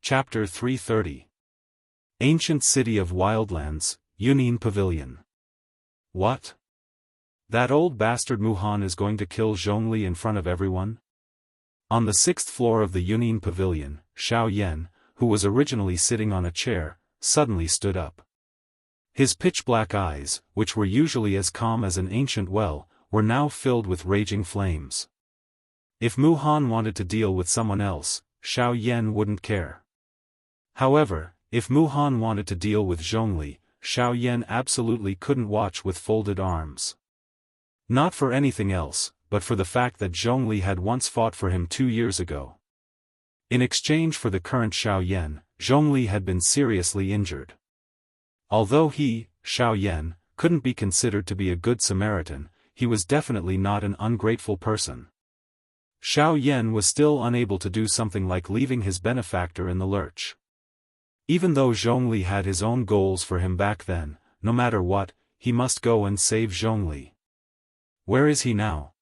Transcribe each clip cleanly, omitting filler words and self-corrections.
Chapter 330. Ancient City of Wildlands, Yunnan Pavilion. What? That old bastard Muhan is going to kill Zhongli in front of everyone? On the 6th floor of the Yunnan Pavilion, Xiao Yan, who was originally sitting on a chair, suddenly stood up. His pitch-black eyes, which were usually as calm as an ancient well, were now filled with raging flames. If Muhan wanted to deal with someone else, Xiao Yan wouldn't care. However, if Muhan wanted to deal with Zhongli, Xiao Yan absolutely couldn't watch with folded arms. Not for anything else, but for the fact that Zhongli had once fought for him 2 years ago. In exchange for the current Xiao Yan, Zhongli had been seriously injured. Although he, Xiao Yan, couldn't be considered to be a good Samaritan, he was definitely not an ungrateful person. Xiao Yan was still unable to do something like leaving his benefactor in the lurch. Even though Zhongli had his own goals for him back then, no matter what, he must go and save Zhongli. Where is he now?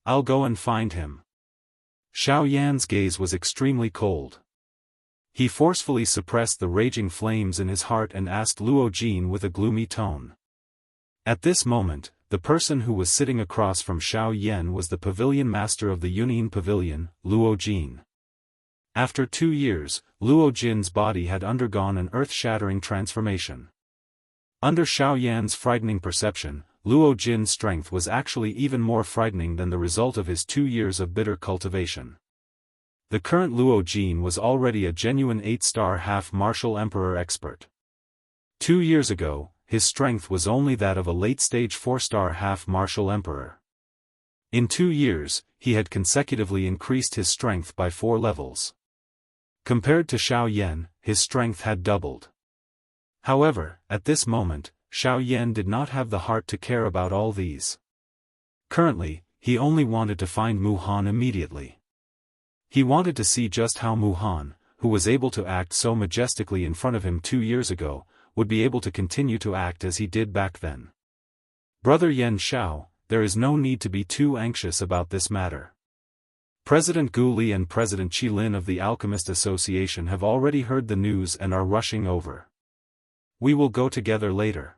I'll go and find him. Xiao Yan's gaze was extremely cold. He forcefully suppressed the raging flames in his heart and asked Luo Jin with a gloomy tone. At this moment, the person who was sitting across from Xiao Yan was the pavilion master of the Yunnan Pavilion, Luo Jin. After 2 years, Luo Jin's body had undergone an earth-shattering transformation. Under Xiao Yan's frightening perception, Luo Jin's strength was actually even more frightening than the result of his 2 years of bitter cultivation. The current Luo Jin was already a genuine 8-star half-martial emperor expert. 2 years ago, his strength was only that of a late-stage 4-star half-martial emperor. In 2 years, he had consecutively increased his strength by 4 levels. Compared to Xiao Yan, his strength had doubled. However, at this moment, Xiao Yan did not have the heart to care about all these. Currently, he only wanted to find Muhan immediately. He wanted to see just how Muhan, who was able to act so majestically in front of him 2 years ago, would be able to continue to act as he did back then. Brother Yan Xiao, there is no need to be too anxious about this matter. President Gu Li and President Qi Lin of the Alchemist Association have already heard the news and are rushing over. We will go together later.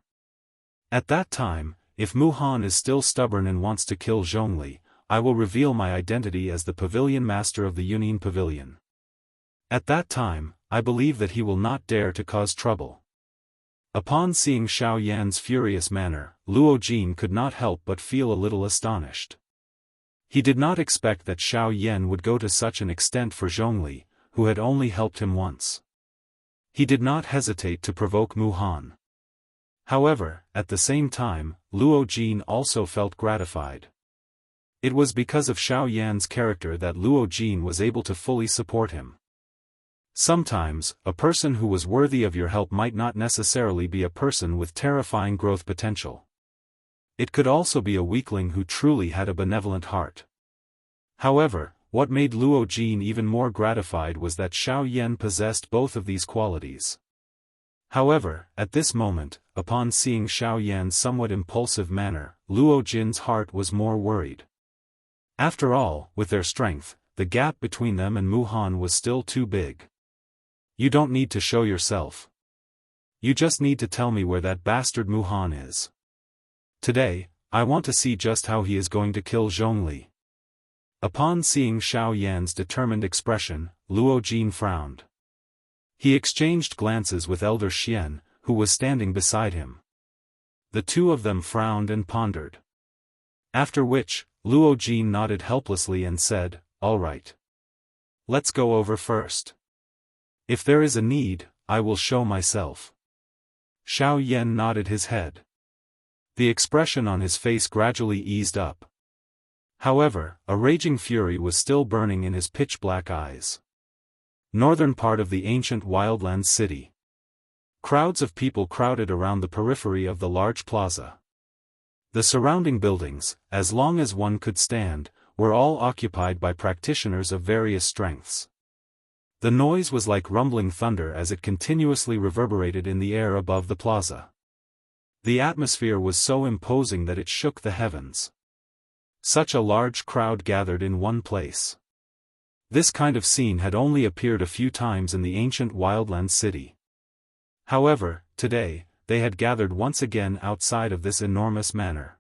At that time, if Muhan is still stubborn and wants to kill Zhongli, I will reveal my identity as the pavilion master of the Yunnan Pavilion. At that time, I believe that he will not dare to cause trouble. Upon seeing Xiao Yan's furious manner, Luo Jin could not help but feel a little astonished. He did not expect that Xiao Yan would go to such an extent for Zhongli, who had only helped him once. He did not hesitate to provoke Muhan. However, at the same time, Luo Jin also felt gratified. It was because of Xiao Yan's character that Luo Jin was able to fully support him. Sometimes, a person who was worthy of your help might not necessarily be a person with terrifying growth potential. It could also be a weakling who truly had a benevolent heart. However, what made Luo Jin even more gratified was that Xiao Yan possessed both of these qualities. However, at this moment, upon seeing Xiao Yan's somewhat impulsive manner, Luo Jin's heart was more worried. After all, with their strength, the gap between them and Muhan was still too big. You don't need to show yourself. You just need to tell me where that bastard Muhan is. Today, I want to see just how he is going to kill Zhongli. Upon seeing Xiao Yan's determined expression, Luo Jin frowned. He exchanged glances with Elder Xian, who was standing beside him. The two of them frowned and pondered. After which, Luo Jin nodded helplessly and said, "All right. Let's go over first. If there is a need, I will show myself." Xiao Yan nodded his head. The expression on his face gradually eased up. However, a raging fury was still burning in his pitch-black eyes. Northern part of the ancient wildlands city. Crowds of people crowded around the periphery of the large plaza. The surrounding buildings, as long as one could stand, were all occupied by practitioners of various strengths. The noise was like rumbling thunder as it continuously reverberated in the air above the plaza. The atmosphere was so imposing that it shook the heavens. Such a large crowd gathered in one place. This kind of scene had only appeared a few times in the ancient wildlands city. However, today, they had gathered once again outside of this enormous manor.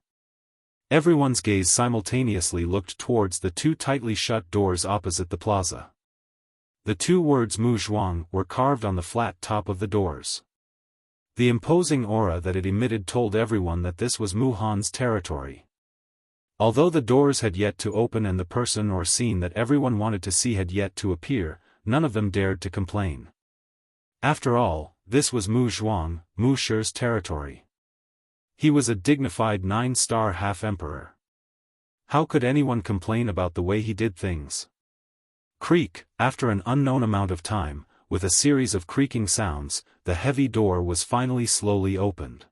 Everyone's gaze simultaneously looked towards the two tightly shut doors opposite the plaza. The two words Mu Zhuang were carved on the flat top of the doors. The imposing aura that it emitted told everyone that this was Mu Han's territory. Although the doors had yet to open and the person or scene that everyone wanted to see had yet to appear, none of them dared to complain. After all, this was Mu Zhuang, Mu Shi's territory. He was a dignified 9-star half-emperor. How could anyone complain about the way he did things? Creak, after an unknown amount of time, with a series of creaking sounds, the heavy door was finally slowly opened.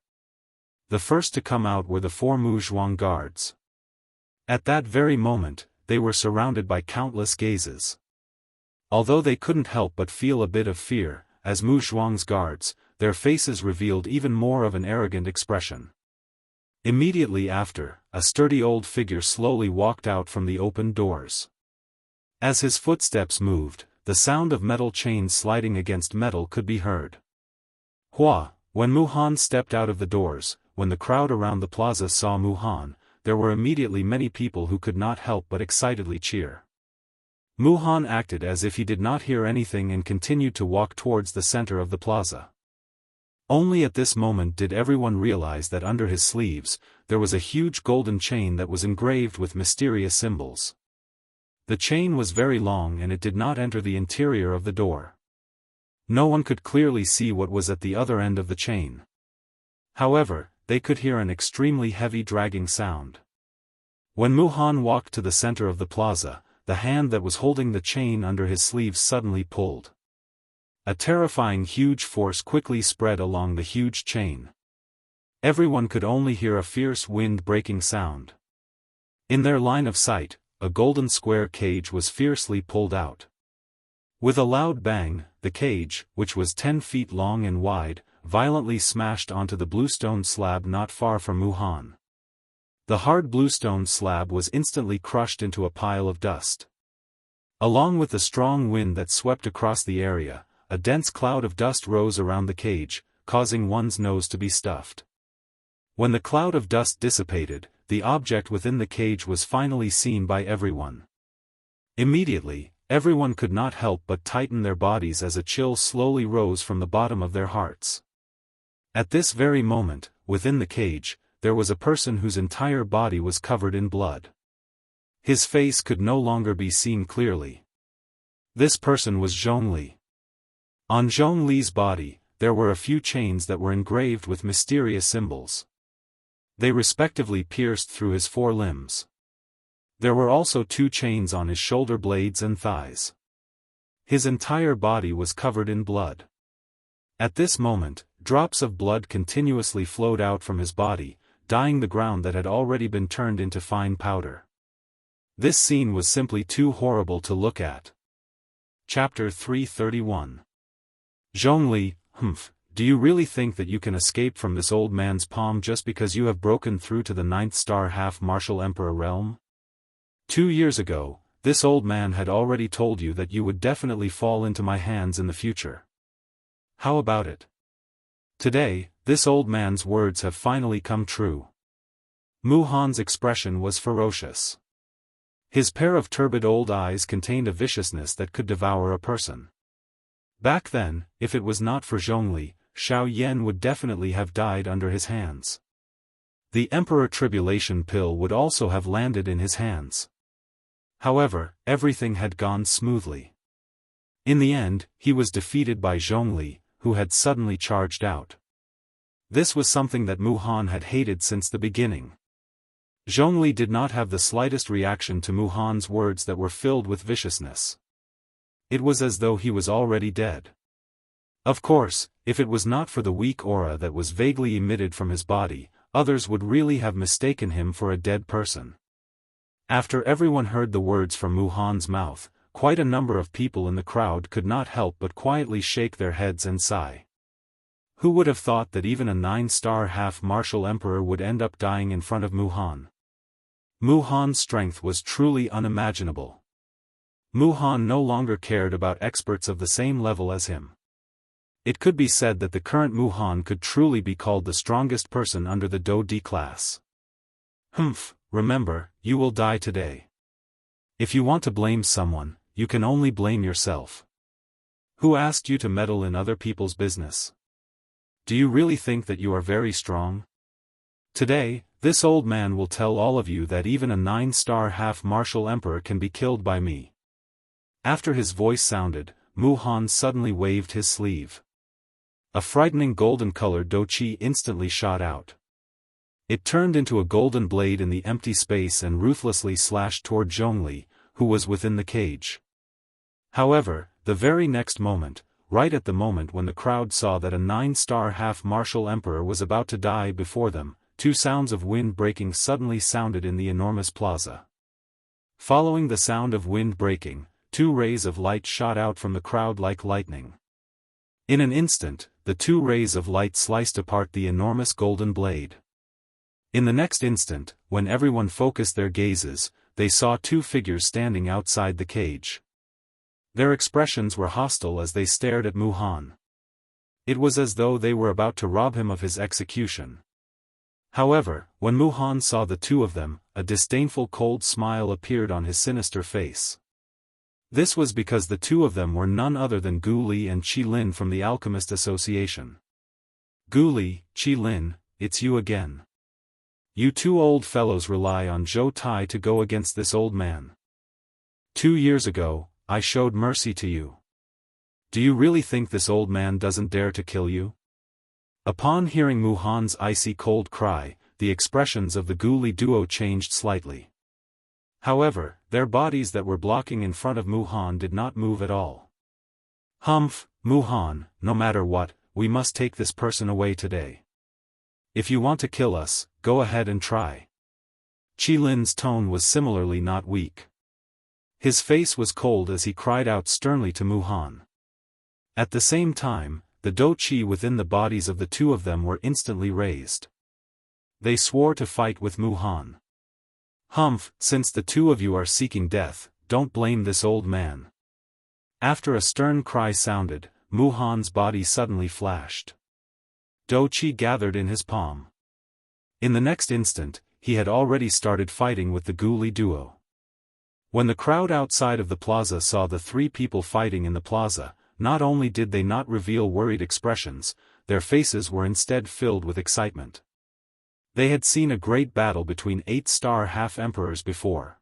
The first to come out were the 4 Mu Zhuang guards. At that very moment, they were surrounded by countless gazes. Although they couldn't help but feel a bit of fear, as Mu Zhuang's guards, their faces revealed even more of an arrogant expression. Immediately after, a sturdy old figure slowly walked out from the open doors. As his footsteps moved, the sound of metal chains sliding against metal could be heard. Hua, when Mu Han stepped out of the doors, when the crowd around the plaza saw Mu Han, there were immediately many people who could not help but excitedly cheer. Mu Han acted as if he did not hear anything and continued to walk towards the center of the plaza. Only at this moment did everyone realize that under his sleeves, there was a huge golden chain that was engraved with mysterious symbols. The chain was very long and it did not enter the interior of the door. No one could clearly see what was at the other end of the chain. However, they could hear an extremely heavy dragging sound. When Mu Han walked to the center of the plaza, the hand that was holding the chain under his sleeves suddenly pulled. A terrifying huge force quickly spread along the huge chain. Everyone could only hear a fierce wind-breaking sound. In their line of sight, a golden square cage was fiercely pulled out. With a loud bang, the cage, which was 10 feet long and wide, violently smashed onto the bluestone slab not far from Mu Han. The hard bluestone slab was instantly crushed into a pile of dust. Along with the strong wind that swept across the area, a dense cloud of dust rose around the cage, causing one's nose to be stuffed. When the cloud of dust dissipated, the object within the cage was finally seen by everyone. Immediately, everyone could not help but tighten their bodies as a chill slowly rose from the bottom of their hearts. At this very moment, within the cage, there was a person whose entire body was covered in blood. His face could no longer be seen clearly. This person was Zhongli. On Zhongli's body, there were a few chains that were engraved with mysterious symbols. They respectively pierced through his 4 limbs. There were also 2 chains on his shoulder blades and thighs. His entire body was covered in blood. At this moment, drops of blood continuously flowed out from his body, dyeing the ground that had already been turned into fine powder. This scene was simply too horrible to look at. Chapter 331. Zhongli, do you really think that you can escape from this old man's palm just because you have broken through to the 9th-star half-martial emperor realm? 2 years ago, this old man had already told you that you would definitely fall into my hands in the future. How about it? Today, this old man's words have finally come true. Mu Han's expression was ferocious. His pair of turbid old eyes contained a viciousness that could devour a person. Back then, if it was not for Zhongli, Xiao Yan would definitely have died under his hands. The Emperor Tribulation Pill would also have landed in his hands. However, everything had gone smoothly. In the end, he was defeated by Zhongli, who had suddenly charged out. This was something that Mu Han had hated since the beginning. Zhongli did not have the slightest reaction to Mu Han's words that were filled with viciousness. It was as though he was already dead. Of course, if it was not for the weak aura that was vaguely emitted from his body, others would really have mistaken him for a dead person. After everyone heard the words from Mu Han's mouth, quite a number of people in the crowd could not help but quietly shake their heads and sigh. Who would have thought that even a 9-star half-martial emperor would end up dying in front of Mu Han? Mu Han's strength was truly unimaginable. Muhan no longer cared about experts of the same level as him. It could be said that the current Muhan could truly be called the strongest person under the Do D class. Remember, you will die today. If you want to blame someone, you can only blame yourself. Who asked you to meddle in other people's business? Do you really think that you are very strong? Today, this old man will tell all of you that even a 9-star half-martial emperor can be killed by me. After his voice sounded, Muhan suddenly waved his sleeve. A frightening golden-colored douqi instantly shot out. It turned into a golden blade in the empty space and ruthlessly slashed toward Zhongli, who was within the cage. However, the very next moment, right at the moment when the crowd saw that a 9-star half-martial emperor was about to die before them, 2 sounds of wind breaking suddenly sounded in the enormous plaza. Following the sound of wind breaking, 2 rays of light shot out from the crowd like lightning. In an instant, the 2 rays of light sliced apart the enormous golden blade. In the next instant, when everyone focused their gazes, they saw 2 figures standing outside the cage. Their expressions were hostile as they stared at Muhan. It was as though they were about to rob him of his execution. However, when Muhan saw the 2 of them, a disdainful cold smile appeared on his sinister face. This was because the 2 of them were none other than Gu Li and Qi Lin from the Alchemist Association. Gu Li, Qi Lin, it's you again. You 2 old fellows rely on Zhou Tai to go against this old man. 2 years ago, I showed mercy to you. Do you really think this old man doesn't dare to kill you? Upon hearing Muhan's icy cold cry, the expressions of the Gu Li duo changed slightly. However, their bodies that were blocking in front of Muhan did not move at all. Muhan, no matter what, we must take this person away today. If you want to kill us, go ahead and try. Qi Lin's tone was similarly not weak. His face was cold as he cried out sternly to Muhan. At the same time, the douqi within the bodies of the 2 of them were instantly raised. They swore to fight with Muhan. Since the 2 of you are seeking death, don't blame this old man. After a stern cry sounded, Muhan's body suddenly flashed. Douqi gathered in his palm. In the next instant, he had already started fighting with the Gu Li duo. When the crowd outside of the plaza saw the 3 people fighting in the plaza, not only did they not reveal worried expressions, their faces were instead filled with excitement. They had seen a great battle between 8-star half-emperors before.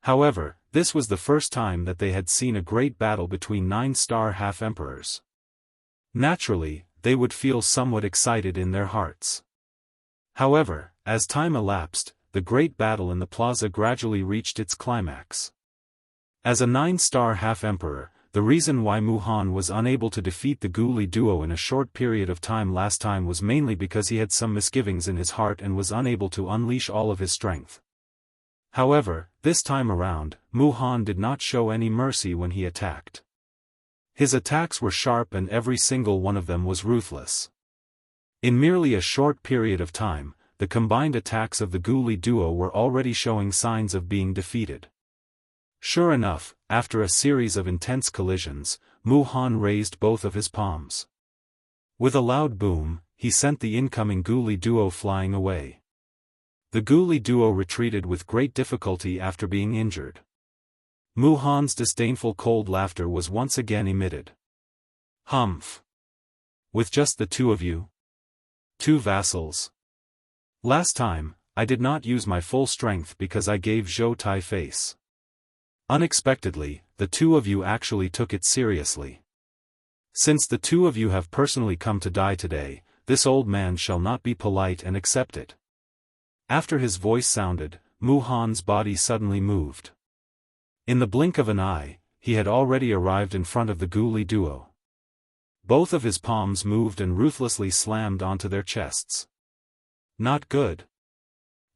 However, this was the first time that they had seen a great battle between 9-star half-emperors. Naturally, they would feel somewhat excited in their hearts. However, as time elapsed, the great battle in the plaza gradually reached its climax. As a 9-star half-emperor, the reason why Muhan was unable to defeat the Gu Li duo in a short period of time last time was mainly because he had some misgivings in his heart and was unable to unleash all of his strength. However, this time around, Muhan did not show any mercy when he attacked. His attacks were sharp and every single one of them was ruthless. In merely a short period of time, the combined attacks of the Gu Li duo were already showing signs of being defeated. Sure enough, after a series of intense collisions, Muhan raised both of his palms. With a loud boom, he sent the incoming Gu Li duo flying away. The Gu Li duo retreated with great difficulty after being injured. Muhan's disdainful cold laughter was once again emitted. With just the 2 of you? 2 vassals? Last time, I did not use my full strength because I gave Zhou Tai face. Unexpectedly, the 2 of you actually took it seriously. Since the 2 of you have personally come to die today, this old man shall not be polite and accept it. After his voice sounded, Muhan's body suddenly moved. In the blink of an eye, he had already arrived in front of the Gu Li duo. Both of his palms moved and ruthlessly slammed onto their chests. Not good.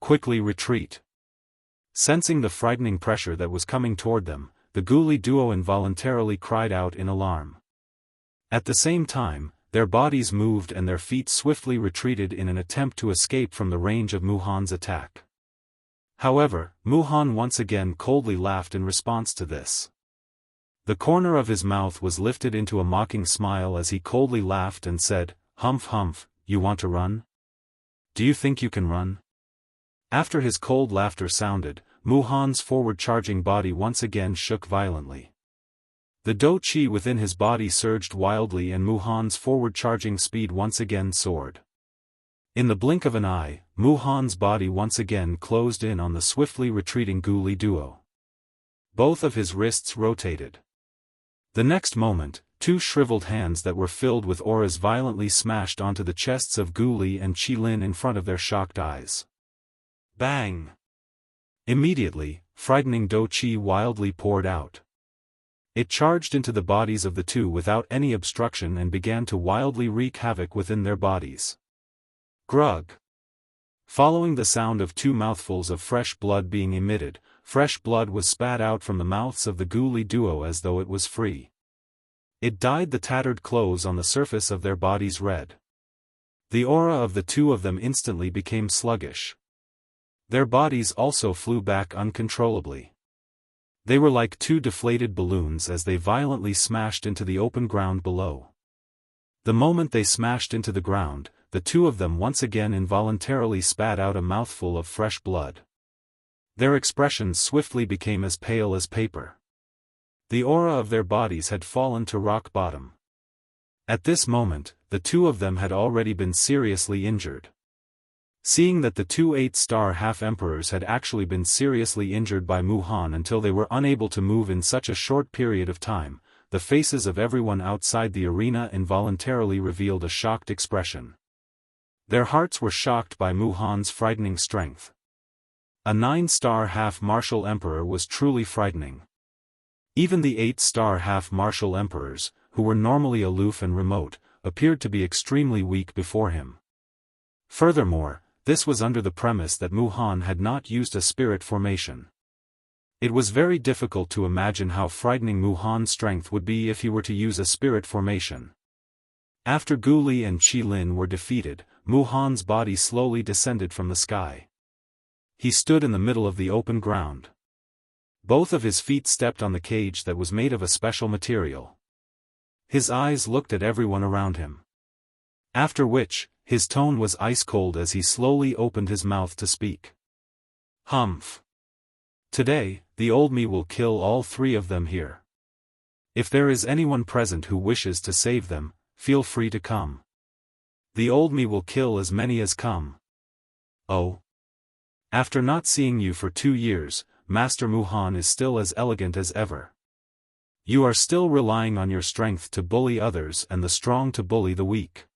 Quickly retreat. Sensing the frightening pressure that was coming toward them, the Gu Li duo involuntarily cried out in alarm. At the same time, their bodies moved and their feet swiftly retreated in an attempt to escape from the range of Muhan's attack. However, Muhan once again coldly laughed in response to this. The corner of his mouth was lifted into a mocking smile as he coldly laughed and said, "Humph humph, you want to run? Do you think you can run?" After his cold laughter sounded, Mu Han's forward-charging body once again shook violently. The dou qi within his body surged wildly and Mu Han's forward-charging speed once again soared. In the blink of an eye, Mu Han's body once again closed in on the swiftly retreating Guli duo. Both of his wrists rotated. The next moment, two shriveled hands that were filled with auras violently smashed onto the chests of Guli and Qilin in front of their shocked eyes. Bang! Immediately, frightening dou qi wildly poured out. It charged into the bodies of the two without any obstruction and began to wildly wreak havoc within their bodies. Grug! Following the sound of two mouthfuls of fresh blood being emitted, fresh blood was spat out from the mouths of the Guli duo as though it was free. It dyed the tattered clothes on the surface of their bodies red. The aura of the two of them instantly became sluggish. Their bodies also flew back uncontrollably. They were like two deflated balloons as they violently smashed into the open ground below. The moment they smashed into the ground, the two of them once again involuntarily spat out a mouthful of fresh blood. Their expressions swiftly became as pale as paper. The aura of their bodies had fallen to rock bottom. At this moment, the two of them had already been seriously injured. Seeing that the two 8-star half-emperors had actually been seriously injured by Mu Han until they were unable to move in such a short period of time, the faces of everyone outside the arena involuntarily revealed a shocked expression. Their hearts were shocked by Mu Han's frightening strength. A 9-star half-martial emperor was truly frightening. Even the 8-star half-martial emperors, who were normally aloof and remote, appeared to be extremely weak before him. Furthermore, this was under the premise that Mu Han had not used a spirit formation. It was very difficult to imagine how frightening Mu Han's strength would be if he were to use a spirit formation. After Guli and Qilin were defeated, Mu Han's body slowly descended from the sky. He stood in the middle of the open ground. Both of his feet stepped on the cage that was made of a special material. His eyes looked at everyone around him. After which, his tone was ice-cold as he slowly opened his mouth to speak. Humph! Today, the old me will kill all three of them here. If there is anyone present who wishes to save them, feel free to come. The old me will kill as many as come. Oh! After not seeing you for 2 years, Master Mu Han is still as elegant as ever. You are still relying on your strength to bully others and the strong to bully the weak.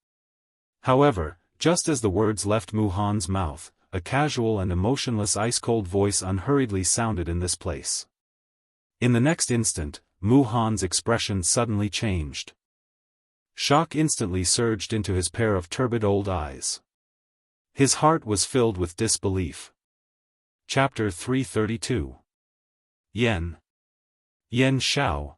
However, just as the words left Mu Han's mouth, a casual and emotionless ice-cold voice unhurriedly sounded in this place. In the next instant, Mu Han's expression suddenly changed. Shock instantly surged into his pair of turbid old eyes. His heart was filled with disbelief. Chapter 332. Yen Xiao.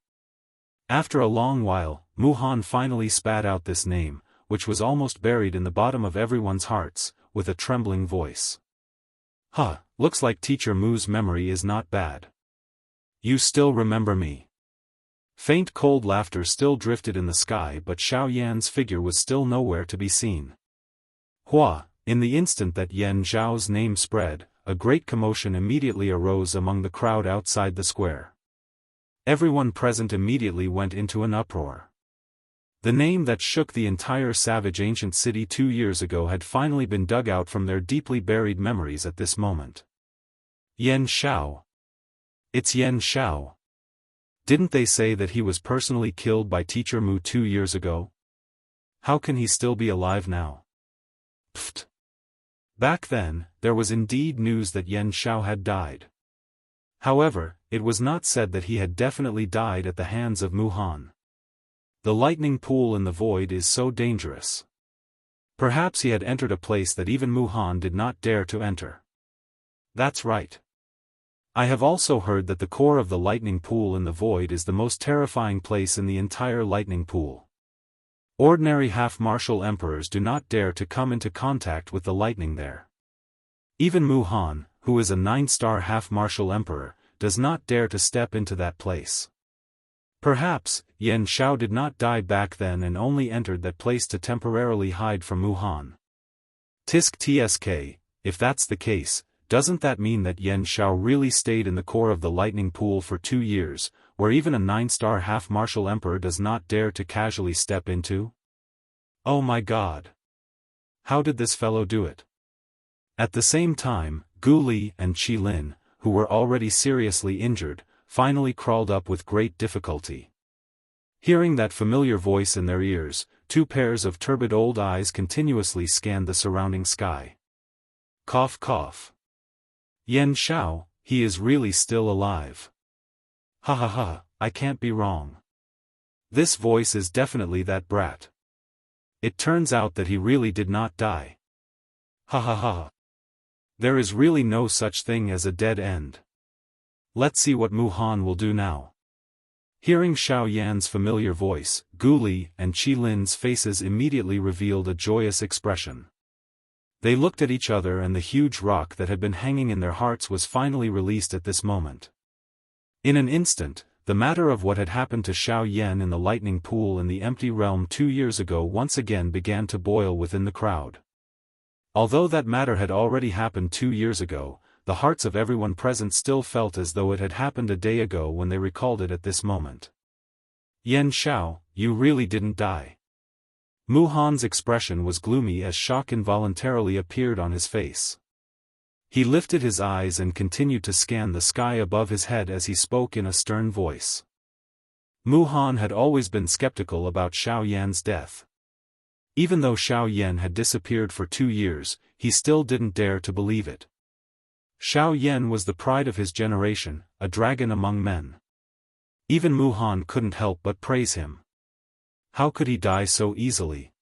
After a long while, Mu Han finally spat out this name, which was almost buried in the bottom of everyone's hearts, with a trembling voice. Huh, looks like Teacher Mu's memory is not bad. You still remember me. Faint cold laughter still drifted in the sky, but Xiao Yan's figure was still nowhere to be seen. Hua, in the instant that Yen Zhao's name spread, a great commotion immediately arose among the crowd outside the square. Everyone present immediately went into an uproar. The name that shook the entire savage ancient city 2 years ago had finally been dug out from their deeply buried memories at this moment. Yen Zhao. It's Yen Zhao. Didn't they say that he was personally killed by Teacher Mu 2 years ago? How can he still be alive now? Pfft. Back then, there was indeed news that Yen Zhao had died. However, it was not said that he had definitely died at the hands of Mu Han. The lightning pool in the void is so dangerous. Perhaps he had entered a place that even Mu Han did not dare to enter. That's right. I have also heard that the core of the lightning pool in the void is the most terrifying place in the entire lightning pool. Ordinary half-martial emperors do not dare to come into contact with the lightning there. Even Mu Han, who is a 9-star half-martial emperor, does not dare to step into that place. Perhaps, Yan Xiao did not die back then and only entered that place to temporarily hide from Muhan. Tisk tsk, if that's the case, doesn't that mean that Yan Xiao really stayed in the core of the lightning pool for 2 years, where even a 9-star half-martial emperor does not dare to casually step into? Oh my god! How did this fellow do it? At the same time, Gu Li and Qi Lin, who were already seriously injured, finally crawled up with great difficulty. Hearing that familiar voice in their ears, 2 pairs of turbid old eyes continuously scanned the surrounding sky. Cough cough. Yan Xiao, he is really still alive. Ha ha ha, I can't be wrong. This voice is definitely that brat. It turns out that he really did not die. Ha ha ha. There is really no such thing as a dead end. Let's see what Muhan will do now. Hearing Xiao Yan's familiar voice, Gu Li and Qi Lin's faces immediately revealed a joyous expression. They looked at each other and the huge rock that had been hanging in their hearts was finally released at this moment. In an instant, the matter of what had happened to Xiao Yan in the lightning pool in the empty realm 2 years ago once again began to boil within the crowd. Although that matter had already happened 2 years ago, the hearts of everyone present still felt as though it had happened a day ago when they recalled it at this moment. Yan Xiao, you really didn't die. Muhan's expression was gloomy as shock involuntarily appeared on his face. He lifted his eyes and continued to scan the sky above his head as he spoke in a stern voice. Muhan had always been skeptical about Xiao Yan's death. Even though Xiao Yan had disappeared for 2 years, he still didn't dare to believe it. Xiao Yan was the pride of his generation, a dragon among men. Even Muhan couldn't help but praise him. How could he die so easily?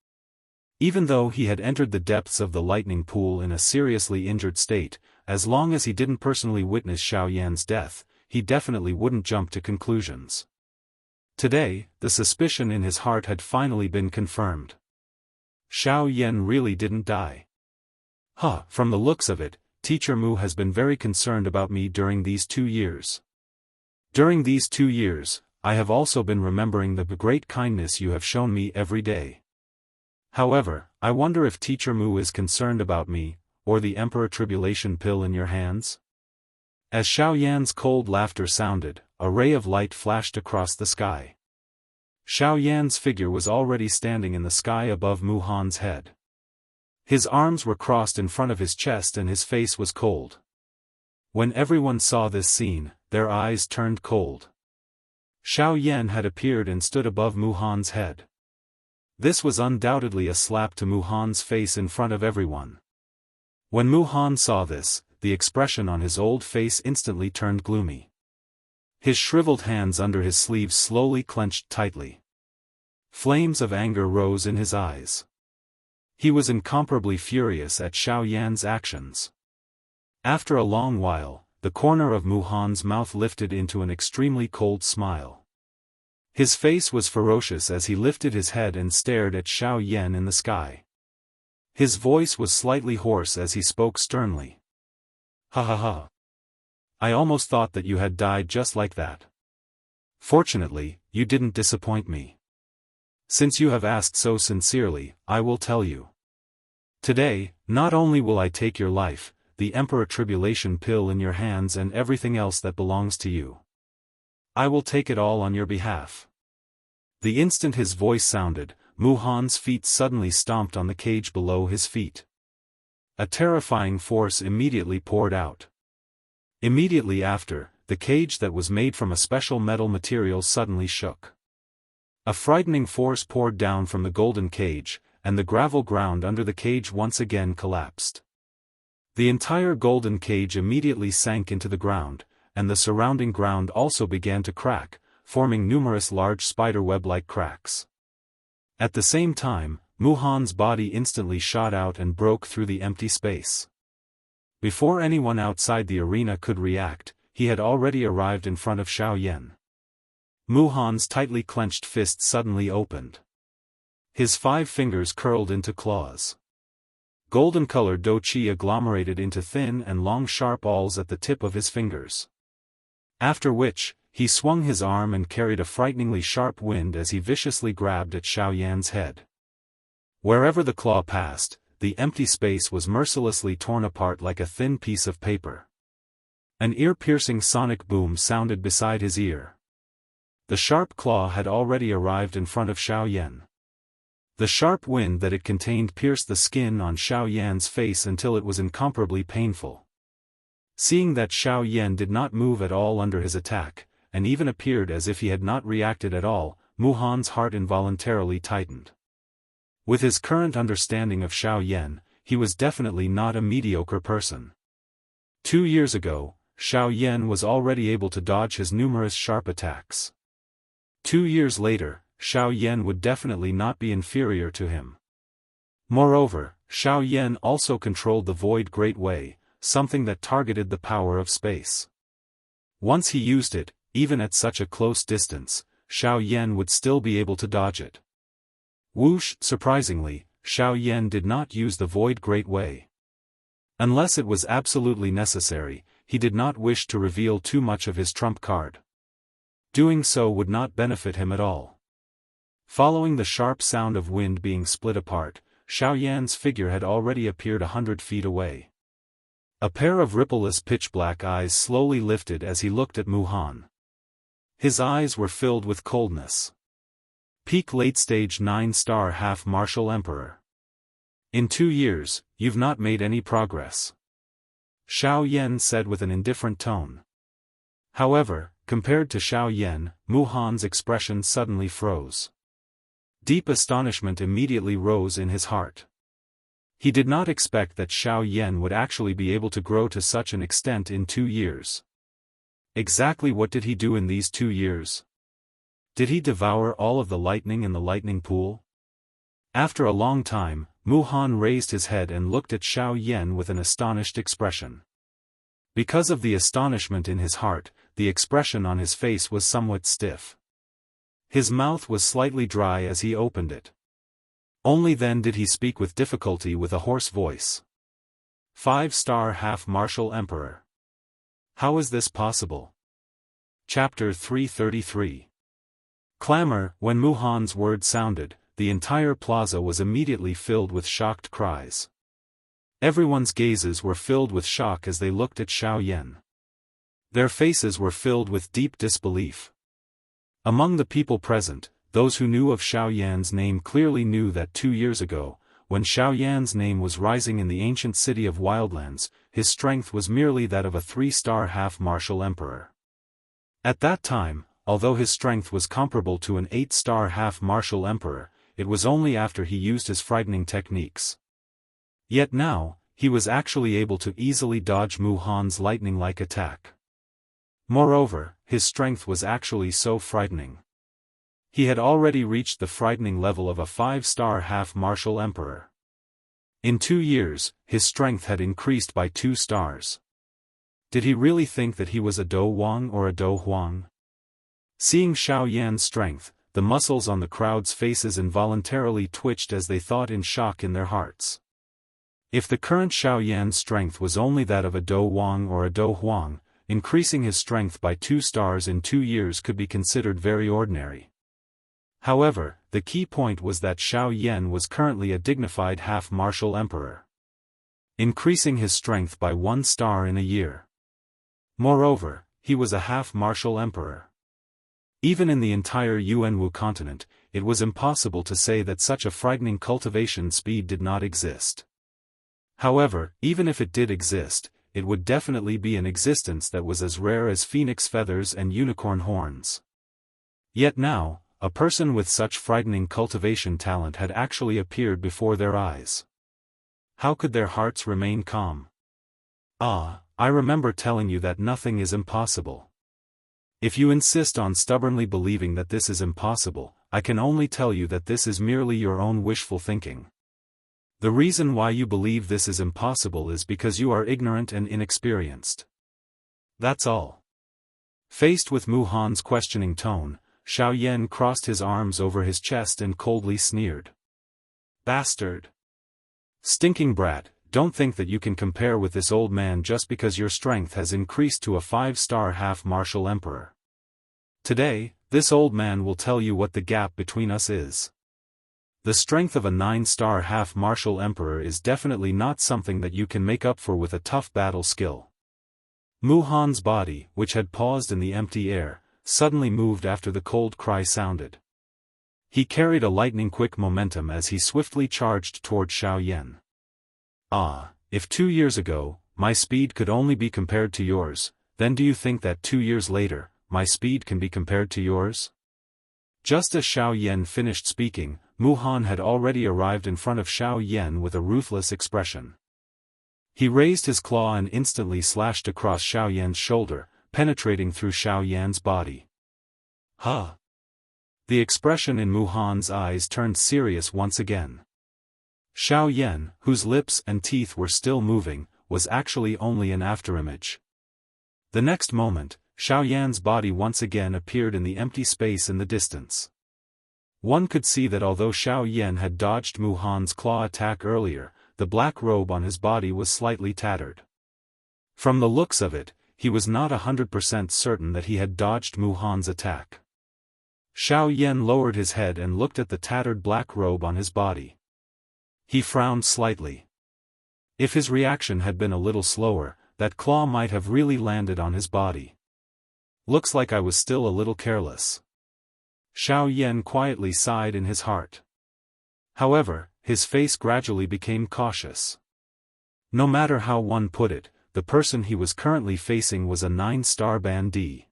Even though he had entered the depths of the lightning pool in a seriously injured state, as long as he didn't personally witness Xiao Yan's death, he definitely wouldn't jump to conclusions. Today, the suspicion in his heart had finally been confirmed. Xiao Yan really didn't die. From the looks of it, Teacher Mu has been very concerned about me during these 2 years. During these 2 years, I have also been remembering the great kindness you have shown me every day. However, I wonder if Teacher Mu is concerned about me, or the Emperor Tribulation pill in your hands? As Xiao Yan's cold laughter sounded, a ray of light flashed across the sky. Xiao Yan's figure was already standing in the sky above Muhan's head. His arms were crossed in front of his chest and his face was cold. When everyone saw this scene, their eyes turned cold. Xiao Yan had appeared and stood above Muhan's head. This was undoubtedly a slap to Muhan's face in front of everyone. When Muhan saw this, the expression on his old face instantly turned gloomy. His shriveled hands under his sleeves slowly clenched tightly. Flames of anger rose in his eyes. He was incomparably furious at Xiao Yan's actions. After a long while, the corner of Muhan's mouth lifted into an extremely cold smile. His face was ferocious as he lifted his head and stared at Xiao Yan in the sky. His voice was slightly hoarse as he spoke sternly. Ha ha ha. I almost thought that you had died just like that. Fortunately, you didn't disappoint me. Since you have asked so sincerely, I will tell you. Today, not only will I take your life, the Emperor Tribulation pill in your hands and everything else that belongs to you. I will take it all on your behalf. The instant his voice sounded, Muhan's feet suddenly stomped on the cage below his feet. A terrifying force immediately poured out. Immediately after, the cage that was made from a special metal material suddenly shook. A frightening force poured down from the golden cage, and the gravel ground under the cage once again collapsed. The entire golden cage immediately sank into the ground, and the surrounding ground also began to crack, forming numerous large spiderweb-like cracks. At the same time, Muhan's body instantly shot out and broke through the empty space. Before anyone outside the arena could react, he had already arrived in front of Xiao Yan. Muhan's tightly clenched fist suddenly opened. His 5 fingers curled into claws. Golden-colored douqi agglomerated into thin and long sharp awls at the tip of his fingers. After which, he swung his arm and carried a frighteningly sharp wind as he viciously grabbed at Xiao Yan's head. Wherever the claw passed, the empty space was mercilessly torn apart like a thin piece of paper. An ear-piercing sonic boom sounded beside his ear. The sharp claw had already arrived in front of Xiao Yan. The sharp wind that it contained pierced the skin on Xiao Yan's face until it was incomparably painful. Seeing that Xiao Yan did not move at all under his attack, and even appeared as if he had not reacted at all, Mu Han's heart involuntarily tightened. With his current understanding of Xiao Yan, he was definitely not a mediocre person. 2 years ago, Xiao Yan was already able to dodge his numerous sharp attacks. 2 years later, Xiao Yan would definitely not be inferior to him. Moreover, Xiao Yan also controlled the Void Great Way, something that targeted the power of space. Once he used it, even at such a close distance, Xiao Yan would still be able to dodge it. Whoosh! Surprisingly, Xiao Yan did not use the Void Great Way. Unless it was absolutely necessary, he did not wish to reveal too much of his trump card. Doing so would not benefit him at all. Following the sharp sound of wind being split apart, Xiao Yan's figure had already appeared 100 feet away. A pair of rippleless pitch-black eyes slowly lifted as he looked at Mu Han. His eyes were filled with coldness. Peak late-stage 9-star half-martial emperor. In 2 years, you've not made any progress. Xiao Yan said with an indifferent tone. However, compared to Xiao Yan, Mu Han's expression suddenly froze. Deep astonishment immediately rose in his heart. He did not expect that Xiao Yan would actually be able to grow to such an extent in 2 years. Exactly what did he do in these 2 years? Did he devour all of the lightning in the lightning pool? After a long time, Mu Han raised his head and looked at Xiao Yan with an astonished expression. Because of the astonishment in his heart, the expression on his face was somewhat stiff. His mouth was slightly dry as he opened it. Only then did he speak with difficulty with a hoarse voice. 5-star half-martial emperor. How is this possible? Chapter 333. Clamor. When Mu Han's words sounded, the entire plaza was immediately filled with shocked cries. Everyone's gazes were filled with shock as they looked at Xiao Yan. Their faces were filled with deep disbelief. Among the people present, those who knew of Xiao Yan's name clearly knew that 2 years ago, when Xiao Yan's name was rising in the ancient city of Wildlands, his strength was merely that of a 3-star half-martial emperor. At that time, although his strength was comparable to an 8-star half-martial emperor, it was only after he used his frightening techniques. Yet now, he was actually able to easily dodge Mu Han's lightning-like attack. Moreover, his strength was actually so frightening. He had already reached the frightening level of a 5-star half-martial emperor. In 2 years, his strength had increased by 2 stars. Did he really think that he was a Do Wang or a Do Huang? Seeing Xiao Yan's strength, the muscles on the crowd's faces involuntarily twitched as they thought in shock in their hearts. If the current Xiao Yan's strength was only that of a Do Wang or a Do Huang, increasing his strength by 2 stars in 2 years could be considered very ordinary. However, the key point was that Xiao Yan was currently a dignified half-martial emperor, increasing his strength by 1 star in a year. Moreover, he was a half-martial emperor. Even in the entire Yuanwu continent, it was impossible to say that such a frightening cultivation speed did not exist. However, even if it did exist, it would definitely be an existence that was as rare as phoenix feathers and unicorn horns. Yet now, a person with such frightening cultivation talent had actually appeared before their eyes. How could their hearts remain calm? Ah, I remember telling you that nothing is impossible. If you insist on stubbornly believing that this is impossible, I can only tell you that this is merely your own wishful thinking. The reason why you believe this is impossible is because you are ignorant and inexperienced. That's all. Faced with Mu Han's questioning tone, Xiao Yan crossed his arms over his chest and coldly sneered. Bastard! Stinking brat, don't think that you can compare with this old man just because your strength has increased to a 5-star half-martial emperor. Today, this old man will tell you what the gap between us is. The strength of a 9-star half-martial emperor is definitely not something that you can make up for with a tough battle skill. Mu Han's body, which had paused in the empty air, suddenly moved after the cold cry sounded. He carried a lightning-quick momentum as he swiftly charged toward Xiaoyan. Ah, if 2 years ago, my speed could only be compared to yours, then do you think that 2 years later, my speed can be compared to yours? Just as Xiaoyan finished speaking, Mu Han had already arrived in front of Xiaoyan with a ruthless expression. He raised his claw and instantly slashed across Xiaoyan's shoulder, penetrating through Xiaoyan's body. Huh! The expression in Mu Han's eyes turned serious once again. Xiaoyan, whose lips and teeth were still moving, was actually only an afterimage. The next moment, Xiaoyan's body once again appeared in the empty space in the distance. One could see that although Xiaoyan had dodged Mu Han's claw attack earlier, the black robe on his body was slightly tattered. From the looks of it, he was not 100% certain that he had dodged Mu Han's attack. Xiaoyan lowered his head and looked at the tattered black robe on his body. He frowned slightly. If his reaction had been a little slower, that claw might have really landed on his body. Looks like I was still a little careless. Xiaoyan quietly sighed in his heart. However, his face gradually became cautious. No matter how one put it, the person he was currently facing was a 9-star bandit.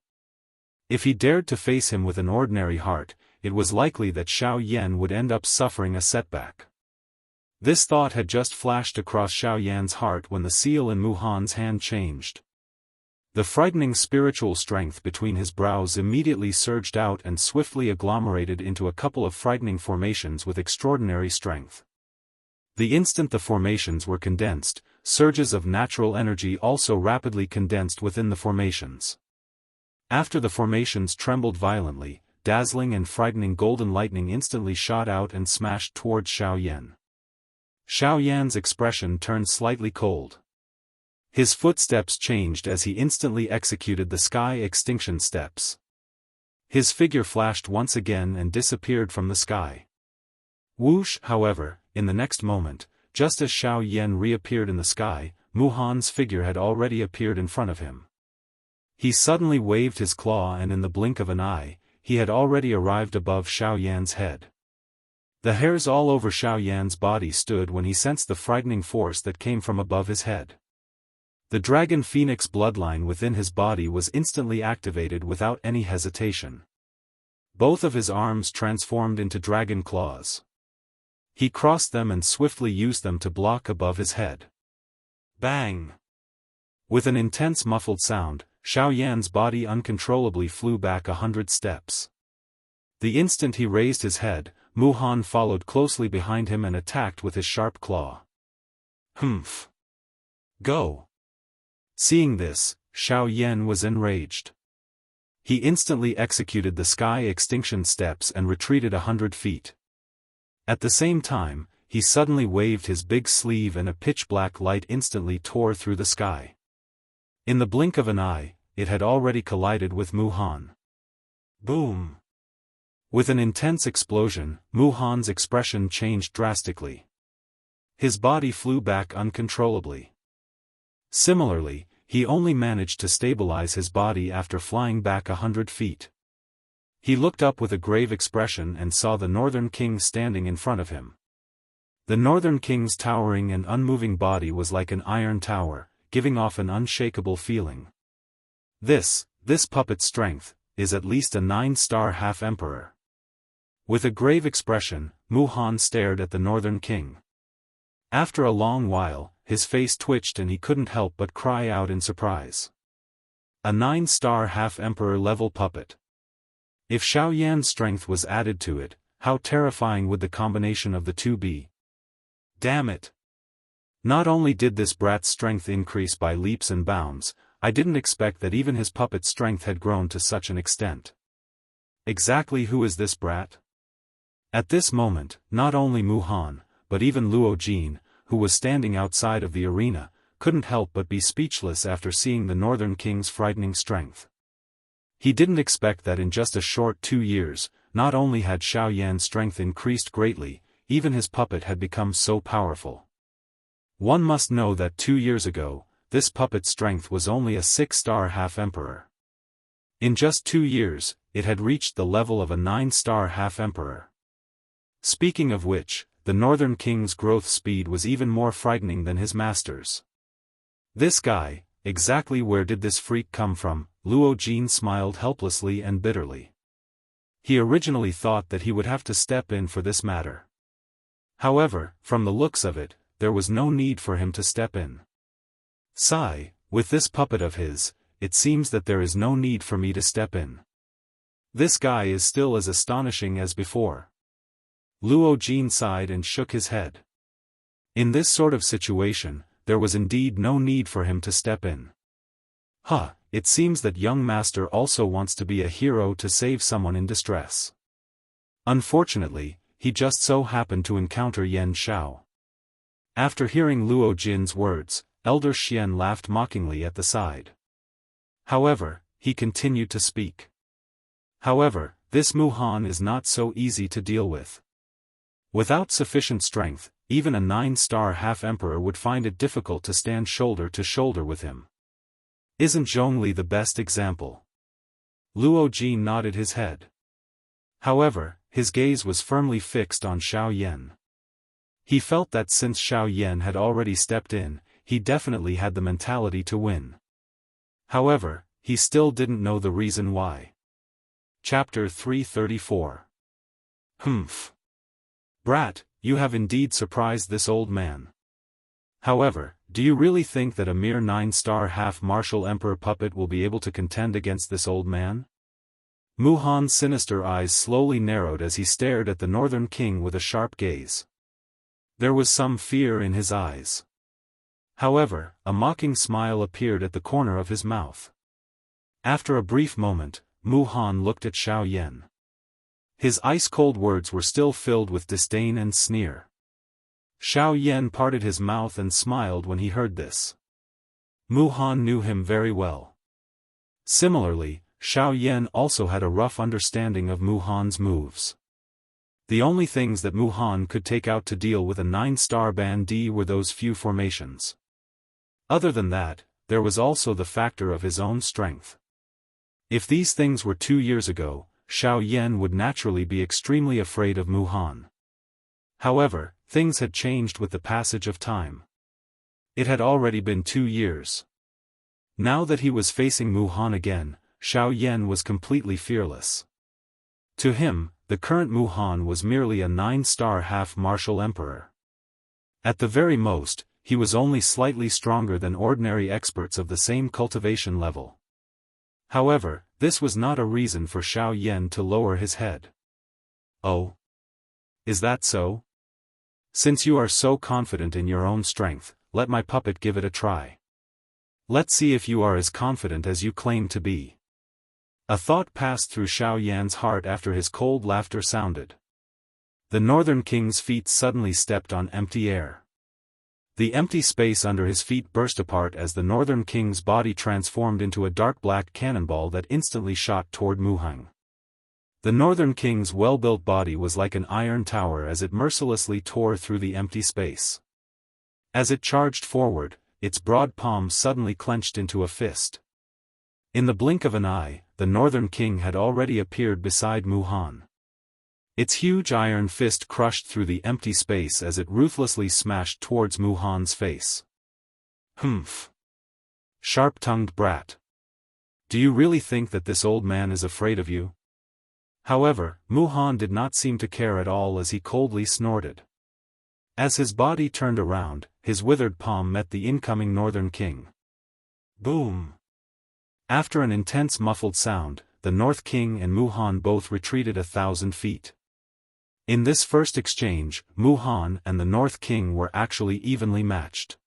If he dared to face him with an ordinary heart, it was likely that Xiaoyan would end up suffering a setback. This thought had just flashed across Xiaoyan's heart when the seal in Mu Han's hand changed. The frightening spiritual strength between his brows immediately surged out and swiftly agglomerated into a couple of frightening formations with extraordinary strength. The instant the formations were condensed, surges of natural energy also rapidly condensed within the formations. After the formations trembled violently, dazzling and frightening golden lightning instantly shot out and smashed towards Xiaoyan. Xiaoyan's expression turned slightly cold. His footsteps changed as he instantly executed the sky extinction steps. His figure flashed once again and disappeared from the sky. Whoosh! However, in the next moment, just as Xiaoyan reappeared in the sky, Mu Han's figure had already appeared in front of him. He suddenly waved his claw and in the blink of an eye, he had already arrived above Xiaoyan's head. The hairs all over Xiaoyan's body stood when he sensed the frightening force that came from above his head. The dragon phoenix bloodline within his body was instantly activated without any hesitation. Both of his arms transformed into dragon claws. He crossed them and swiftly used them to block above his head. Bang! With an intense muffled sound, Xiaoyan's body uncontrollably flew back 100 steps. The instant he raised his head, Mu Han followed closely behind him and attacked with his sharp claw. Humph! Go! Seeing this, Xiaoyan was enraged. He instantly executed the sky extinction steps and retreated 100 feet. At the same time, he suddenly waved his big sleeve and a pitch-black light instantly tore through the sky. In the blink of an eye, it had already collided with Mu Han. Boom! With an intense explosion, Mu Han's expression changed drastically. His body flew back uncontrollably. Similarly, he only managed to stabilize his body after flying back 100 feet. He looked up with a grave expression and saw the Northern King standing in front of him. The Northern King's towering and unmoving body was like an iron tower, giving off an unshakable feeling. This puppet's strength, is at least a 9-star half-emperor. With a grave expression, Mu Han stared at the Northern King. After a long while, his face twitched and he couldn't help but cry out in surprise. A 9-star half-emperor level puppet. If Xiaoyan's strength was added to it, how terrifying would the combination of the two be? Damn it! Not only did this brat's strength increase by leaps and bounds, I didn't expect that even his puppet's strength had grown to such an extent. Exactly who is this brat? At this moment, not only Mu Han, but even Luo Jin, who was standing outside of the arena, couldn't help but be speechless after seeing the Northern King's frightening strength. He didn't expect that in just a short 2 years, not only had Xiao Yan's strength increased greatly, even his puppet had become so powerful. One must know that 2 years ago, this puppet's strength was only a 6-star half-emperor. In just 2 years, it had reached the level of a 9-star half-emperor. Speaking of which, the Northern King's growth speed was even more frightening than his master's. This guy, exactly where did this freak come from? Luo Jin smiled helplessly and bitterly. He originally thought that he would have to step in for this matter. However, from the looks of it, there was no need for him to step in. Sigh, with this puppet of his, it seems that there is no need for me to step in. This guy is still as astonishing as before. Luo Jin sighed and shook his head. In this sort of situation, there was indeed no need for him to step in. It seems that young master also wants to be a hero to save someone in distress. Unfortunately, he just so happened to encounter Yan Shao. After hearing Luo Jin's words, Elder Xian laughed mockingly at the side. However, he continued to speak. However, this Muhan is not so easy to deal with. Without sufficient strength, even a 9-star half-emperor would find it difficult to stand shoulder to shoulder with him. Isn't Zhongli the best example? Luo Jin nodded his head. However, his gaze was firmly fixed on Xiao Yan. He felt that since Xiao Yan had already stepped in, he definitely had the mentality to win. However, he still didn't know the reason why. Chapter 334. Brat, you have indeed surprised this old man. However, do you really think that a mere 9-star half-martial emperor puppet will be able to contend against this old man? Muhan's sinister eyes slowly narrowed as he stared at the Northern King with a sharp gaze. There was some fear in his eyes. However, a mocking smile appeared at the corner of his mouth. After a brief moment, Muhan looked at Xiao Yan. His ice-cold words were still filled with disdain and sneer. Xiao Yan parted his mouth and smiled when he heard this. Muhan knew him very well. Similarly, Xiao Yan also had a rough understanding of Muhan's moves. The only things that Muhan could take out to deal with a 9-star bandit were those few formations. Other than that, there was also the factor of his own strength. If these things were 2 years ago, Xiao Yan would naturally be extremely afraid of Muhan. However, things had changed with the passage of time. It had already been 2 years. Now that he was facing Muhan again, Xiao Yan was completely fearless. To him, the current Muhan was merely a 9-star half-martial emperor. At the very most, he was only slightly stronger than ordinary experts of the same cultivation level. However, this was not a reason for Xiao Yan to lower his head. Oh? Is that so? Since you are so confident in your own strength, let my puppet give it a try. Let's see if you are as confident as you claim to be. A thought passed through Xiao Yan's heart after his cold laughter sounded. The Northern King's feet suddenly stepped on empty air. The empty space under his feet burst apart as the Northern King's body transformed into a dark black cannonball that instantly shot toward Muhang. The Northern King's well-built body was like an iron tower as it mercilessly tore through the empty space. As it charged forward, its broad palm suddenly clenched into a fist. In the blink of an eye, the Northern King had already appeared beside Muhan. Its huge iron fist crushed through the empty space as it ruthlessly smashed towards Muhan's face. Sharp-tongued brat. Do you really think that this old man is afraid of you? However, Muhan did not seem to care at all as he coldly snorted. As his body turned around, his withered palm met the incoming Northern King. Boom! After an intense muffled sound, the North King and Muhan both retreated 1,000 feet. In this first exchange, Muhan and the North King were actually evenly matched.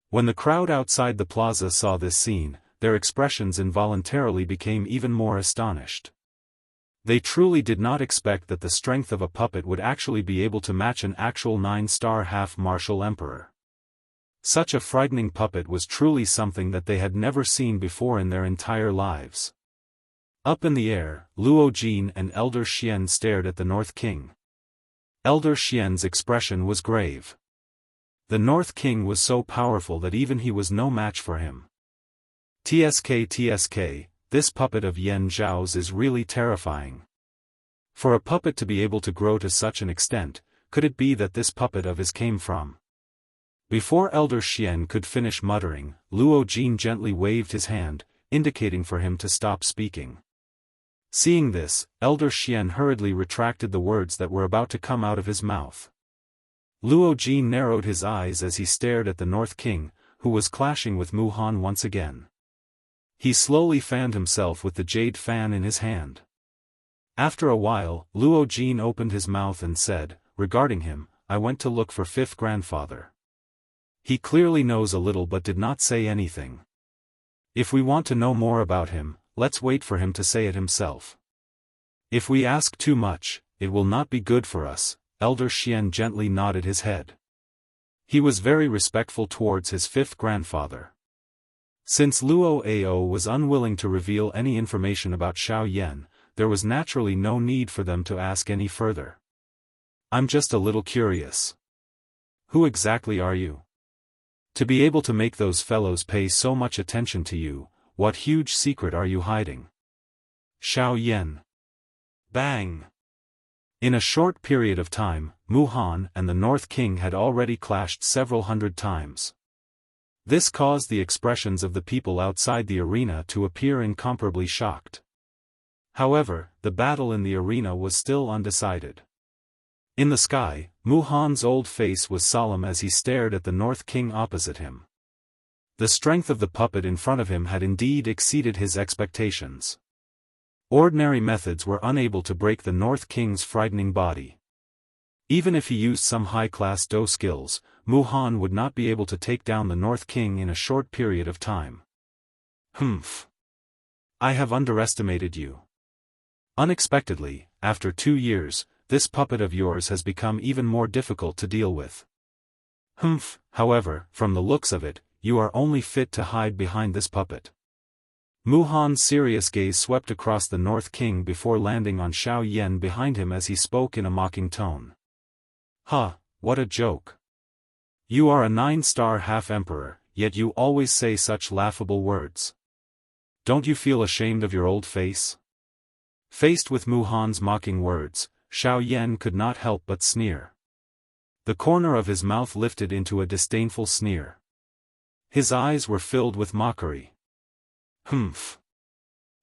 When the crowd outside the plaza saw this scene, their expressions involuntarily became even more astonished. They truly did not expect that the strength of a puppet would actually be able to match an actual 9-star half-martial emperor. Such a frightening puppet was truly something that they had never seen before in their entire lives. Up in the air, Luo Jin and Elder Xian stared at the North King. Elder Xian's expression was grave. The North King was so powerful that even he was no match for him. TSK, this puppet of Yan Zhao's is really terrifying. For a puppet to be able to grow to such an extent, could it be that this puppet of his came from? Before Elder Xian could finish muttering, Luo Jin gently waved his hand, indicating for him to stop speaking. Seeing this, Elder Xian hurriedly retracted the words that were about to come out of his mouth. Luo Jin narrowed his eyes as he stared at the North King, who was clashing with Mu Han once again. He slowly fanned himself with the jade fan in his hand. After a while, Luo Jin opened his mouth and said, regarding him, I went to look for fifth grandfather. He clearly knows a little but did not say anything. If we want to know more about him, let's wait for him to say it himself. If we ask too much, it will not be good for us. Elder Xian gently nodded his head. He was very respectful towards his fifth grandfather. Since Luo Ao was unwilling to reveal any information about Xiao Yan, there was naturally no need for them to ask any further. I'm just a little curious. Who exactly are you? To be able to make those fellows pay so much attention to you, what huge secret are you hiding? Xiao Yan. Bang! In a short period of time, Mu Han and the North King had already clashed several hundred times. This caused the expressions of the people outside the arena to appear incomparably shocked. However, the battle in the arena was still undecided. In the sky, Mu Han's old face was solemn as he stared at the North King opposite him. The strength of the puppet in front of him had indeed exceeded his expectations. Ordinary methods were unable to break the North King's frightening body. Even if he used some high-class Do skills, Mu Han would not be able to take down the North King in a short period of time. Humph. I have underestimated you. Unexpectedly, after 2 years, this puppet of yours has become even more difficult to deal with. Humph, however, from the looks of it, you are only fit to hide behind this puppet. Mu Han's serious gaze swept across the North King before landing on Xiao Yan behind him as he spoke in a mocking tone. Huh, what a joke. You are a 9-star half-emperor, yet you always say such laughable words. Don't you feel ashamed of your old face? Faced with Mu Han's mocking words, Xiao Yan could not help but sneer. The corner of his mouth lifted into a disdainful sneer. His eyes were filled with mockery. Humph.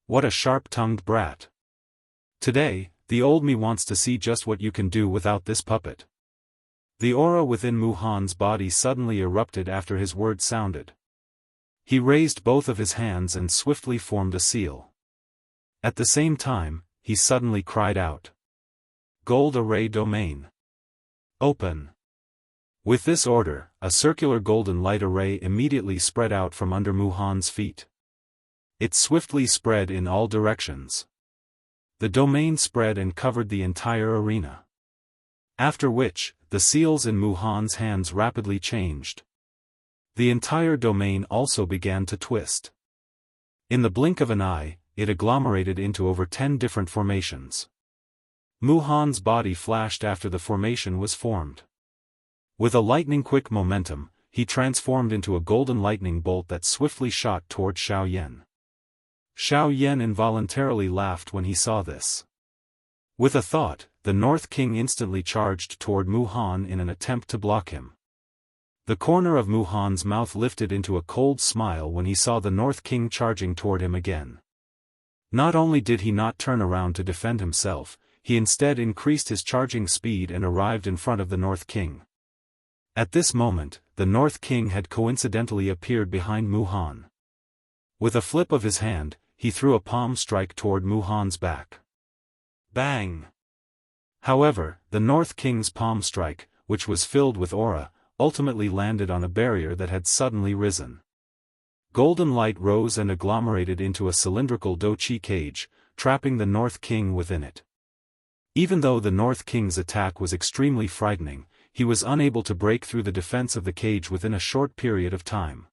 What a sharp-tongued brat. Today, the old me wants to see just what you can do without this puppet. The aura within Mu Han's body suddenly erupted after his words sounded. He raised both of his hands and swiftly formed a seal. At the same time, he suddenly cried out. Gold Array Domain. Open. With this order, a circular golden light array immediately spread out from under Mu Han's feet. It swiftly spread in all directions. The domain spread and covered the entire arena. After which, the seals in Mu Han's hands rapidly changed. The entire domain also began to twist. In the blink of an eye, it agglomerated into over 10 different formations. Mu Han's body flashed after the formation was formed. With a lightning-quick momentum, he transformed into a golden lightning bolt that swiftly shot toward Xiao Yan. Xiao Yan involuntarily laughed when he saw this. With a thought, the North King instantly charged toward Mu Han in an attempt to block him. The corner of Mu Han's mouth lifted into a cold smile when he saw the North King charging toward him again. Not only did he not turn around to defend himself, he instead increased his charging speed and arrived in front of the North King. At this moment, the North King had coincidentally appeared behind Mu Han. With a flip of his hand, he threw a palm strike toward Mu Han's back. Bang! However, the North King's palm strike, which was filled with aura, ultimately landed on a barrier that had suddenly risen. Golden light rose and agglomerated into a cylindrical Do-Chi cage, trapping the North King within it. Even though the North King's attack was extremely frightening, he was unable to break through the defense of the cage within a short period of time.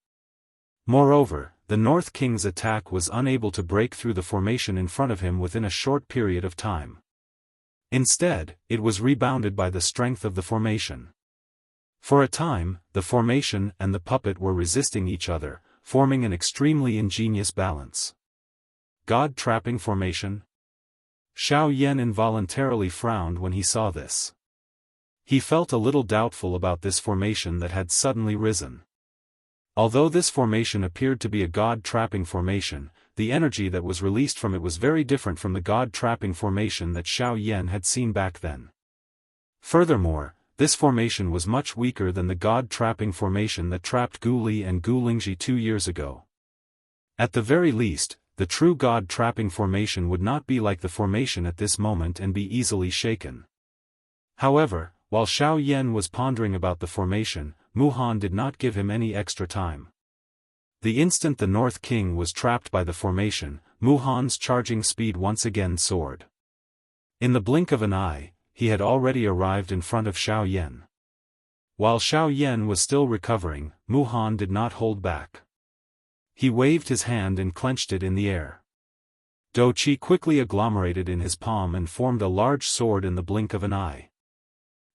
Moreover, the North King's attack was unable to break through the formation in front of him within a short period of time. Instead, it was rebounded by the strength of the formation. For a time, the formation and the puppet were resisting each other, forming an extremely ingenious balance. God-trapping formation? Xiao Yan involuntarily frowned when he saw this. He felt a little doubtful about this formation that had suddenly risen. Although this formation appeared to be a god-trapping formation, the energy that was released from it was very different from the god-trapping formation that Xiao Yan had seen back then. Furthermore, this formation was much weaker than the god-trapping formation that trapped Gu Li and Gu Lingji 2 years ago. At the very least, the true god-trapping formation would not be like the formation at this moment and be easily shaken. However, while Xiao Yan was pondering about the formation, Mu Han did not give him any extra time. The instant the North King was trapped by the formation, Mu Han's charging speed once again soared. In the blink of an eye, he had already arrived in front of Xiao Yan. While Xiao Yan was still recovering, Mu Han did not hold back. He waved his hand and clenched it in the air. Do Qi quickly agglomerated in his palm and formed a large sword in the blink of an eye.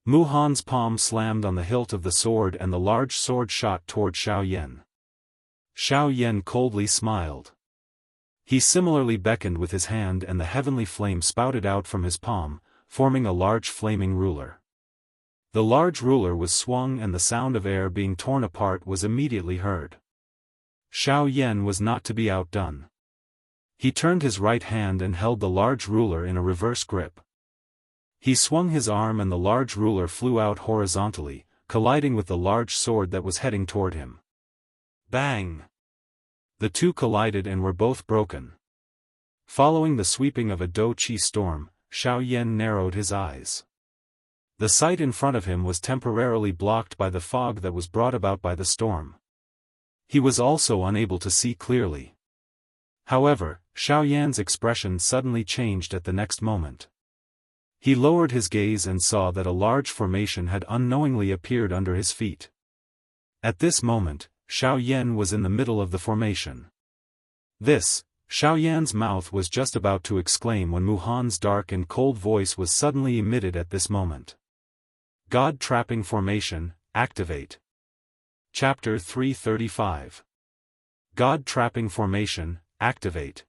Mu Han's palm slammed on the hilt of the sword and the large sword shot toward Xiao Yan. Xiao Yan coldly smiled. He similarly beckoned with his hand and the heavenly flame spouted out from his palm, forming a large flaming ruler. The large ruler was swung and the sound of air being torn apart was immediately heard. Xiao Yan was not to be outdone. He turned his right hand and held the large ruler in a reverse grip. He swung his arm and the large ruler flew out horizontally, colliding with the large sword that was heading toward him. Bang! The two collided and were both broken. Following the sweeping of a Do Qi storm, Xiao Yan narrowed his eyes. The sight in front of him was temporarily blocked by the fog that was brought about by the storm. He was also unable to see clearly. However, Xiao Yan's expression suddenly changed at the next moment. He lowered his gaze and saw that a large formation had unknowingly appeared under his feet. At this moment, Xiao Yan was in the middle of the formation. Xiao Yan's mouth was just about to exclaim when Mu Han's dark and cold voice was suddenly emitted at this moment. God-trapping formation, activate. Chapter 335. God-trapping formation, activate.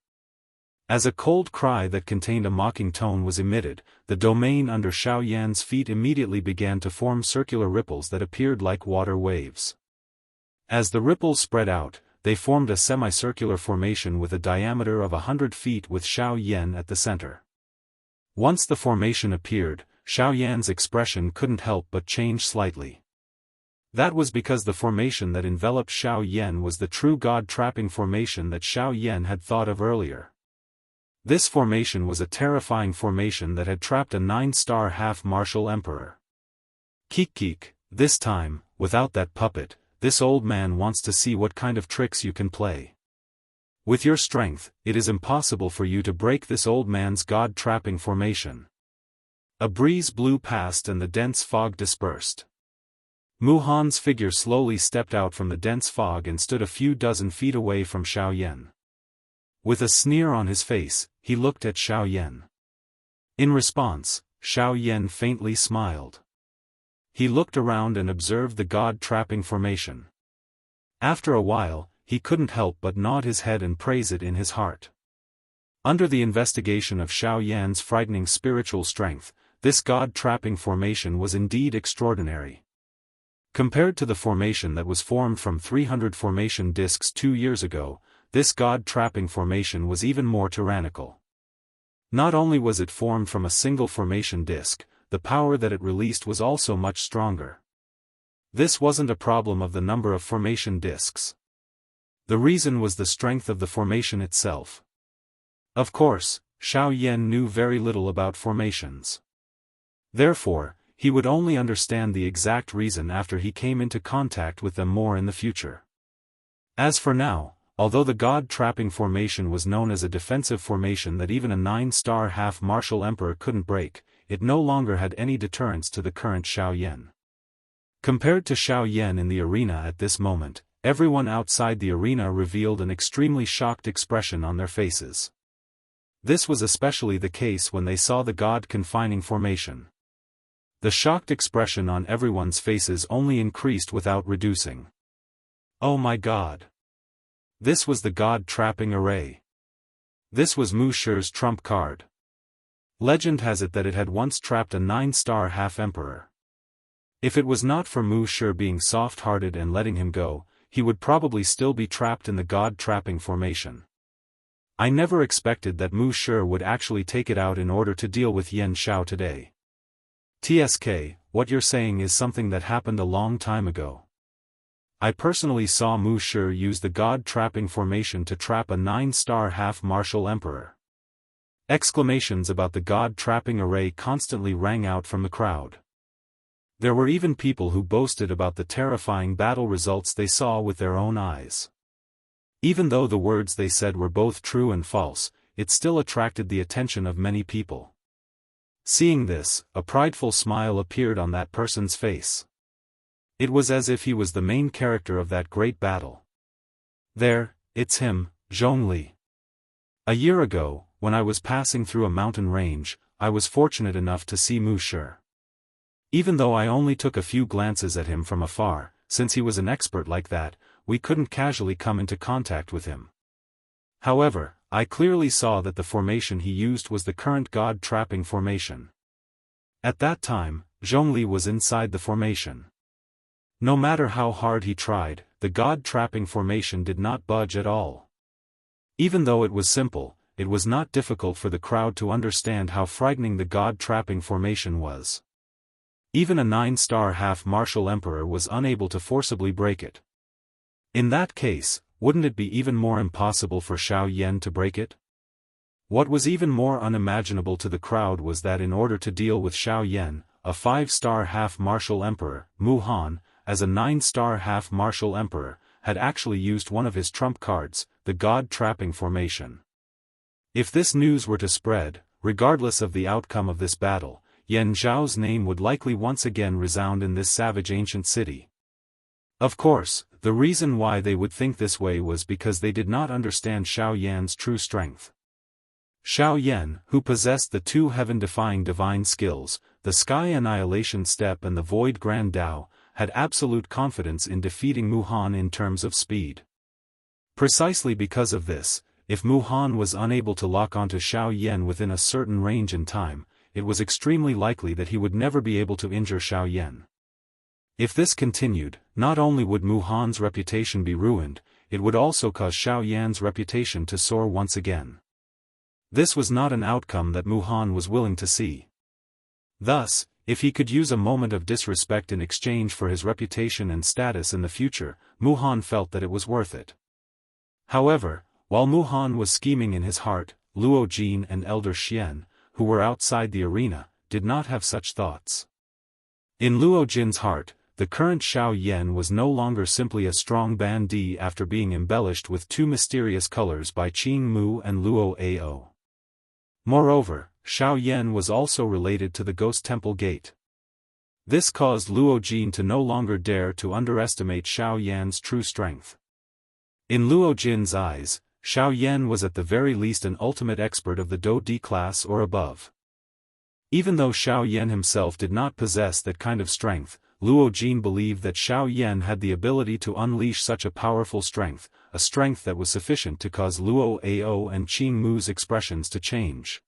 As a cold cry that contained a mocking tone was emitted, the domain under Xiao Yan's feet immediately began to form circular ripples that appeared like water waves. As the ripples spread out, they formed a semicircular formation with a diameter of 100 feet with Xiao Yan at the center. Once the formation appeared, Xiao Yan's expression couldn't help but change slightly. That was because the formation that enveloped Xiao Yan was the true god-trapping formation that Xiao Yan had thought of earlier. This formation was a terrifying formation that had trapped a 9-star half-martial emperor. Keek, this time, without that puppet, this old man wants to see what kind of tricks you can play. With your strength, it is impossible for you to break this old man's god-trapping formation. A breeze blew past and the dense fog dispersed. Mu Han's figure slowly stepped out from the dense fog and stood a few dozen feet away from Xiao Yan. With a sneer on his face, he looked at Xiao Yan. In response, Xiao Yan faintly smiled. He looked around and observed the god-trapping formation. After a while, he couldn't help but nod his head and praise it in his heart. Under the investigation of Xiao Yan's frightening spiritual strength, this god-trapping formation was indeed extraordinary. Compared to the formation that was formed from 300 formation discs 2 years ago, this god-trapping formation was even more tyrannical. Not only was it formed from a single formation disc, the power that it released was also much stronger. This wasn't a problem of the number of formation discs. The reason was the strength of the formation itself. Of course, Xiao Yan knew very little about formations. Therefore, he would only understand the exact reason after he came into contact with them more in the future. As for now, although the god-trapping formation was known as a defensive formation that even a 9-star half-martial emperor couldn't break, it no longer had any deterrence to the current Xiao Yan. Compared to Xiao Yan in the arena at this moment, everyone outside the arena revealed an extremely shocked expression on their faces. This was especially the case when they saw the god-confining formation. The shocked expression on everyone's faces only increased without reducing. Oh my god! This was the god-trapping array. This was Mu Shi's trump card. Legend has it that it had once trapped a 9-star half-emperor. If it was not for Mu Shi being soft-hearted and letting him go, he would probably still be trapped in the god-trapping formation. I never expected that Mu Shi would actually take it out in order to deal with Yan Xiao today. TSK, what you're saying is something that happened a long time ago. I personally saw Mu Shi use the god-trapping formation to trap a 9-star half-martial emperor. Exclamations about the god-trapping array constantly rang out from the crowd. There were even people who boasted about the terrifying battle results they saw with their own eyes. Even though the words they said were both true and false, it still attracted the attention of many people. Seeing this, a prideful smile appeared on that person's face. It was as if he was the main character of that great battle. There, it's him, Zhongli. A year ago, when I was passing through a mountain range, I was fortunate enough to see Mu Shi. Even though I only took a few glances at him from afar, since he was an expert like that, we couldn't casually come into contact with him. However, I clearly saw that the formation he used was the current god-trapping formation. At that time, Zhongli was inside the formation. No matter how hard he tried, the god-trapping formation did not budge at all. Even though it was simple, it was not difficult for the crowd to understand how frightening the god-trapping formation was. Even a 9-star half-martial emperor was unable to forcibly break it. In that case, wouldn't it be even more impossible for Xiao Yan to break it? What was even more unimaginable to the crowd was that in order to deal with Xiao Yan, a 5-star half-martial emperor, Mu Han, as a 9-star half-martial emperor, had actually used one of his trump cards, the god-trapping formation. If this news were to spread, regardless of the outcome of this battle, Yan Zhao's name would likely once again resound in this savage ancient city. Of course, the reason why they would think this way was because they did not understand Xiao Yan's true strength. Xiao Yan, who possessed the two heaven-defying divine skills, the Sky Annihilation Step and the Void Grand Dao, had absolute confidence in defeating Mu Han in terms of speed. Precisely because of this, if Mu Han was unable to lock onto Xiao Yan within a certain range and time, it was extremely likely that he would never be able to injure Xiao Yan. If this continued, not only would Mu Han's reputation be ruined, it would also cause Xiao Yan's reputation to soar once again. This was not an outcome that Mu Han was willing to see. Thus, if he could use a moment of disrespect in exchange for his reputation and status in the future, Mu Han felt that it was worth it. However, while Mu Han was scheming in his heart, Luo Jin and Elder Xian, who were outside the arena, did not have such thoughts. In Luo Jin's heart, the current Xiao Yan was no longer simply a strong bandit after being embellished with two mysterious colors by Qing Mu and Luo Ao. Moreover, Xiao Yan was also related to the Ghost Temple Gate. This caused Luo Jin to no longer dare to underestimate Xiao Yan's true strength. In Luo Jin's eyes, Xiao Yan was at the very least an ultimate expert of the Do D class or above. Even though Xiao Yan himself did not possess that kind of strength, Luo Jin believed that Xiao Yan had the ability to unleash such a powerful strength, a strength that was sufficient to cause Luo Ao and Qing Mu's expressions to change.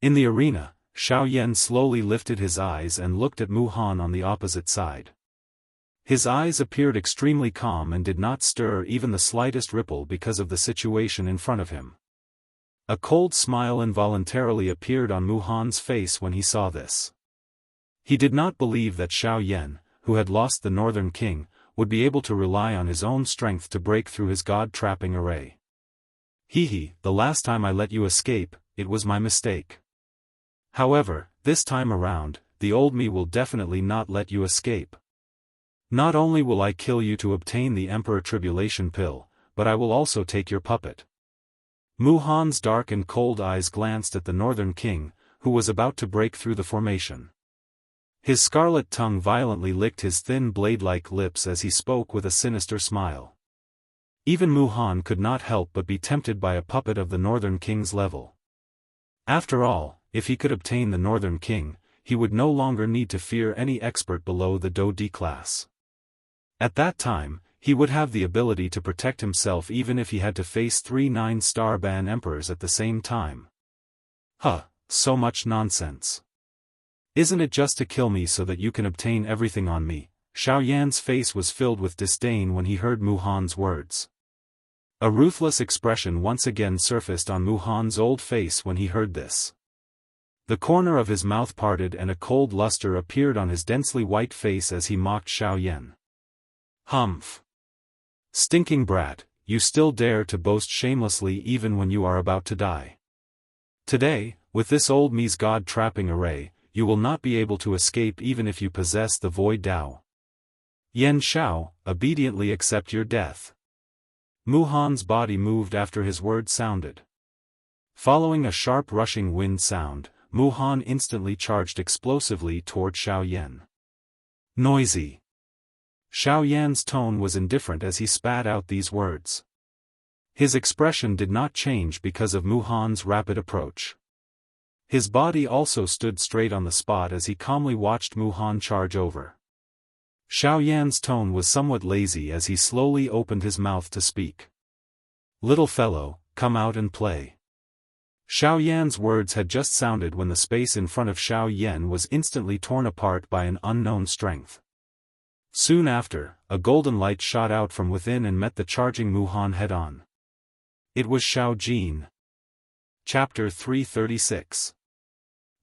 In the arena, Xiao Yan slowly lifted his eyes and looked at Mu Han on the opposite side. His eyes appeared extremely calm and did not stir even the slightest ripple because of the situation in front of him. A cold smile involuntarily appeared on Mu Han's face when he saw this. He did not believe that Xiao Yan, who had lost the Northern King, would be able to rely on his own strength to break through his god-trapping array. The last time I let you escape, it was my mistake. However, this time around, the old me will definitely not let you escape. Not only will I kill you to obtain the Emperor Tribulation Pill, but I will also take your puppet. Mu Han's dark and cold eyes glanced at the Northern King, who was about to break through the formation. His scarlet tongue violently licked his thin blade-like lips as he spoke with a sinister smile. Even Mu Han could not help but be tempted by a puppet of the Northern King's level. After all, if he could obtain the Northern King, he would no longer need to fear any expert below the Do D class. At that time, he would have the ability to protect himself even if he had to face 3 9-star ban emperors at the same time. So much nonsense. Isn't it just to kill me so that you can obtain everything on me? Xiao Yan's face was filled with disdain when he heard Mu Han's words. A ruthless expression once again surfaced on Mu Han's old face when he heard this. The corner of his mouth parted and a cold luster appeared on his densely white face as he mocked Xiao Yan. Humph! Stinking brat, you still dare to boast shamelessly even when you are about to die. Today, with this old Mi's god-trapping array, you will not be able to escape even if you possess the void Dao. Yan Xiao, obediently accept your death. Mu Han's body moved after his word sounded. Following a sharp rushing wind sound, Mu Han instantly charged explosively toward Xiao Yan. Noisy. Xiao Yan's tone was indifferent as he spat out these words. His expression did not change because of Mu Han's rapid approach. His body also stood straight on the spot as he calmly watched Mu Han charge over. Xiao Yan's tone was somewhat lazy as he slowly opened his mouth to speak. Little fellow, come out and play. Xiao Yan's words had just sounded when the space in front of Xiao Yan was instantly torn apart by an unknown strength. Soon after, a golden light shot out from within and met the charging Mu Han head-on. It was Xiao Jin. Chapter 336.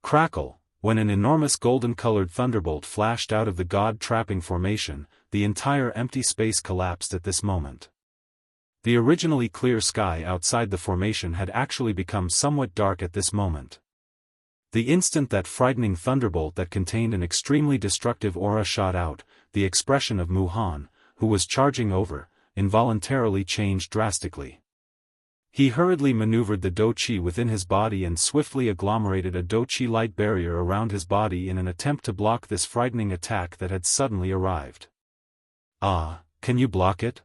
Crackle. When an enormous golden-colored thunderbolt flashed out of the god-trapping formation, the entire empty space collapsed at this moment. The originally clear sky outside the formation had actually become somewhat dark at this moment. The instant that frightening thunderbolt that contained an extremely destructive aura shot out, the expression of Mu Han, who was charging over, involuntarily changed drastically. He hurriedly maneuvered the Do Chi within his body and swiftly agglomerated a Do Chi light barrier around his body in an attempt to block this frightening attack that had suddenly arrived. Can you block it?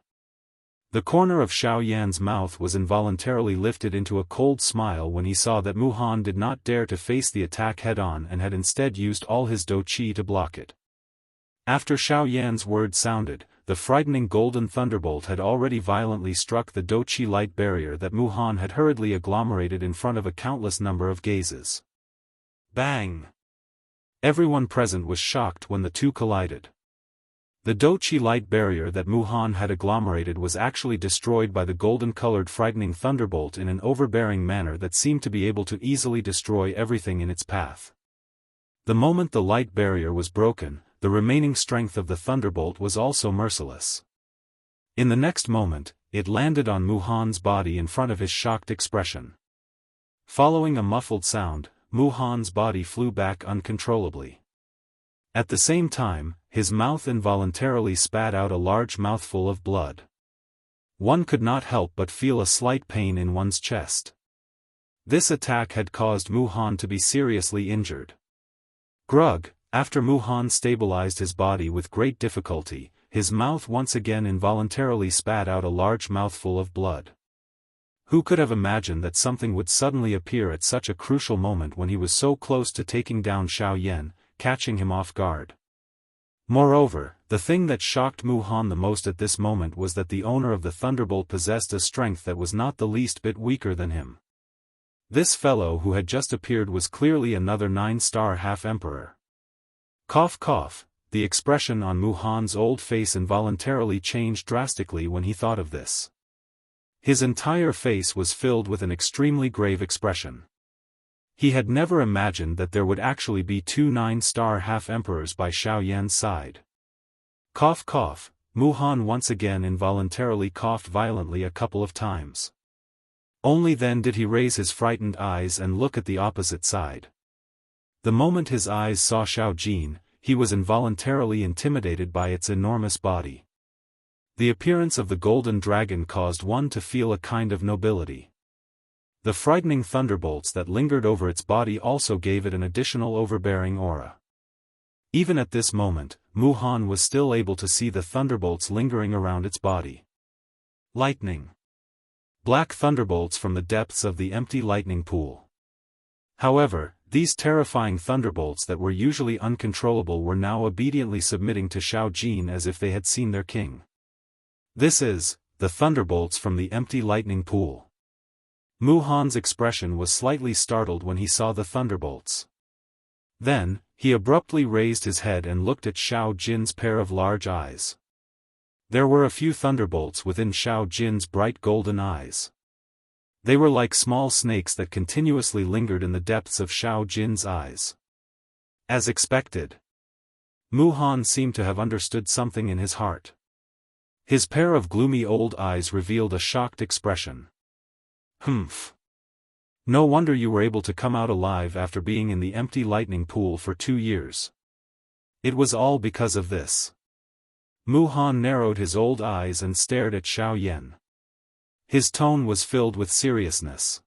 The corner of Xiao Yan's mouth was involuntarily lifted into a cold smile when he saw that Mu Han did not dare to face the attack head-on and had instead used all his Do Chi to block it. After Xiao Yan's word sounded, the frightening golden thunderbolt had already violently struck the Do Chi light barrier that Mu Han had hurriedly agglomerated in front of a countless number of gazes. Bang! Everyone present was shocked when the two collided. The Do Chi light barrier that Mu Han had agglomerated was actually destroyed by the golden-colored frightening thunderbolt in an overbearing manner that seemed to be able to easily destroy everything in its path. The moment the light barrier was broken, the remaining strength of the thunderbolt was also merciless. In the next moment, it landed on Mu Han's body in front of his shocked expression. Following a muffled sound, Mu Han's body flew back uncontrollably. At the same time, his mouth involuntarily spat out a large mouthful of blood. One could not help but feel a slight pain in one's chest. This attack had caused Mu Han to be seriously injured. Grug. After Mu Han stabilized his body with great difficulty, his mouth once again involuntarily spat out a large mouthful of blood. Who could have imagined that something would suddenly appear at such a crucial moment when he was so close to taking down Xiao Yan, catching him off guard? Moreover, the thing that shocked Mu Han the most at this moment was that the owner of the thunderbolt possessed a strength that was not the least bit weaker than him. This fellow who had just appeared was clearly another 9-star half-emperor. Cough cough, the expression on Mu Han's old face involuntarily changed drastically when he thought of this. His entire face was filled with an extremely grave expression. He had never imagined that there would actually be 2 9-star half-emperors by Xiao Yan's side. Cough cough, Mu Han once again involuntarily coughed violently a couple of times. Only then did he raise his frightened eyes and look at the opposite side. The moment his eyes saw Xiao Jin, he was involuntarily intimidated by its enormous body. The appearance of the golden dragon caused one to feel a kind of nobility. The frightening thunderbolts that lingered over its body also gave it an additional overbearing aura. Even at this moment, Mu Han was still able to see the thunderbolts lingering around its body. Lightning. Black thunderbolts from the depths of the empty lightning pool. However, these terrifying thunderbolts that were usually uncontrollable were now obediently submitting to Xiao Jin as if they had seen their king. This is, the thunderbolts from the empty lightning pool. Mu Han's expression was slightly startled when he saw the thunderbolts. Then, he abruptly raised his head and looked at Xiao Jin's pair of large eyes. There were a few thunderbolts within Xiao Jin's bright golden eyes. They were like small snakes that continuously lingered in the depths of Xiao Jin's eyes. As expected, Mu Han seemed to have understood something in his heart. His pair of gloomy old eyes revealed a shocked expression. Humph. No wonder you were able to come out alive after being in the empty lightning pool for 2 years. It was all because of this. Mu Han narrowed his old eyes and stared at Xiao Yan. His tone was filled with seriousness.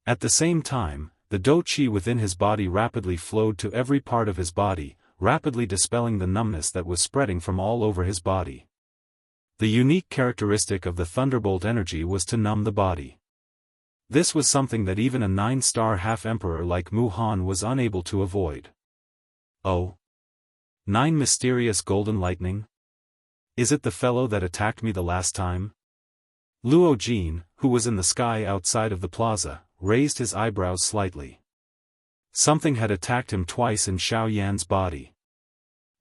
At the same time, the dou qi within his body rapidly flowed to every part of his body, rapidly dispelling the numbness that was spreading from all over his body. The unique characteristic of the thunderbolt energy was to numb the body. This was something that even a 9-star half-emperor like Mu Han was unable to avoid. Oh! 9 mysterious golden lightning? Is it the fellow that attacked me the last time? Luo Jin, who was in the sky outside of the plaza, raised his eyebrows slightly. Something had attacked him twice in Xiao Yan's body.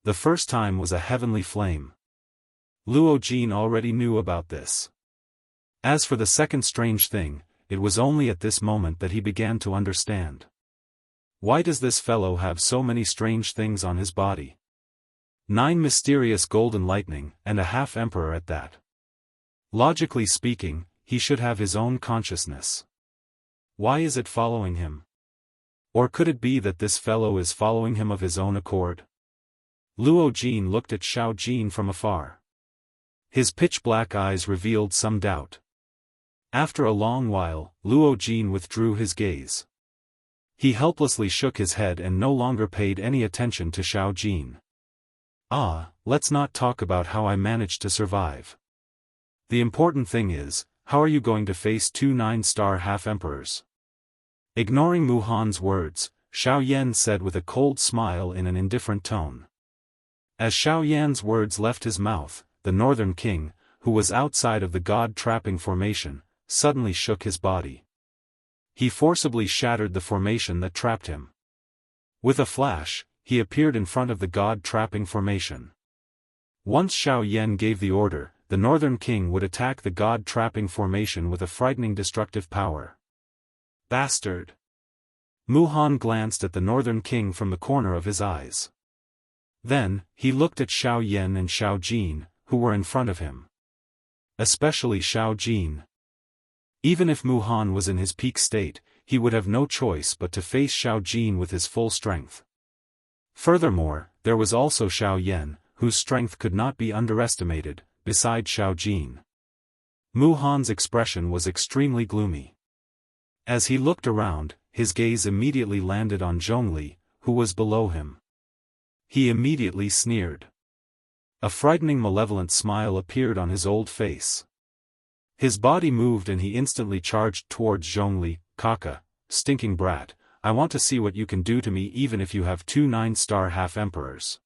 The first time was a heavenly flame. Luo Jin already knew about this. As for the second strange thing, it was only at this moment that he began to understand. Why does this fellow have so many strange things on his body? 9 mysterious golden lightning, and a half-emperor at that. Logically speaking, he should have his own consciousness. Why is it following him? Or could it be that this fellow is following him of his own accord? Luo Jin looked at Xiao Jin from afar. His pitch-black eyes revealed some doubt. After a long while, Luo Jin withdrew his gaze. He helplessly shook his head and no longer paid any attention to Xiao Jin. Let's not talk about how I managed to survive. The important thing is, how are you going to face 2 9-star half-emperors? Ignoring Mu Han's words, Xiao Yan said with a cold smile in an indifferent tone. As Xiao Yan's words left his mouth, the Northern King, who was outside of the god-trapping formation, suddenly shook his body. He forcibly shattered the formation that trapped him. With a flash, he appeared in front of the god-trapping formation. Once Xiao Yan gave the order, the Northern King would attack the god-trapping formation with a frightening destructive power. Bastard! Mu Han glanced at the Northern King from the corner of his eyes. Then, he looked at Xiao Yan and Xiao Jin, who were in front of him. Especially Xiao Jin. Even if Mu Han was in his peak state, he would have no choice but to face Xiao Jin with his full strength. Furthermore, there was also Xiao Yan, whose strength could not be underestimated, beside Xiao Jin. Mu Han's expression was extremely gloomy. As he looked around, his gaze immediately landed on Zhongli, who was below him. He immediately sneered. A frightening malevolent smile appeared on his old face. His body moved and he instantly charged towards Zhongli. Kaka, stinking brat, I want to see what you can do to me even if you have 2 9-star half-emperors.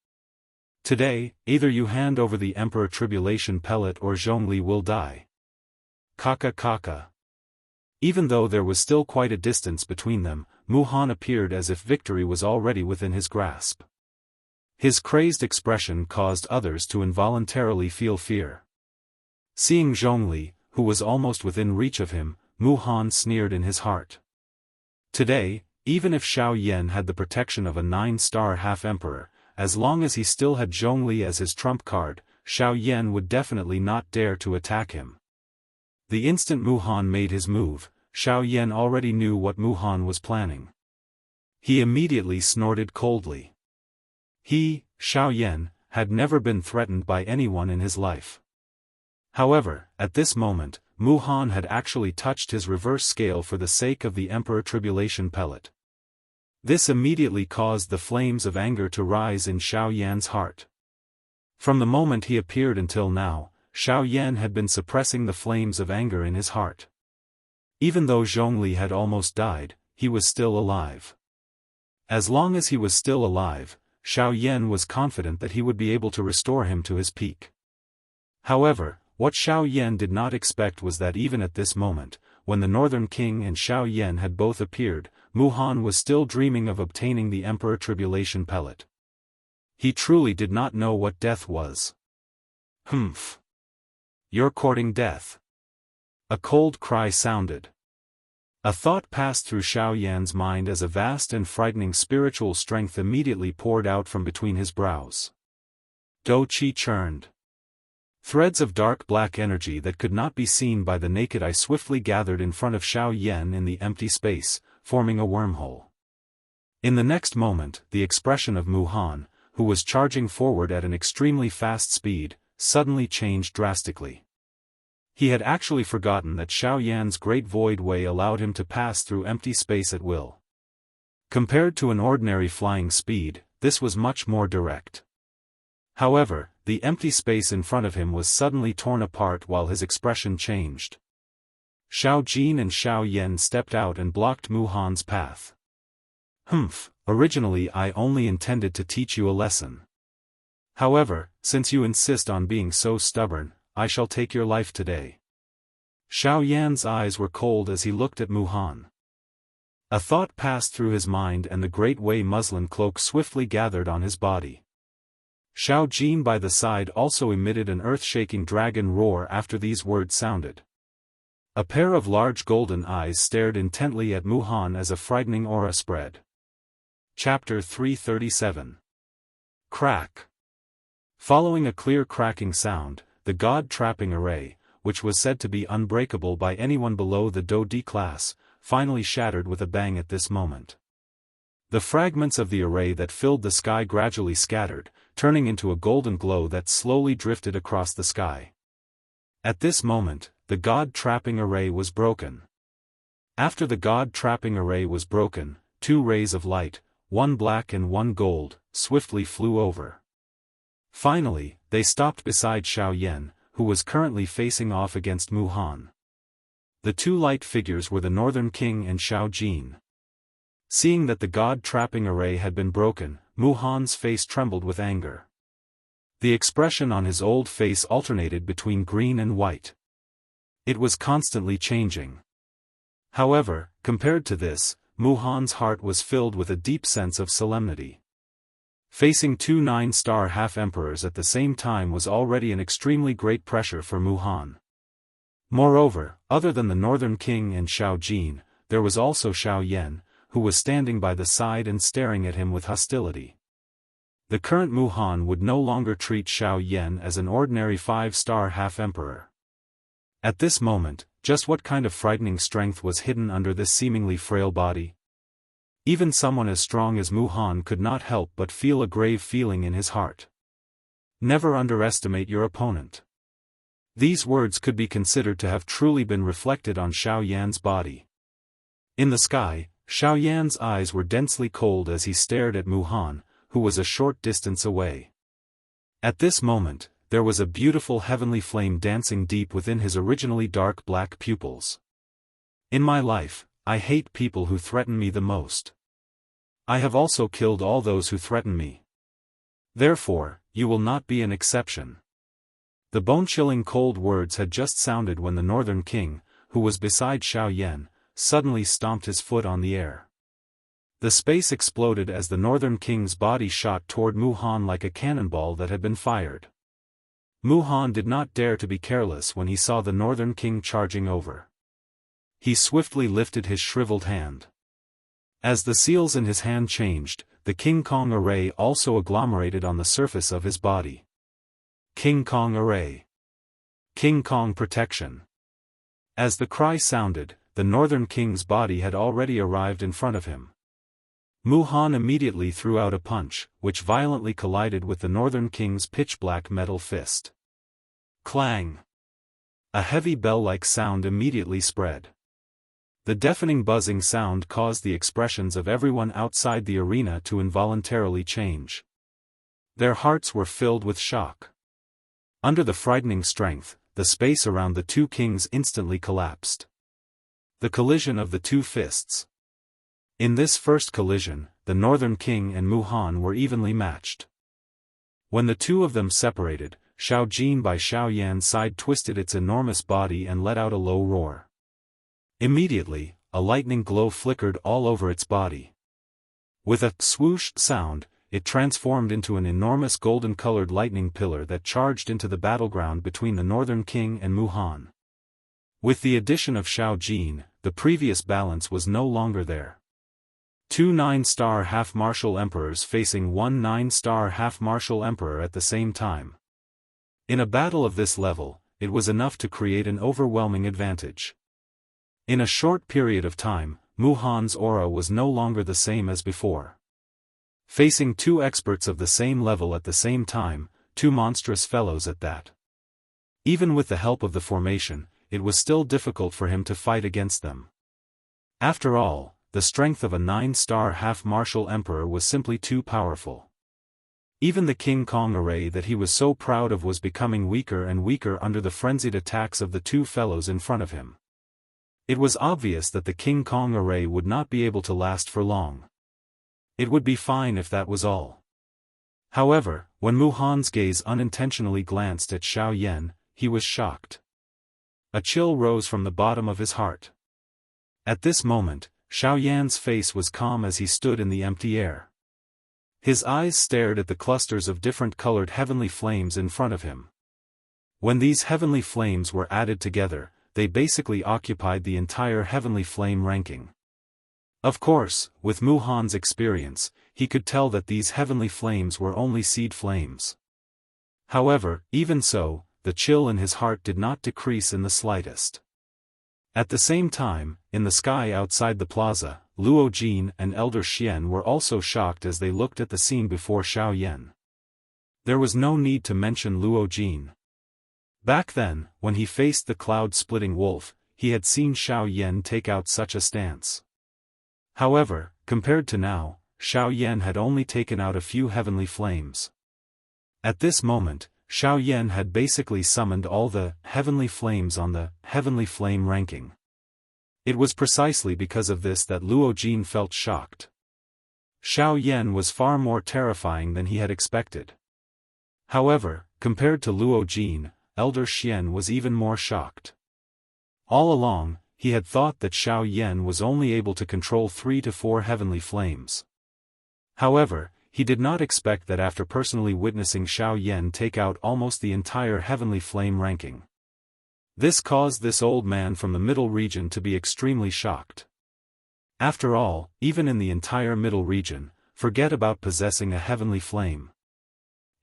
Today, either you hand over the Emperor Tribulation Pellet or Zhongli will die. Kaka. Even though there was still quite a distance between them, Mu Han appeared as if victory was already within his grasp. His crazed expression caused others to involuntarily feel fear. Seeing Zhongli, who was almost within reach of him, Mu Han sneered in his heart. Today, even if Xiao Yan had the protection of a 9-star half-emperor, as long as he still had Zhongli as his trump card, Xiao Yan would definitely not dare to attack him. The instant Mu Han made his move, Xiao Yan already knew what Mu Han was planning. He immediately snorted coldly. He, Xiao Yan, had never been threatened by anyone in his life. However, at this moment, Mu Han had actually touched his reverse scale for the sake of the Emperor Tribulation Pellet. This immediately caused the flames of anger to rise in Xiao Yan's heart. From the moment he appeared until now, Xiao Yan had been suppressing the flames of anger in his heart. Even though Zhongli had almost died, he was still alive. As long as he was still alive, Xiao Yan was confident that he would be able to restore him to his peak. However, what Xiao Yan did not expect was that even at this moment, when the Northern King and Xiao Yan had both appeared, Mu Han was still dreaming of obtaining the Emperor Tribulation Pellet. He truly did not know what death was. Humph. You're courting death. A cold cry sounded. A thought passed through Xiao Yan's mind as a vast and frightening spiritual strength immediately poured out from between his brows. Dou Qi churned. Threads of dark black energy that could not be seen by the naked eye swiftly gathered in front of Xiao Yan in the empty space, forming a wormhole. In the next moment, the expression of Mu Han, who was charging forward at an extremely fast speed, suddenly changed drastically. He had actually forgotten that Xiao Yan's great void way allowed him to pass through empty space at will. Compared to an ordinary flying speed, this was much more direct. However, the empty space in front of him was suddenly torn apart while his expression changed. Xiao Jin and Xiao Yan stepped out and blocked Mu Han's path. Humph, originally I only intended to teach you a lesson. However, since you insist on being so stubborn, I shall take your life today. Xiao Yan's eyes were cold as he looked at Mu Han. A thought passed through his mind and the great Wei muslin cloak swiftly gathered on his body. Xiao Jin by the side also emitted an earth-shaking dragon roar after these words sounded. A pair of large golden eyes stared intently at Mu Han as a frightening aura spread. Chapter 337. Crack. Following a clear cracking sound, the God-trapping array, which was said to be unbreakable by anyone below the Dou D class, finally shattered with a bang at this moment. The fragments of the array that filled the sky gradually scattered, turning into a golden glow that slowly drifted across the sky. At this moment, the God-trapping array was broken. After the God-trapping array was broken, two rays of light, one black and one gold, swiftly flew over. Finally, they stopped beside Xiao Yan, who was currently facing off against Mu Han. The two light figures were the Northern King and Xiao Jin. Seeing that the God-trapping array had been broken, Mu Han's face trembled with anger. The expression on his old face alternated between green and white. It was constantly changing. However, compared to this, Mu Han's heart was filled with a deep sense of solemnity. Facing two 9-star half-emperors at the same time was already an extremely great pressure for Mu Han. Moreover, other than the Northern King and Xiao Jin, there was also Xiao Yan, who was standing by the side and staring at him with hostility. The current Mu Han would no longer treat Xiao Yan as an ordinary 5-star half-emperor. At this moment, just what kind of frightening strength was hidden under this seemingly frail body? Even someone as strong as Mu Han could not help but feel a grave feeling in his heart. Never underestimate your opponent. These words could be considered to have truly been reflected on Xiao Yan's body. In the sky, Xiao Yan's eyes were densely cold as he stared at Mu Han, who was a short distance away. At this moment, there was a beautiful heavenly flame dancing deep within his originally dark black pupils. In my life, I hate people who threaten me the most. I have also killed all those who threaten me. Therefore, you will not be an exception. The bone-chilling cold words had just sounded when the Northern King, who was beside Xiao Yan, suddenly stomped his foot on the air. The space exploded as the Northern King's body shot toward Mu Han like a cannonball that had been fired. Mu Han did not dare to be careless when he saw the Northern King charging over. He swiftly lifted his shriveled hand. As the seals in his hand changed, the King Kong array also agglomerated on the surface of his body. King Kong array. King Kong protection. As the cry sounded, the Northern King's body had already arrived in front of him. Mu Han immediately threw out a punch, which violently collided with the Northern King's pitch-black metal fist. Clang! A heavy bell-like sound immediately spread. The deafening buzzing sound caused the expressions of everyone outside the arena to involuntarily change. Their hearts were filled with shock. Under the frightening strength, the space around the two kings instantly collapsed. The collision of the two fists. In this first collision, the Northern King and Mu Han were evenly matched. When the two of them separated, Xiao Jin by Xiao Yan's side twisted its enormous body and let out a low roar. Immediately, a lightning glow flickered all over its body. With a swoosh sound, it transformed into an enormous golden-colored lightning pillar that charged into the battleground between the Northern King and Mu Han. With the addition of Xiao Jin, the previous balance was no longer there. Two 9-star half-martial emperors facing one 9-star half-martial emperor at the same time. In a battle of this level, it was enough to create an overwhelming advantage. In a short period of time, Mu Han's aura was no longer the same as before. Facing two experts of the same level at the same time, two monstrous fellows at that. Even with the help of the formation, it was still difficult for him to fight against them. After all, the strength of a 9-star half-martial emperor was simply too powerful. Even the King Kong array that he was so proud of was becoming weaker and weaker under the frenzied attacks of the two fellows in front of him. It was obvious that the King Kong array would not be able to last for long. It would be fine if that was all. However, when Mu Han's gaze unintentionally glanced at Xiao Yan, he was shocked. A chill rose from the bottom of his heart. At this moment, Xiao Yan's face was calm as he stood in the empty air. His eyes stared at the clusters of different colored heavenly flames in front of him. When these heavenly flames were added together, they basically occupied the entire heavenly flame ranking. Of course, with Mu Han's experience, he could tell that these heavenly flames were only seed flames. However, even so, the chill in his heart did not decrease in the slightest. At the same time, in the sky outside the plaza, Luo Jin and Elder Xian were also shocked as they looked at the scene before Xiao Yan. There was no need to mention Luo Jin. Back then, when he faced the cloud-splitting wolf, he had seen Xiao Yan take out such a stance. However, compared to now, Xiao Yan had only taken out a few heavenly flames. At this moment, Xiao Yan had basically summoned all the heavenly flames on the heavenly flame ranking. It was precisely because of this that Luo Jin felt shocked. Xiao Yan was far more terrifying than he had expected. However, compared to Luo Jin, Elder Xian was even more shocked. All along, he had thought that Xiao Yan was only able to control 3 to 4 heavenly flames. However, he did not expect that after personally witnessing Xiao Yan take out almost the entire heavenly flame ranking. This caused this old man from the middle region to be extremely shocked. After all, even in the entire middle region, forget about possessing a heavenly flame.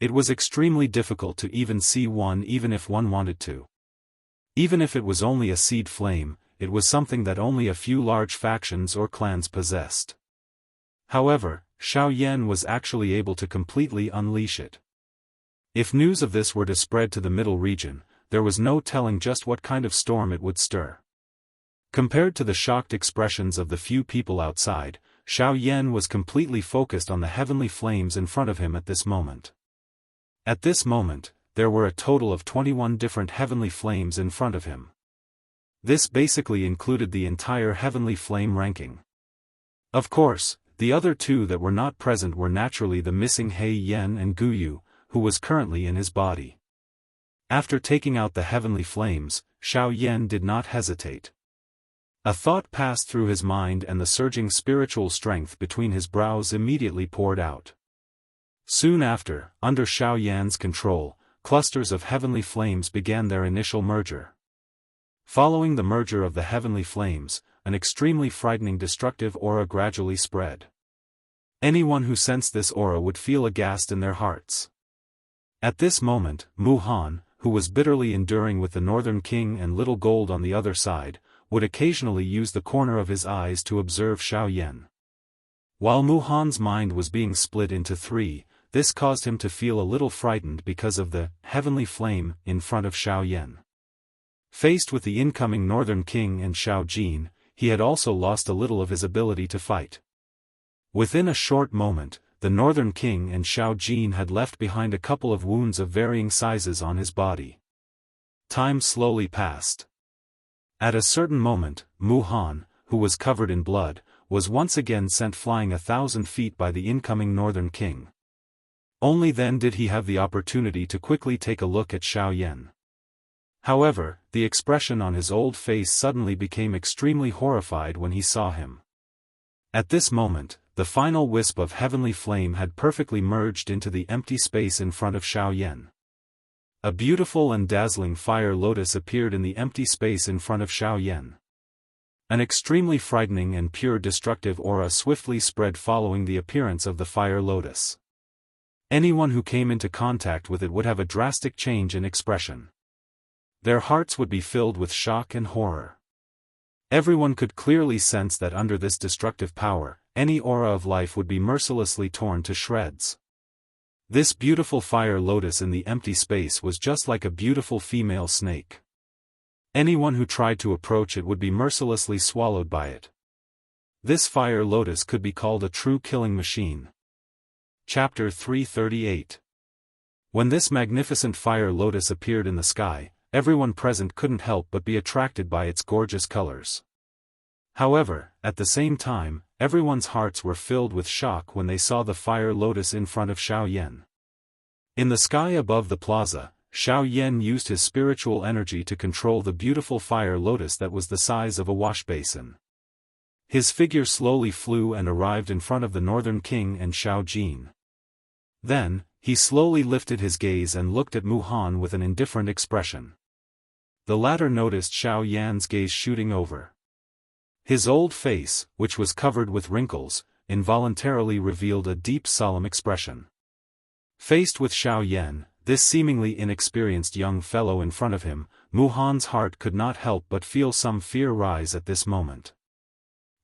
It was extremely difficult to even see one even if one wanted to. Even if it was only a seed flame, it was something that only a few large factions or clans possessed. However, Xiao Yan was actually able to completely unleash it. If news of this were to spread to the middle region, there was no telling just what kind of storm it would stir. Compared to the shocked expressions of the few people outside, Xiao Yan was completely focused on the heavenly flames in front of him at this moment. At this moment, there were a total of 21 different heavenly flames in front of him. This basically included the entire heavenly flame ranking. Of course, the other two that were not present were naturally the missing He Yen and Gu Yu, who was currently in his body. After taking out the heavenly flames, Xiao Yan did not hesitate. A thought passed through his mind and the surging spiritual strength between his brows immediately poured out. Soon after, under Xiao Yan's control, clusters of heavenly flames began their initial merger. Following the merger of the heavenly flames, an extremely frightening destructive aura gradually spread. Anyone who sensed this aura would feel aghast in their hearts. At this moment, Mu Han, who was bitterly enduring with the Northern King and Little Gold on the other side, would occasionally use the corner of his eyes to observe Xiao Yan. While Mu Han's mind was being split into 3, this caused him to feel a little frightened because of the heavenly flame in front of Xiao Yan. Faced with the incoming Northern King and Xiao Jin, he had also lost a little of his ability to fight. Within a short moment, the Northern King and Xiao Jin had left behind a couple of wounds of varying sizes on his body. Time slowly passed. At a certain moment, Mu Han, who was covered in blood, was once again sent flying 1,000 feet by the incoming Northern King. Only then did he have the opportunity to quickly take a look at Xiao Yan. However, the expression on his old face suddenly became extremely horrified when he saw him. At this moment, the final wisp of heavenly flame had perfectly merged into the empty space in front of Xiao Yan. A beautiful and dazzling fire lotus appeared in the empty space in front of Xiao Yan. An extremely frightening and pure destructive aura swiftly spread following the appearance of the fire lotus. Anyone who came into contact with it would have a drastic change in expression. Their hearts would be filled with shock and horror. Everyone could clearly sense that under this destructive power, any aura of life would be mercilessly torn to shreds. This beautiful fire lotus in the empty space was just like a beautiful female snake. Anyone who tried to approach it would be mercilessly swallowed by it. This fire lotus could be called a true killing machine. Chapter 338. When this magnificent fire lotus appeared in the sky, everyone present couldn't help but be attracted by its gorgeous colors. However, at the same time, everyone's hearts were filled with shock when they saw the fire lotus in front of Xiao Yan. In the sky above the plaza, Xiao Yan used his spiritual energy to control the beautiful fire lotus that was the size of a wash basin. His figure slowly flew and arrived in front of the Northern King and Xiao Jin. Then, he slowly lifted his gaze and looked at Mu Han with an indifferent expression. The latter noticed Xiao Yan's gaze shooting over. His old face, which was covered with wrinkles, involuntarily revealed a deep solemn expression. Faced with Xiao Yan, this seemingly inexperienced young fellow in front of him, Mu Han's heart could not help but feel some fear rise at this moment.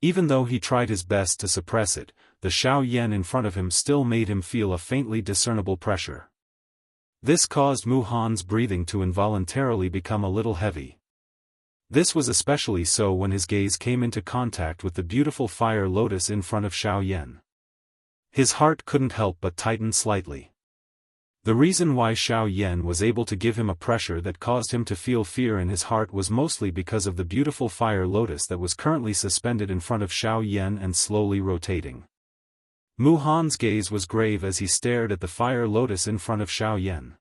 Even though he tried his best to suppress it, the Xiao Yan in front of him still made him feel a faintly discernible pressure. This caused Mu Han's breathing to involuntarily become a little heavy. This was especially so when his gaze came into contact with the beautiful fire lotus in front of Xiao Yan. His heart couldn't help but tighten slightly. The reason why Xiao Yan was able to give him a pressure that caused him to feel fear in his heart was mostly because of the beautiful fire lotus that was currently suspended in front of Xiao Yan and slowly rotating. Mu Han's gaze was grave as he stared at the fire lotus in front of Xiao Yan.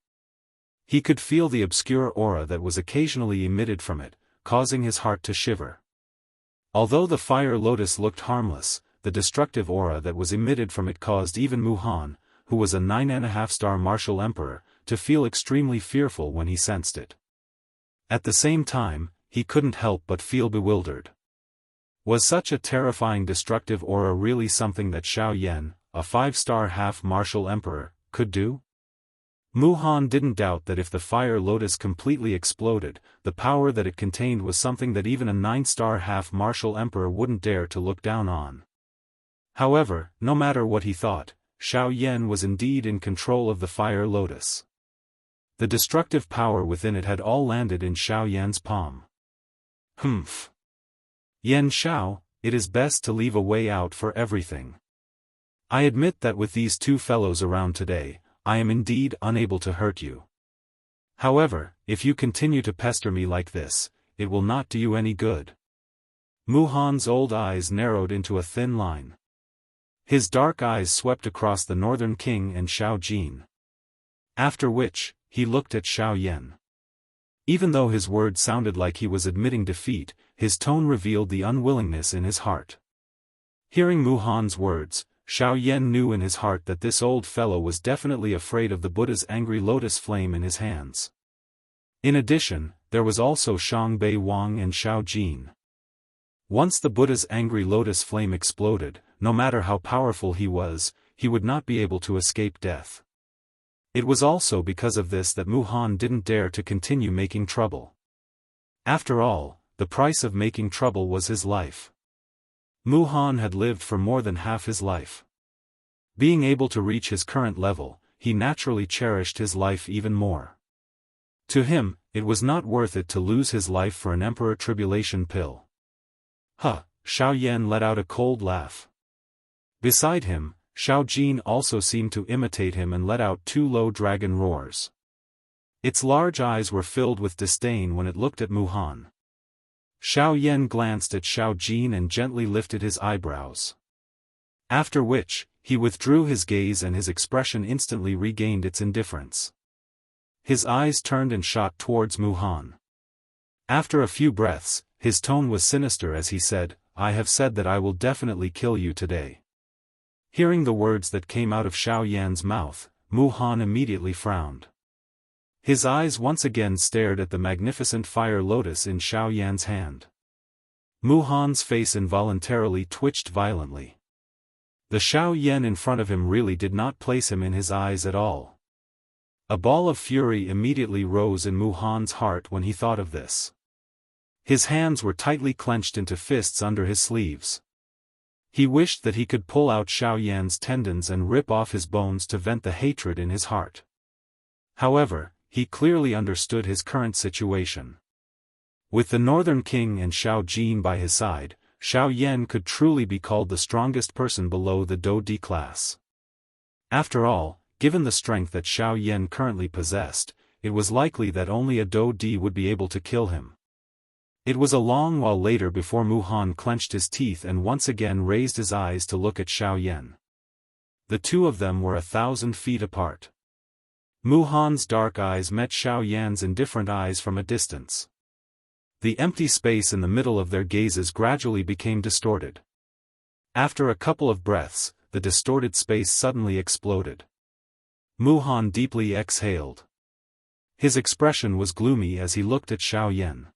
He could feel the obscure aura that was occasionally emitted from it, causing his heart to shiver. Although the fire lotus looked harmless, the destructive aura that was emitted from it caused even Mu Han, who was a 9.5-star martial emperor, to feel extremely fearful when he sensed it. At the same time, he couldn't help but feel bewildered. Was such a terrifying destructive aura really something that Xiao Yan, a 5-star half-martial emperor, could do? Mu Han didn't doubt that if the fire lotus completely exploded, the power that it contained was something that even a 9-star half-martial emperor wouldn't dare to look down on. However, no matter what he thought, Xiao Yan was indeed in control of the fire lotus. The destructive power within it had all landed in Xiao Yan's palm. Humph. Yan Xiao, it is best to leave a way out for everything. I admit that with these two fellows around today, I am indeed unable to hurt you. However, if you continue to pester me like this, it will not do you any good. Mu Han's old eyes narrowed into a thin line. His dark eyes swept across the Northern King and Xiao Jin. After which, he looked at Xiao Yan. Even though his words sounded like he was admitting defeat, his tone revealed the unwillingness in his heart. Hearing Mu Han's words, Xiao Yan knew in his heart that this old fellow was definitely afraid of the Buddha's angry lotus flame in his hands. In addition, there was also Shang Bei Wang and Xiao Jin. Once the Buddha's angry lotus flame exploded, no matter how powerful he would not be able to escape death. It was also because of this that Mu Han didn't dare to continue making trouble. After all, the price of making trouble was his life. Mu Han had lived for more than half his life. Being able to reach his current level, he naturally cherished his life even more. To him, it was not worth it to lose his life for an emperor tribulation pill. Huh, Xiao Yan let out a cold laugh. Beside him, Xiao Jin also seemed to imitate him and let out two low dragon roars. Its large eyes were filled with disdain when it looked at Mu Han. Xiao Yan glanced at Xiao Jin and gently lifted his eyebrows. After which, he withdrew his gaze and his expression instantly regained its indifference. His eyes turned and shot towards Mu Han. After a few breaths, his tone was sinister as he said, "I have said that I will definitely kill you today." Hearing the words that came out of Xiao Yan's mouth, Mu Han immediately frowned. His eyes once again stared at the magnificent fire lotus in Xiao Yan's hand. Mu Han's face involuntarily twitched violently. The Xiao Yan in front of him really did not place him in his eyes at all. A ball of fury immediately rose in Mu Han's heart when he thought of this. His hands were tightly clenched into fists under his sleeves. He wished that he could pull out Xiao Yan's tendons and rip off his bones to vent the hatred in his heart. However, he clearly understood his current situation. With the Northern King and Xiao Jin by his side, Xiao Yan could truly be called the strongest person below the Dou Di class. After all, given the strength that Xiao Yan currently possessed, it was likely that only a Dou Di would be able to kill him. It was a long while later before Mu Han clenched his teeth and once again raised his eyes to look at Xiao Yan. The two of them were 1,000 feet apart. Mu Han's dark eyes met Xiao Yan's indifferent eyes from a distance. The empty space in the middle of their gazes gradually became distorted. After a couple of breaths, the distorted space suddenly exploded. Mu Han deeply exhaled. His expression was gloomy as he looked at Xiao Yan.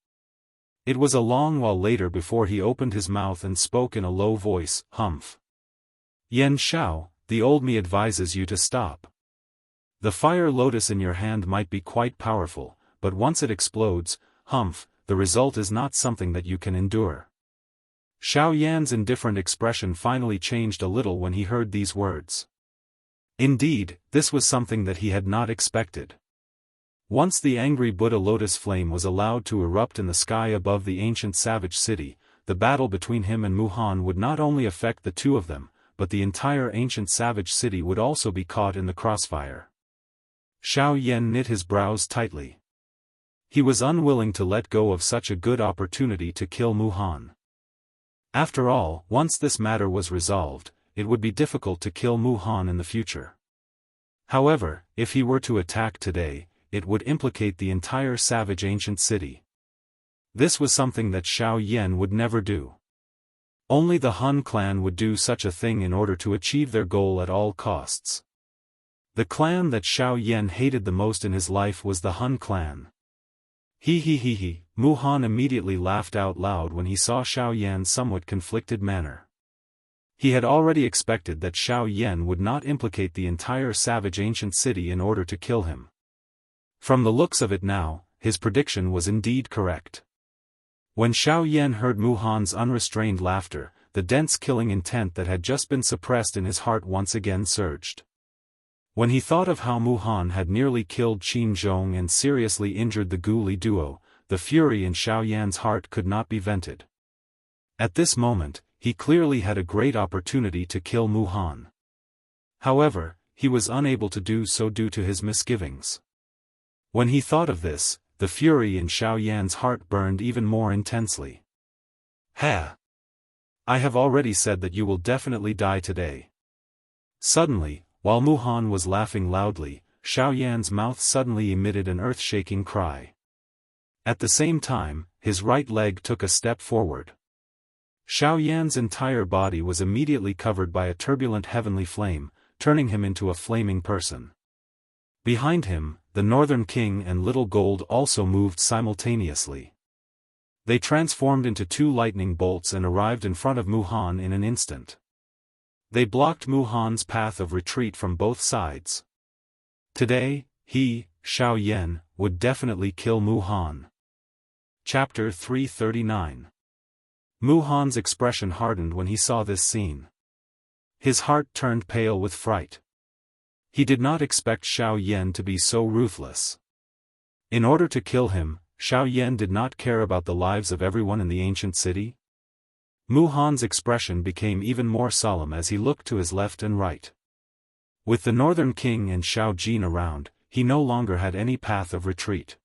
It was a long while later before he opened his mouth and spoke in a low voice, "Humph. Yan Xiao, the old me advises you to stop. The fire lotus in your hand might be quite powerful, but once it explodes, humph, the result is not something that you can endure." Xiao Yan's indifferent expression finally changed a little when he heard these words. Indeed, this was something that he had not expected. Once the angry Buddha lotus flame was allowed to erupt in the sky above the ancient savage city, the battle between him and Mu Han would not only affect the two of them, but the entire ancient savage city would also be caught in the crossfire. Xiao Yan knit his brows tightly. He was unwilling to let go of such a good opportunity to kill Mu Han. After all, once this matter was resolved, it would be difficult to kill Mu Han in the future. However, if he were to attack today, it would implicate the entire savage ancient city. This was something that Xiao Yan would never do. Only the Han clan would do such a thing in order to achieve their goal at all costs. The clan that Xiao Yan hated the most in his life was the Han clan. He. Mu Han immediately laughed out loud when he saw Xiao Yan's somewhat conflicted manner. He had already expected that Xiao Yan would not implicate the entire savage ancient city in order to kill him. From the looks of it now, his prediction was indeed correct. When Xiao Yan heard Mu Han's unrestrained laughter, the dense killing intent that had just been suppressed in his heart once again surged. When he thought of how Mu Han had nearly killed Qin Zhong and seriously injured the Gu Li duo, the fury in Xiao Yan's heart could not be vented. At this moment, he clearly had a great opportunity to kill Mu Han. However, he was unable to do so due to his misgivings. When he thought of this, the fury in Xiao Yan's heart burned even more intensely. "Ha! I have already said that you will definitely die today." Suddenly, while Mu Han was laughing loudly, Xiao Yan's mouth suddenly emitted an earth-shaking cry. At the same time, his right leg took a step forward. Xiao Yan's entire body was immediately covered by a turbulent heavenly flame, turning him into a flaming person. Behind him, the Northern King and Little Gold also moved simultaneously. They transformed into two lightning bolts and arrived in front of Mu Han in an instant. They blocked Mu Han's path of retreat from both sides. Today, he, Xiao Yan, would definitely kill Mu Han. Chapter 339. Mu Han's expression hardened when he saw this scene. His heart turned pale with fright. He did not expect Xiao Yan to be so ruthless. In order to kill him, Xiao Yan did not care about the lives of everyone in the ancient city. Muhan's expression became even more solemn as he looked to his left and right. With the Northern King and Xiao Jin around, he no longer had any path of retreat.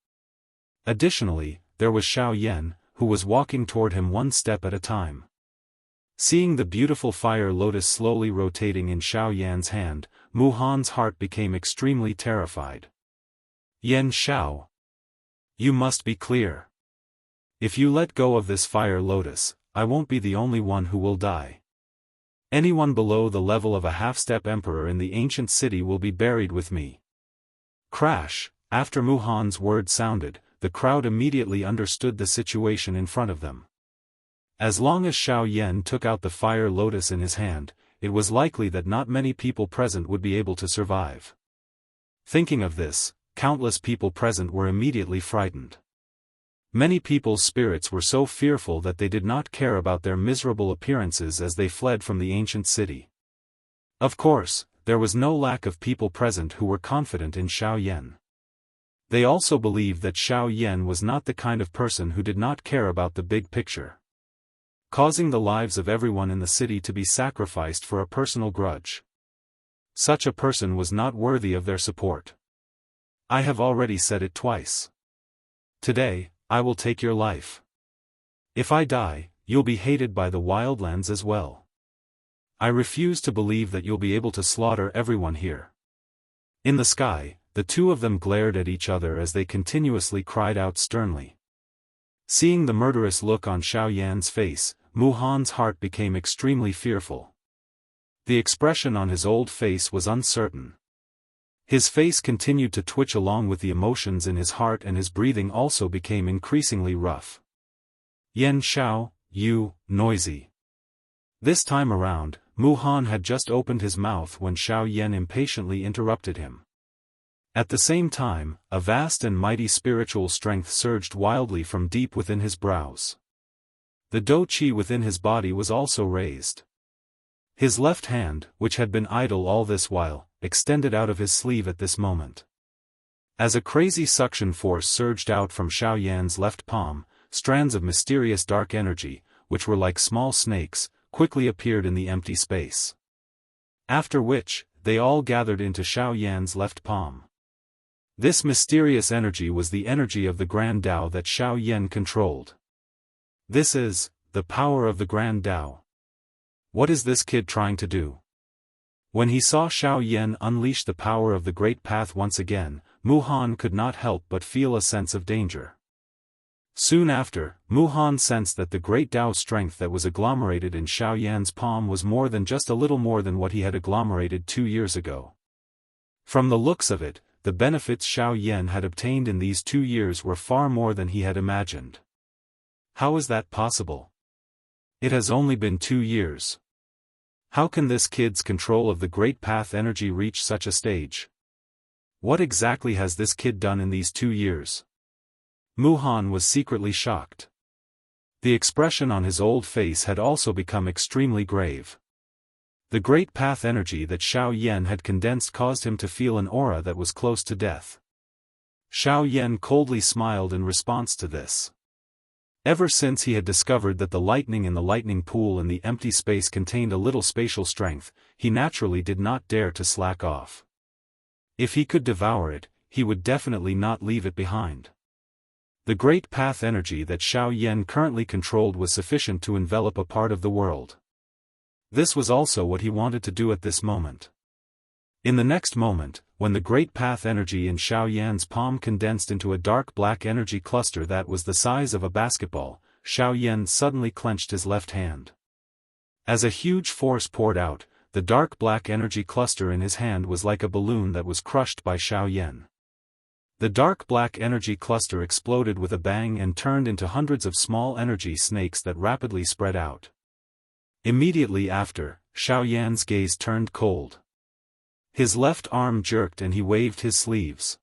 Additionally, there was Xiao Yan, who was walking toward him one step at a time. Seeing the beautiful fire lotus slowly rotating in Xiao Yan's hand, Muhan's heart became extremely terrified. Yan Xiao. You must be clear. If you let go of this fire lotus, I won't be the only one who will die. Anyone below the level of a half-step emperor in the ancient city will be buried with me. Crash! After Muhan's word sounded, the crowd immediately understood the situation in front of them. As long as Xiao Yan took out the fire lotus in his hand, it was likely that not many people present would be able to survive. Thinking of this, countless people present were immediately frightened. Many people's spirits were so fearful that they did not care about their miserable appearances as they fled from the ancient city. Of course, there was no lack of people present who were confident in Xiao Yan. They also believed that Xiao Yan was not the kind of person who did not care about the big picture. Causing the lives of everyone in the city to be sacrificed for a personal grudge. Such a person was not worthy of their support. I have already said it twice. Today, I will take your life. If I die, you'll be hated by the wildlands as well. I refuse to believe that you'll be able to slaughter everyone here. In the sky, the two of them glared at each other as they continuously cried out sternly. Seeing the murderous look on Xiao Yan's face, Muhan's heart became extremely fearful. The expression on his old face was uncertain. His face continued to twitch along with the emotions in his heart, and his breathing also became increasingly rough. Yan Xiao, you, noisy. This time around, Muhan had just opened his mouth when Xiao Yan impatiently interrupted him. At the same time, a vast and mighty spiritual strength surged wildly from deep within his brows. The dou qi within his body was also raised. His left hand, which had been idle all this while, extended out of his sleeve at this moment. As a crazy suction force surged out from Xiao Yan's left palm, strands of mysterious dark energy, which were like small snakes, quickly appeared in the empty space. After which, they all gathered into Xiao Yan's left palm. This mysterious energy was the energy of the Grand Tao that Xiao Yan controlled. This is the power of the Grand Tao. What is this kid trying to do? When he saw Xiao Yan unleash the power of the Great Path once again, Muhan could not help but feel a sense of danger. Soon after, Muhan sensed that the Great Tao strength that was agglomerated in Xiao Yan's palm was more than just a little more than what he had agglomerated 2 years ago. From the looks of it, the benefits Xiao Yan had obtained in these 2 years were far more than he had imagined. How is that possible? It has only been 2 years. How can this kid's control of the Great Path energy reach such a stage? What exactly has this kid done in these 2 years? Muhan was secretly shocked. The expression on his old face had also become extremely grave. The Great Path energy that Xiao Yan had condensed caused him to feel an aura that was close to death. Xiao Yan coldly smiled in response to this. Ever since he had discovered that the lightning in the lightning pool in the empty space contained a little spatial strength, he naturally did not dare to slack off. If he could devour it, he would definitely not leave it behind. The Great Path energy that Xiao Yan currently controlled was sufficient to envelop a part of the world. This was also what he wanted to do at this moment. In the next moment, when the Great Path energy in Xiao Yan's palm condensed into a dark black energy cluster that was the size of a basketball, Xiao Yan suddenly clenched his left hand. As a huge force poured out, the dark black energy cluster in his hand was like a balloon that was crushed by Xiao Yan. The dark black energy cluster exploded with a bang and turned into hundreds of small energy snakes that rapidly spread out. Immediately after, Xiao Yan's gaze turned cold. His left arm jerked and he waved his sleeves.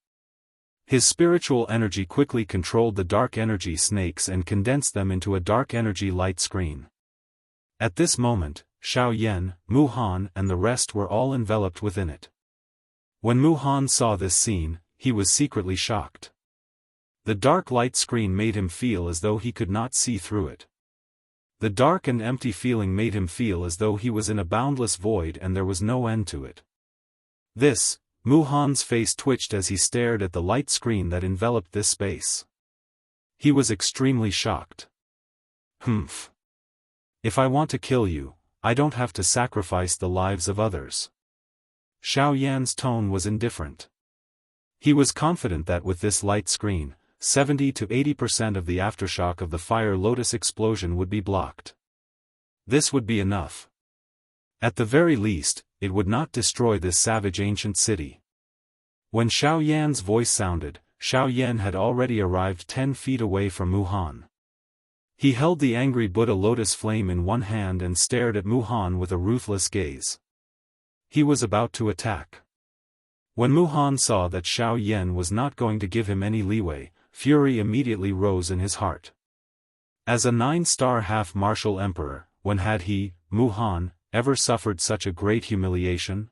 His spiritual energy quickly controlled the dark energy snakes and condensed them into a dark energy light screen. At this moment, Xiao Yan, Muhan and the rest were all enveloped within it. When Muhan saw this scene, he was secretly shocked. The dark light screen made him feel as though he could not see through it. The dark and empty feeling made him feel as though he was in a boundless void and there was no end to it. Muhan's face twitched as he stared at the light screen that enveloped this space. He was extremely shocked. Humph. If I want to kill you, I don't have to sacrifice the lives of others. Xiao Yan's tone was indifferent. He was confident that with this light screen, 70 to 80% of the aftershock of the Fire Lotus explosion would be blocked. This would be enough. At the very least, it would not destroy this savage ancient city. When Xiao Yan's voice sounded, Xiao Yan had already arrived 10 feet away from Muhan. He held the angry Buddha lotus flame in one hand and stared at Muhan with a ruthless gaze. He was about to attack. When Muhan saw that Xiao Yan was not going to give him any leeway, fury immediately rose in his heart. As a 9-star half-martial emperor, when had he, Muhan, ever suffered such a great humiliation?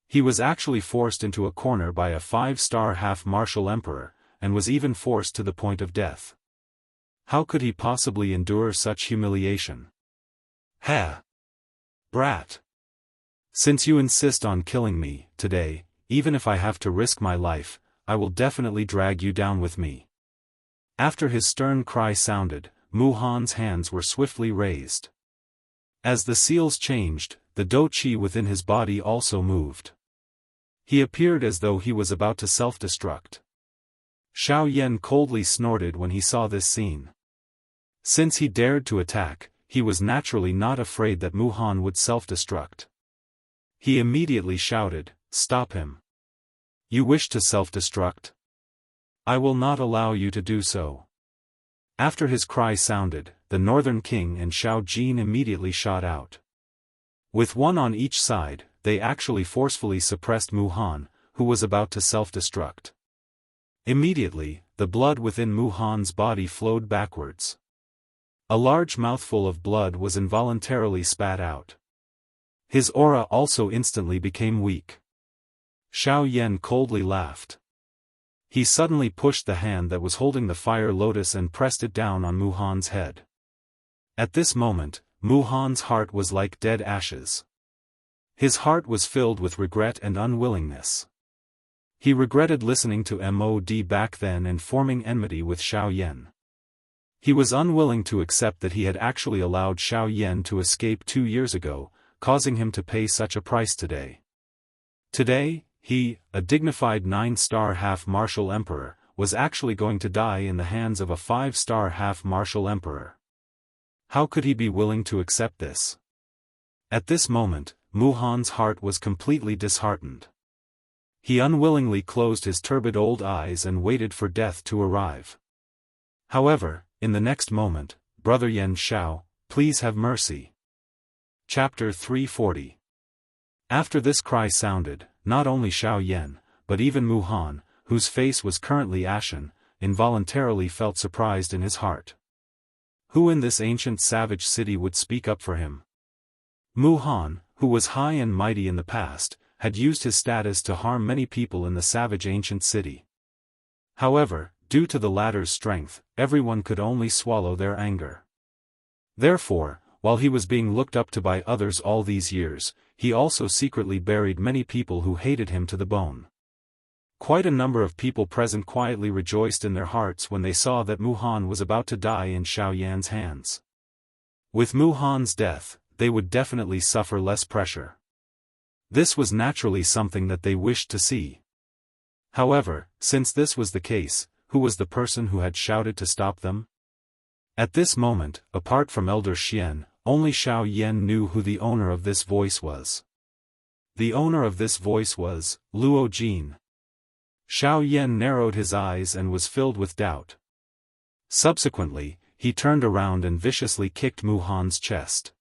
He was actually forced into a corner by a 5-star half-martial emperor, and was even forced to the point of death. How could he possibly endure such humiliation? Ha! Brat! Since you insist on killing me, today, even if I have to risk my life, I will definitely drag you down with me. After his stern cry sounded, Muhan's hands were swiftly raised. As the seals changed, the dou qi within his body also moved. He appeared as though he was about to self-destruct. Xiao Yan coldly snorted when he saw this scene. Since he dared to attack, he was naturally not afraid that Muhan would self-destruct. He immediately shouted, "Stop him! You wish to self-destruct? I will not allow you to do so." After his cry sounded, the Northern King and Xiao Jin immediately shot out. With one on each side, they actually forcefully suppressed Muhan, who was about to self-destruct. Immediately, the blood within Muhan's body flowed backwards. A large mouthful of blood was involuntarily spat out. His aura also instantly became weak. Xiao Yan coldly laughed. He suddenly pushed the hand that was holding the fire lotus and pressed it down on Muhan's head. At this moment, Muhan's heart was like dead ashes. His heart was filled with regret and unwillingness. He regretted listening to Mod back then and forming enmity with Xiao Yan. He was unwilling to accept that he had actually allowed Xiao Yan to escape 2 years ago, causing him to pay such a price today. Today, he, a dignified 9-star half-martial emperor, was actually going to die in the hands of a 5-star half-martial emperor. How could he be willing to accept this? At this moment, Muhan's heart was completely disheartened. He unwillingly closed his turbid old eyes and waited for death to arrive. However, in the next moment, Brother Yan Xiao, please have mercy. Chapter 340. After this cry sounded, not only Xiao Yan, but even Muhan, whose face was currently ashen, involuntarily felt surprised in his heart. Who in this ancient savage city would speak up for him? Muhan, who was high and mighty in the past, had used his status to harm many people in the savage ancient city. However, due to the latter's strength, everyone could only swallow their anger. Therefore, while he was being looked up to by others all these years, he also secretly buried many people who hated him to the bone. Quite a number of people present quietly rejoiced in their hearts when they saw that Muhan was about to die in Xiao Yan's hands. With Muhan's death, they would definitely suffer less pressure. This was naturally something that they wished to see. However, since this was the case, who was the person who had shouted to stop them? At this moment, apart from Elder Xian, only Xiao Yan knew who the owner of this voice was. The owner of this voice was Luo Jin. Xiao Yan narrowed his eyes and was filled with doubt. Subsequently, he turned around and viciously kicked Muhan's chest.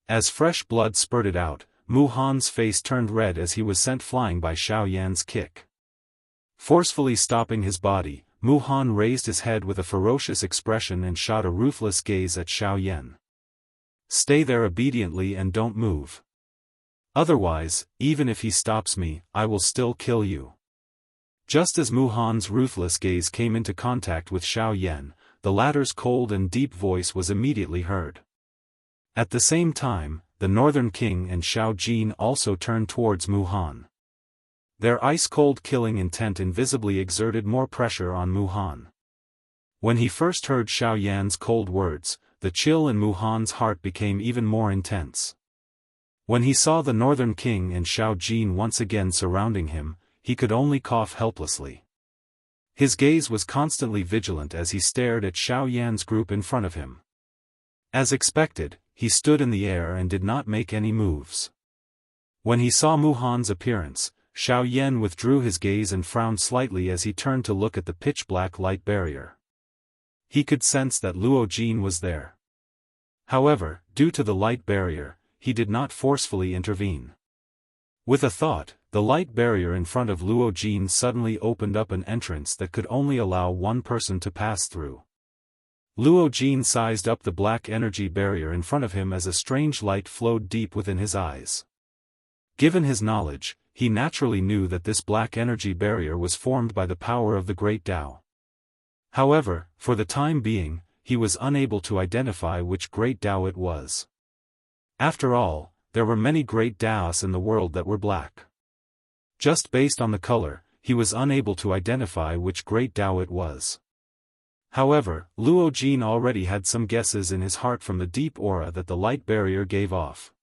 As fresh blood spurted out, Muhan's face turned red as he was sent flying by Xiao Yan's kick. Forcefully stopping his body, Muhan raised his head with a ferocious expression and shot a ruthless gaze at Xiao Yan. Stay there obediently and don't move. Otherwise, even if he stops me, I will still kill you. Just as Muhan's ruthless gaze came into contact with Xiao Yan, the latter's cold and deep voice was immediately heard. At the same time, the Northern King and Xiao Jin also turned towards Mu Han. Their ice-cold killing intent invisibly exerted more pressure on Mu Han. When he first heard Xiao Yan's cold words, the chill in Mu Han's heart became even more intense. When he saw the Northern King and Xiao Jin once again surrounding him, he could only cough helplessly. His gaze was constantly vigilant as he stared at Xiao Yan's group in front of him. As expected, he stood in the air and did not make any moves. When he saw Mu Han's appearance, Xiao Yan withdrew his gaze and frowned slightly as he turned to look at the pitch-black light barrier. He could sense that Luo Jin was there. However, due to the light barrier, he did not forcefully intervene. With a thought, the light barrier in front of Luo Jin suddenly opened up an entrance that could only allow one person to pass through. Luo Jin sized up the black energy barrier in front of him as a strange light flowed deep within his eyes. Given his knowledge, he naturally knew that this black energy barrier was formed by the power of the Great Tao. However, for the time being, he was unable to identify which Great Tao it was. After all, there were many great Daoists in the world that were black. Just based on the color, he was unable to identify which Great Tao it was. However, Luo Jin already had some guesses in his heart from the deep aura that the light barrier gave off.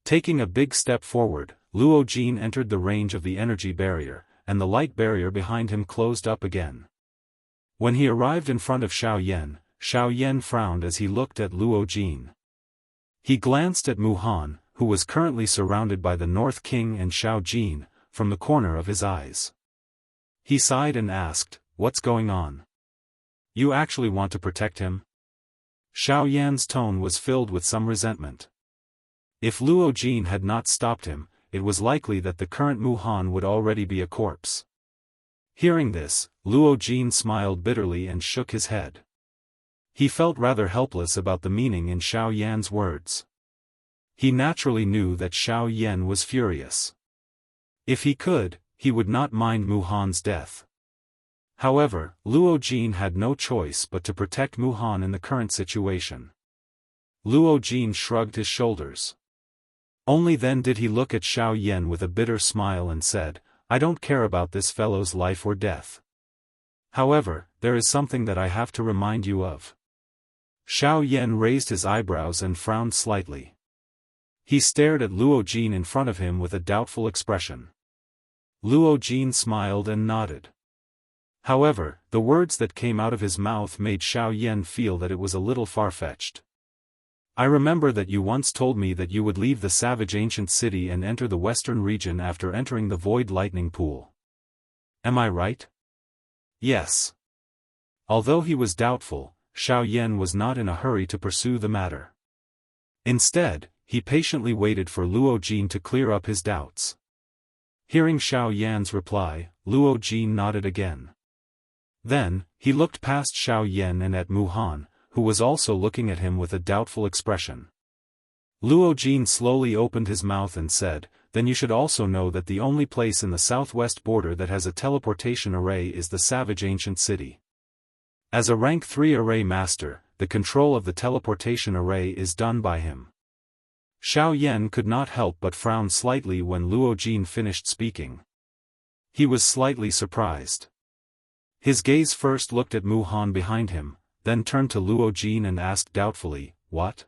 Taking a big step forward, Luo Jin entered the range of the energy barrier, and the light barrier behind him closed up again. When he arrived in front of Xiao Yan frowned as he looked at Luo Jin. He glanced at Mu Han, who was currently surrounded by the North King and Xiao Jin, from the corner of his eyes. He sighed and asked, "What's going on? You actually want to protect him?" Xiao Yan's tone was filled with some resentment. If Luo Jin had not stopped him, it was likely that the current Mu Han would already be a corpse. Hearing this, Luo Jin smiled bitterly and shook his head. He felt rather helpless about the meaning in Xiao Yan's words. He naturally knew that Xiao Yan was furious. If he could, he would not mind Mu Han's death. However, Luo Jin had no choice but to protect Mu Han in the current situation. Luo Jin shrugged his shoulders. Only then did he look at Xiao Yan with a bitter smile and said, "I don't care about this fellow's life or death. However, there is something that I have to remind you of." Xiao Yan raised his eyebrows and frowned slightly. He stared at Luo Jin in front of him with a doubtful expression. Luo Jin smiled and nodded. However, the words that came out of his mouth made Xiao Yan feel that it was a little far-fetched. "I remember that you once told me that you would leave the savage ancient city and enter the western region after entering the void lightning pool. Am I right?" "Yes." Although he was doubtful, Xiao Yan was not in a hurry to pursue the matter. Instead, he patiently waited for Luo Jin to clear up his doubts. Hearing Xiao Yan's reply, Luo Jin nodded again. Then, he looked past Xiao Yan and at Mu Han, who was also looking at him with a doubtful expression. Luo Jin slowly opened his mouth and said, "Then you should also know that the only place in the southwest border that has a teleportation array is the savage ancient city. As a rank 3 array master, the control of the teleportation array is done by him." Xiao Yan could not help but frown slightly when Luo Jin finished speaking. He was slightly surprised. His gaze first looked at Mu Han behind him, then turned to Luo Jin and asked doubtfully, "What?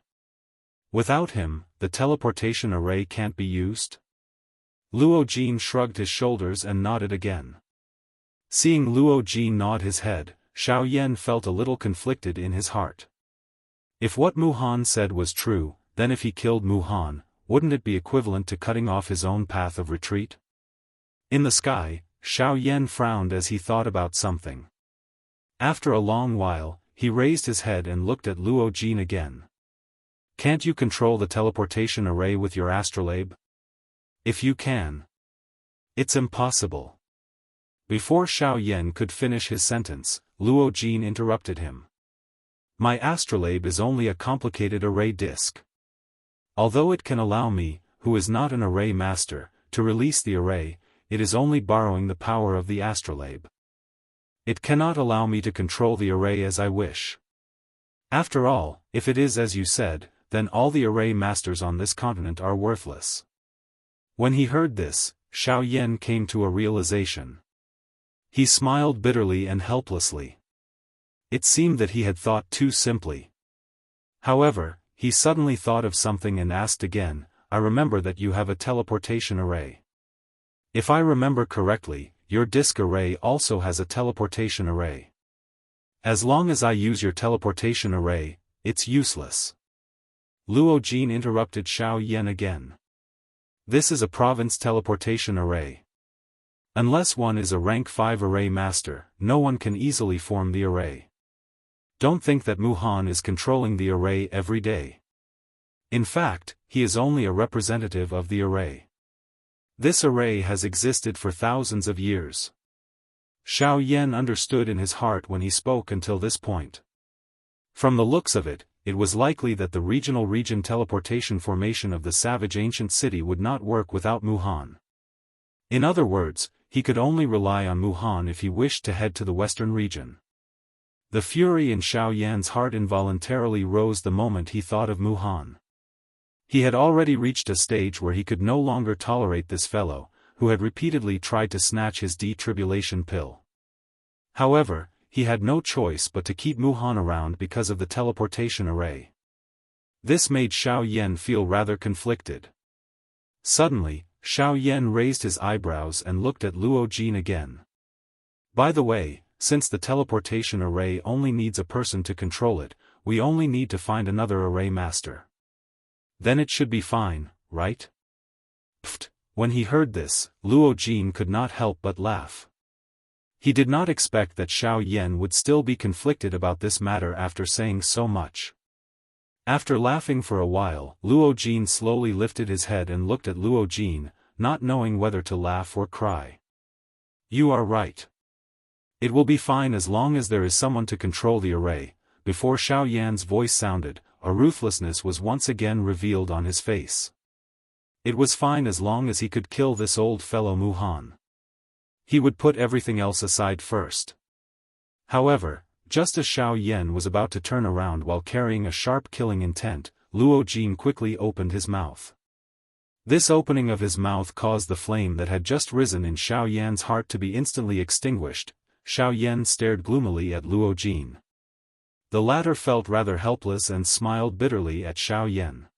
Without him, the teleportation array can't be used?" Luo Jin shrugged his shoulders and nodded again. Seeing Luo Jin nod his head, Xiao Yan felt a little conflicted in his heart. If what Mu Han said was true, then if he killed Mu Han, wouldn't it be equivalent to cutting off his own path of retreat? In the sky, Xiao Yan frowned as he thought about something. After a long while, he raised his head and looked at Luo Jin again. "Can't you control the teleportation array with your astrolabe? If you can." "It's impossible." Before Xiao Yan could finish his sentence, Luo Jin interrupted him. "My astrolabe is only a complicated array disk. Although it can allow me, who is not an array master, to release the array, it is only borrowing the power of the astrolabe. It cannot allow me to control the array as I wish. After all, if it is as you said, then all the array masters on this continent are worthless." When he heard this, Xiao Yan came to a realization. He smiled bitterly and helplessly. It seemed that he had thought too simply. However, he suddenly thought of something and asked again, "I remember that you have a teleportation array. If I remember correctly, your disk array also has a teleportation array. As long as I use your teleportation array, it's useless." Luo Jin interrupted Xiao Yan again. "This is a province teleportation array. Unless one is a rank 5 array master, no one can easily form the array. Don't think that Muhan is controlling the array every day. In fact, he is only a representative of the array. This array has existed for thousands of years." Xiao Yan understood in his heart when he spoke until this point. From the looks of it, it was likely that the region teleportation formation of the savage ancient city would not work without Muhan. In other words, he could only rely on Muhan if he wished to head to the western region. The fury in Xiao Yan's heart involuntarily rose the moment he thought of Muhan. He had already reached a stage where he could no longer tolerate this fellow, who had repeatedly tried to snatch his detribulation pill. However, he had no choice but to keep Muhan around because of the teleportation array. This made Xiao Yan feel rather conflicted. Suddenly, Xiao Yan raised his eyebrows and looked at Luo Jin again. "By the way, since the teleportation array only needs a person to control it, we only need to find another array master. Then it should be fine, right?" Pfft! When he heard this, Luo Jin could not help but laugh. He did not expect that Xiao Yan would still be conflicted about this matter after saying so much. After laughing for a while, Luo Jin slowly lifted his head and looked at Luo Jin, not knowing whether to laugh or cry. "You are right. It will be fine as long as there is someone to control the array." Before Xiao Yan's voice sounded, a ruthlessness was once again revealed on his face. It was fine as long as he could kill this old fellow Muhan. He would put everything else aside first. However, just as Xiao Yan was about to turn around while carrying a sharp killing intent, Luo Jin quickly opened his mouth. This opening of his mouth caused the flame that had just risen in Xiao Yan's heart to be instantly extinguished. Xiao Yan stared gloomily at Luo Jin. The latter felt rather helpless and smiled bitterly at Xiao Yan.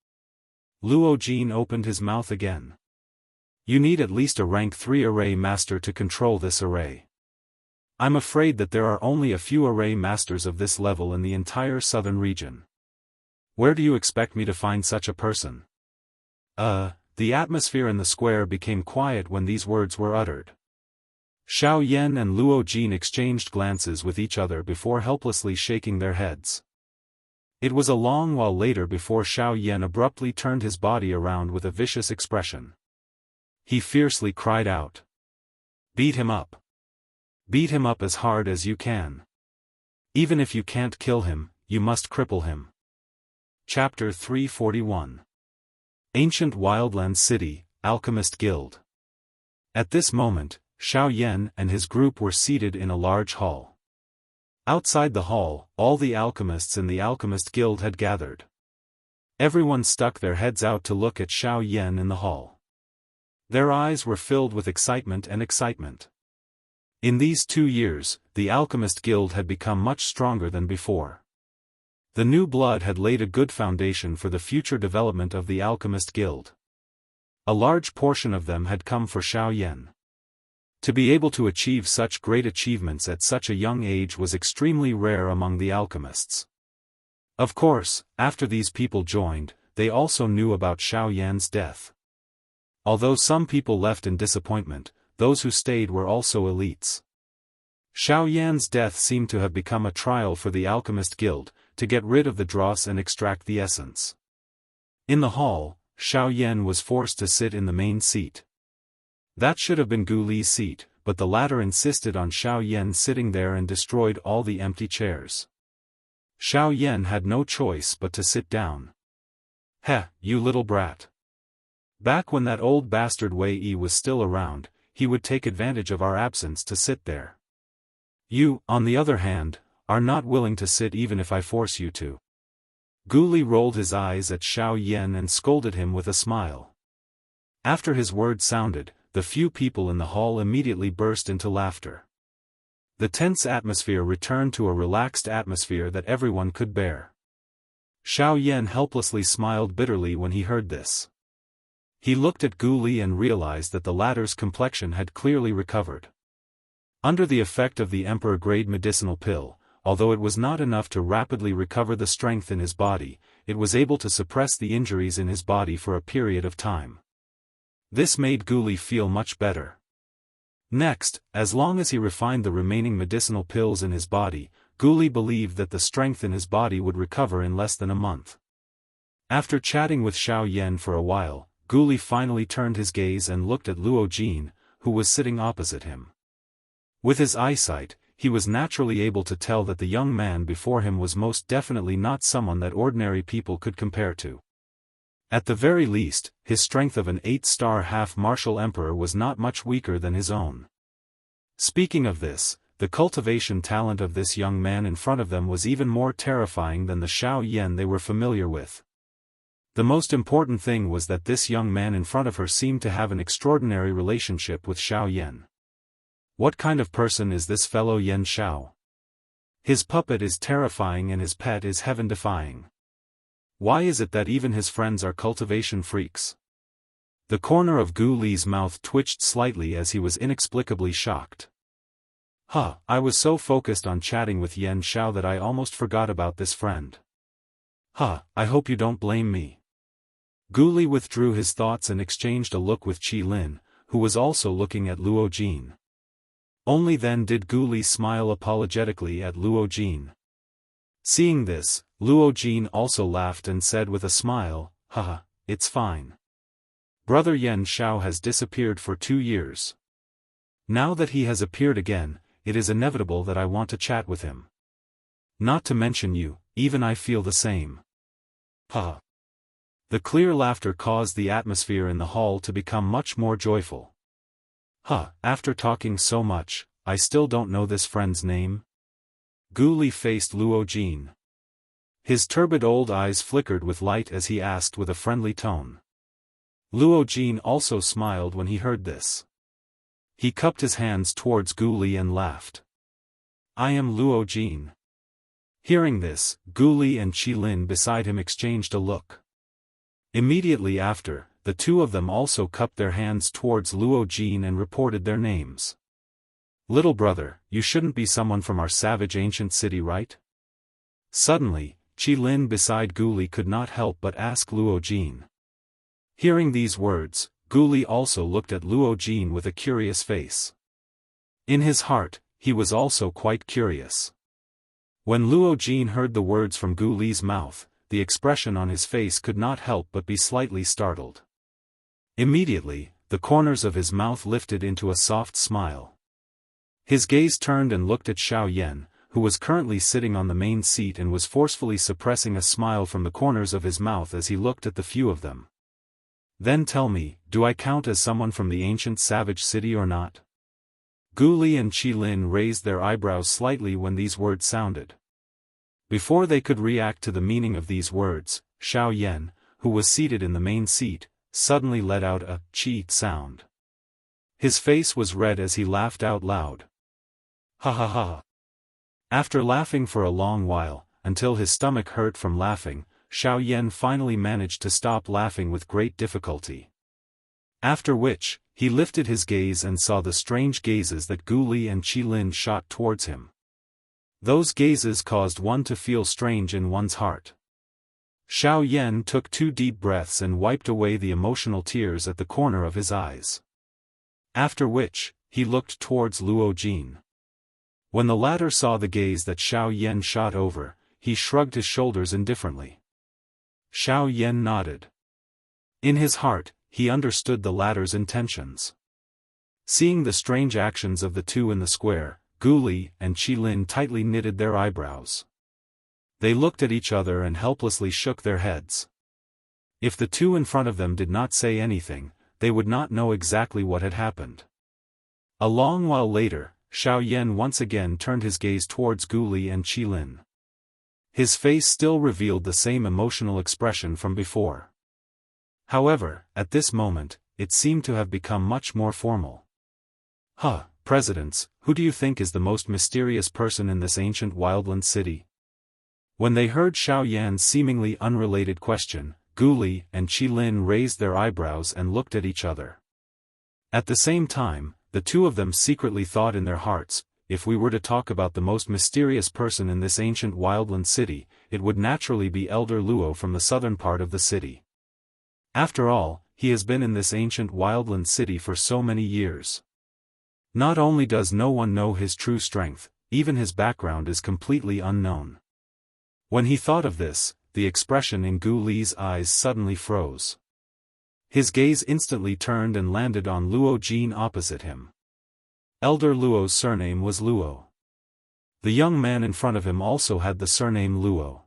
Luo Jin opened his mouth again. "You need at least a rank 3 array master to control this array. I'm afraid that there are only a few array masters of this level in the entire southern region. Where do you expect me to find such a person?" The atmosphere in the square became quiet when these words were uttered. Xiao Yan and Luo Jin exchanged glances with each other before helplessly shaking their heads. It was a long while later before Xiao Yan abruptly turned his body around with a vicious expression. He fiercely cried out. "Beat him up. Beat him up as hard as you can. Even if you can't kill him, you must cripple him." Chapter 341. Ancient Wildlands City, Alchemist Guild. At this moment, Xiao Yan and his group were seated in a large hall. Outside the hall, all the alchemists in the Alchemist Guild had gathered. Everyone stuck their heads out to look at Xiao Yan in the hall. Their eyes were filled with excitement. In these 2 years, the Alchemist Guild had become much stronger than before. The new blood had laid a good foundation for the future development of the Alchemist Guild. A large portion of them had come for Xiao Yan. To be able to achieve such great achievements at such a young age was extremely rare among the alchemists. Of course, after these people joined, they also knew about Xiao Yan's death. Although some people left in disappointment, those who stayed were also elites. Xiao Yan's death seemed to have become a trial for the Alchemist Guild, to get rid of the dross and extract the essence. In the hall, Xiao Yan was forced to sit in the main seat. That should have been Gu Li's seat, but the latter insisted on Xiao Yan sitting there and destroyed all the empty chairs. Xiao Yan had no choice but to sit down. "Heh, you little brat. Back when that old bastard Wei Yi was still around, he would take advantage of our absence to sit there. You, on the other hand, are not willing to sit even if I force you to. Gu Li rolled his eyes at Xiao Yan and scolded him with a smile. After his words sounded, the few people in the hall immediately burst into laughter. The tense atmosphere returned to a relaxed atmosphere that everyone could bear. Xiao Yan helplessly smiled bitterly when he heard this. He looked at Gu Li and realized that the latter's complexion had clearly recovered. Under the effect of the emperor-grade medicinal pill, although it was not enough to rapidly recover the strength in his body, it was able to suppress the injuries in his body for a period of time. This made Gu Li feel much better. Next, as long as he refined the remaining medicinal pills in his body, Gu Li believed that the strength in his body would recover in less than a month. After chatting with Xiao Yan for a while, Gu Li finally turned his gaze and looked at Luo Jin, who was sitting opposite him. With his eyesight, he was naturally able to tell that the young man before him was most definitely not someone that ordinary people could compare to. At the very least, his strength of an 8-star half-martial emperor was not much weaker than his own. Speaking of this, the cultivation talent of this young man in front of them was even more terrifying than the Xiao Yan they were familiar with. The most important thing was that this young man in front of her seemed to have an extraordinary relationship with Xiao Yan. What kind of person is this fellow Yan Xiao? His puppet is terrifying and his pet is heaven-defying. Why is it that even his friends are cultivation freaks? The corner of Gu Li's mouth twitched slightly as he was inexplicably shocked. I was so focused on chatting with Yan Xiao that I almost forgot about this friend. I hope you don't blame me. Gu Li withdrew his thoughts and exchanged a look with Qi Lin, who was also looking at Luo Jin. Only then did Gu Li smile apologetically at Luo Jin. Seeing this, Luo Jin also laughed and said with a smile, it's fine. Brother Yan Xiao has disappeared for 2 years. Now that he has appeared again, it is inevitable that I want to chat with him. Not to mention you, even I feel the same. The clear laughter caused the atmosphere in the hall to become much more joyful. After talking so much, I still don't know this friend's name? Gu Li faced Luo Jin. His turbid old eyes flickered with light as he asked with a friendly tone. Luo Jin also smiled when he heard this. He cupped his hands towards Gu Li and laughed. I am Luo Jin. Hearing this, Gu Li and Qi Lin beside him exchanged a look. Immediately after, the two of them also cupped their hands towards Luo Jin and reported their names. Little brother, you shouldn't be someone from our savage ancient city, right? Suddenly, Qi Lin beside Gu Li could not help but ask Luo Jin. Hearing these words, Gu Li also looked at Luo Jin with a curious face. In his heart, he was also quite curious. When Luo Jin heard the words from Gu Li's mouth, the expression on his face could not help but be slightly startled. Immediately, the corners of his mouth lifted into a soft smile. His gaze turned and looked at Xiao Yan, who was currently sitting on the main seat and was forcefully suppressing a smile from the corners of his mouth as he looked at the few of them. Then tell me, do I count as someone from the ancient savage city or not? Gu Li and Qi Lin raised their eyebrows slightly when these words sounded. Before they could react to the meaning of these words, Xiao Yan, who was seated in the main seat, suddenly let out a "chi" sound. His face was red as he laughed out loud. After laughing for a long while, until his stomach hurt from laughing, Xiao Yan finally managed to stop laughing with great difficulty. After which, he lifted his gaze and saw the strange gazes that Gu Li and Qi Lin shot towards him. Those gazes caused one to feel strange in one's heart. Xiao Yan took 2 deep breaths and wiped away the emotional tears at the corner of his eyes. After which, he looked towards Luo Jin. When the latter saw the gaze that Xiao Yan shot over, he shrugged his shoulders indifferently. Xiao Yan nodded. In his heart, he understood the latter's intentions. Seeing the strange actions of the two in the square, Gu Li and Qi Lin tightly knitted their eyebrows. They looked at each other and helplessly shook their heads. If the two in front of them did not say anything, they would not know exactly what had happened. A long while later, Xiao Yan once again turned his gaze towards Gu Li and Qi Lin. His face still revealed the same emotional expression from before. However, at this moment, it seemed to have become much more formal. Presidents, who do you think is the most mysterious person in this ancient wildland city? When they heard Xiao Yan's seemingly unrelated question, Gu Li and Qi Lin raised their eyebrows and looked at each other. At the same time, the two of them secretly thought in their hearts, if we were to talk about the most mysterious person in this ancient wildland city, it would naturally be Elder Luo from the southern part of the city. After all, he has been in this ancient wildland city for so many years. Not only does no one know his true strength, even his background is completely unknown. When he thought of this, the expression in Gu Li's eyes suddenly froze. His gaze instantly turned and landed on Luo Jin opposite him. Elder Luo's surname was Luo. The young man in front of him also had the surname Luo.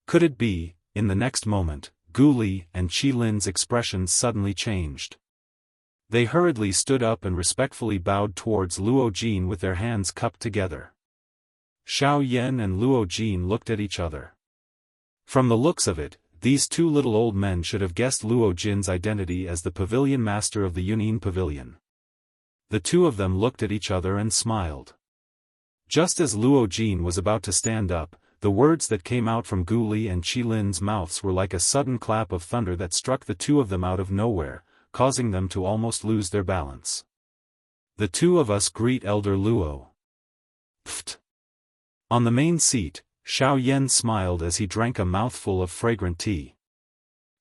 Could it be, in the next moment, Gu Li and Qi Lin's expressions suddenly changed. They hurriedly stood up and respectfully bowed towards Luo Jin with their hands cupped together. Xiao Yan and Luo Jin looked at each other. From the looks of it, these two little old men should have guessed Luo Jin's identity as the pavilion master of the Yunin Pavilion. The two of them looked at each other and smiled. Just as Luo Jin was about to stand up, the words that came out from Gu Li and Qi Lin's mouths were like a sudden clap of thunder that struck the two of them out of nowhere, causing them to almost lose their balance. The two of us greet Elder Luo. Pfft. On the main seat, Xiao Yan smiled as he drank a mouthful of fragrant tea.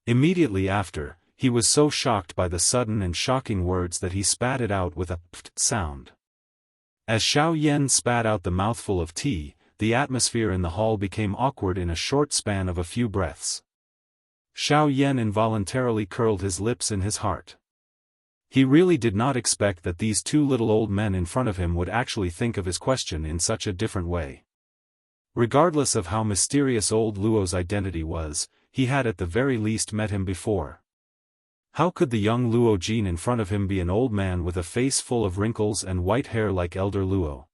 Immediately after, he was so shocked by the sudden and shocking words that he spat it out with a pfft sound. As Xiao Yan spat out the mouthful of tea, the atmosphere in the hall became awkward in a short span of a few breaths. Xiao Yan involuntarily curled his lips in his heart. He really did not expect that these two little old men in front of him would actually think of his question in such a different way. Regardless of how mysterious old Luo's identity was, he had at the very least met him before. How could the young Luo Jin in front of him be an old man with a face full of wrinkles and white hair like Elder Luo?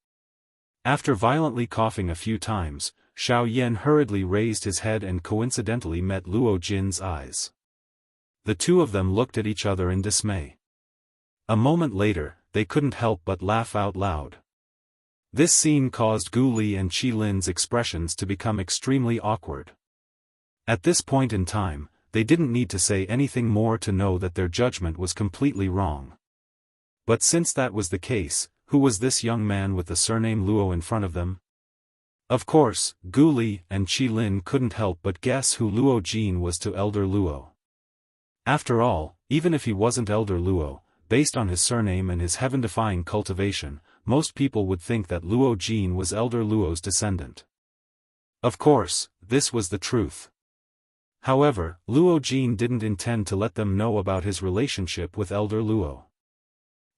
After violently coughing a few times, Xiao Yan hurriedly raised his head and coincidentally met Luo Jin's eyes. The two of them looked at each other in dismay. A moment later, they couldn't help but laugh out loud. This scene caused Gu Li and Qi Lin's expressions to become extremely awkward. At this point in time, they didn't need to say anything more to know that their judgment was completely wrong. But since that was the case, who was this young man with the surname Luo in front of them? Of course, Gu Li and Qi Lin couldn't help but guess who Luo Jin was to Elder Luo. After all, even if he wasn't Elder Luo, based on his surname and his heaven-defying cultivation, most people would think that Luo Jin was Elder Luo's descendant. Of course, this was the truth. However, Luo Jin didn't intend to let them know about his relationship with Elder Luo.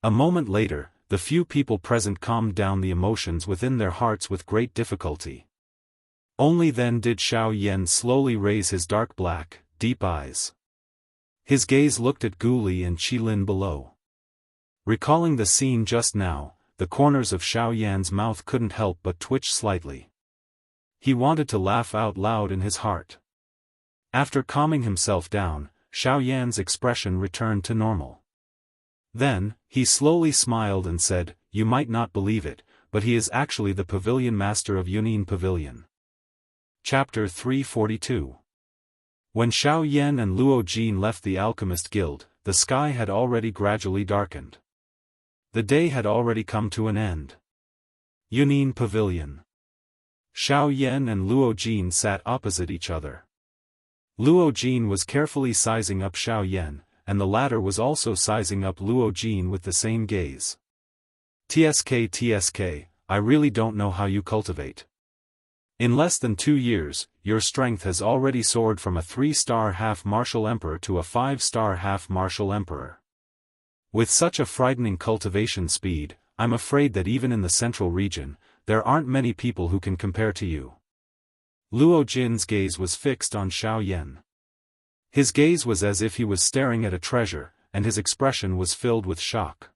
A moment later, the few people present calmed down the emotions within their hearts with great difficulty. Only then did Xiao Yan slowly raise his dark black, deep eyes. His gaze looked at Gu Li and Qi Lin below. Recalling the scene just now, the corners of Xiao Yan's mouth couldn't help but twitch slightly. He wanted to laugh out loud in his heart. After calming himself down, Xiao Yan's expression returned to normal. Then, he slowly smiled and said, "You might not believe it, but he is actually the pavilion master of Yunin Pavilion." Chapter 342. When Xiao Yan and Luo Jin left the Alchemist Guild, the sky had already gradually darkened. The day had already come to an end. Yunin Pavilion. Xiao Yan and Luo Jin sat opposite each other. Luo Jin was carefully sizing up Xiao Yan, and the latter was also sizing up Luo Jin with the same gaze. TSK, I really don't know how you cultivate. In less than 2 years, your strength has already soared from a 3-star half-martial emperor to a 5-star half-martial emperor. With such a frightening cultivation speed, I'm afraid that even in the central region, there aren't many people who can compare to you. Luo Jin's gaze was fixed on Xiao Yan. His gaze was as if he was staring at a treasure, and his expression was filled with shock.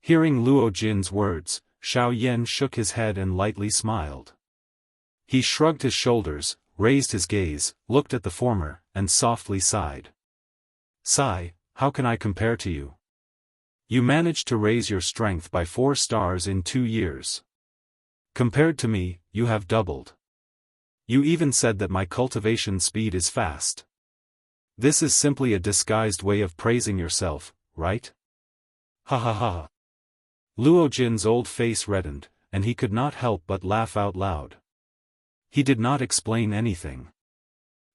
Hearing Luo Jin's words, Xiao Yan shook his head and lightly smiled. He shrugged his shoulders, raised his gaze, looked at the former, and softly sighed. Sigh, how can I compare to you? You managed to raise your strength by 4 stars in 2 years. Compared to me, you have doubled. You even said that my cultivation speed is fast. This is simply a disguised way of praising yourself, right? Ha ha ha. Luo Jin's old face reddened, and he could not help but laugh out loud. He did not explain anything.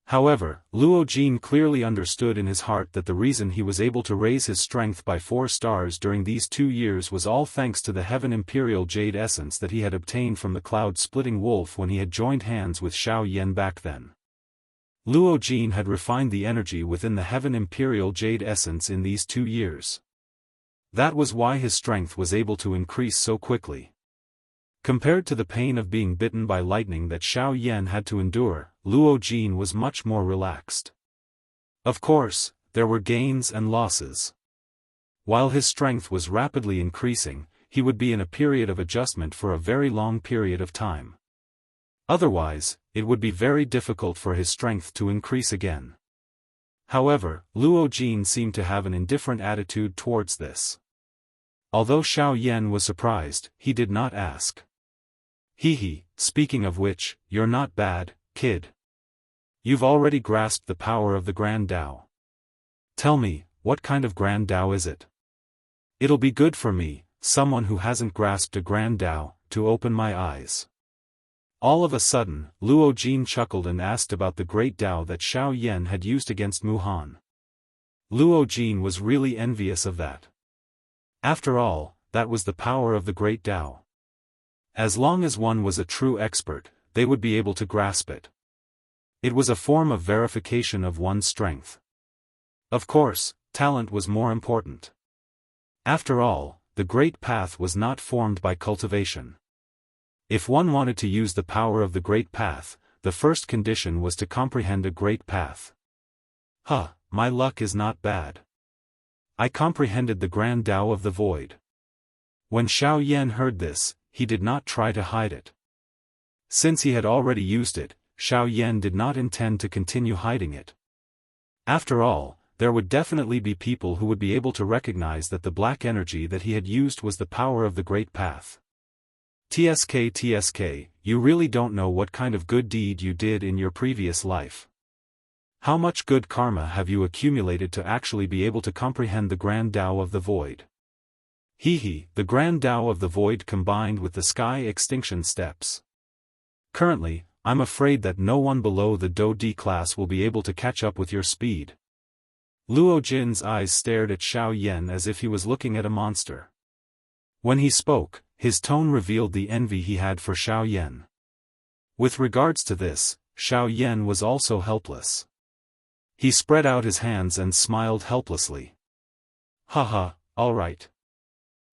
However, Luo Jin clearly understood in his heart that the reason he was able to raise his strength by 4 stars during these 2 years was all thanks to the Heaven Imperial Jade Essence that he had obtained from the Cloud-Splitting Wolf when he had joined hands with Xiao Yan back then. Luo Jin had refined the energy within the Heaven Imperial Jade Essence in these 2 years. That was why his strength was able to increase so quickly. Compared to the pain of being bitten by lightning that Xiao Yan had to endure, Luo Jin was much more relaxed. Of course, there were gains and losses. While his strength was rapidly increasing, he would be in a period of adjustment for a very long period of time. Otherwise, it would be very difficult for his strength to increase again. However, Luo Jin seemed to have an indifferent attitude towards this. Although Xiao Yan was surprised, he did not ask. Hee, speaking of which, you're not bad, kid. You've already grasped the power of the Grand Tao. Tell me, what kind of Grand Tao is it? It'll be good for me, someone who hasn't grasped a Grand Tao, to open my eyes. All of a sudden, Luo Jin chuckled and asked about the great Tao that Xiao Yan had used against Muhan. Luo Jin was really envious of that. After all, that was the power of the great Tao. As long as one was a true expert, they would be able to grasp it. It was a form of verification of one's strength. Of course, talent was more important. After all, the Great Path was not formed by cultivation. If one wanted to use the power of the Great Path, the first condition was to comprehend a Great Path. My luck is not bad. I comprehended the Grand Tao of the Void. When Xiao Yan heard this, he did not try to hide it. Since he had already used it, Xiao Yan did not intend to continue hiding it. After all, there would definitely be people who would be able to recognize that the black energy that he had used was the power of the Great Path. TSK, you really don't know what kind of good deed you did in your previous life. How much good karma have you accumulated to actually be able to comprehend the Grand Tao of the Void? The Grand Tao of the Void combined with the Sky Extinction Steps. Currently, I'm afraid that no one below the Do D class will be able to catch up with your speed. Luo Jin's eyes stared at Xiao Yan as if he was looking at a monster. When he spoke, his tone revealed the envy he had for Xiao Yan. With regards to this, Xiao Yan was also helpless. He spread out his hands and smiled helplessly. All right.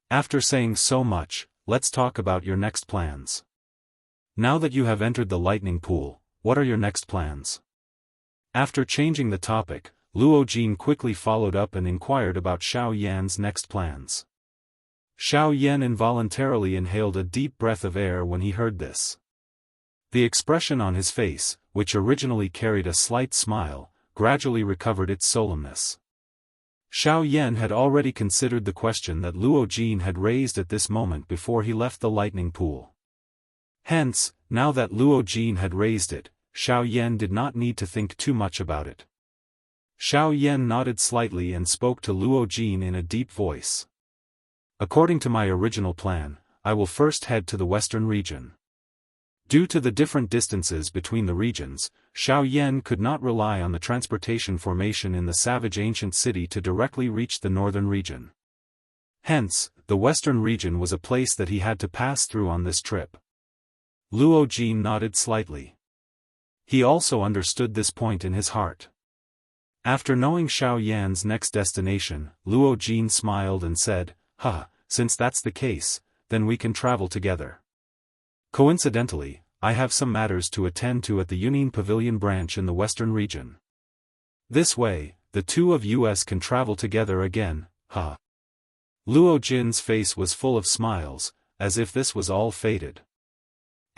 After saying so much, let's talk about your next plans. Now that you have entered the lightning pool, what are your next plans? After changing the topic, Luo Jin quickly followed up and inquired about Xiao Yan's next plans. Xiao Yan involuntarily inhaled a deep breath of air when he heard this. The expression on his face, which originally carried a slight smile, gradually recovered its solemnness. Xiao Yan had already considered the question that Luo Jin had raised at this moment before he left the lightning pool. Hence, now that Luo Jin had raised it, Xiao Yan did not need to think too much about it. Xiao Yan nodded slightly and spoke to Luo Jin in a deep voice. According to my original plan, I will first head to the western region. Due to the different distances between the regions, Xiao Yan could not rely on the transportation formation in the savage ancient city to directly reach the northern region. Hence, the western region was a place that he had to pass through on this trip. Luo Jin nodded slightly. He also understood this point in his heart. After knowing Xiao Yan's next destination, Luo Jin smiled and said, since that's the case, then we can travel together. Coincidentally, I have some matters to attend to at the Union Pavilion branch in the western region. This way, the two of us can travel together again, Luo Jin's face was full of smiles, as if this was all fated.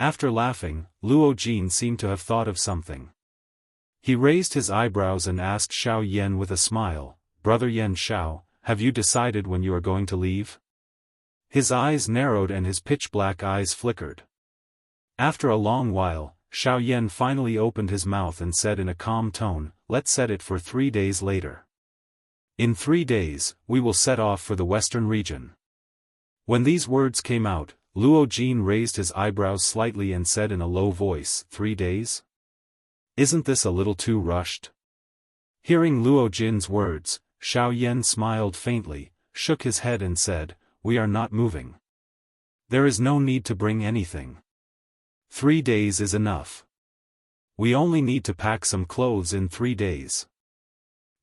After laughing, Luo Jin seemed to have thought of something. He raised his eyebrows and asked Xiao Yan with a smile, "Brother Yan Xiao, have you decided when you are going to leave?" His eyes narrowed and his pitch-black eyes flickered. After a long while, Xiao Yan finally opened his mouth and said in a calm tone, "Let's set it for 3 days later. In 3 days, we will set off for the western region." When these words came out, Luo Jin raised his eyebrows slightly and said in a low voice, 3 days? Isn't this a little too rushed? Hearing Luo Jin's words, Xiao Yan smiled faintly, shook his head and said, "We are not moving. There is no need to bring anything. 3 days is enough. We only need to pack some clothes in 3 days."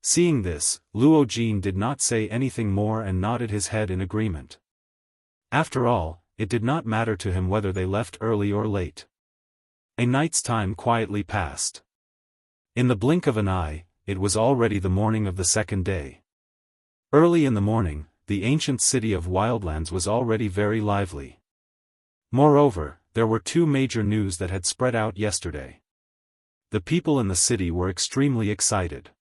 Seeing this, Luo Jin did not say anything more and nodded his head in agreement. After all, it did not matter to him whether they left early or late. A night's time quietly passed. In the blink of an eye, it was already the morning of the second day. Early in the morning, the ancient city of Wildlands was already very lively. Moreover, there were 2 major news that had spread out yesterday. The people in the city were extremely excited.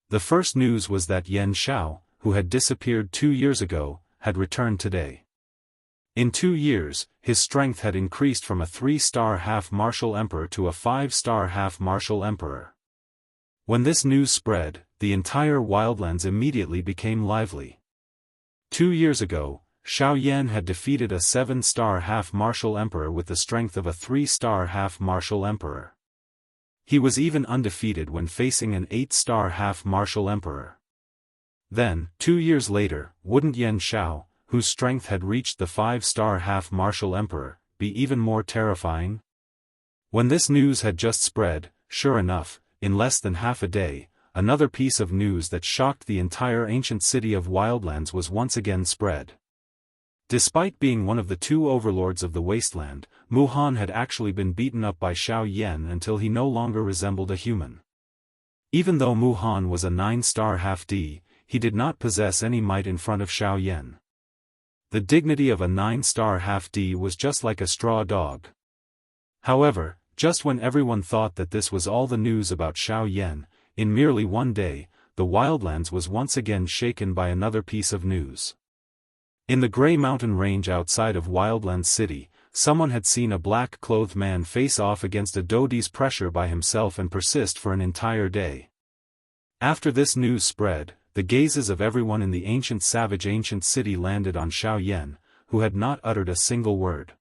The first news was that Yan Xiao, who had disappeared 2 years ago, had returned today. In 2 years, his strength had increased from a 3-star half-martial emperor to a 5-star half-martial emperor. When this news spread, the entire Wildlands immediately became lively. 2 years ago, Xiao Yan had defeated a 7-star half-martial emperor with the strength of a 3-star half-martial emperor. He was even undefeated when facing an 8-star half-martial emperor. Then, 2 years later, wouldn't Yan Xiao, whose strength had reached the 5-star half-martial emperor, be even more terrifying? When this news had just spread, sure enough, in less than half a day, another piece of news that shocked the entire ancient city of Wildlands was once again spread. Despite being one of the 2 overlords of the wasteland, Mu Han had actually been beaten up by Xiao Yan until he no longer resembled a human. Even though Mu Han was a 9-star half-D, he did not possess any might in front of Xiao Yan. The dignity of a 9-star half-D was just like a straw dog. However, just when everyone thought that this was all the news about Xiao Yan, in merely 1 day, the Wildlands was once again shaken by another piece of news. In the Grey Mountain Range outside of Wildlands City, someone had seen a black-clothed man face off against a Daoist pressure by himself and persist for an entire day. After this news spread, the gazes of everyone in the ancient city landed on Xiao Yan, who had not uttered a single word.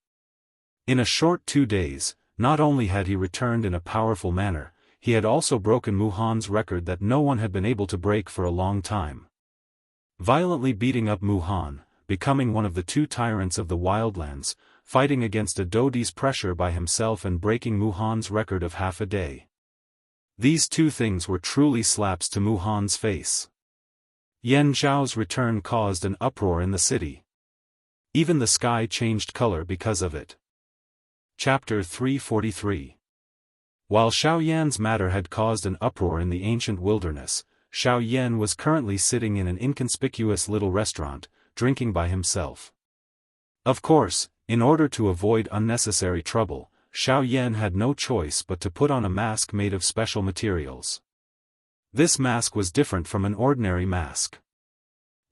In a short 2 days, not only had he returned in a powerful manner, he had also broken Mu Han's record that no one had been able to break for a long time. Violently beating up Mu Han, becoming one of the 2 tyrants of the Wildlands, fighting against a Daoist pressure by himself and breaking Mu Han's record of half a day. These 2 things were truly slaps to Mu Han's face. Yan Zhao's return caused an uproar in the city. Even the sky changed color because of it. Chapter 343. While Xiao Yan's matter had caused an uproar in the ancient wilderness, Xiao Yan was currently sitting in an inconspicuous little restaurant, drinking by himself. Of course, in order to avoid unnecessary trouble, Xiao Yan had no choice but to put on a mask made of special materials. This mask was different from an ordinary mask.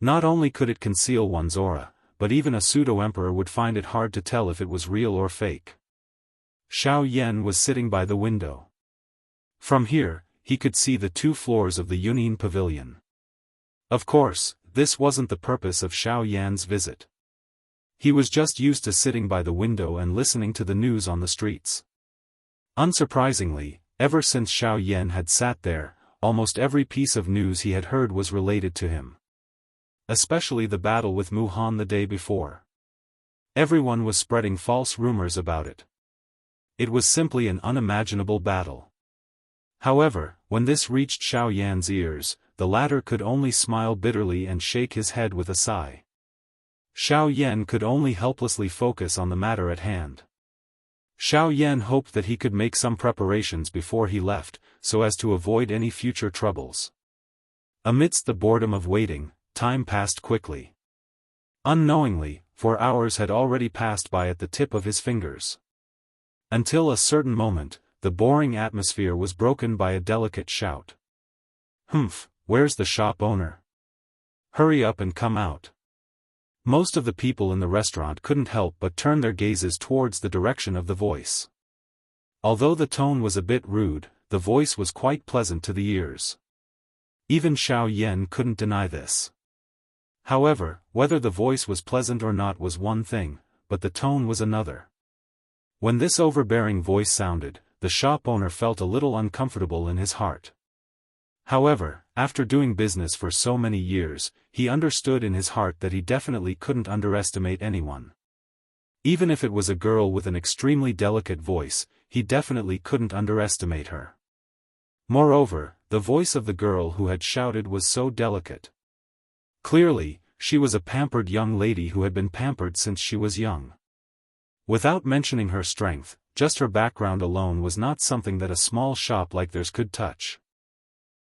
Not only could it conceal one's aura, but even a pseudo-emperor would find it hard to tell if it was real or fake. Xiao Yan was sitting by the window. From here, he could see the 2 floors of the Yunin Pavilion. Of course, this wasn't the purpose of Xiao Yan's visit. He was just used to sitting by the window and listening to the news on the streets. Unsurprisingly, ever since Xiao Yan had sat there, almost every piece of news he had heard was related to him. Especially the battle with Mu Han the day before. Everyone was spreading false rumors about it. It was simply an unimaginable battle. However, when this reached Xiao Yan's ears, the latter could only smile bitterly and shake his head with a sigh. Xiao Yan could only helplessly focus on the matter at hand. Xiao Yan hoped that he could make some preparations before he left, so as to avoid any future troubles. Amidst the boredom of waiting, time passed quickly. Unknowingly, for hours had already passed by at the tip of his fingers. Until a certain moment, the boring atmosphere was broken by a delicate shout. "Humph, where's the shop owner? Hurry up and come out." Most of the people in the restaurant couldn't help but turn their gazes towards the direction of the voice. Although the tone was a bit rude, the voice was quite pleasant to the ears. Even Xiao Yan couldn't deny this. However, whether the voice was pleasant or not was one thing, but the tone was another. When this overbearing voice sounded, the shop owner felt a little uncomfortable in his heart. However, after doing business for so many years, he understood in his heart that he definitely couldn't underestimate anyone. Even if it was a girl with an extremely delicate voice, he definitely couldn't underestimate her. Moreover, the voice of the girl who had shouted was so delicate. Clearly, she was a pampered young lady who had been pampered since she was young. Without mentioning her strength, just her background alone was not something that a small shop like theirs could touch.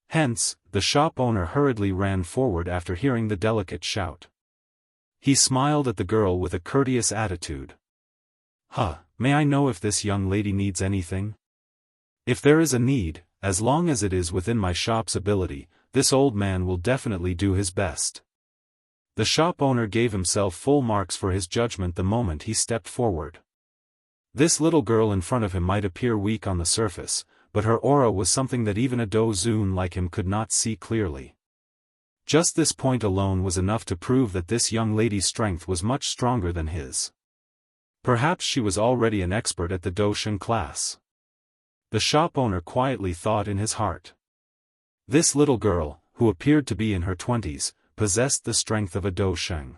Hence, the shop owner hurriedly ran forward after hearing the delicate shout. He smiled at the girl with a courteous attitude. May I know if this young lady needs anything? If there is a need, as long as it is within my shop's ability, this old man will definitely do his best." The shop owner gave himself full marks for his judgment the moment he stepped forward. This little girl in front of him might appear weak on the surface, but her aura was something that even a Daoist like him could not see clearly. Just this point alone was enough to prove that this young lady's strength was much stronger than his. Perhaps she was already an expert at the Daoist class. The shop owner quietly thought in his heart. This little girl, who appeared to be in her 20s, possessed the strength of a Daoist.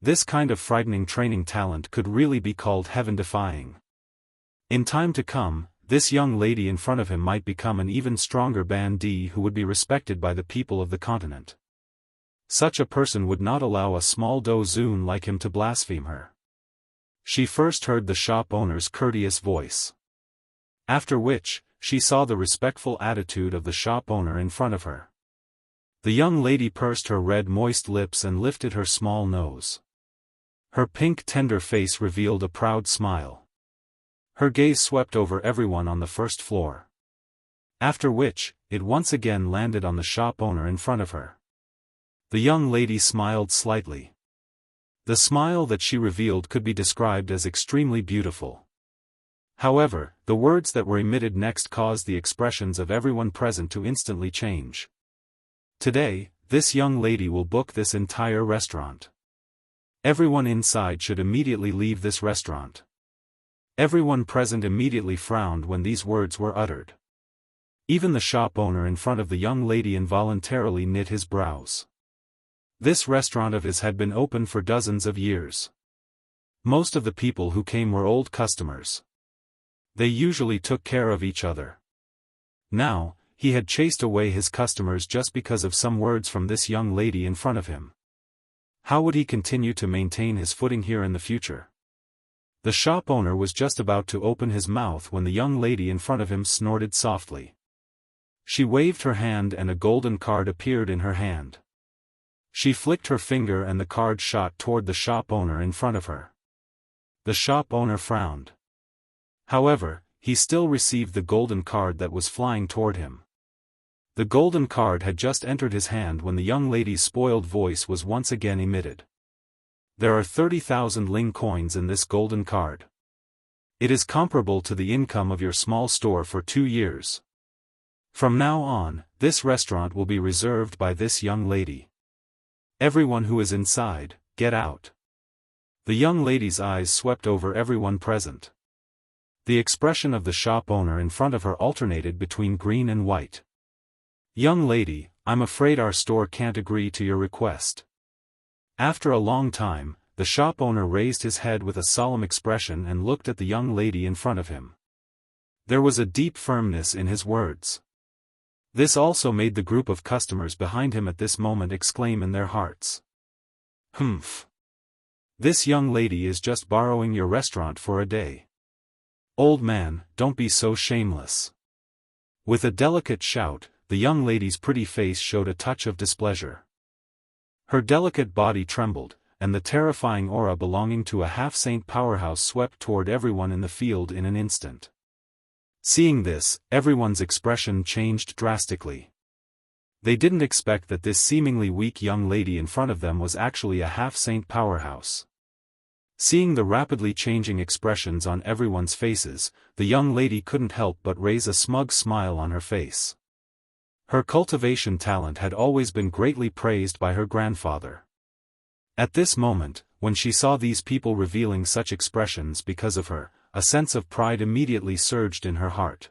This kind of frightening training talent could really be called heaven-defying. In time to come, this young lady in front of him might become an even stronger bandit who would be respected by the people of the continent. Such a person would not allow a small Daoist like him to blaspheme her. She first heard the shop owner's courteous voice. After which, she saw the respectful attitude of the shop owner in front of her. The young lady pursed her red moist lips and lifted her small nose. Her pink tender face revealed a proud smile. Her gaze swept over everyone on the first floor. After which, it once again landed on the shop owner in front of her. The young lady smiled slightly. The smile that she revealed could be described as extremely beautiful. However, the words that were emitted next caused the expressions of everyone present to instantly change. Today, this young lady will book this entire restaurant. Everyone inside should immediately leave this restaurant. Everyone present immediately frowned when these words were uttered. Even the shop owner in front of the young lady involuntarily knit his brows. This restaurant of his had been open for dozens of years. Most of the people who came were old customers. They usually took care of each other. Now, he had chased away his customers just because of some words from this young lady in front of him. How would he continue to maintain his footing here in the future? The shop owner was just about to open his mouth when the young lady in front of him snorted softly. She waved her hand and a golden card appeared in her hand. She flicked her finger and the card shot toward the shop owner in front of her. The shop owner frowned. However, he still received the golden card that was flying toward him. The golden card had just entered his hand when the young lady's spoiled voice was once again emitted. There are 30,000 Ling coins in this golden card. It is comparable to the income of your small store for 2 years. From now on, this restaurant will be reserved by this young lady. Everyone who is inside, get out. The young lady's eyes swept over everyone present. The expression of the shop owner in front of her alternated between green and white. Young lady, I'm afraid our store can't agree to your request. After a long time, the shop owner raised his head with a solemn expression and looked at the young lady in front of him. There was a deep firmness in his words. This also made the group of customers behind him at this moment exclaim in their hearts. Humph. This young lady is just borrowing your restaurant for a day. Old man, don't be so shameless. With a delicate shout, the young lady's pretty face showed a touch of displeasure. Her delicate body trembled, and the terrifying aura belonging to a half-saint powerhouse swept toward everyone in the field in an instant. Seeing this, everyone's expression changed drastically. They didn't expect that this seemingly weak young lady in front of them was actually a half-saint powerhouse. Seeing the rapidly changing expressions on everyone's faces, the young lady couldn't help but raise a smug smile on her face. Her cultivation talent had always been greatly praised by her grandfather. At this moment, when she saw these people revealing such expressions because of her, a sense of pride immediately surged in her heart.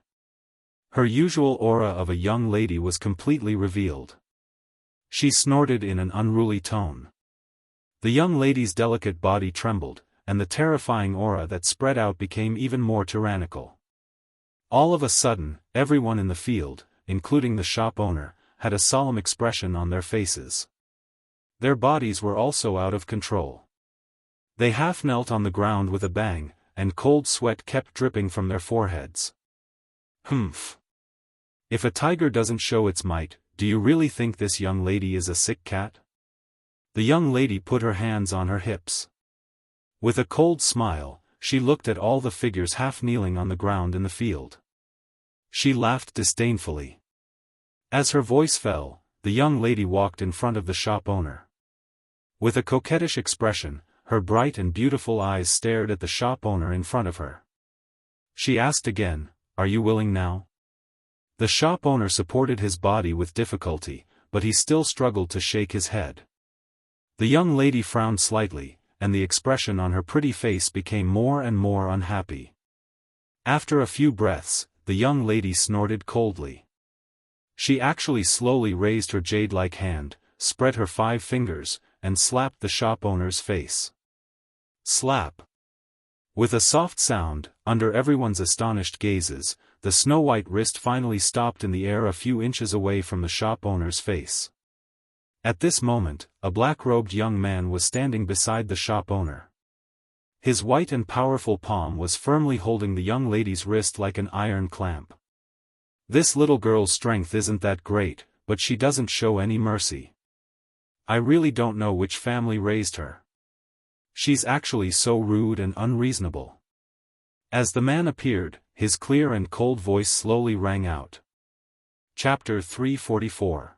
Her usual aura of a young lady was completely revealed. She snorted in an unruly tone. The young lady's delicate body trembled, and the terrifying aura that spread out became even more tyrannical. All of a sudden, everyone in the field, including the shop owner, had a solemn expression on their faces. Their bodies were also out of control. They half knelt on the ground with a bang, and cold sweat kept dripping from their foreheads. Humph. If a tiger doesn't show its might, do you really think this young lady is a sick cat? The young lady put her hands on her hips. With a cold smile, she looked at all the figures half kneeling on the ground in the field. She laughed disdainfully. As her voice fell, the young lady walked in front of the shop owner. With a coquettish expression, her bright and beautiful eyes stared at the shop owner in front of her. She asked again, "Are you willing now?" The shop owner supported his body with difficulty, but he still struggled to shake his head. The young lady frowned slightly, and the expression on her pretty face became more and more unhappy. After a few breaths, the young lady snorted coldly. She actually slowly raised her jade-like hand, spread her 5 fingers, and slapped the shop owner's face. Slap! With a soft sound, under everyone's astonished gazes, the snow-white wrist finally stopped in the air a few inches away from the shop owner's face. At this moment, a black-robed young man was standing beside the shop owner. His white and powerful palm was firmly holding the young lady's wrist like an iron clamp. This little girl's strength isn't that great, but she doesn't show any mercy. I really don't know which family raised her. She's actually so rude and unreasonable. As the man appeared, his clear and cold voice slowly rang out. Chapter 344.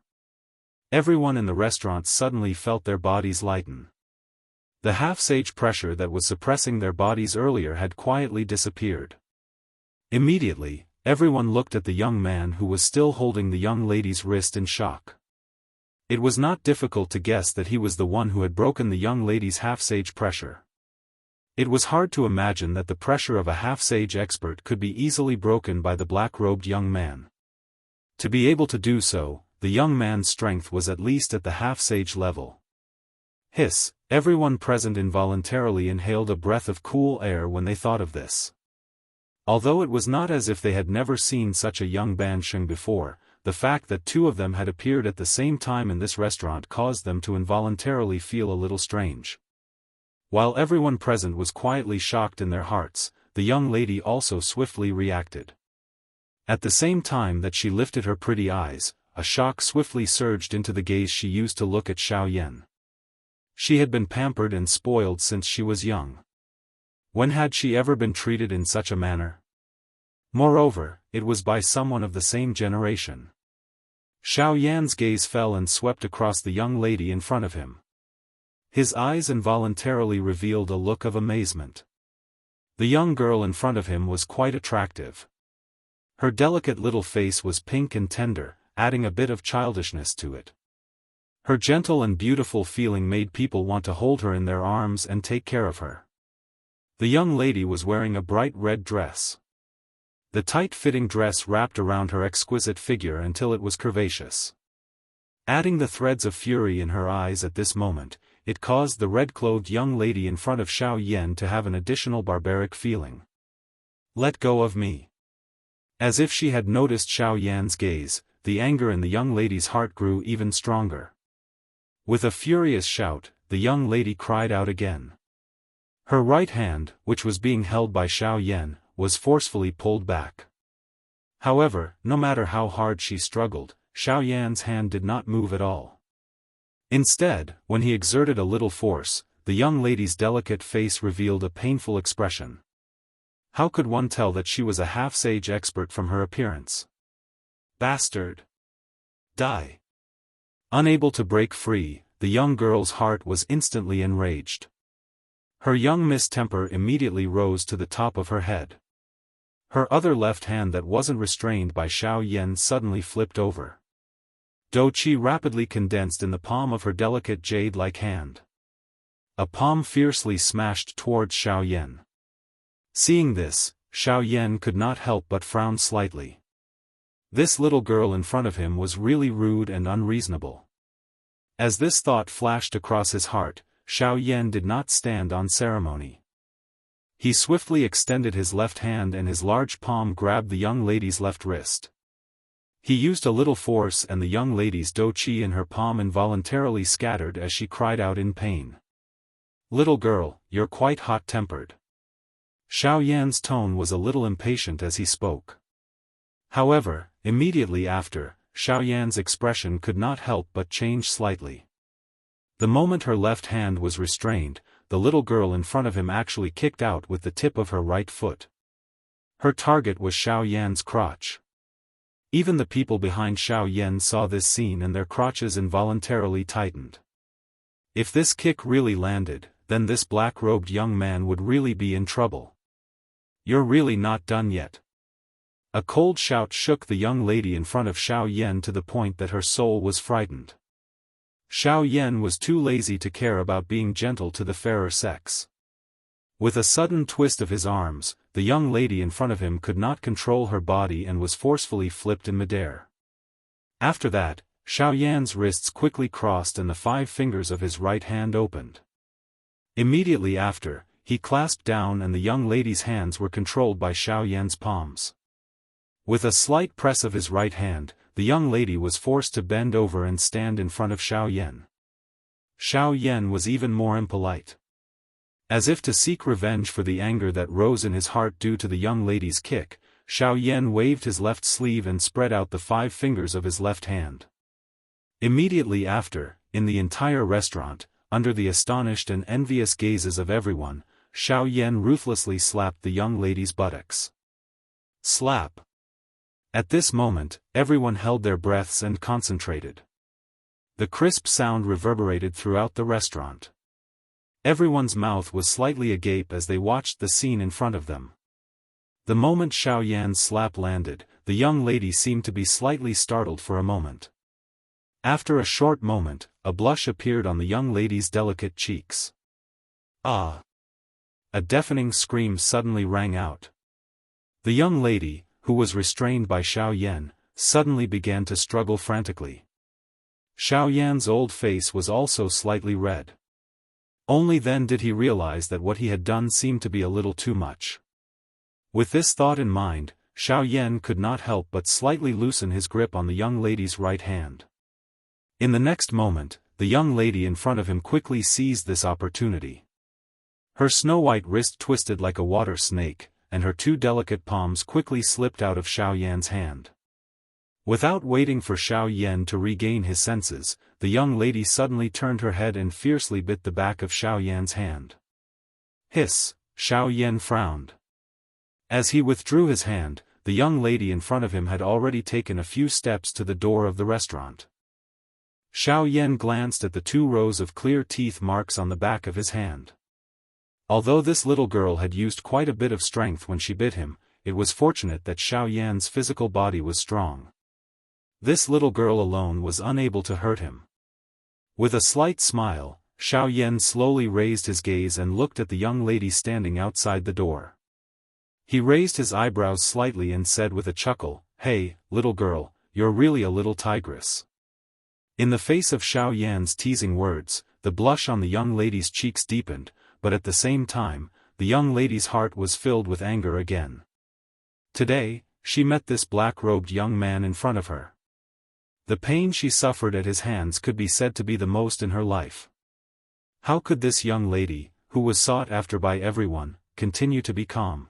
Everyone in the restaurant suddenly felt their bodies lighten. The half-sage pressure that was suppressing their bodies earlier had quietly disappeared. Immediately, everyone looked at the young man who was still holding the young lady's wrist in shock. It was not difficult to guess that he was the one who had broken the young lady's half-sage pressure. It was hard to imagine that the pressure of a half-sage expert could be easily broken by the black-robed young man. To be able to do so, the young man's strength was at least at the half-sage level. Hiss! Everyone present involuntarily inhaled a breath of cool air when they thought of this. Although it was not as if they had never seen such a young Bansheng before, the fact that 2 of them had appeared at the same time in this restaurant caused them to involuntarily feel a little strange. While everyone present was quietly shocked in their hearts, the young lady also swiftly reacted. At the same time that she lifted her pretty eyes, a shock swiftly surged into the gaze she used to look at Xiao Yan. She had been pampered and spoiled since she was young. When had she ever been treated in such a manner? Moreover, it was by someone of the same generation. Xiao Yan's gaze fell and swept across the young lady in front of him. His eyes involuntarily revealed a look of amazement. The young girl in front of him was quite attractive. Her delicate little face was pink and tender, adding a bit of childishness to it. Her gentle and beautiful feeling made people want to hold her in their arms and take care of her. The young lady was wearing a bright red dress. The tight-fitting dress wrapped around her exquisite figure until it was curvaceous. Adding the threads of fury in her eyes at this moment, it caused the red-clothed young lady in front of Xiao Yan to have an additional barbaric feeling. Let go of me. As if she had noticed Xiao Yan's gaze, the anger in the young lady's heart grew even stronger. With a furious shout, the young lady cried out again. Her right hand, which was being held by Xiao Yan, was forcefully pulled back. However, no matter how hard she struggled, Xiao Yan's hand did not move at all. Instead, when he exerted a little force, the young lady's delicate face revealed a painful expression. How could one tell that she was a half-sage expert from her appearance? Bastard! Die! Unable to break free, the young girl's heart was instantly enraged. Her young mistemper immediately rose to the top of her head. Her other left hand that wasn't restrained by Xiao Yan suddenly flipped over. Do Qi rapidly condensed in the palm of her delicate jade-like hand. A palm fiercely smashed towards Xiao Yan. Seeing this, Xiao Yan could not help but frown slightly. This little girl in front of him was really rude and unreasonable. As this thought flashed across his heart, Xiao Yan did not stand on ceremony. He swiftly extended his left hand and his large palm grabbed the young lady's left wrist. He used a little force and the young lady's do qi in her palm involuntarily scattered as she cried out in pain. "Little girl, you're quite hot-tempered." Xiao Yan's tone was a little impatient as he spoke. However, immediately after, Xiao Yan's expression could not help but change slightly. The moment her left hand was restrained, the little girl in front of him actually kicked out with the tip of her right foot. Her target was Xiao Yan's crotch. Even the people behind Xiao Yan saw this scene and their crotches involuntarily tightened. If this kick really landed, then this black-robed young man would really be in trouble. "You're really not done yet." A cold shout shook the young lady in front of Xiao Yan to the point that her soul was frightened. Xiao Yan was too lazy to care about being gentle to the fairer sex. With a sudden twist of his arms, the young lady in front of him could not control her body and was forcefully flipped in midair. After that, Xiao Yan's wrists quickly crossed and the 5 fingers of his right hand opened. Immediately after, he clasped down and the young lady's hands were controlled by Xiao Yan's palms. With a slight press of his right hand, the young lady was forced to bend over and stand in front of Xiao Yan. Xiao Yan was even more impolite. As if to seek revenge for the anger that rose in his heart due to the young lady's kick, Xiao Yan waved his left sleeve and spread out the 5 fingers of his left hand. Immediately after, in the entire restaurant, under the astonished and envious gazes of everyone, Xiao Yan ruthlessly slapped the young lady's buttocks. Slap! At this moment, everyone held their breaths and concentrated. The crisp sound reverberated throughout the restaurant. Everyone's mouth was slightly agape as they watched the scene in front of them. The moment Xiao Yan's slap landed, the young lady seemed to be slightly startled for a moment. After a short moment, a blush appeared on the young lady's delicate cheeks. "Ah!" A deafening scream suddenly rang out. The young lady, who was restrained by Xiao Yan, suddenly began to struggle frantically. Xiao Yan's old face was also slightly red. Only then did he realize that what he had done seemed to be a little too much. With this thought in mind, Xiao Yan could not help but slightly loosen his grip on the young lady's right hand. In the next moment, the young lady in front of him quickly seized this opportunity. Her snow-white wrist twisted like a water snake, and her 2 delicate palms quickly slipped out of Xiao Yan's hand. Without waiting for Xiao Yan to regain his senses, the young lady suddenly turned her head and fiercely bit the back of Xiao Yan's hand. Hiss! Xiao Yan frowned. As he withdrew his hand, the young lady in front of him had already taken a few steps to the door of the restaurant. Xiao Yan glanced at the 2 rows of clear teeth marks on the back of his hand. Although this little girl had used quite a bit of strength when she bit him, it was fortunate that Xiao Yan's physical body was strong. This little girl alone was unable to hurt him. With a slight smile, Xiao Yan slowly raised his gaze and looked at the young lady standing outside the door. He raised his eyebrows slightly and said with a chuckle, "Hey, little girl, you're really a little tigress." In the face of Xiao Yan's teasing words, the blush on the young lady's cheeks deepened, but at the same time, the young lady's heart was filled with anger again. Today, she met this black-robed young man in front of her. The pain she suffered at his hands could be said to be the most in her life. How could this young lady, who was sought after by everyone, continue to be calm?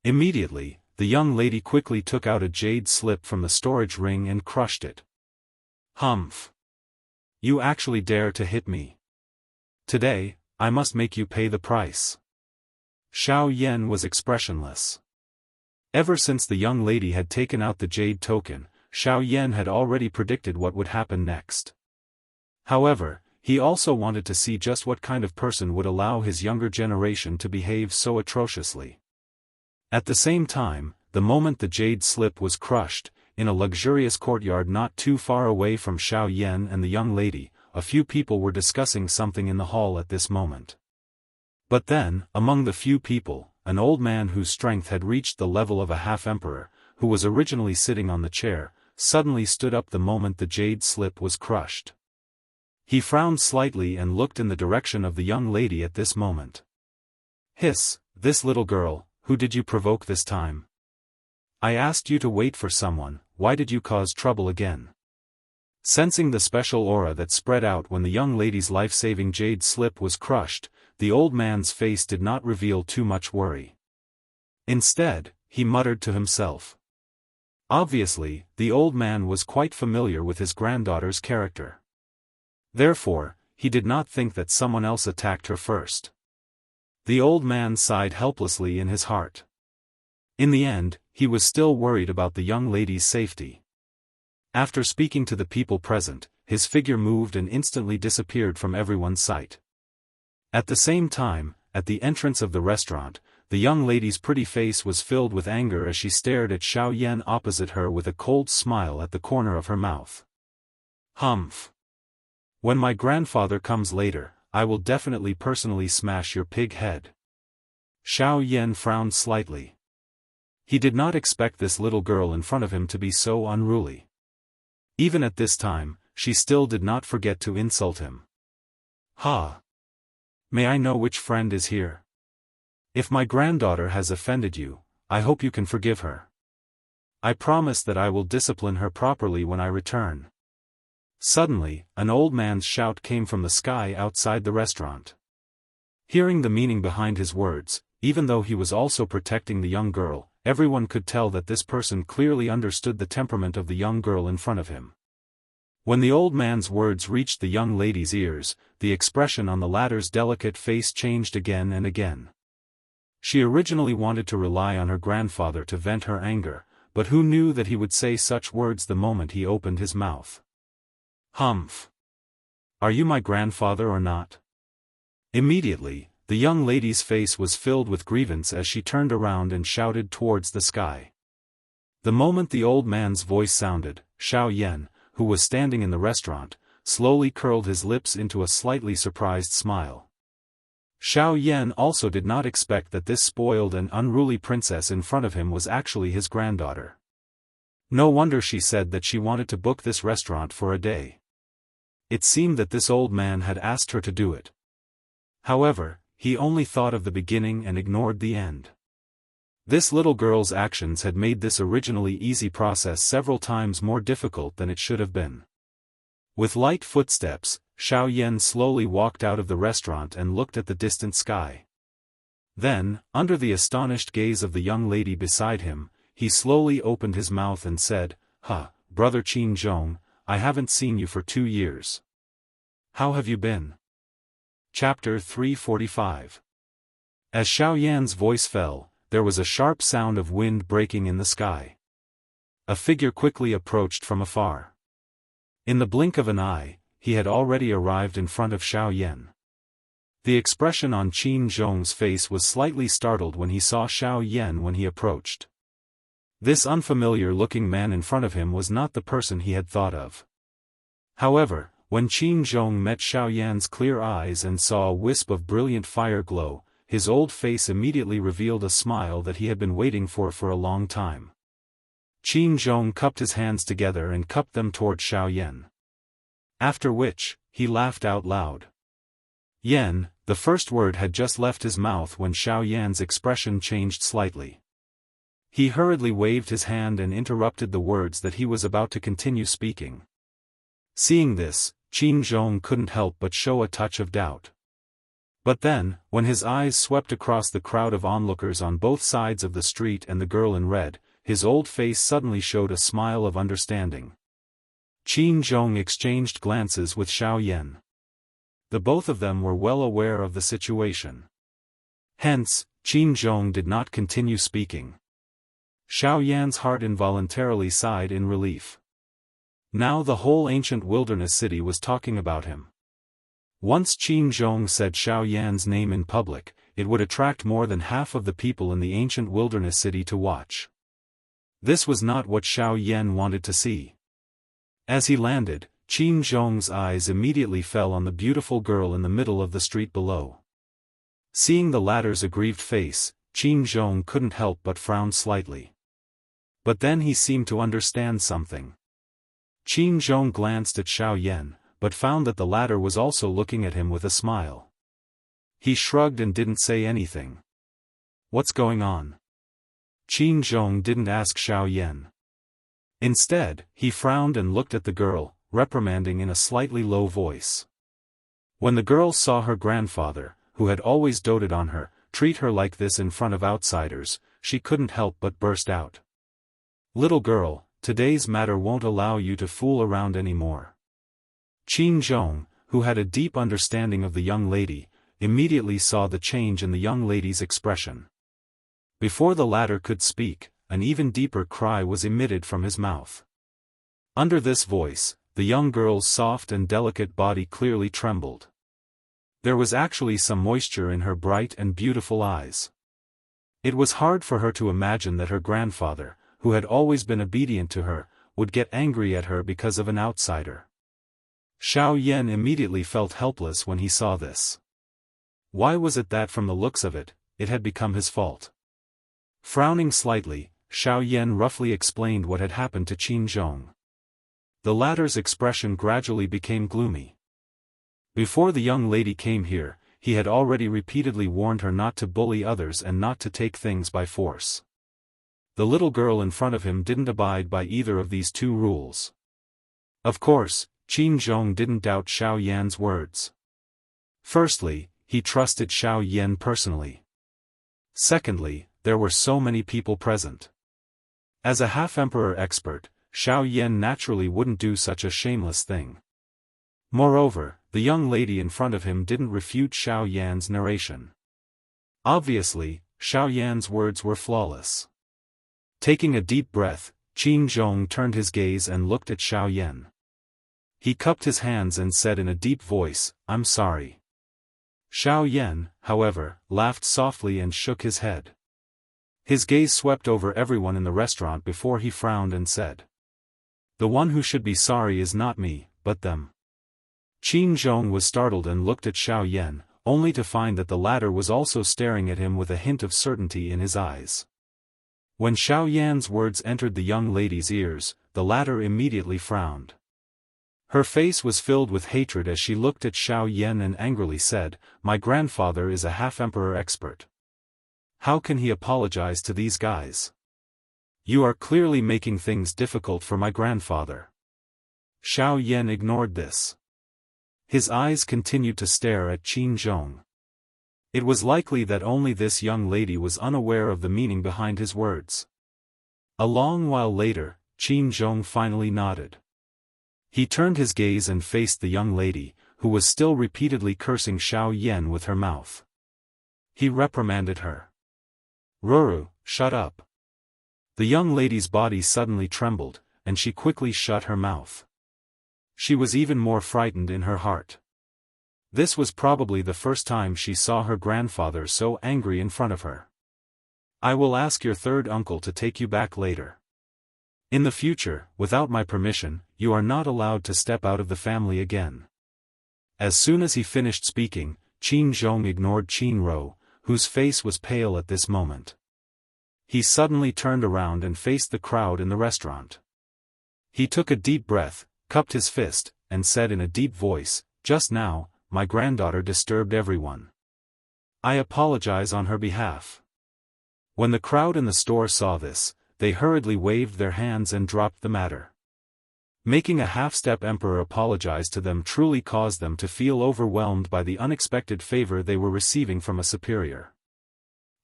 Immediately, the young lady quickly took out a jade slip from the storage ring and crushed it. "Humph! You actually dare to hit me. Today, I must make you pay the price." Xiao Yan was expressionless. Ever since the young lady had taken out the jade token, Xiao Yan had already predicted what would happen next. However, he also wanted to see just what kind of person would allow his younger generation to behave so atrociously. At the same time, the moment the jade slip was crushed, in a luxurious courtyard not too far away from Xiao Yan and the young lady, a few people were discussing something in the hall at this moment. But then, among the few people, an old man whose strength had reached the level of a half-emperor, who was originally sitting on the chair, suddenly stood up the moment the jade slip was crushed. He frowned slightly and looked in the direction of the young lady at this moment. "Hiss, this little girl, who did you provoke this time? I asked you to wait for someone, why did you cause trouble again?" Sensing the special aura that spread out when the young lady's life-saving jade slip was crushed, the old man's face did not reveal too much worry. Instead, he muttered to himself. Obviously, the old man was quite familiar with his granddaughter's character. Therefore, he did not think that someone else attacked her first. The old man sighed helplessly in his heart. In the end, he was still worried about the young lady's safety. After speaking to the people present, his figure moved and instantly disappeared from everyone's sight. At the same time, at the entrance of the restaurant, the young lady's pretty face was filled with anger as she stared at Xiao Yan opposite her with a cold smile at the corner of her mouth. "Humph. When my grandfather comes later, I will definitely personally smash your pig head." Xiao Yan frowned slightly. He did not expect this little girl in front of him to be so unruly. Even at this time, she still did not forget to insult him. "Ha! May I know which friend is here? If my granddaughter has offended you, I hope you can forgive her. I promise that I will discipline her properly when I return." Suddenly, an old man's shout came from the sky outside the restaurant. Hearing the meaning behind his words, even though he was also protecting the young girl, everyone could tell that this person clearly understood the temperament of the young girl in front of him. When the old man's words reached the young lady's ears, the expression on the latter's delicate face changed again and again. She originally wanted to rely on her grandfather to vent her anger, but who knew that he would say such words the moment he opened his mouth? "Humph! Are you my grandfather or not?" Immediately, the young lady's face was filled with grievance as she turned around and shouted towards the sky. The moment the old man's voice sounded, Xiao Yan, who was standing in the restaurant, slowly curled his lips into a slightly surprised smile. Xiao Yan also did not expect that this spoiled and unruly princess in front of him was actually his granddaughter. No wonder she said that she wanted to book this restaurant for a day. It seemed that this old man had asked her to do it. However, he only thought of the beginning and ignored the end. This little girl's actions had made this originally easy process several times more difficult than it should have been. With light footsteps, Xiao Yan slowly walked out of the restaurant and looked at the distant sky. Then, under the astonished gaze of the young lady beside him, he slowly opened his mouth and said, Brother Qin Zhong, I haven't seen you for 2 years. How have you been?" Chapter 345. As Xiao Yan's voice fell, there was a sharp sound of wind breaking in the sky. A figure quickly approached from afar. In the blink of an eye, he had already arrived in front of Xiao Yan. The expression on Qin Zhong's face was slightly startled when he saw Xiao Yan when he approached. This unfamiliar-looking man in front of him was not the person he had thought of. However, when Qin Zhong met Xiao Yan's clear eyes and saw a wisp of brilliant fire glow, his old face immediately revealed a smile that he had been waiting for a long time. Qin Zhong cupped his hands together and cupped them toward Xiao Yan. After which, he laughed out loud. Yan, the first word had just left his mouth when Xiao Yan's expression changed slightly. He hurriedly waved his hand and interrupted the words that he was about to continue speaking. Seeing this, Qin Zhong couldn't help but show a touch of doubt. But then, when his eyes swept across the crowd of onlookers on both sides of the street and the girl in red, his old face suddenly showed a smile of understanding. Qin Zhong exchanged glances with Xiao Yan. The both of them were well aware of the situation. Hence, Qin Zhong did not continue speaking. Xiao Yan's heart involuntarily sighed in relief. Now the whole ancient wilderness city was talking about him. Once Qin Zhong said Xiao Yan's name in public, it would attract more than half of the people in the ancient wilderness city to watch. This was not what Xiao Yan wanted to see. As he landed, Qin Zhong's eyes immediately fell on the beautiful girl in the middle of the street below. Seeing the latter's aggrieved face, Qin Zhong couldn't help but frown slightly. But then he seemed to understand something. Qin Zhong glanced at Xiao Yan, but found that the latter was also looking at him with a smile. He shrugged and didn't say anything. What's going on? Qin Zhong didn't ask Xiao Yan. Instead, he frowned and looked at the girl, reprimanding in a slightly low voice. When the girl saw her grandfather, who had always doted on her, treat her like this in front of outsiders, she couldn't help but burst out. Little girl, today's matter won't allow you to fool around anymore. Qin Zhong, who had a deep understanding of the young lady, immediately saw the change in the young lady's expression. Before the latter could speak, an even deeper cry was emitted from his mouth. Under this voice, the young girl's soft and delicate body clearly trembled. There was actually some moisture in her bright and beautiful eyes. It was hard for her to imagine that her grandfather, who had always been obedient to her, would get angry at her because of an outsider. Xiao Yan immediately felt helpless when he saw this. Why was it that from the looks of it, it had become his fault? Frowning slightly, Xiao Yan roughly explained what had happened to Qin Zhong. The latter's expression gradually became gloomy. Before the young lady came here, he had already repeatedly warned her not to bully others and not to take things by force. The little girl in front of him didn't abide by either of these two rules. Of course, Qin Zhong didn't doubt Xiao Yan's words. Firstly, he trusted Xiao Yan personally. Secondly, there were so many people present. As a half-emperor expert, Xiao Yan naturally wouldn't do such a shameless thing. Moreover, the young lady in front of him didn't refute Xiao Yan's narration. Obviously, Xiao Yan's words were flawless. Taking a deep breath, Qin Zhong turned his gaze and looked at Xiao Yan. He cupped his hands and said in a deep voice, "I'm sorry." Xiao Yan, however, laughed softly and shook his head. His gaze swept over everyone in the restaurant before he frowned and said, "The one who should be sorry is not me, but them." Qin Zhong was startled and looked at Xiao Yan, only to find that the latter was also staring at him with a hint of certainty in his eyes. When Xiao Yan's words entered the young lady's ears, the latter immediately frowned. Her face was filled with hatred as she looked at Xiao Yan and angrily said, "My grandfather is a half-emperor expert. How can he apologize to these guys? You are clearly making things difficult for my grandfather." Xiao Yan ignored this. His eyes continued to stare at Qin Zhong. It was likely that only this young lady was unaware of the meaning behind his words. A long while later, Qin Zhong finally nodded. He turned his gaze and faced the young lady, who was still repeatedly cursing Xiao Yan with her mouth. He reprimanded her. "Ruru, shut up." The young lady's body suddenly trembled, and she quickly shut her mouth. She was even more frightened in her heart. This was probably the first time she saw her grandfather so angry in front of her. "I will ask your third uncle to take you back later. In the future, without my permission, you are not allowed to step out of the family again." As soon as he finished speaking, Qin Zhong ignored Qin Ro, whose face was pale at this moment. He suddenly turned around and faced the crowd in the restaurant. He took a deep breath, cupped his fist, and said in a deep voice, "Just now, my granddaughter disturbed everyone. I apologize on her behalf." When the crowd in the store saw this, they hurriedly waved their hands and dropped the matter. Making a half-step emperor apologize to them truly caused them to feel overwhelmed by the unexpected favor they were receiving from a superior.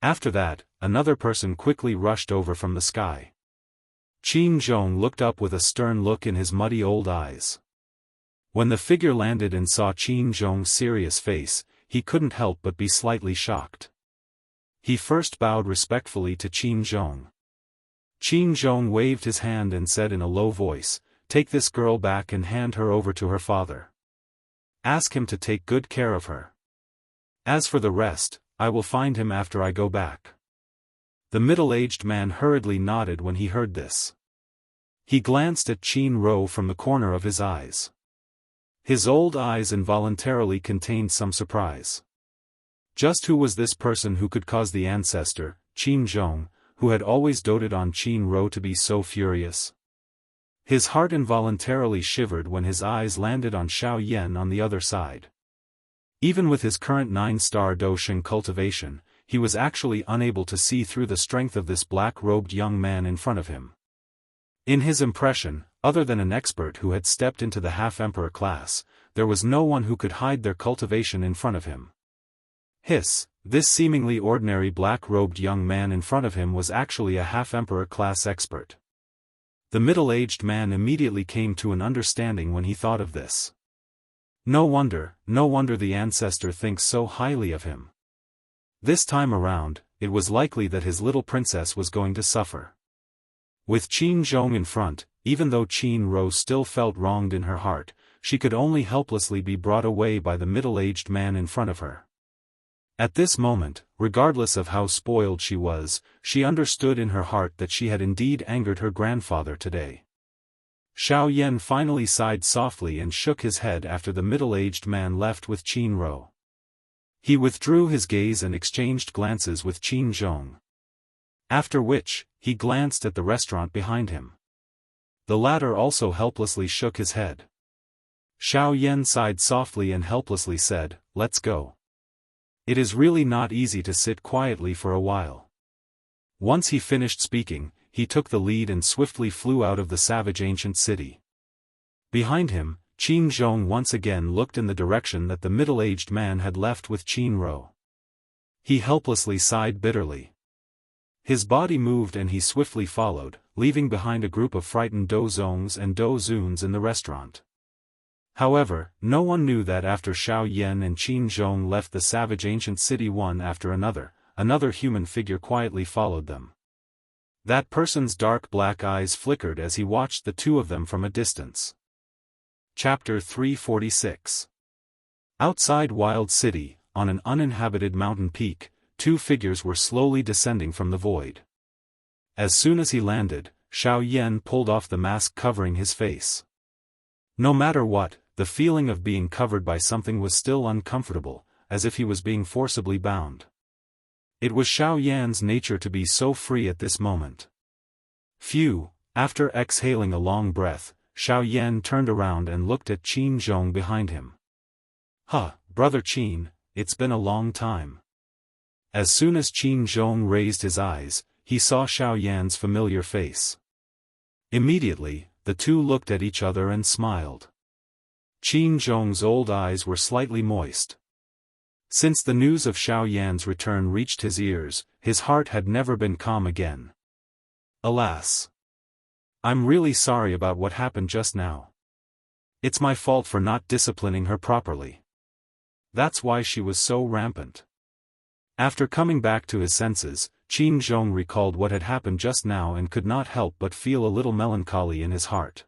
After that, another person quickly rushed over from the sky. Qin Zhong looked up with a stern look in his muddy old eyes. When the figure landed and saw Qin Zhong's serious face, he couldn't help but be slightly shocked. He first bowed respectfully to Qin Zhong. Qin Zhong waved his hand and said in a low voice, "Take this girl back and hand her over to her father. Ask him to take good care of her. As for the rest, I will find him after I go back." The middle-aged man hurriedly nodded when he heard this. He glanced at Qin Ro from the corner of his eyes. His old eyes involuntarily contained some surprise. Just who was this person who could cause the ancestor, Qin Zhong, who had always doted on Qin Ro, to be so furious? His heart involuntarily shivered when his eyes landed on Xiao Yan on the other side. Even with his current 9-star Daoist cultivation, he was actually unable to see through the strength of this black-robed young man in front of him. In his impression, other than an expert who had stepped into the half-emperor class, there was no one who could hide their cultivation in front of him. Hiss, this seemingly ordinary black-robed young man in front of him was actually a half-emperor class expert. The middle-aged man immediately came to an understanding when he thought of this. No wonder the ancestor thinks so highly of him. This time around, it was likely that his little princess was going to suffer. With Qin Zhong in front, even though Qin Ro still felt wronged in her heart, she could only helplessly be brought away by the middle-aged man in front of her. At this moment, regardless of how spoiled she was, she understood in her heart that she had indeed angered her grandfather today. Xiao Yan finally sighed softly and shook his head after the middle-aged man left with Qin Ro. He withdrew his gaze and exchanged glances with Qin Zhong. After which, he glanced at the restaurant behind him. The latter also helplessly shook his head. Xiao Yan sighed softly and helplessly said, "Let's go. It is really not easy to sit quietly for a while." Once he finished speaking, he took the lead and swiftly flew out of the savage ancient city. Behind him, Qin Zhong once again looked in the direction that the middle-aged man had left with Qin Ro. He helplessly sighed bitterly. His body moved and he swiftly followed, leaving behind a group of frightened Dozongs and Dozuns in the restaurant. However, no one knew that after Xiao Yan and Qin Zhong left the savage ancient city one after another human figure quietly followed them. That person's dark black eyes flickered as he watched the two of them from a distance. Chapter 346. Outside Wild City, on an uninhabited mountain peak, two figures were slowly descending from the void. As soon as he landed, Xiao Yan pulled off the mask covering his face. No matter what, the feeling of being covered by something was still uncomfortable, as if he was being forcibly bound. It was Xiao Yan's nature to be so free at this moment. Phew, after exhaling a long breath, Xiao Yan turned around and looked at Qin Zhong behind him. Brother Qin, it's been a long time." As soon as Qin Zhong raised his eyes, he saw Xiao Yan's familiar face. Immediately, the two looked at each other and smiled. Qin Zhong's old eyes were slightly moist. Since the news of Xiao Yan's return reached his ears, his heart had never been calm again. Alas! I'm really sorry about what happened just now. It's my fault for not disciplining her properly. That's why she was so rampant. After coming back to his senses, Qin Zhong recalled what had happened just now and could not help but feel a little melancholy in his heart.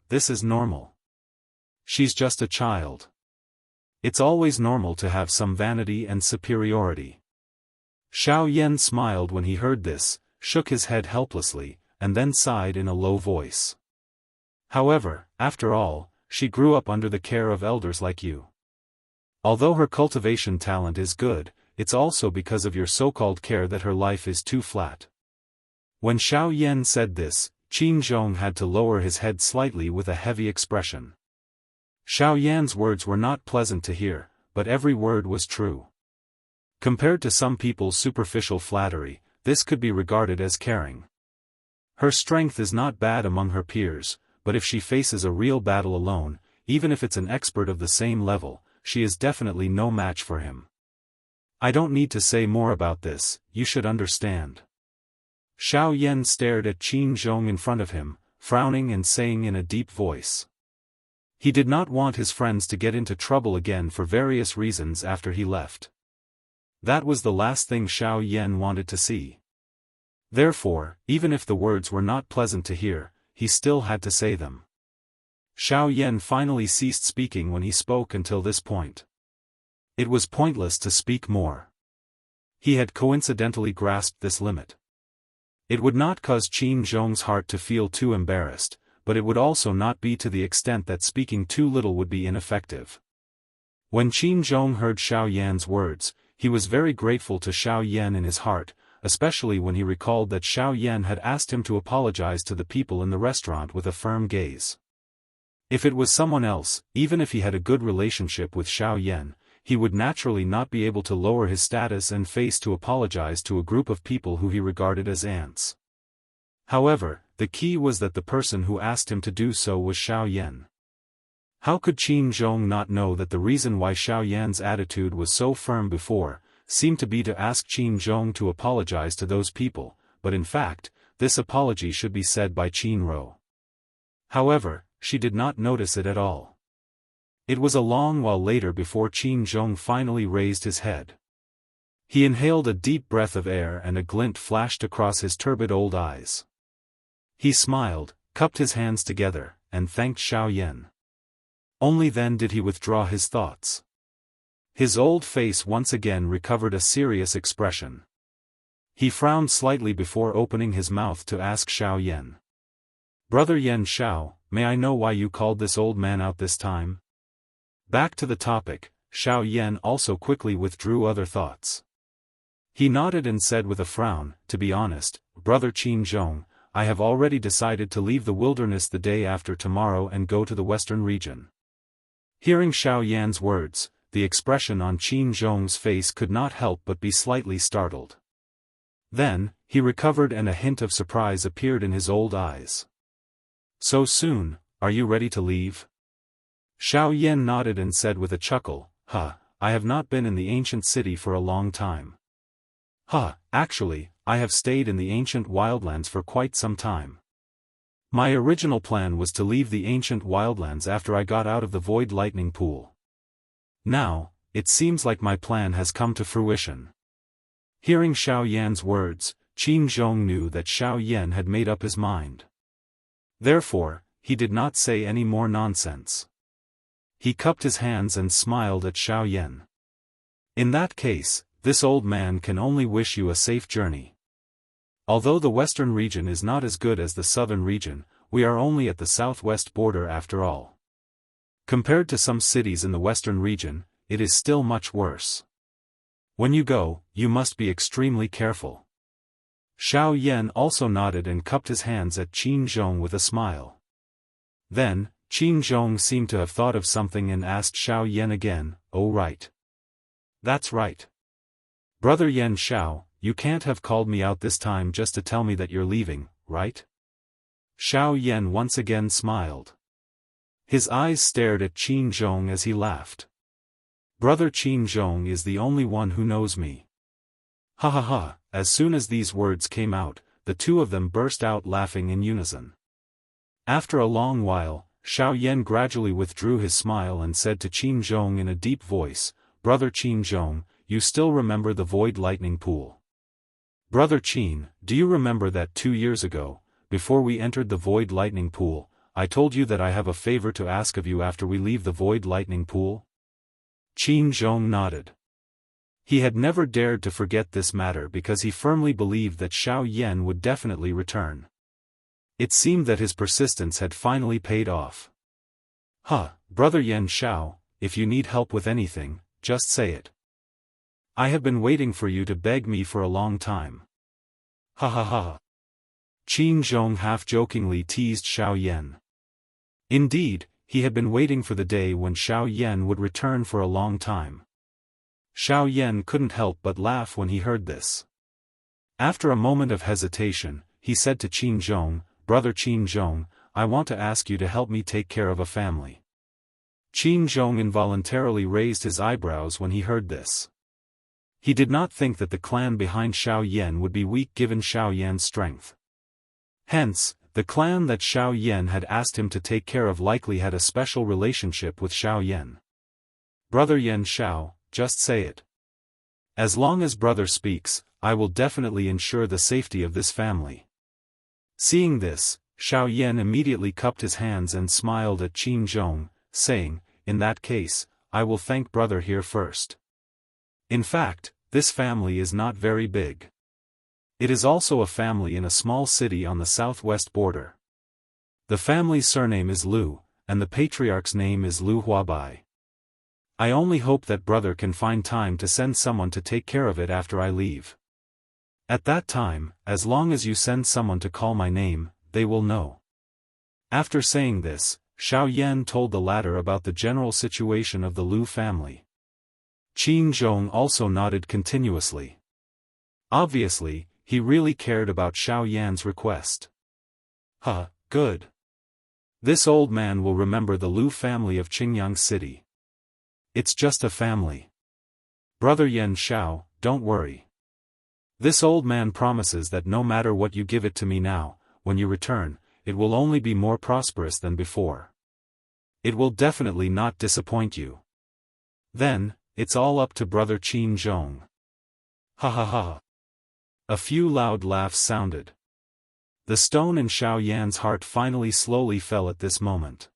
This is normal. She's just a child. It's always normal to have some vanity and superiority. Xiao Yan smiled when he heard this, shook his head helplessly, and then sighed in a low voice. However, after all, she grew up under the care of elders like you. Although her cultivation talent is good, it's also because of your so-called care that her life is too flat. When Xiao Yan said this, Qin Zhong had to lower his head slightly with a heavy expression. Xiao Yan's words were not pleasant to hear, but every word was true. Compared to some people's superficial flattery, this could be regarded as caring. Her strength is not bad among her peers, but if she faces a real battle alone, even if it's an expert of the same level, she is definitely no match for him. I don't need to say more about this, you should understand. Xiao Yan stared at Qin Zhong in front of him, frowning and saying in a deep voice. He did not want his friends to get into trouble again for various reasons after he left. That was the last thing Xiao Yan wanted to see. Therefore, even if the words were not pleasant to hear, he still had to say them. Xiao Yan finally ceased speaking when he spoke until this point. It was pointless to speak more. He had coincidentally grasped this limit. It would not cause Qin Zhong's heart to feel too embarrassed, but it would also not be to the extent that speaking too little would be ineffective. When Qin Zhong heard Xiao Yan's words, he was very grateful to Xiao Yan in his heart, especially when he recalled that Xiao Yan had asked him to apologize to the people in the restaurant with a firm gaze. If it was someone else, even if he had a good relationship with Xiao Yan, he would naturally not be able to lower his status and face to apologize to a group of people who he regarded as ants. However, the key was that the person who asked him to do so was Xiao Yan. How could Qin Zhong not know that the reason why Xiao Yan's attitude was so firm before, seemed to be to ask Qin Zhong to apologize to those people, but in fact, this apology should be said by Qin Ro. However, she did not notice it at all. It was a long while later before Qin Zhong finally raised his head. He inhaled a deep breath of air and a glint flashed across his turbid old eyes. He smiled, cupped his hands together, and thanked Xiao Yan. Only then did he withdraw his thoughts. His old face once again recovered a serious expression. He frowned slightly before opening his mouth to ask Xiao Yan. "Brother Yan Xiao, may I know why you called this old man out this time?" Back to the topic, Xiao Yan also quickly withdrew other thoughts. He nodded and said with a frown, "To be honest, Brother Qin Zhong, I have already decided to leave the wilderness the day after tomorrow and go to the western region." Hearing Xiao Yan's words, the expression on Qin Zhong's face could not help but be slightly startled. Then, he recovered and a hint of surprise appeared in his old eyes. "So soon, are you ready to leave?" Xiao Yan nodded and said with a chuckle, I have not been in the ancient city for a long time." Actually, I have stayed in the ancient wildlands for quite some time. My original plan was to leave the ancient wildlands after I got out of the void lightning pool. Now, it seems like my plan has come to fruition." Hearing Xiao Yan's words, Qin Zhong knew that Xiao Yan had made up his mind. Therefore, he did not say any more nonsense. He cupped his hands and smiled at Xiao Yan. "In that case, this old man can only wish you a safe journey. Although the western region is not as good as the southern region, we are only at the southwest border after all. Compared to some cities in the western region, it is still much worse. When you go, you must be extremely careful." Xiao Yan also nodded and cupped his hands at Qin Zhong with a smile. Then, Qin Zhong seemed to have thought of something and asked Xiao Yan again, "Oh right. That's right. Brother Yan Xiao, you can't have called me out this time just to tell me that you're leaving, right?" Xiao Yan once again smiled. His eyes stared at Qin Zhong as he laughed. "Brother Qin Zhong is the only one who knows me." As soon as these words came out, the two of them burst out laughing in unison. After a long while, Xiao Yan gradually withdrew his smile and said to Qin Zhong in a deep voice, "Brother Qin Zhong, you still remember the void lightning pool? Brother Qin, do you remember that 2 years ago, before we entered the void lightning pool, I told you that I have a favor to ask of you after we leave the void lightning pool?" Qin Zhong nodded. He had never dared to forget this matter because he firmly believed that Xiao Yan would definitely return. It seemed that his persistence had finally paid off. Brother Yan Xiao, if you need help with anything, just say it. I have been waiting for you to beg me for a long time." Qin Zhong half-jokingly teased Xiao Yan. Indeed, he had been waiting for the day when Xiao Yan would return for a long time. Xiao Yan couldn't help but laugh when he heard this. After a moment of hesitation, he said to Qin Zhong, "Brother Qin Zhong, I want to ask you to help me take care of a family." Qin Zhong involuntarily raised his eyebrows when he heard this. He did not think that the clan behind Xiao Yan would be weak given Xiao Yan's strength. Hence, The clan that Xiao Yan had asked him to take care of likely had a special relationship with Xiao Yan. Brother Yan Xiao, just say it. As long as brother speaks, I will definitely ensure the safety of this family. Seeing this, Xiao Yan immediately cupped his hands and smiled at Qin Zhong, saying, in that case, I will thank brother here first. In fact, this family is not very big. It is also a family in a small city on the southwest border. The family's surname is Lu, and the patriarch's name is Lu Huabai. I only hope that brother can find time to send someone to take care of it after I leave. At that time, as long as you send someone to call my name, they will know. After saying this, Xiao Yan told the latter about the general situation of the Lu family. Qin Zhong also nodded continuously. Obviously, he really cared about Xiao Yan's request. Good. This old man will remember the Lu family of Qingyang City. It's just a family. Brother Yan Xiao, don't worry. This old man promises that no matter what you give it to me now, when you return, it will only be more prosperous than before. It will definitely not disappoint you. Then, it's all up to brother Qin Zhong. Ha ha ha. A few loud laughs sounded. The stone in Xiao Yan's heart finally slowly fell at this moment.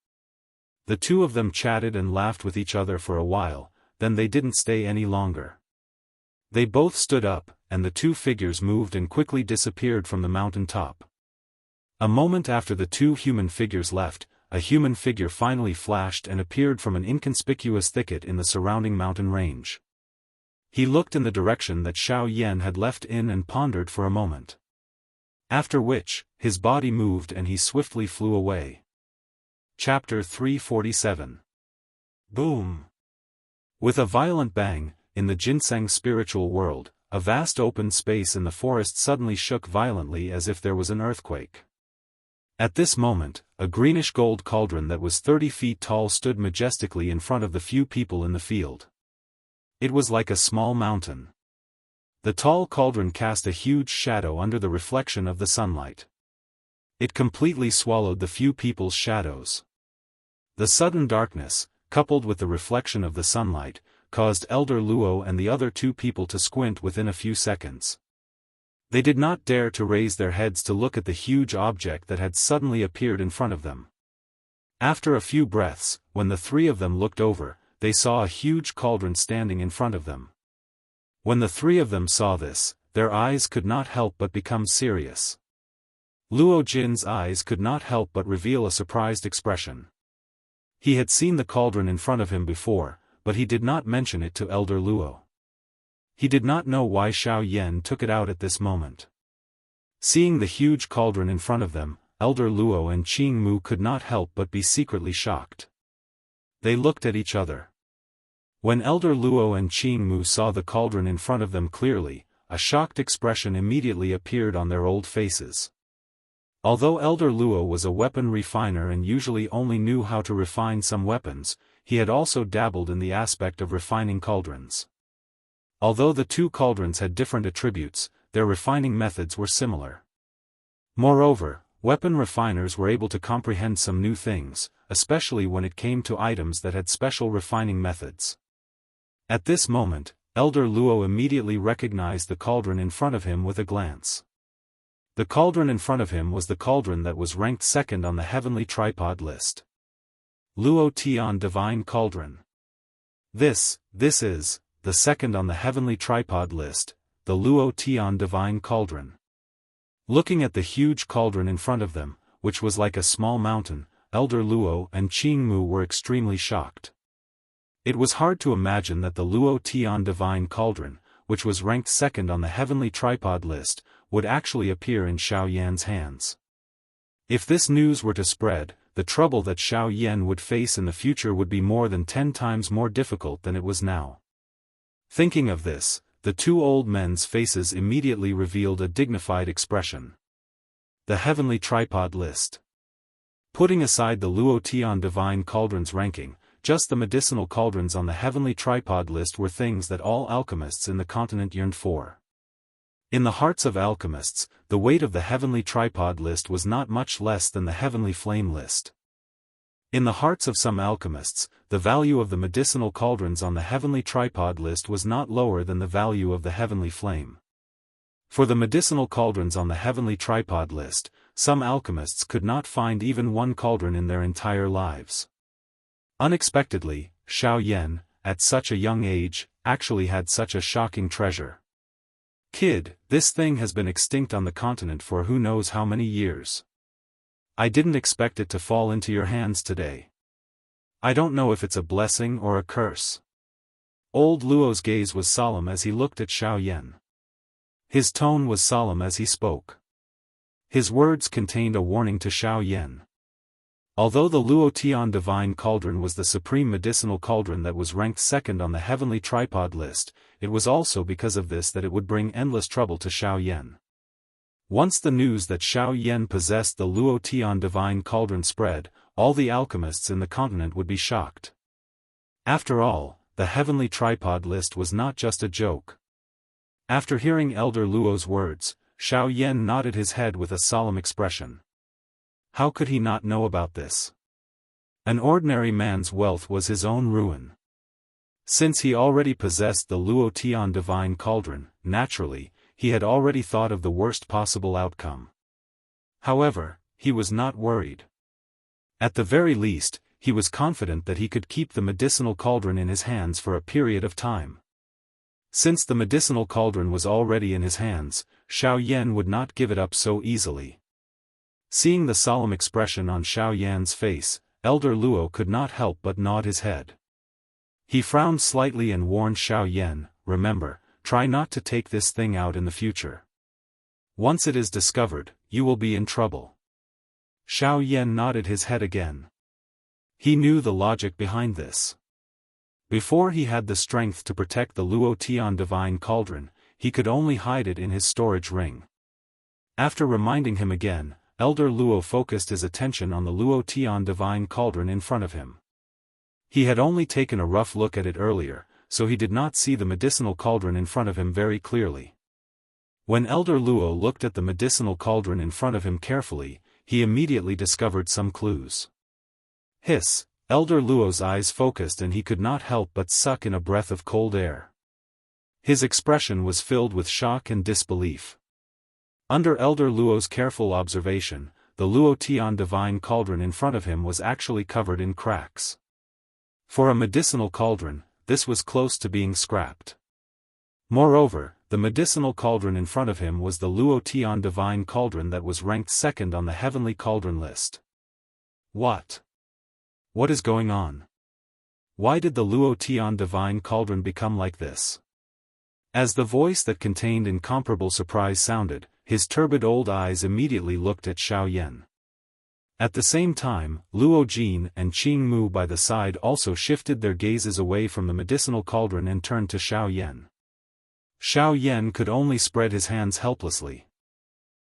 The two of them chatted and laughed with each other for a while, then they didn't stay any longer. They both stood up, and the two figures moved and quickly disappeared from the mountain top. A moment after the two human figures left, a human figure finally flashed and appeared from an inconspicuous thicket in the surrounding mountain range. He looked in the direction that Xiao Yan had left in and pondered for a moment. After which, his body moved and he swiftly flew away. Chapter 347. Boom! With a violent bang, in the ginseng spiritual world, a vast open space in the forest suddenly shook violently as if there was an earthquake. At this moment, a greenish-gold cauldron that was 30 feet tall stood majestically in front of the few people in the field. It was like a small mountain. The tall cauldron cast a huge shadow under the reflection of the sunlight. It completely swallowed the few people's shadows. The sudden darkness, coupled with the reflection of the sunlight, caused Elder Luo and the other two people to squint within a few seconds. They did not dare to raise their heads to look at the huge object that had suddenly appeared in front of them. After a few breaths, when the three of them looked over, they saw a huge cauldron standing in front of them. When the three of them saw this, their eyes could not help but become serious. Luo Jin's eyes could not help but reveal a surprised expression. He had seen the cauldron in front of him before, but he did not mention it to Elder Luo. He did not know why Xiao Yan took it out at this moment. Seeing the huge cauldron in front of them, Elder Luo and Qing Mu could not help but be secretly shocked. They looked at each other. When Elder Luo and Qing Mu saw the cauldron in front of them clearly, a shocked expression immediately appeared on their old faces. Although Elder Luo was a weapon refiner and usually only knew how to refine some weapons, he had also dabbled in the aspect of refining cauldrons. Although the two cauldrons had different attributes, their refining methods were similar. Moreover, weapon refiners were able to comprehend some new things, especially when it came to items that had special refining methods. At this moment, Elder Luo immediately recognized the cauldron in front of him with a glance. The cauldron in front of him was the cauldron that was ranked second on the heavenly tripod list. Luo Tian Divine Cauldron. This is, the second on the heavenly tripod list, the Luo Tian Divine Cauldron. Looking at the huge cauldron in front of them, which was like a small mountain, Elder Luo and Qing Mu were extremely shocked. It was hard to imagine that the Luo Tian Divine Cauldron, which was ranked second on the heavenly tripod list, would actually appear in Xiao Yan's hands. If this news were to spread, the trouble that Xiao Yan would face in the future would be more than 10 times more difficult than it was now. Thinking of this, the two old men's faces immediately revealed a dignified expression. The heavenly tripod list. Putting aside the Luo Tian Divine Cauldron's ranking, just the medicinal cauldrons on the heavenly tripod list were things that all alchemists in the continent yearned for. In the hearts of alchemists, the weight of the heavenly tripod list was not much less than the heavenly flame list. In the hearts of some alchemists, the value of the medicinal cauldrons on the heavenly tripod list was not lower than the value of the heavenly flame. For the medicinal cauldrons on the heavenly tripod list, some alchemists could not find even one cauldron in their entire lives. Unexpectedly, Xiao Yan, at such a young age, actually had such a shocking treasure. Kid, this thing has been extinct on the continent for who knows how many years. I didn't expect it to fall into your hands today. I don't know if it's a blessing or a curse. Old Luo's gaze was solemn as he looked at Xiao Yan. His tone was solemn as he spoke. His words contained a warning to Xiao Yan. Although the Luo Tian Divine Cauldron was the supreme medicinal cauldron that was ranked second on the heavenly tripod list, it was also because of this that it would bring endless trouble to Xiao Yan. Once the news that Xiao Yan possessed the Luo Tian Divine Cauldron spread, all the alchemists in the continent would be shocked. After all, the heavenly tripod list was not just a joke. After hearing Elder Luo's words, Xiao Yan nodded his head with a solemn expression. How could he not know about this? An ordinary man's wealth was his own ruin. Since he already possessed the Luo Tian Divine Cauldron, naturally, he had already thought of the worst possible outcome. However, he was not worried. At the very least, he was confident that he could keep the medicinal cauldron in his hands for a period of time. Since the medicinal cauldron was already in his hands, Xiao Yan would not give it up so easily. Seeing the solemn expression on Xiao Yan's face, Elder Luo could not help but nod his head. He frowned slightly and warned Xiao Yan, remember, try not to take this thing out in the future. Once it is discovered, you will be in trouble. Xiao Yan nodded his head again. He knew the logic behind this. Before he had the strength to protect the Luo Tian Divine Cauldron, he could only hide it in his storage ring. After reminding him again, Elder Luo focused his attention on the Luo Tian Divine Cauldron in front of him. He had only taken a rough look at it earlier, so he did not see the medicinal cauldron in front of him very clearly. When Elder Luo looked at the medicinal cauldron in front of him carefully, he immediately discovered some clues. Hiss! Elder Luo's eyes focused and he could not help but suck in a breath of cold air. His expression was filled with shock and disbelief. Under Elder Luo's careful observation, the Luo Tian Divine Cauldron in front of him was actually covered in cracks. For a medicinal cauldron, this was close to being scrapped. Moreover, the medicinal cauldron in front of him was the Luo Tian Divine Cauldron that was ranked second on the heavenly cauldron list. What? What is going on? Why did the Luo Tian Divine Cauldron become like this? As the voice that contained incomparable surprise sounded, his turbid old eyes immediately looked at Xiao Yan. At the same time, Luo Jin and Qing Mu by the side also shifted their gazes away from the medicinal cauldron and turned to Xiao Yan. Xiao Yan could only spread his hands helplessly.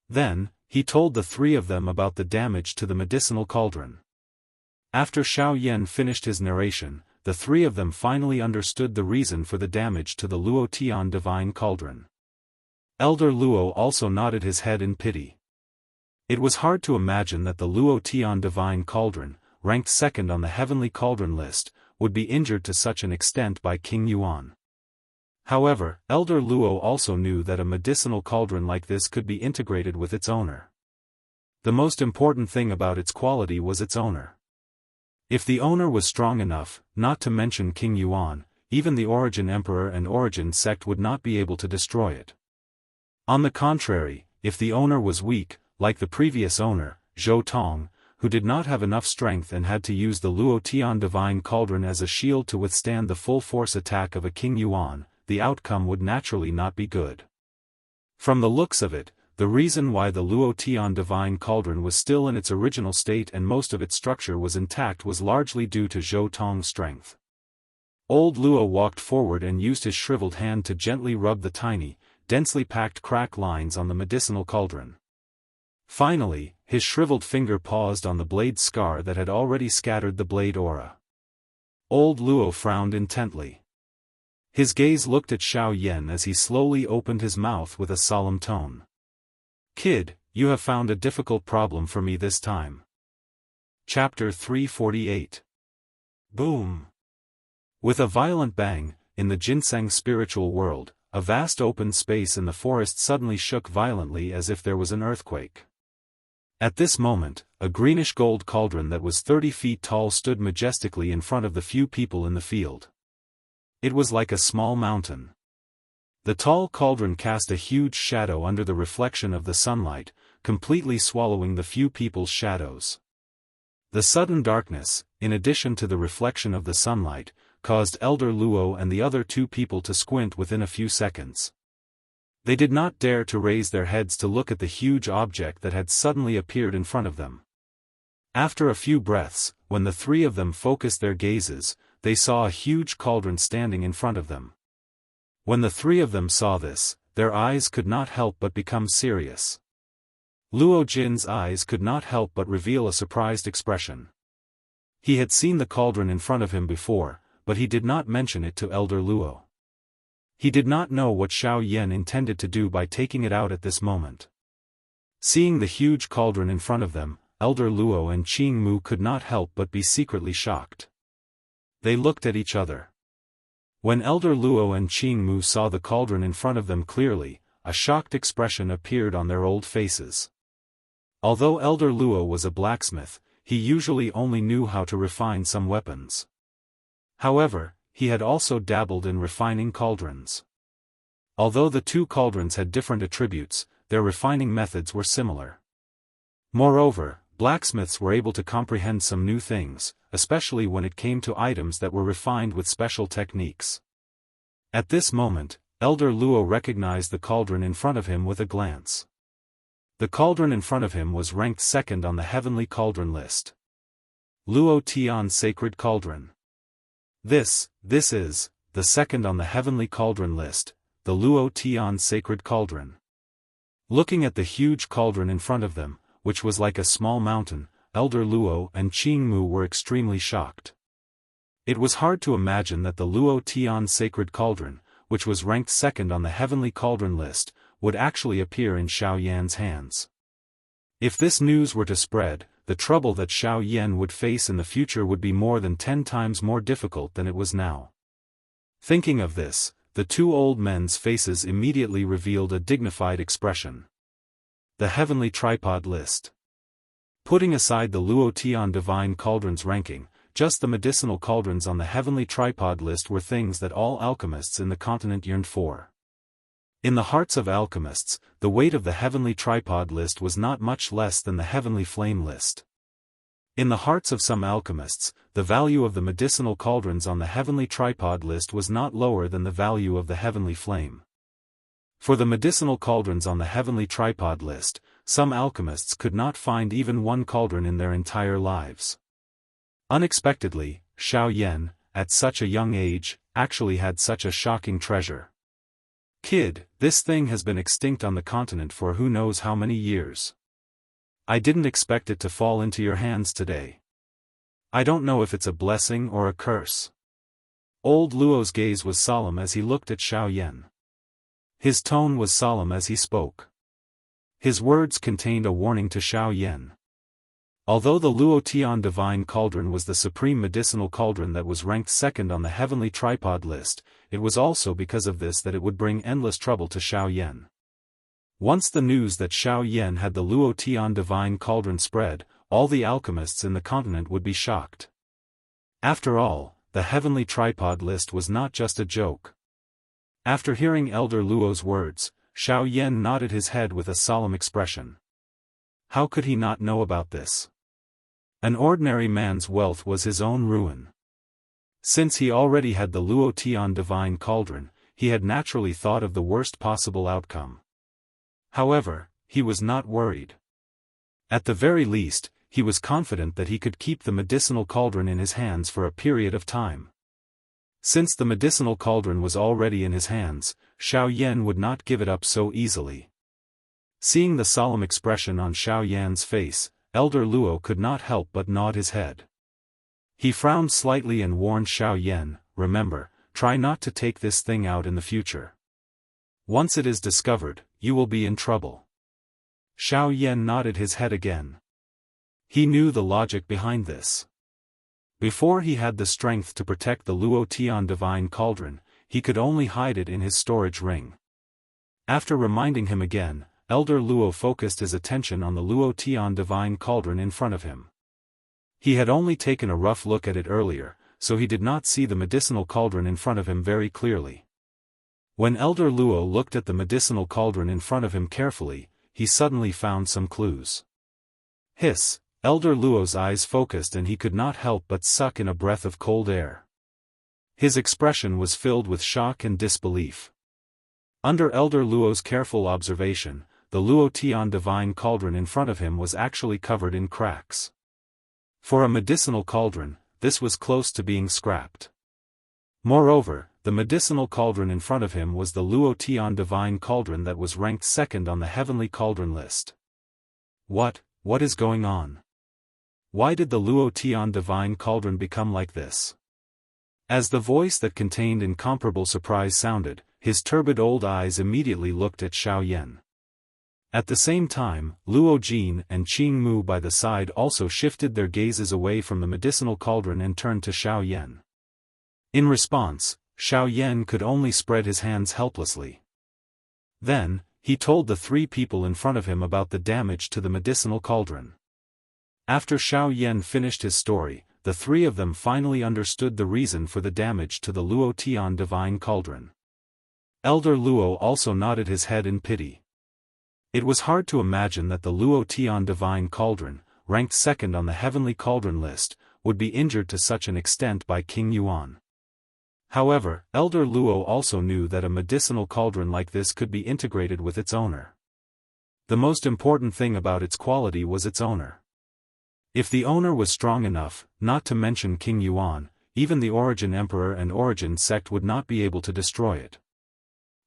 Then, he told the three of them about the damage to the medicinal cauldron. After Xiao Yan finished his narration, the three of them finally understood the reason for the damage to the Luo Tian Divine Cauldron. Elder Luo also nodded his head in pity. It was hard to imagine that the Luo Tian Divine Cauldron, ranked second on the heavenly cauldron list, would be injured to such an extent by King Yuan. However, Elder Luo also knew that a medicinal cauldron like this could be integrated with its owner. The most important thing about its quality was its owner. If the owner was strong enough, not to mention King Yuan, even the Origin Emperor and Origin sect would not be able to destroy it. On the contrary, if the owner was weak, like the previous owner, Zhou Tong, who did not have enough strength and had to use the Luo Tian Divine Cauldron as a shield to withstand the full force attack of a King Yuan, the outcome would naturally not be good. From the looks of it, the reason why the Luo Tian Divine Cauldron was still in its original state and most of its structure was intact was largely due to Zhou Tong's strength. Old Luo walked forward and used his shriveled hand to gently rub the tiny, densely packed crack lines on the medicinal cauldron. Finally, his shriveled finger paused on the blade scar that had already scattered the blade aura. Old Luo frowned intently. His gaze looked at Xiao Yan as he slowly opened his mouth with a solemn tone. Kid, you have found a difficult problem for me this time. Chapter 348. Boom! With a violent bang, in the ginseng spiritual world, a vast open space in the forest suddenly shook violently as if there was an earthquake. At this moment, a greenish-gold cauldron that was 30 feet tall stood majestically in front of the few people in the field. It was like a small mountain. The tall cauldron cast a huge shadow under the reflection of the sunlight, completely swallowing the few people's shadows. The sudden darkness, in addition to the reflection of the sunlight, caused Elder Luo and the other two people to squint within a few seconds. They did not dare to raise their heads to look at the huge object that had suddenly appeared in front of them. After a few breaths, when the three of them focused their gazes, they saw a huge cauldron standing in front of them. When the three of them saw this, their eyes could not help but become serious. Luo Jin's eyes could not help but reveal a surprised expression. He had seen the cauldron in front of him before, but he did not mention it to Elder Luo. He did not know what Xiao Yan intended to do by taking it out at this moment. Seeing the huge cauldron in front of them, Elder Luo and Qing Mu could not help but be secretly shocked. They looked at each other. When Elder Luo and Qing Mu saw the cauldron in front of them clearly, a shocked expression appeared on their old faces. Although Elder Luo was a blacksmith, he usually only knew how to refine some weapons. However, he had also dabbled in refining cauldrons. Although the two cauldrons had different attributes, their refining methods were similar. Moreover, blacksmiths were able to comprehend some new things, especially when it came to items that were refined with special techniques. At this moment, Elder Luo recognized the cauldron in front of him with a glance. The cauldron in front of him was ranked second on the heavenly cauldron list. Luo Tian Sacred Cauldron. This is, the second on the heavenly cauldron list, the Luo Tian Sacred Cauldron. Looking at the huge cauldron in front of them, which was like a small mountain, Elder Luo and Qing Mu were extremely shocked. It was hard to imagine that the Luo Tian Sacred Cauldron, which was ranked second on the heavenly cauldron list, would actually appear in Xiao Yan's hands. If this news were to spread, the trouble that Xiao Yan would face in the future would be more than 10 times more difficult than it was now. Thinking of this, the two old men's faces immediately revealed a dignified expression. The Heavenly Tripod List. Putting aside the Luo Tian Divine Cauldron's ranking, just the medicinal cauldrons on the Heavenly Tripod List were things that all alchemists in the continent yearned for. In the hearts of alchemists, the weight of the Heavenly Tripod List was not much less than the Heavenly Flame List. In the hearts of some alchemists, the value of the medicinal cauldrons on the Heavenly Tripod List was not lower than the value of the Heavenly Flame. For the medicinal cauldrons on the Heavenly Tripod List, some alchemists could not find even one cauldron in their entire lives. Unexpectedly, Xiao Yan, at such a young age, actually had such a shocking treasure. Kid, this thing has been extinct on the continent for who knows how many years. I didn't expect it to fall into your hands today. I don't know if it's a blessing or a curse. Old Luo's gaze was solemn as he looked at Xiao Yan. His tone was solemn as he spoke. His words contained a warning to Xiao Yan. Although the Luo Tian Divine Cauldron was the supreme medicinal cauldron that was ranked second on the Heavenly Tripod List, it was also because of this that it would bring endless trouble to Xiao Yan. Once the news that Xiao Yan had the Luo Tian Divine Cauldron spread, all the alchemists in the continent would be shocked. After all, the Heavenly Tripod List was not just a joke. After hearing Elder Luo's words, Xiao Yan nodded his head with a solemn expression. How could he not know about this? An ordinary man's wealth was his own ruin. Since he already had the Luo Tian Divine Cauldron, he had naturally thought of the worst possible outcome. However, he was not worried. At the very least, he was confident that he could keep the medicinal cauldron in his hands for a period of time. Since the medicinal cauldron was already in his hands, Xiao Yan would not give it up so easily. Seeing the solemn expression on Xiao Yan's face, Elder Luo could not help but nod his head. He frowned slightly and warned Xiao Yan, remember, try not to take this thing out in the future. Once it is discovered, you will be in trouble. Xiao Yan nodded his head again. He knew the logic behind this. Before he had the strength to protect the Luo Tian divine cauldron, he could only hide it in his storage ring. After reminding him again, Elder Luo focused his attention on the Luo Tian divine cauldron in front of him. He had only taken a rough look at it earlier, so he did not see the medicinal cauldron in front of him very clearly. When Elder Luo looked at the medicinal cauldron in front of him carefully, he suddenly found some clues. Hiss! Elder Luo's eyes focused and he could not help but suck in a breath of cold air. His expression was filled with shock and disbelief. Under Elder Luo's careful observation, the Luo Tian divine cauldron in front of him was actually covered in cracks. For a medicinal cauldron, this was close to being scrapped. Moreover, the medicinal cauldron in front of him was the Luo Tian divine cauldron that was ranked second on the heavenly cauldron list. What is going on? Why did the Luo Tian divine cauldron become like this? As the voice that contained incomparable surprise sounded, his turbid old eyes immediately looked at Xiao Yan. At the same time, Luo Jin and Qing Mu by the side also shifted their gazes away from the medicinal cauldron and turned to Xiao Yan. In response, Xiao Yan could only spread his hands helplessly. Then, he told the three people in front of him about the damage to the medicinal cauldron. After Xiao Yan finished his story, the three of them finally understood the reason for the damage to the Luo Tian divine cauldron. Elder Luo also nodded his head in pity. It was hard to imagine that the Luo Tian divine cauldron, ranked second on the heavenly cauldron list, would be injured to such an extent by King Yuan. However, Elder Luo also knew that a medicinal cauldron like this could be integrated with its owner. The most important thing about its quality was its owner. If the owner was strong enough, not to mention King Yuan, even the Origin Emperor and Origin sect would not be able to destroy it.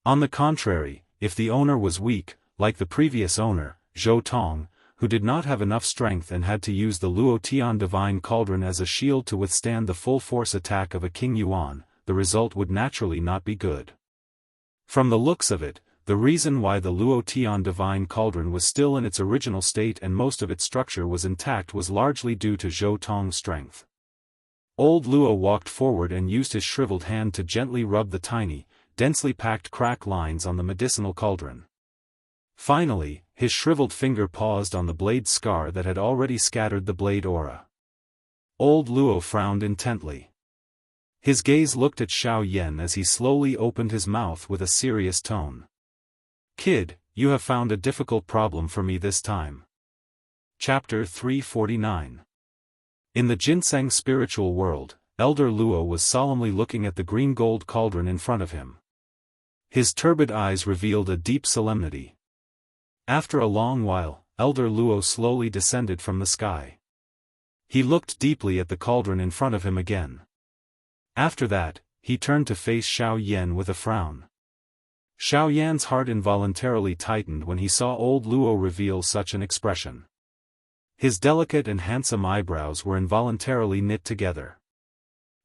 On the contrary, if the owner was weak, like the previous owner, Zhou Tong, who did not have enough strength and had to use the Luo Tian divine cauldron as a shield to withstand the full force attack of a King Yuan, the result would naturally not be good. From the looks of it, the reason why the Luo Tian divine cauldron was still in its original state and most of its structure was intact was largely due to Zhou Tong's strength. Old Luo walked forward and used his shriveled hand to gently rub the tiny, densely packed crack lines on the medicinal cauldron. Finally, his shriveled finger paused on the blade scar that had already scattered the blade aura. Old Luo frowned intently. His gaze looked at Xiao Yan as he slowly opened his mouth with a serious tone. "Kid, you have found a difficult problem for me this time." Chapter 349. In the ginseng spiritual world, Elder Luo was solemnly looking at the green gold cauldron in front of him. His turbid eyes revealed a deep solemnity. After a long while, Elder Luo slowly descended from the sky. He looked deeply at the cauldron in front of him again. After that, he turned to face Xiao Yan with a frown. Xiao Yan's heart involuntarily tightened when he saw old Luo reveal such an expression. His delicate and handsome eyebrows were involuntarily knit together.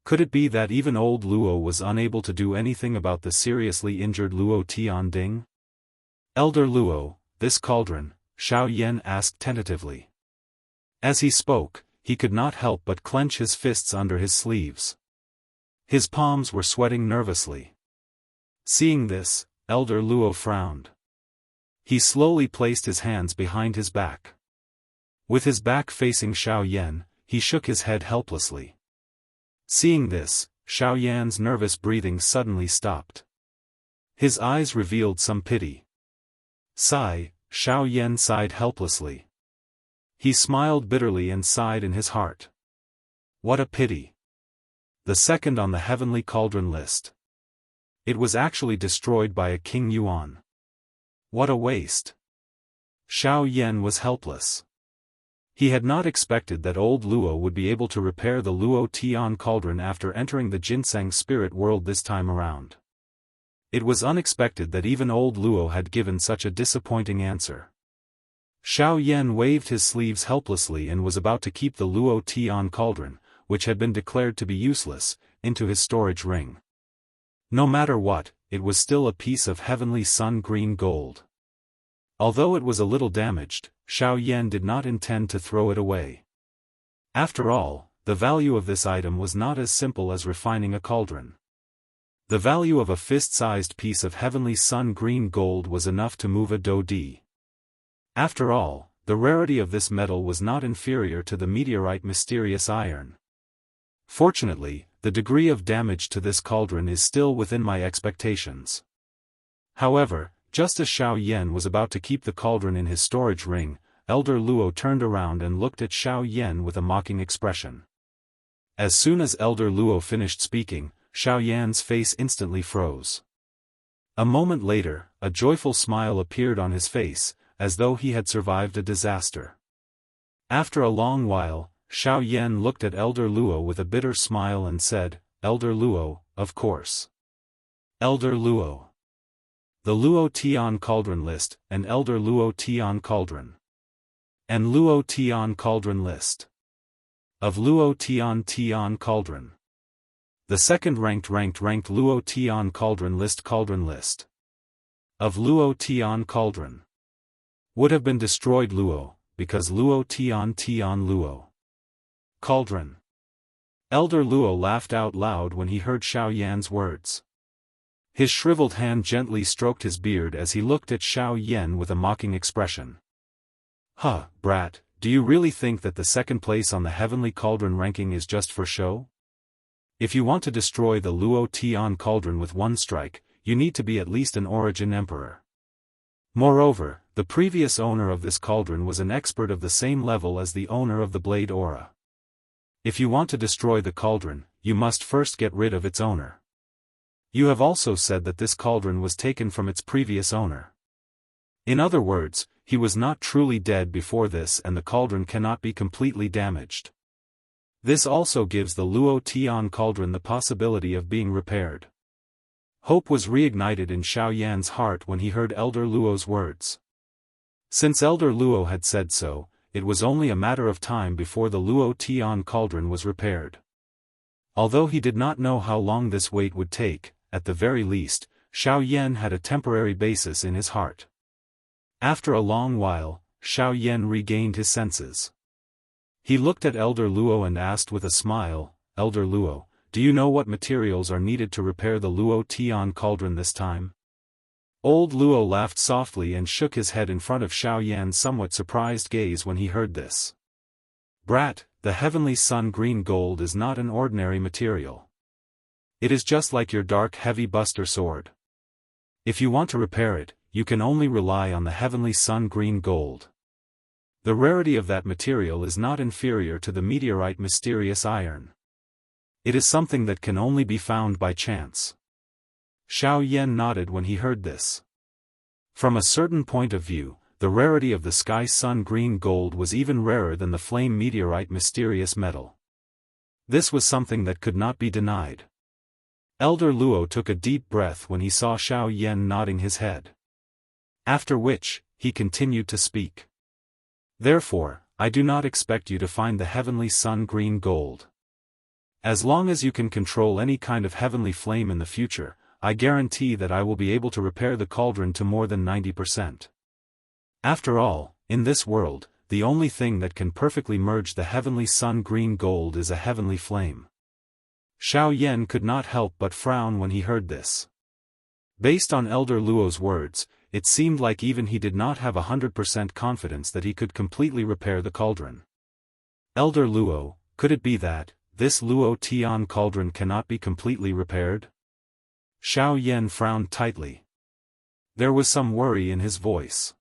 Could it be that even old Luo was unable to do anything about the seriously injured Luo Tian Ding? "Elder Luo, this cauldron," Xiao Yan asked tentatively. As he spoke, he could not help but clench his fists under his sleeves. His palms were sweating nervously. Seeing this, Elder Luo frowned. He slowly placed his hands behind his back. With his back facing Xiao Yan, he shook his head helplessly. Seeing this, Xiao Yan's nervous breathing suddenly stopped. His eyes revealed some pity. Sigh, Xiao Yan sighed helplessly. He smiled bitterly and sighed in his heart. What a pity. The second on the heavenly cauldron list. It was actually destroyed by a King Yuan. What a waste. Xiao Yan was helpless. He had not expected that old Luo would be able to repair the Luo Tian cauldron after entering the ginseng spirit world this time around. It was unexpected that even old Luo had given such a disappointing answer. Xiao Yan waved his sleeves helplessly and was about to keep the Luo Tian cauldron, which had been declared to be useless, into his storage ring. No matter what, it was still a piece of heavenly sun green gold. Although it was a little damaged, Xiao Yan did not intend to throw it away. After all, the value of this item was not as simple as refining a cauldron. The value of a fist-sized piece of heavenly sun green gold was enough to move a Daoist. After all, the rarity of this metal was not inferior to the meteorite mysterious iron. Fortunately, the degree of damage to this cauldron is still within my expectations. However, just as Xiao Yan was about to keep the cauldron in his storage ring, Elder Luo turned around and looked at Xiao Yan with a mocking expression. As soon as Elder Luo finished speaking, Xiao Yan's face instantly froze. A moment later, a joyful smile appeared on his face, as though he had survived a disaster. After a long while, Xiao Yan looked at Elder Luo with a bitter smile and said, "Elder Luo, of course." Elder Luo. The Luo Tian Cauldron List, and Elder Luo Tian Cauldron. And Luo Tian Cauldron List. Of Luo Tian Cauldron. The second ranked Luo Tian Cauldron List. Of Luo Tian Cauldron. Would have been destroyed Luo, because Luo Tian Luo. Cauldron. Elder Luo laughed out loud when he heard Xiao Yan's words. His shriveled hand gently stroked his beard as he looked at Xiao Yan with a mocking expression. Huh, brat, do you really think that the second place on the heavenly cauldron ranking is just for show? If you want to destroy the Luo Tian cauldron with one strike, you need to be at least an origin emperor. Moreover, the previous owner of this cauldron was an expert of the same level as the owner of the blade aura. If you want to destroy the cauldron, you must first get rid of its owner. You have also said that this cauldron was taken from its previous owner. In other words, he was not truly dead before this and the cauldron cannot be completely damaged. This also gives the Luo Tian cauldron the possibility of being repaired. Hope was reignited in Xiao Yan's heart when he heard Elder Luo's words. Since Elder Luo had said so, it was only a matter of time before the Luo Tian cauldron was repaired. Although he did not know how long this wait would take, at the very least, Xiao Yan had a temporary basis in his heart. After a long while, Xiao Yan regained his senses. He looked at Elder Luo and asked with a smile, "Elder Luo, do you know what materials are needed to repair the Luo Tian cauldron this time?" Old Luo laughed softly and shook his head in front of Xiao Yan's somewhat surprised gaze when he heard this. "Brat, the heavenly sun green gold is not an ordinary material. It is just like your dark heavy buster sword. If you want to repair it, you can only rely on the heavenly sun green gold. The rarity of that material is not inferior to the meteorite mysterious iron. It is something that can only be found by chance." Xiao Yan nodded when he heard this. From a certain point of view, the rarity of the sky sun green gold was even rarer than the flame meteorite mysterious metal. This was something that could not be denied. Elder Luo took a deep breath when he saw Xiao Yan nodding his head. After which, he continued to speak. "Therefore, I do not expect you to find the heavenly sun green gold. As long as you can control any kind of heavenly flame in the future, I guarantee that I will be able to repair the cauldron to more than 90%. After all, in this world, the only thing that can perfectly merge the heavenly sun green gold is a heavenly flame." Xiao Yan could not help but frown when he heard this. Based on Elder Luo's words, it seemed like even he did not have 100% confidence that he could completely repair the cauldron. "Elder Luo, could it be that this Luo Tian cauldron cannot be completely repaired?" Xiao Yan frowned tightly. There was some worry in his voice.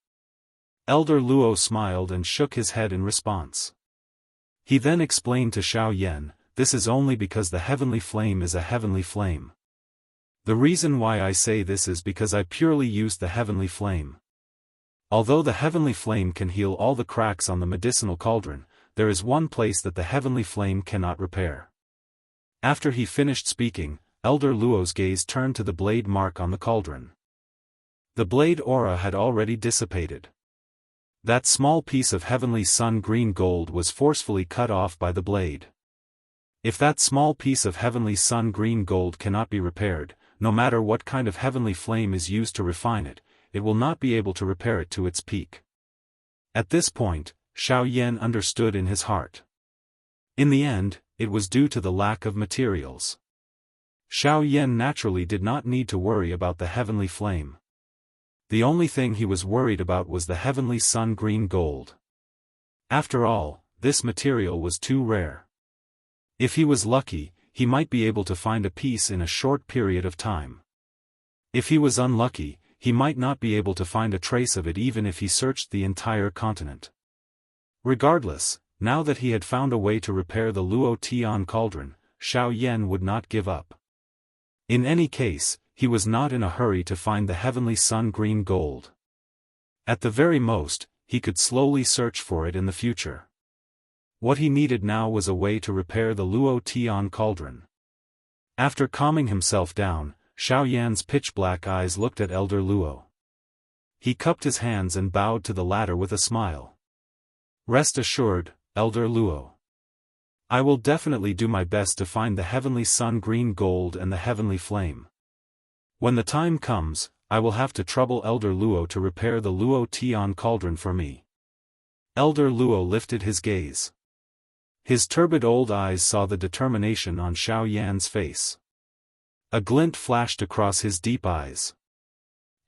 Elder Luo smiled and shook his head in response. He then explained to Xiao Yan, "This is only because the heavenly flame is a heavenly flame. The reason why I say this is because I purely used the heavenly flame. Although the heavenly flame can heal all the cracks on the medicinal cauldron, there is one place that the heavenly flame cannot repair." After he finished speaking, Elder Luo's gaze turned to the blade mark on the cauldron. The blade aura had already dissipated. That small piece of heavenly sun green gold was forcefully cut off by the blade. If that small piece of heavenly sun green gold cannot be repaired, no matter what kind of heavenly flame is used to refine it, it will not be able to repair it to its peak. At this point, Xiao Yan understood in his heart. In the end, it was due to the lack of materials. Xiao Yan naturally did not need to worry about the heavenly flame. The only thing he was worried about was the heavenly sun green gold. After all, this material was too rare. If he was lucky, he might be able to find a piece in a short period of time. If he was unlucky, he might not be able to find a trace of it even if he searched the entire continent. Regardless, now that he had found a way to repair the Luo Tian cauldron, Xiao Yan would not give up. In any case, he was not in a hurry to find the heavenly sun green gold. At the very most, he could slowly search for it in the future. What he needed now was a way to repair the Luo Tian cauldron. After calming himself down, Xiao Yan's pitch-black eyes looked at Elder Luo. He cupped his hands and bowed to the latter with a smile. Rest assured, Elder Luo. I will definitely do my best to find the heavenly sun green gold and the heavenly flame. When the time comes, I will have to trouble Elder Luo to repair the Luo Tian cauldron for me. Elder Luo lifted his gaze. His turbid old eyes saw the determination on Xiao Yan's face. A glint flashed across his deep eyes.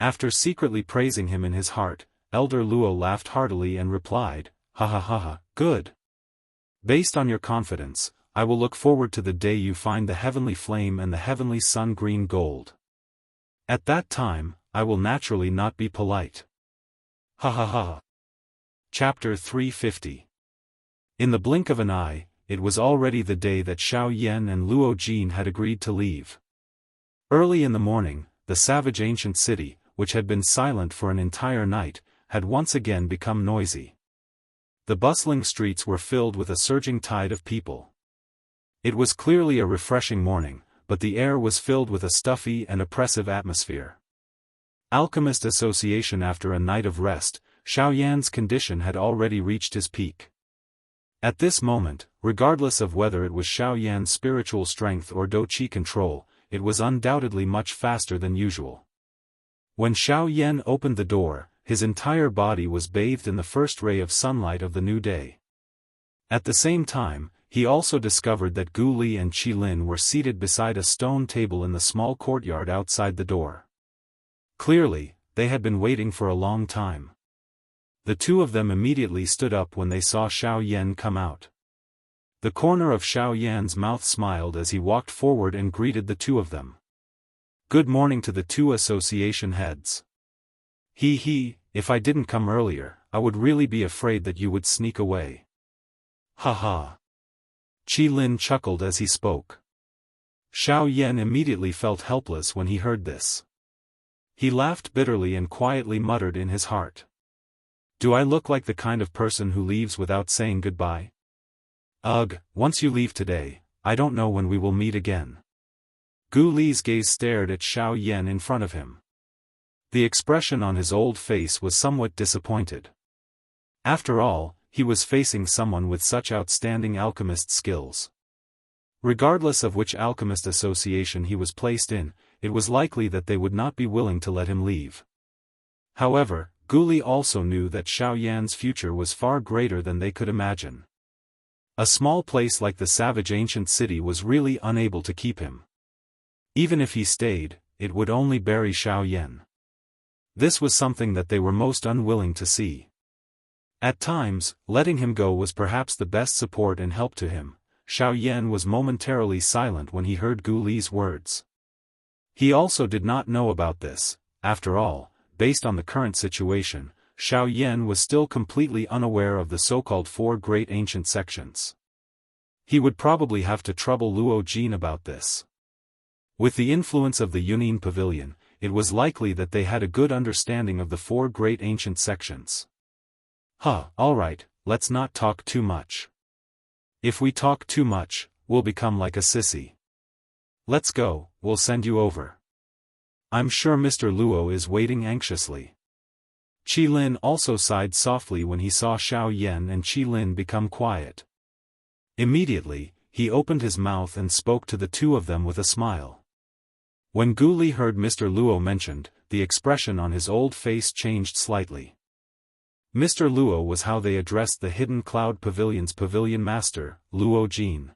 After secretly praising him in his heart, Elder Luo laughed heartily and replied, "Ha ha ha ha, good. Based on your confidence, I will look forward to the day you find the heavenly flame and the heavenly sun green gold. At that time, I will naturally not be polite." Ha ha ha. Chapter 350. In the blink of an eye, it was already the day that Xiao Yan and Luo Jin had agreed to leave. Early in the morning, the savage ancient city, which had been silent for an entire night, had once again become noisy. The bustling streets were filled with a surging tide of people. It was clearly a refreshing morning, but the air was filled with a stuffy and oppressive atmosphere. Alchemist Association. After a night of rest, Xiao Yan's condition had already reached his peak. At this moment, regardless of whether it was Xiao Yan's spiritual strength or Do Qi control, it was undoubtedly much faster than usual. When Xiao Yan opened the door, his entire body was bathed in the first ray of sunlight of the new day. At the same time, he also discovered that Gu Li and Qi Lin were seated beside a stone table in the small courtyard outside the door. Clearly, they had been waiting for a long time. The two of them immediately stood up when they saw Xiao Yan come out. The corner of Xiao Yan's mouth smiled as he walked forward and greeted the two of them. Good morning to the two association heads. If I didn't come earlier, I would really be afraid that you would sneak away. Ha ha. Qi Lin chuckled as he spoke. Xiao Yan immediately felt helpless when he heard this. He laughed bitterly and quietly muttered in his heart. Do I look like the kind of person who leaves without saying goodbye? Ugh, once you leave today, I don't know when we will meet again. Gu Li's gaze stared at Xiao Yan in front of him. The expression on his old face was somewhat disappointed. After all, he was facing someone with such outstanding alchemist skills. Regardless of which alchemist association he was placed in, it was likely that they would not be willing to let him leave. However, Gu Li also knew that Xiao Yan's future was far greater than they could imagine. A small place like the savage ancient city was really unable to keep him. Even if he stayed, it would only bury Xiao Yan. This was something that they were most unwilling to see. At times, letting him go was perhaps the best support and help to him. Xiao Yan was momentarily silent when he heard Gu Li's words. He also did not know about this. After all, based on the current situation, Xiao Yan was still completely unaware of the so-called four great ancient sections. He would probably have to trouble Luo Jin about this. With the influence of the Yunin Pavilion, it was likely that they had a good understanding of the four great ancient sections. Alright, let's not talk too much. If we talk too much, we'll become like a sissy. Let's go, we'll send you over. I'm sure Mr. Luo is waiting anxiously. Qi Lin also sighed softly when he saw Xiao Yan and Qi Lin become quiet. Immediately, he opened his mouth and spoke to the two of them with a smile. When Gu Li heard Mr. Luo mentioned, the expression on his old face changed slightly. Mr. Luo was how they addressed the Hidden Cloud Pavilion's pavilion master, Luo Jin.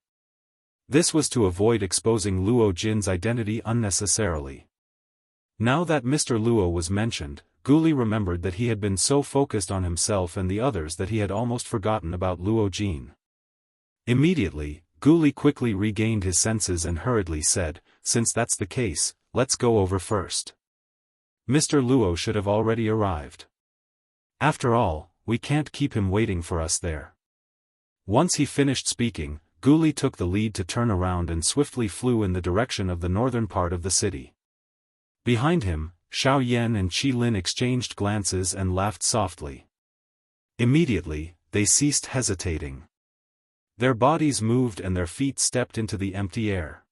This was to avoid exposing Luo Jin's identity unnecessarily. Now that Mr. Luo was mentioned, Gu Li remembered that he had been so focused on himself and the others that he had almost forgotten about Luo Jin. Immediately, Gu Li quickly regained his senses and hurriedly said, "Since that's the case, let's go over first. Mr. Luo should have already arrived. After all, we can't keep him waiting for us there." Once he finished speaking, Gu Li took the lead to turn around and swiftly flew in the direction of the northern part of the city. Behind him, Xiao Yan and Qi Lin exchanged glances and laughed softly. Immediately, they ceased hesitating. Their bodies moved and their feet stepped into the empty air.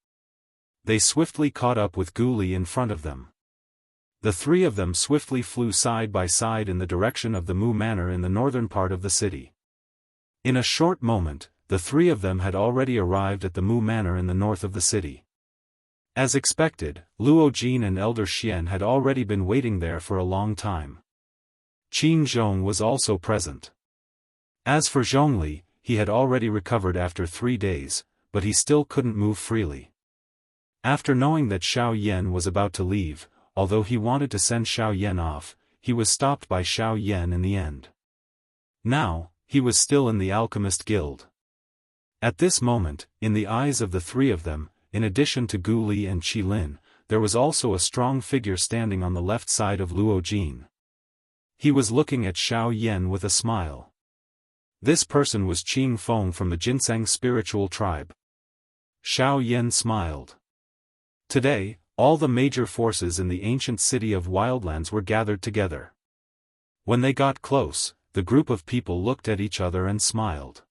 They swiftly caught up with Gu Li in front of them. The three of them swiftly flew side by side in the direction of the Mu Manor in the northern part of the city. In a short moment, the three of them had already arrived at the Mu Manor in the north of the city. As expected, Luo Jin and Elder Xian had already been waiting there for a long time. Qin Zhong was also present. As for Zhongli, he had already recovered after 3 days, but he still couldn't move freely. After knowing that Xiao Yan was about to leave, although he wanted to send Xiao Yan off, he was stopped by Xiao Yan in the end. Now, he was still in the Alchemist Guild. At this moment, in the eyes of the three of them, in addition to Gu Li and Qi Lin, there was also a strong figure standing on the left side of Luo Jin. He was looking at Xiao Yan with a smile. This person was Qing Feng from the Ginseng spiritual tribe. Xiao Yan smiled. Today, all the major forces in the ancient city of Wildlands were gathered together. When they got close, the group of people looked at each other and smiled.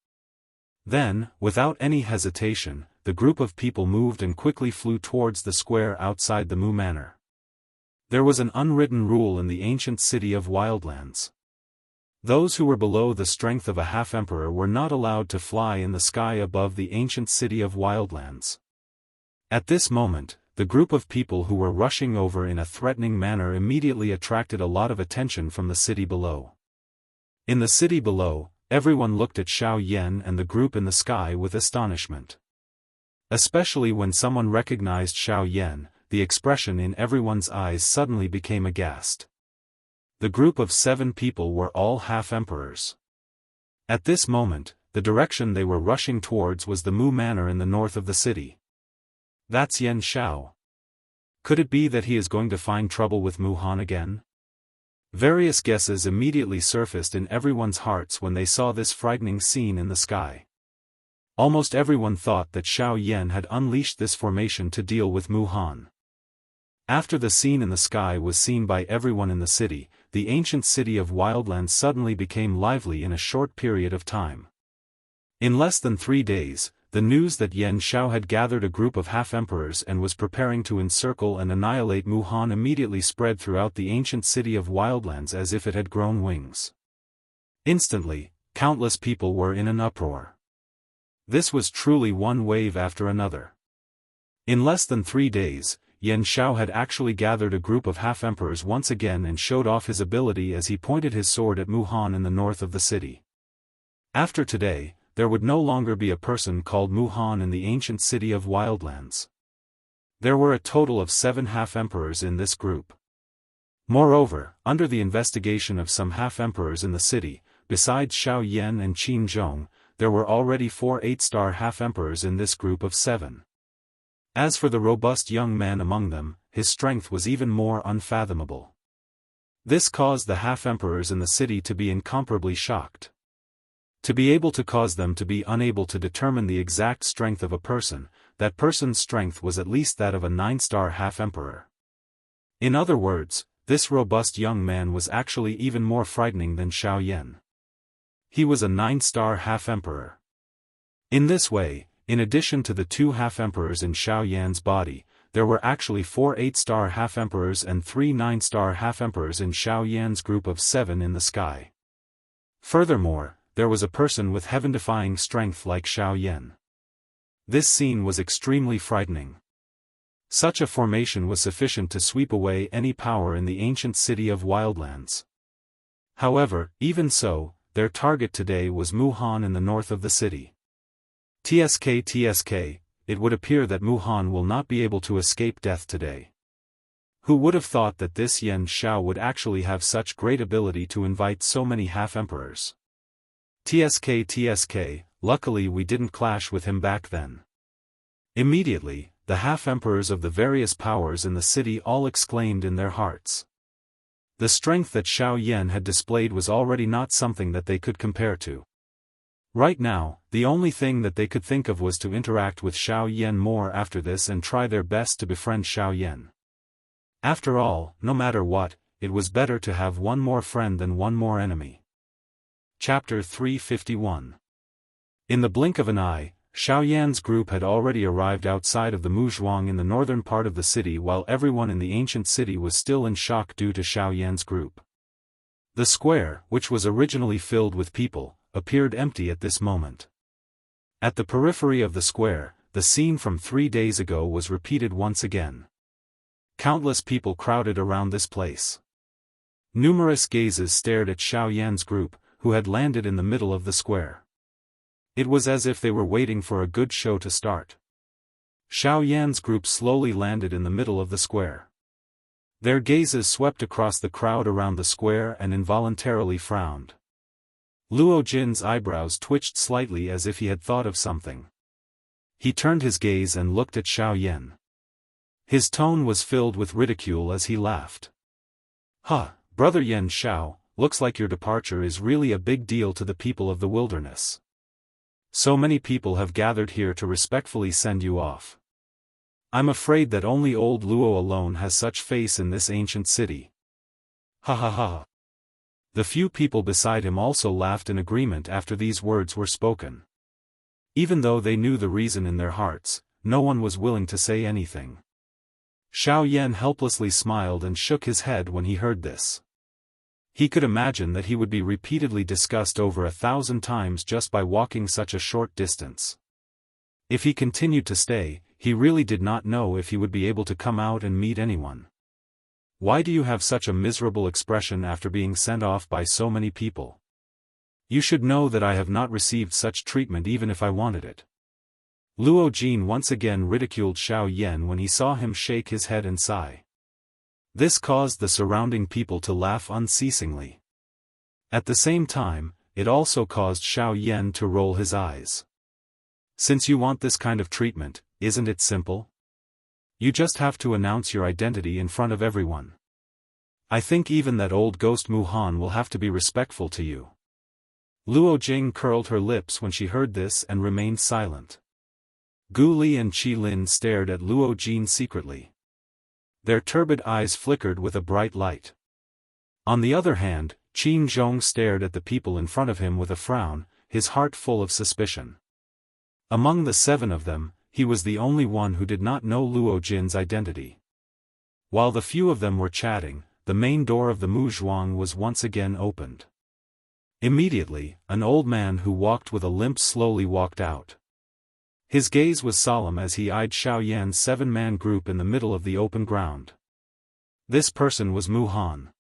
Then, without any hesitation, the group of people moved and quickly flew towards the square outside the Mu Manor. There was an unwritten rule in the ancient city of Wildlands. Those who were below the strength of a half-emperor were not allowed to fly in the sky above the ancient city of Wildlands. At this moment, the group of people who were rushing over in a threatening manner immediately attracted a lot of attention from the city below. In the city below, everyone looked at Xiao Yan and the group in the sky with astonishment. Especially when someone recognized Xiao Yan, the expression in everyone's eyes suddenly became aghast. The group of 7 people were all half-emperors. At this moment, the direction they were rushing towards was the Mu Manor in the north of the city. That's Yan Xiao. Could it be that he is going to find trouble with Mu Han again? Various guesses immediately surfaced in everyone's hearts when they saw this frightening scene in the sky. Almost everyone thought that Xiao Yan had unleashed this formation to deal with Mu Han. After the scene in the sky was seen by everyone in the city, the ancient city of Wildlands suddenly became lively in a short period of time. In less than 3 days, the news that Yan Xiao had gathered a group of half-emperors and was preparing to encircle and annihilate Mu Han immediately spread throughout the ancient city of Wildlands as if it had grown wings. Instantly, countless people were in an uproar. This was truly one wave after another. In less than 3 days, Yan Xiao had actually gathered a group of half-emperors once again and showed off his ability as he pointed his sword at Mu Han in the north of the city. After today, there would no longer be a person called Mu Han in the ancient city of Wildlands. There were a total of 7 half-emperors in this group. Moreover, under the investigation of some half-emperors in the city, besides Xiao Yan and Qin Zhong, there were already 4 8-star half-emperors in this group of 7. As for the robust young man among them, his strength was even more unfathomable. This caused the half-emperors in the city to be incomparably shocked. To be able to cause them to be unable to determine the exact strength of a person, that person's strength was at least that of a 9-star half-emperor. In other words, this robust young man was actually even more frightening than Xiao Yan. He was a 9-star half-emperor. In this way, in addition to the 2 half-emperors in Xiao Yan's body, there were actually 4 8-star half-emperors and 3 9-star half-emperors in Xiao Yan's group of 7 in the sky. Furthermore, there was a person with heaven-defying strength like Xiao Yan. This scene was extremely frightening. Such a formation was sufficient to sweep away any power in the ancient city of Wildlands. However, even so, their target today was Muhan in the north of the city. TSK, it would appear that Muhan will not be able to escape death today. Who would have thought that this Yen Xiao would actually have such great ability to invite so many half-emperors? TSK, luckily we didn't clash with him back then. Immediately, the half-emperors of the various powers in the city all exclaimed in their hearts. The strength that Xiao Yan had displayed was already not something that they could compare to. Right now, the only thing that they could think of was to interact with Xiao Yan more after this and try their best to befriend Xiao Yan. After all, no matter what, it was better to have one more friend than one more enemy. Chapter 351. In the blink of an eye, Xiao Yan's group had already arrived outside of the Muzhuang in the northern part of the city, while everyone in the ancient city was still in shock due to Xiao Yan's group. The square, which was originally filled with people, appeared empty at this moment. At the periphery of the square, the scene from 3 days ago was repeated once again. Countless people crowded around this place. Numerous gazes stared at Xiao Yan's group, who had landed in the middle of the square. It was as if they were waiting for a good show to start. Xiao Yan's group slowly landed in the middle of the square. Their gazes swept across the crowd around the square and involuntarily frowned. Luo Jin's eyebrows twitched slightly as if he had thought of something. He turned his gaze and looked at Xiao Yan. His tone was filled with ridicule as he laughed. "Huh, brother Yan Xiao, looks like your departure is really a big deal to the people of the wilderness. So many people have gathered here to respectfully send you off. I'm afraid that only old Luo alone has such face in this ancient city." Ha ha ha. The few people beside him also laughed in agreement after these words were spoken. Even though they knew the reason in their hearts, no one was willing to say anything. Xiao Yan helplessly smiled and shook his head when he heard this. He could imagine that he would be repeatedly discussed over 1,000 times just by walking such a short distance. If he continued to stay, he really did not know if he would be able to come out and meet anyone. "Why do you have such a miserable expression after being sent off by so many people? You should know that I have not received such treatment even if I wanted it." Luo Jin once again ridiculed Xiao Yan when he saw him shake his head and sigh. This caused the surrounding people to laugh unceasingly. At the same time, it also caused Xiao Yan to roll his eyes. "Since you want this kind of treatment, isn't it simple? You just have to announce your identity in front of everyone. I think even that old ghost Muhan will have to be respectful to you." Luo Jing curled her lips when she heard this and remained silent. Gu Li and Qi Lin stared at Luo Jin secretly. Their turbid eyes flickered with a bright light. On the other hand, Qin Zhong stared at the people in front of him with a frown, his heart full of suspicion. Among the 7 of them, he was the only one who did not know Luo Jin's identity. While the few of them were chatting, the main door of the Muzhuang was once again opened. Immediately, an old man who walked with a limp slowly walked out. His gaze was solemn as he eyed Xiao Yan's 7-man group in the middle of the open ground. This person was Muhan.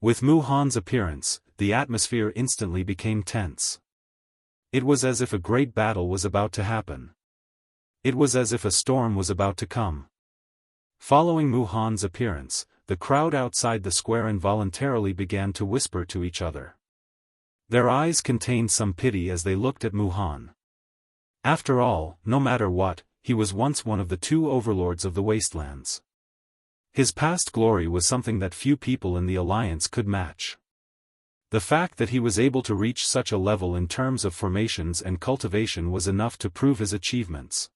With Muhan's appearance, the atmosphere instantly became tense. It was as if a great battle was about to happen. It was as if a storm was about to come. Following Muhan's appearance, the crowd outside the square involuntarily began to whisper to each other. Their eyes contained some pity as they looked at Muhan. After all, no matter what, he was once one of the 2 overlords of the wastelands. His past glory was something that few people in the alliance could match. The fact that he was able to reach such a level in terms of formations and cultivation was enough to prove his achievements.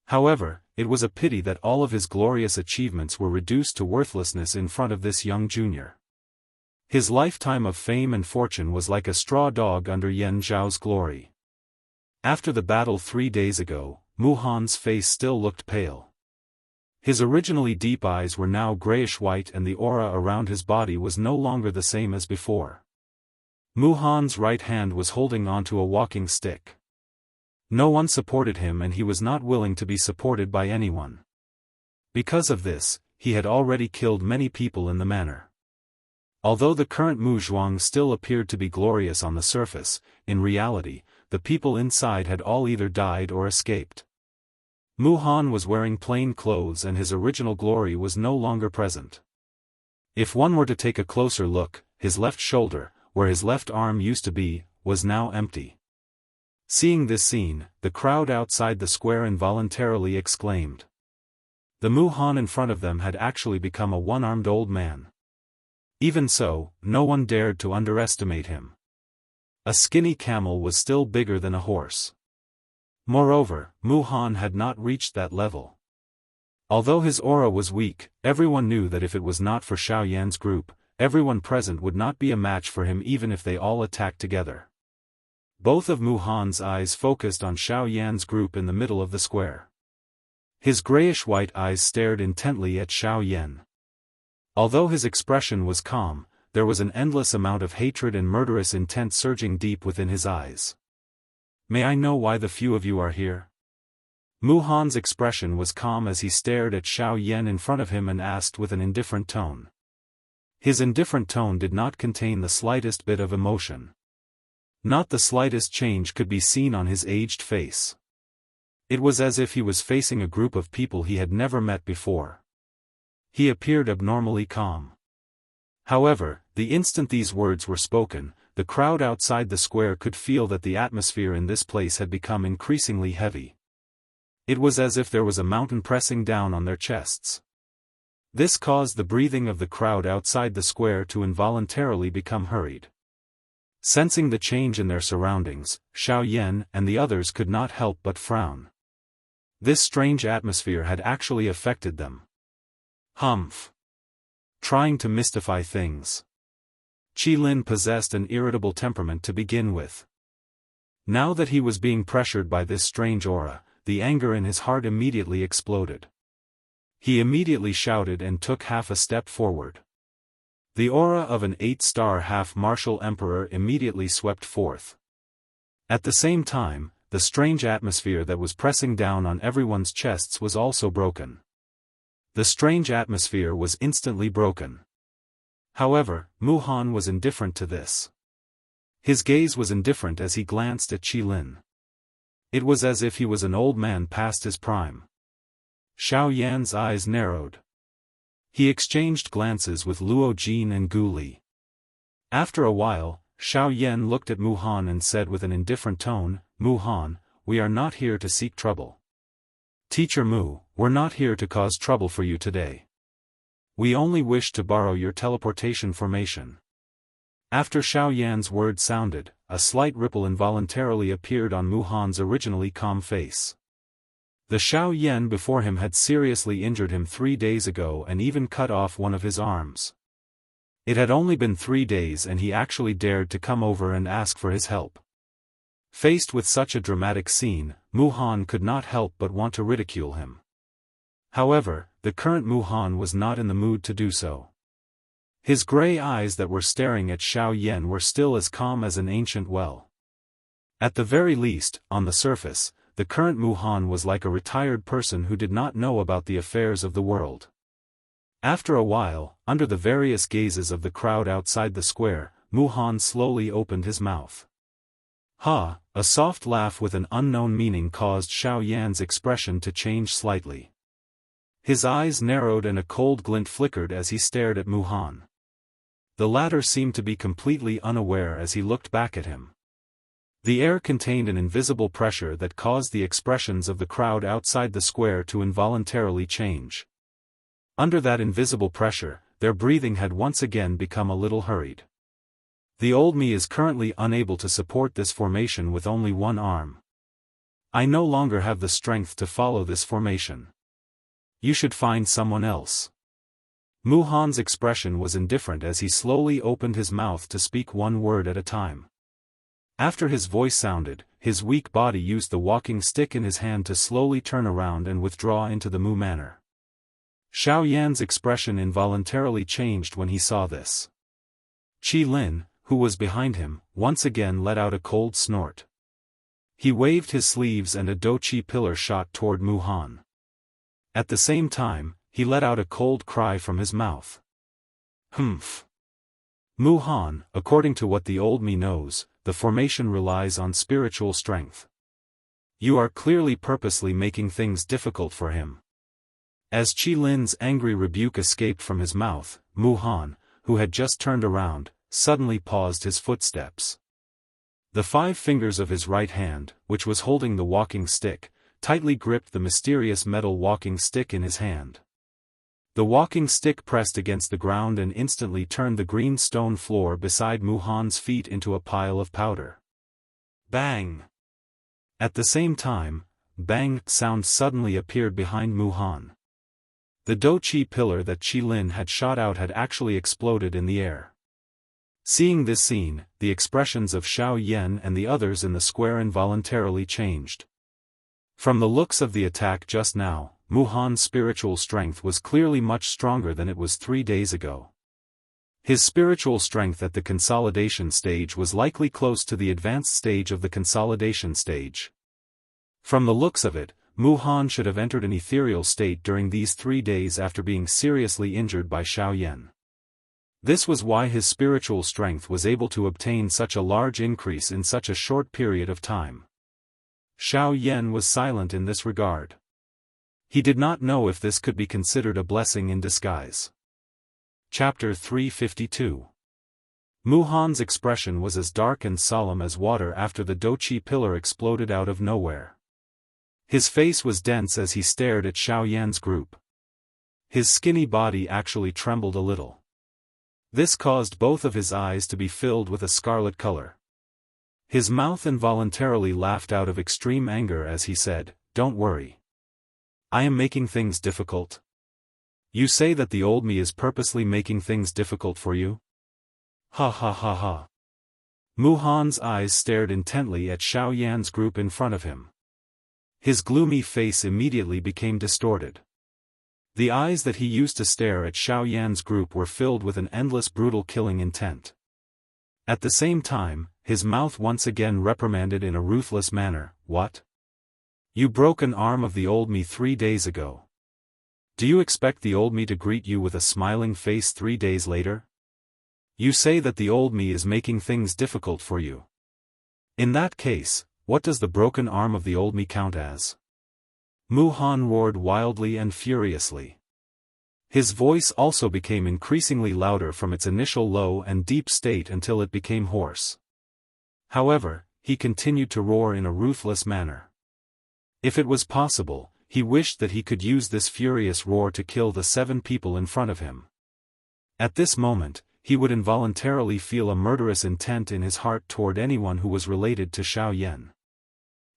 However, it was a pity that all of his glorious achievements were reduced to worthlessness in front of this young junior. His lifetime of fame and fortune was like a straw dog under Yan Zhao's glory. After the battle 3 days ago, Muhan's face still looked pale. His originally deep eyes were now grayish-white and the aura around his body was no longer the same as before. Muhan's right hand was holding onto a walking stick. No one supported him and he was not willing to be supported by anyone. Because of this, he had already killed many people in the manor. Although the current Mu Zhuang still appeared to be glorious on the surface, in reality, the people inside had all either died or escaped. Mu Han was wearing plain clothes and his original glory was no longer present. If one were to take a closer look, his left shoulder, where his left arm used to be, was now empty. Seeing this scene, the crowd outside the square involuntarily exclaimed. The Mu Han in front of them had actually become a one-armed old man. Even so, no one dared to underestimate him. A skinny camel was still bigger than a horse. Moreover, Mu Han had not reached that level. Although his aura was weak, everyone knew that if it was not for Xiao Yan's group, everyone present would not be a match for him even if they all attacked together. Both of Mu Han's eyes focused on Xiao Yan's group in the middle of the square. His grayish-white eyes stared intently at Xiao Yan. Although his expression was calm, there was an endless amount of hatred and murderous intent surging deep within his eyes. "May I know why the few of you are here?" Mu Han's expression was calm as he stared at Xiao Yan in front of him and asked with an indifferent tone. His indifferent tone did not contain the slightest bit of emotion. Not the slightest change could be seen on his aged face. It was as if he was facing a group of people he had never met before. He appeared abnormally calm. However, the instant these words were spoken, the crowd outside the square could feel that the atmosphere in this place had become increasingly heavy. It was as if there was a mountain pressing down on their chests. This caused the breathing of the crowd outside the square to involuntarily become hurried. Sensing the change in their surroundings, Xiao Yan and the others could not help but frown. This strange atmosphere had actually affected them. Humph. Trying to mystify things. Qi Lin possessed an irritable temperament to begin with. Now that he was being pressured by this strange aura, the anger in his heart immediately exploded. He immediately shouted and took half a step forward. The aura of an 8-star half-martial emperor immediately swept forth. At the same time, the strange atmosphere that was pressing down on everyone's chests was also broken. The strange atmosphere was instantly broken. However, Mu Han was indifferent to this. His gaze was indifferent as he glanced at Qi Lin. It was as if he was an old man past his prime. Xiao Yan's eyes narrowed. He exchanged glances with Luo Jin and Gu Li. After a while, Xiao Yan looked at Mu Han and said with an indifferent tone, "Mu Han, we are not here to seek trouble. Teacher Mu, we're not here to cause trouble for you today. We only wish to borrow your teleportation formation." After Xiao Yan's words sounded, a slight ripple involuntarily appeared on Mu Han's originally calm face. The Xiao Yan before him had seriously injured him 3 days ago and even cut off one of his arms. It had only been 3 days and he actually dared to come over and ask for his help. Faced with such a dramatic scene, Mu Han could not help but want to ridicule him. However, the current Mu Han was not in the mood to do so. His gray eyes that were staring at Xiao Yan were still as calm as an ancient well. At the very least, on the surface, the current Mu Han was like a retired person who did not know about the affairs of the world. After a while, under the various gazes of the crowd outside the square, Mu Han slowly opened his mouth. Ha! A soft laugh with an unknown meaning caused Xiao Yan's expression to change slightly. His eyes narrowed and a cold glint flickered as he stared at Mu Han. The latter seemed to be completely unaware as he looked back at him. The air contained an invisible pressure that caused the expressions of the crowd outside the square to involuntarily change. Under that invisible pressure, their breathing had once again become a little hurried. The old me is currently unable to support this formation with only one arm. I no longer have the strength to follow this formation. You should find someone else. Mu Han's expression was indifferent as he slowly opened his mouth to speak one word at a time. After his voice sounded, his weak body used the walking stick in his hand to slowly turn around and withdraw into the Mu manner. Xiao Yan's expression involuntarily changed when he saw this. Qi Lin, who was behind him, once again let out a cold snort. He waved his sleeves and a Douqi pillar shot toward Mu Han. At the same time, he let out a cold cry from his mouth. Humph. Mu Han, according to what the old me knows, the formation relies on spiritual strength. You are clearly purposely making things difficult for him. As Qi Lin's angry rebuke escaped from his mouth, Mu Han, who had just turned around, suddenly paused his footsteps. The 5 fingers of his right hand, which was holding the walking stick, tightly gripped the mysterious metal walking stick in his hand. The walking stick pressed against the ground and instantly turned the green stone floor beside Mu Han's feet into a pile of powder. Bang! At the same time, bang sound suddenly appeared behind Mu Han. The Do Qi pillar that Qi Lin had shot out had actually exploded in the air. Seeing this scene, the expressions of Xiao Yan and the others in the square involuntarily changed. From the looks of the attack just now, Mu Han's spiritual strength was clearly much stronger than it was 3 days ago. His spiritual strength at the consolidation stage was likely close to the advanced stage of the consolidation stage. From the looks of it, Mu Han should have entered an ethereal state during these 3 days after being seriously injured by Xiao Yan. This was why his spiritual strength was able to obtain such a large increase in such a short period of time. Xiao Yan was silent in this regard. He did not know if this could be considered a blessing in disguise. Chapter 352. Mu Han's expression was as dark and solemn as water after the Do Qi pillar exploded out of nowhere. His face was dense as he stared at Xiao Yan's group. His skinny body actually trembled a little. This caused both of his eyes to be filled with a scarlet color. His mouth involuntarily laughed out of extreme anger as he said, "Don't worry. I am making things difficult. You say that the old me is purposely making things difficult for you? Ha ha ha ha." Mu Han's eyes stared intently at Xiao Yan's group in front of him. His gloomy face immediately became distorted. The eyes that he used to stare at Xiao Yan's group were filled with an endless brutal killing intent. At the same time, his mouth once again reprimanded in a ruthless manner, "What? You broke an arm of the old me 3 days ago. Do you expect the old me to greet you with a smiling face 3 days later? You say that the old me is making things difficult for you. In that case, what does the broken arm of the old me count as?" Mu Han roared wildly and furiously. His voice also became increasingly louder from its initial low and deep state until it became hoarse. However, he continued to roar in a ruthless manner. If it was possible, he wished that he could use this furious roar to kill the 7 people in front of him. At this moment, he would involuntarily feel a murderous intent in his heart toward anyone who was related to Xiao Yan.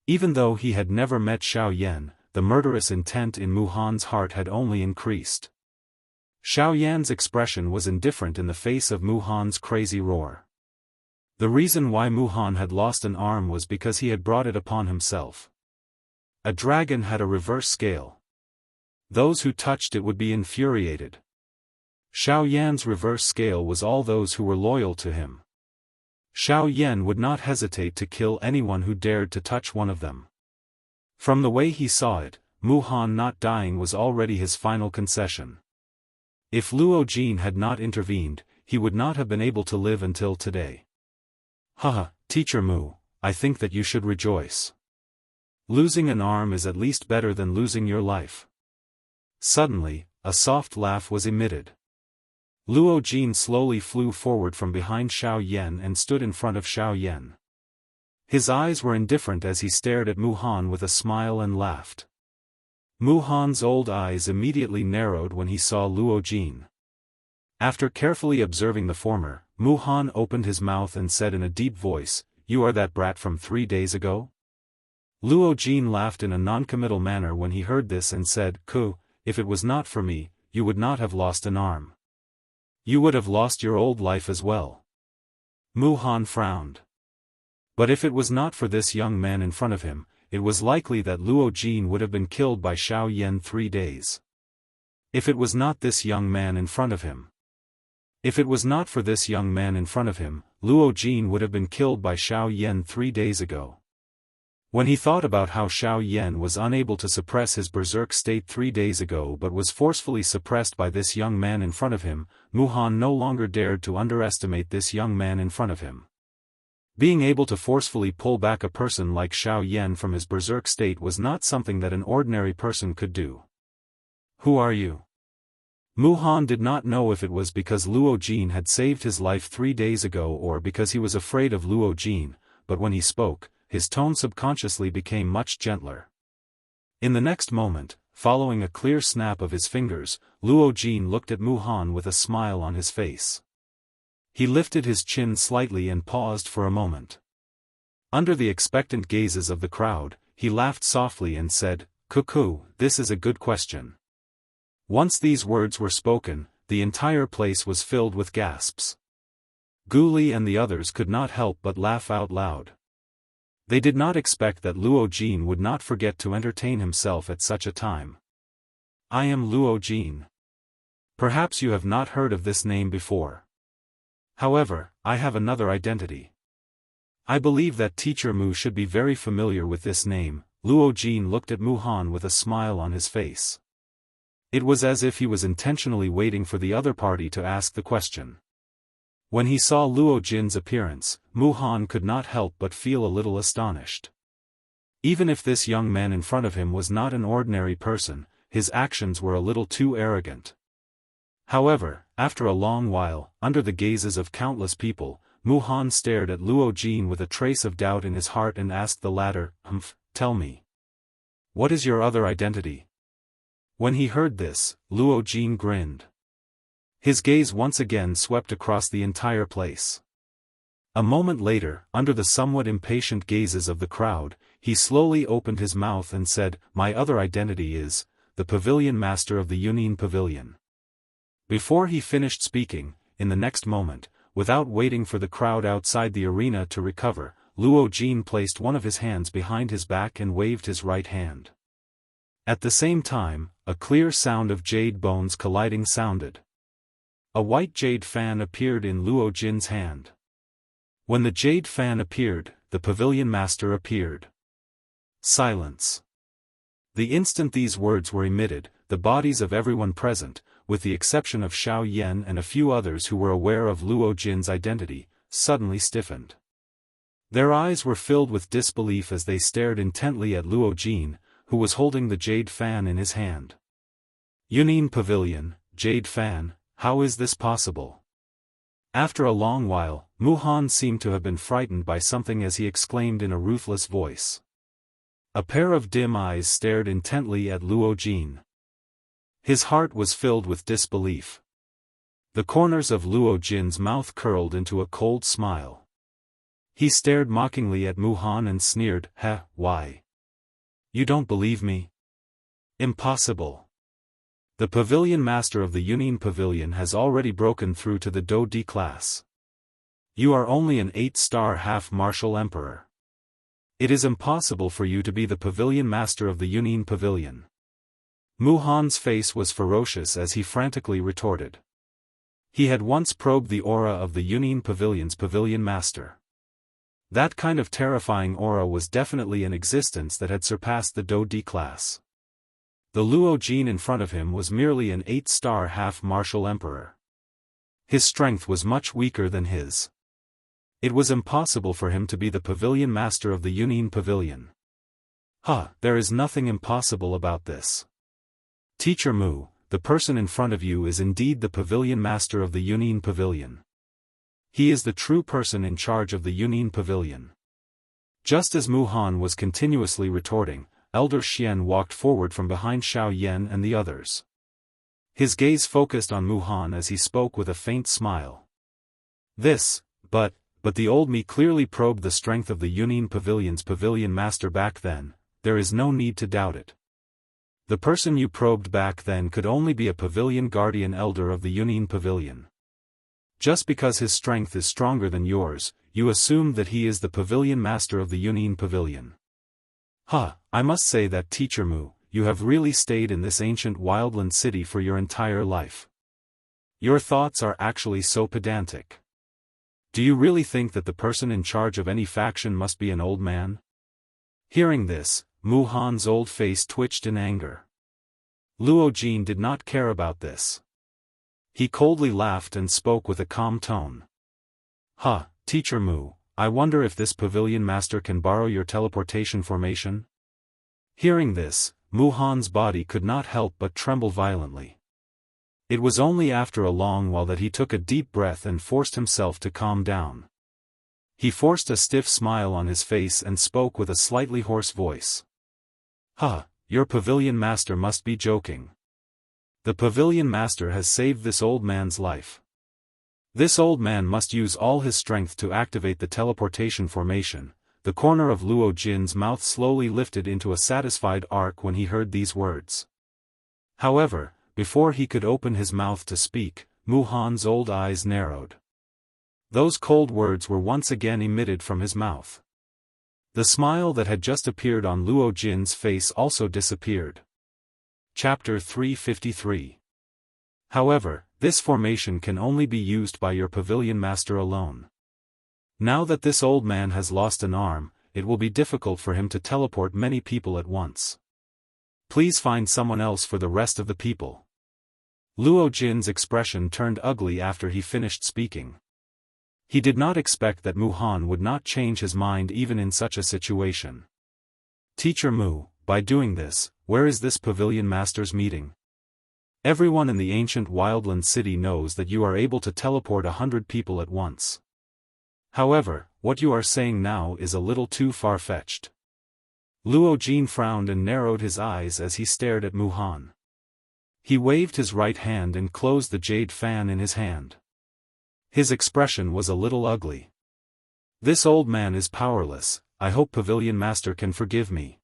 Even though he had never met Xiao Yan, the murderous intent in Mu Han's heart had only increased. Xiao Yan's expression was indifferent in the face of Mu Han's crazy roar. The reason why Mu Han had lost an arm was because he had brought it upon himself. A dragon had a reverse scale. Those who touched it would be infuriated. Xiao Yan's reverse scale was all those who were loyal to him. Xiao Yan would not hesitate to kill anyone who dared to touch one of them. From the way he saw it, Mu Han not dying was already his final concession. If Luo Jin had not intervened, he would not have been able to live until today. Haha, Teacher Mu, I think that you should rejoice. Losing an arm is at least better than losing your life. Suddenly, a soft laugh was emitted. Luo Jin slowly flew forward from behind Xiao Yan and stood in front of Xiao Yan. His eyes were indifferent as he stared at Mu Han with a smile and laughed. Mu Han's old eyes immediately narrowed when he saw Luo Jin. After carefully observing the former, Mu Han opened his mouth and said in a deep voice, "You are that brat from 3 days ago?" Luo Jin laughed in a non-committal manner when he heard this and said, "Ku, if it was not for me, you would not have lost an arm. You would have lost your old life as well." Mu Han frowned. But if it was not for this young man in front of him, it was likely that Luo Jin would have been killed by Xiao Yan 3 days. If it was not this young man in front of him. If it was not for this young man in front of him, Luo Jin would have been killed by Xiao Yan 3 days ago. When he thought about how Xiao Yan was unable to suppress his berserk state 3 days ago but was forcefully suppressed by this young man in front of him, Muhan no longer dared to underestimate this young man in front of him. Being able to forcefully pull back a person like Xiao Yan from his berserk state was not something that an ordinary person could do. Who are you? Muhan did not know if it was because Luo Jin had saved his life 3 days ago or because he was afraid of Luo Jin, but when he spoke, his tone subconsciously became much gentler. In the next moment, following a clear snap of his fingers, Luo Jin looked at Muhan with a smile on his face. He lifted his chin slightly and paused for a moment. Under the expectant gazes of the crowd, he laughed softly and said, "Cuckoo, this is a good question." Once these words were spoken, the entire place was filled with gasps. Gu Li and the others could not help but laugh out loud. They did not expect that Luo Jin would not forget to entertain himself at such a time. I am Luo Jin. Perhaps you have not heard of this name before. However, I have another identity. I believe that Teacher Mu should be very familiar with this name. Luo Jin looked at Muhan with a smile on his face. It was as if he was intentionally waiting for the other party to ask the question. When he saw Luo Jin's appearance, Muhan could not help but feel a little astonished. Even if this young man in front of him was not an ordinary person, his actions were a little too arrogant. However, after a long while, under the gazes of countless people, Muhan stared at Luo Jin with a trace of doubt in his heart and asked the latter, "Tell me. What is your other identity?" When he heard this, Luo Jin grinned. His gaze once again swept across the entire place. A moment later, under the somewhat impatient gazes of the crowd, he slowly opened his mouth and said, "My other identity is, the Pavilion Master of the Yunin Pavilion." Before he finished speaking, in the next moment, without waiting for the crowd outside the arena to recover, Luo Jin placed one of his hands behind his back and waved his right hand. At the same time, a clear sound of jade bones colliding sounded. A white jade fan appeared in Luo Jin's hand. When the jade fan appeared, the Pavilion Master appeared. Silence. The instant these words were emitted, the bodies of everyone present, with the exception of Xiao Yan and a few others who were aware of Luo Jin's identity, suddenly stiffened. Their eyes were filled with disbelief as they stared intently at Luo Jin, who was holding the jade fan in his hand. Yunin Pavilion, jade fan, how is this possible? After a long while, Muhan seemed to have been frightened by something as he exclaimed in a ruthless voice. A pair of dim eyes stared intently at Luo Jin. His heart was filled with disbelief. The corners of Luo Jin's mouth curled into a cold smile. He stared mockingly at Muhan and sneered, "Why? You don't believe me? Impossible. The Pavilion Master of the Yunin Pavilion has already broken through to the Do D class. You are only an 8-star half-martial emperor. It is impossible for you to be the Pavilion Master of the Yunin Pavilion." Muhan's face was ferocious as he frantically retorted. He had once probed the aura of the Yunin Pavilion's Pavilion Master. That kind of terrifying aura was definitely in existence that had surpassed the Do D class. The Luo Jin in front of him was merely an 8-star half-martial emperor. His strength was much weaker than his. It was impossible for him to be the Pavilion Master of the Yunin Pavilion. There is nothing impossible about this. Teacher Mu, the person in front of you is indeed the Pavilion Master of the Yunin Pavilion. He is the true person in charge of the Yunin Pavilion. Just as Muhan was continuously retorting, Elder Xian walked forward from behind Xiao Yan and the others. His gaze focused on Muhan as he spoke with a faint smile. But the old me clearly probed the strength of the Yunin Pavilion's Pavilion Master back then, there is no need to doubt it. The person you probed back then could only be a Pavilion Guardian Elder of the Yunin Pavilion. Just because his strength is stronger than yours, you assume that he is the Pavilion Master of the Yunin Pavilion. I must say that Teacher Mu, you have really stayed in this ancient wildland city for your entire life. Your thoughts are actually so pedantic. Do you really think that the person in charge of any faction must be an old man? Hearing this, Mu Han's old face twitched in anger. Luo Jin did not care about this. He coldly laughed and spoke with a calm tone. Teacher Mu, I wonder if this pavilion master can borrow your teleportation formation? Hearing this, Mu Han's body could not help but tremble violently. It was only after a long while that he took a deep breath and forced himself to calm down. He forced a stiff smile on his face and spoke with a slightly hoarse voice. Your pavilion master must be joking. The pavilion master has saved this old man's life. This old man must use all his strength to activate the teleportation formation. The corner of Luo Jin's mouth slowly lifted into a satisfied arc when he heard these words. However, before he could open his mouth to speak, Mu Han's old eyes narrowed. Those cold words were once again emitted from his mouth. The smile that had just appeared on Luo Jin's face also disappeared. Chapter 353. However, this formation can only be used by your pavilion master alone. Now that this old man has lost an arm, it will be difficult for him to teleport many people at once. Please find someone else for the rest of the people. Luo Jin's expression turned ugly after he finished speaking. He did not expect that Mu Han would not change his mind even in such a situation. Teacher Mu, by doing this, where is this pavilion master's meeting? Everyone in the ancient Wildland city knows that you are able to teleport 100 people at once. However, what you are saying now is a little too far-fetched. Luo Jin frowned and narrowed his eyes as he stared at Mu Han. He waved his right hand and closed the jade fan in his hand. His expression was a little ugly. This old man is powerless. I hope Pavilion Master can forgive me.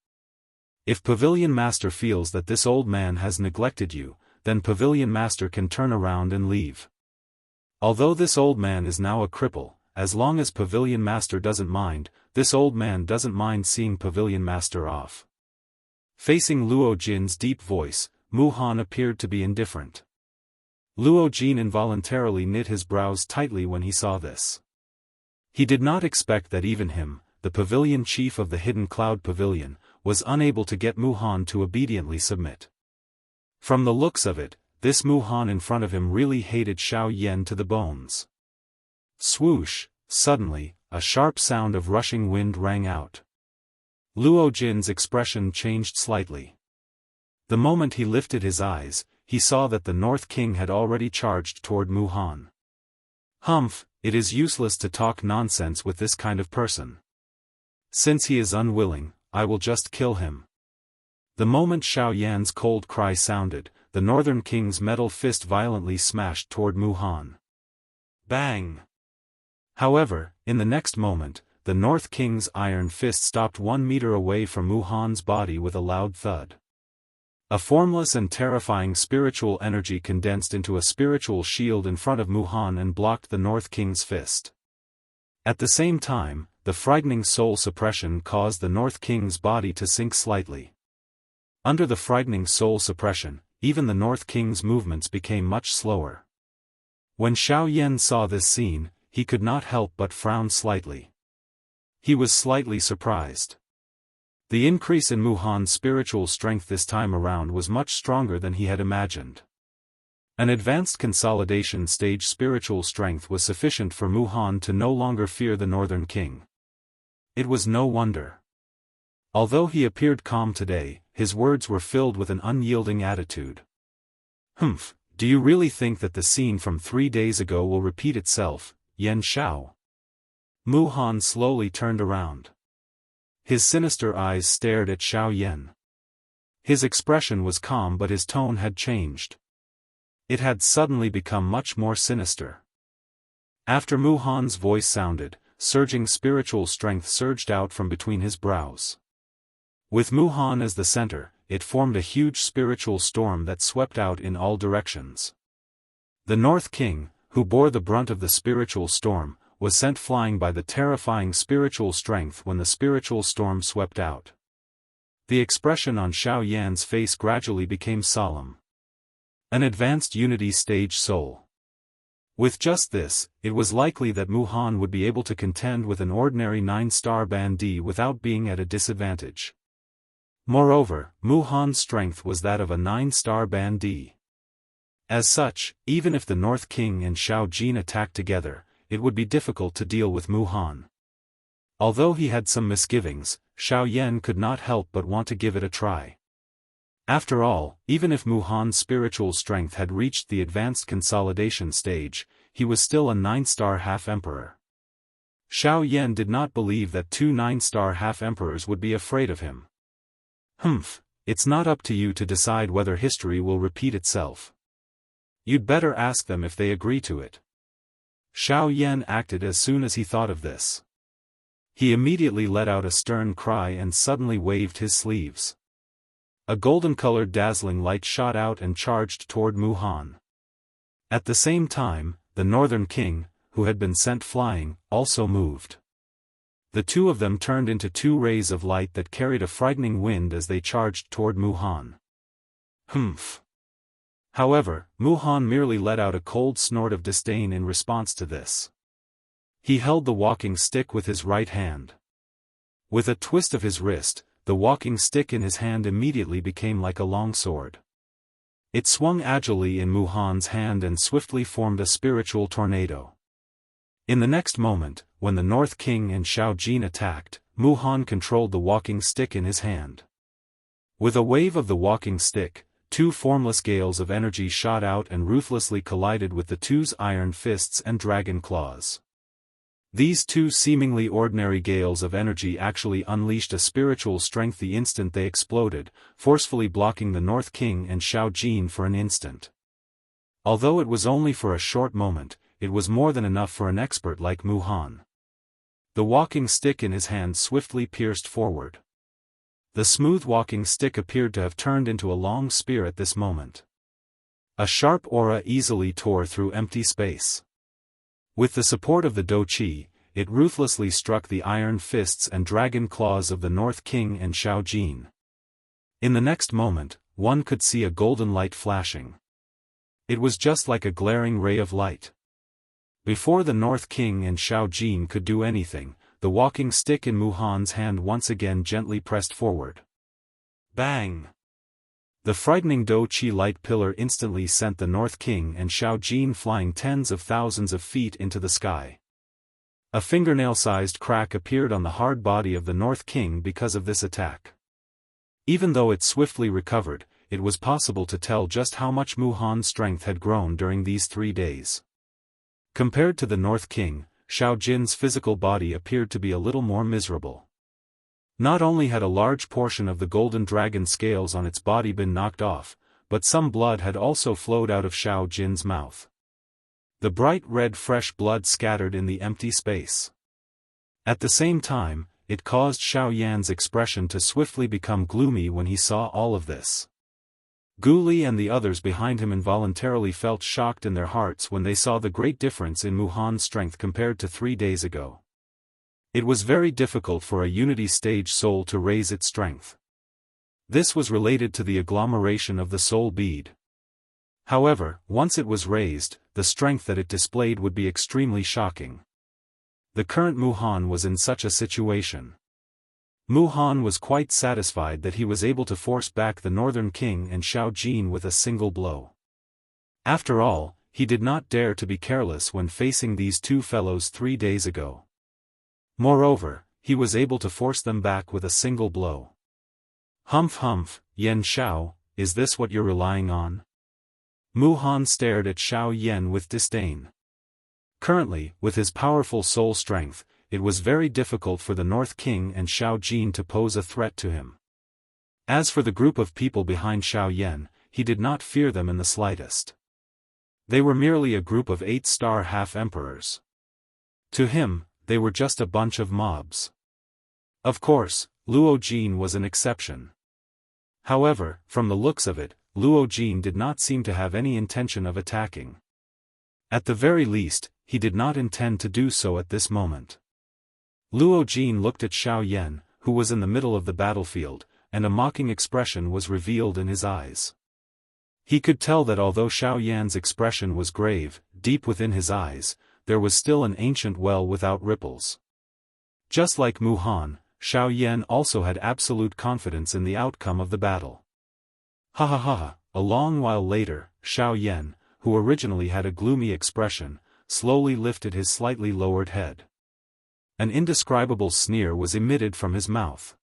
If Pavilion Master feels that this old man has neglected you, then Pavilion Master can turn around and leave. Although this old man is now a cripple, as long as Pavilion Master doesn't mind, this old man doesn't mind seeing Pavilion Master off. Facing Luo Jin's deep voice, Mu Han appeared to be indifferent. Luo Jin involuntarily knit his brows tightly when he saw this. He did not expect that even him, the pavilion chief of the Hidden Cloud Pavilion, was unable to get Mu Han to obediently submit. From the looks of it, this Mu Han in front of him really hated Xiao Yan to the bones. Swoosh, suddenly, a sharp sound of rushing wind rang out. Luo Jin's expression changed slightly. The moment he lifted his eyes, he saw that the North King had already charged toward Mu Han. Humph, it is useless to talk nonsense with this kind of person. Since he is unwilling, I will just kill him. The moment Xiao Yan's cold cry sounded, the Northern King's metal fist violently smashed toward Mu Han. Bang! However, in the next moment, the North King's iron fist stopped 1 meter away from Mu Han's body with a loud thud. A formless and terrifying spiritual energy condensed into a spiritual shield in front of Mu Han and blocked the North King's fist. At the same time, the frightening soul suppression caused the North King's body to sink slightly. Under the frightening soul suppression, even the North King's movements became much slower. When Xiao Yan saw this scene, he could not help but frown slightly. He was slightly surprised. The increase in Mu Han's spiritual strength this time around was much stronger than he had imagined. An advanced consolidation stage spiritual strength was sufficient for Mu Han to no longer fear the Northern King. It was no wonder. Although he appeared calm today, his words were filled with an unyielding attitude. Humph, do you really think that the scene from 3 days ago will repeat itself, Yan Xiao? Mu Han slowly turned around. His sinister eyes stared at Xiao Yan. His expression was calm but his tone had changed. It had suddenly become much more sinister. After Mu Han's voice sounded, surging spiritual strength surged out from between his brows. With Mu Han as the center, it formed a huge spiritual storm that swept out in all directions. The North King, who bore the brunt of the spiritual storm, was sent flying by the terrifying spiritual strength when the spiritual storm swept out. The expression on Xiao Yan's face gradually became solemn. An advanced unity stage soul. With just this, it was likely that Mu Han would be able to contend with an ordinary 9-star bandit without being at a disadvantage. Moreover, Mu Han's strength was that of a 9-star bandit. As such, even if the North King and Xiao Jin attacked together, it would be difficult to deal with Mu Han. Although he had some misgivings, Xiao Yan could not help but want to give it a try. After all, even if Mu Han's spiritual strength had reached the advanced consolidation stage, he was still a 9-star half-emperor. Xiao Yan did not believe that 2 9-star half-emperors would be afraid of him. It's not up to you to decide whether history will repeat itself. You'd better ask them if they agree to it. Xiao Yan acted as soon as he thought of this. He immediately let out a stern cry and suddenly waved his sleeves. A golden-colored dazzling light shot out and charged toward Mu Han. At the same time, the Northern King, who had been sent flying, also moved. The two of them turned into 2 rays of light that carried a frightening wind as they charged toward Mu Han. However, Mu Han merely let out a cold snort of disdain in response to this. He held the walking stick with his right hand. With a twist of his wrist, the walking stick in his hand immediately became like a long sword. It swung agilely in Mu Han's hand and swiftly formed a spiritual tornado. In the next moment, when the North King and Xiao Jin attacked, Mu Han controlled the walking stick in his hand. With a wave of the walking stick, 2 formless gales of energy shot out and ruthlessly collided with the two's iron fists and dragon claws. These 2 seemingly ordinary gales of energy actually unleashed a spiritual strength the instant they exploded, forcefully blocking the North King and Xiao Jin for an instant. Although it was only for a short moment, it was more than enough for an expert like Mu Han. The walking stick in his hand swiftly pierced forward. The smooth walking stick appeared to have turned into a long spear at this moment. A sharp aura easily tore through empty space. With the support of the Do Qi, it ruthlessly struck the iron fists and dragon claws of the North King and Xiao Jin. In the next moment, one could see a golden light flashing. It was just like a glaring ray of light. Before the North King and Xiao Jin could do anything, the walking stick in Mu Han's hand once again gently pressed forward. Bang! The frightening Do Qi light pillar instantly sent the North King and Xiao Jin flying tens of thousands of feet into the sky. A fingernail-sized crack appeared on the hard body of the North King because of this attack. Even though it swiftly recovered, it was possible to tell just how much Mu Han's strength had grown during these 3 days. Compared to the North King, Xiao Jin's physical body appeared to be a little more miserable. Not only had a large portion of the golden dragon scales on its body been knocked off, but some blood had also flowed out of Xiao Jin's mouth. The bright red fresh blood scattered in the empty space. At the same time, it caused Xiao Yan's expression to swiftly become gloomy when he saw all of this. Gu Li and the others behind him involuntarily felt shocked in their hearts when they saw the great difference in Mu Han's strength compared to 3 days ago. It was very difficult for a Unity stage soul to raise its strength. This was related to the agglomeration of the soul bead. However, once it was raised, the strength that it displayed would be extremely shocking. The current Mu Han was in such a situation. Mu Han was quite satisfied that he was able to force back the Northern King and Xiao Jin with a single blow. After all, he did not dare to be careless when facing these 2 fellows 3 days ago. Moreover, he was able to force them back with a single blow. Humph, Yan Xiao, is this what you're relying on? Mu Han stared at Xiao Yan with disdain. Currently, with his powerful soul strength, it was very difficult for the North King and Xiao Jin to pose a threat to him. As for the group of people behind Xiao Yan, he did not fear them in the slightest. They were merely a group of 8-star half-emperors. To him, they were just a bunch of mobs. Of course, Luo Jin was an exception. However, from the looks of it, Luo Jin did not seem to have any intention of attacking. At the very least, he did not intend to do so at this moment. Luo Jin looked at Xiao Yan, who was in the middle of the battlefield, and a mocking expression was revealed in his eyes. He could tell that although Xiao Yan's expression was grave, deep within his eyes, there was still an ancient well without ripples. Just like Mu Han, Xiao Yan also had absolute confidence in the outcome of the battle. Ha ha ha! A long while later, Xiao Yan, who originally had a gloomy expression, slowly lifted his slightly lowered head. An indescribable sneer was emitted from his mouth.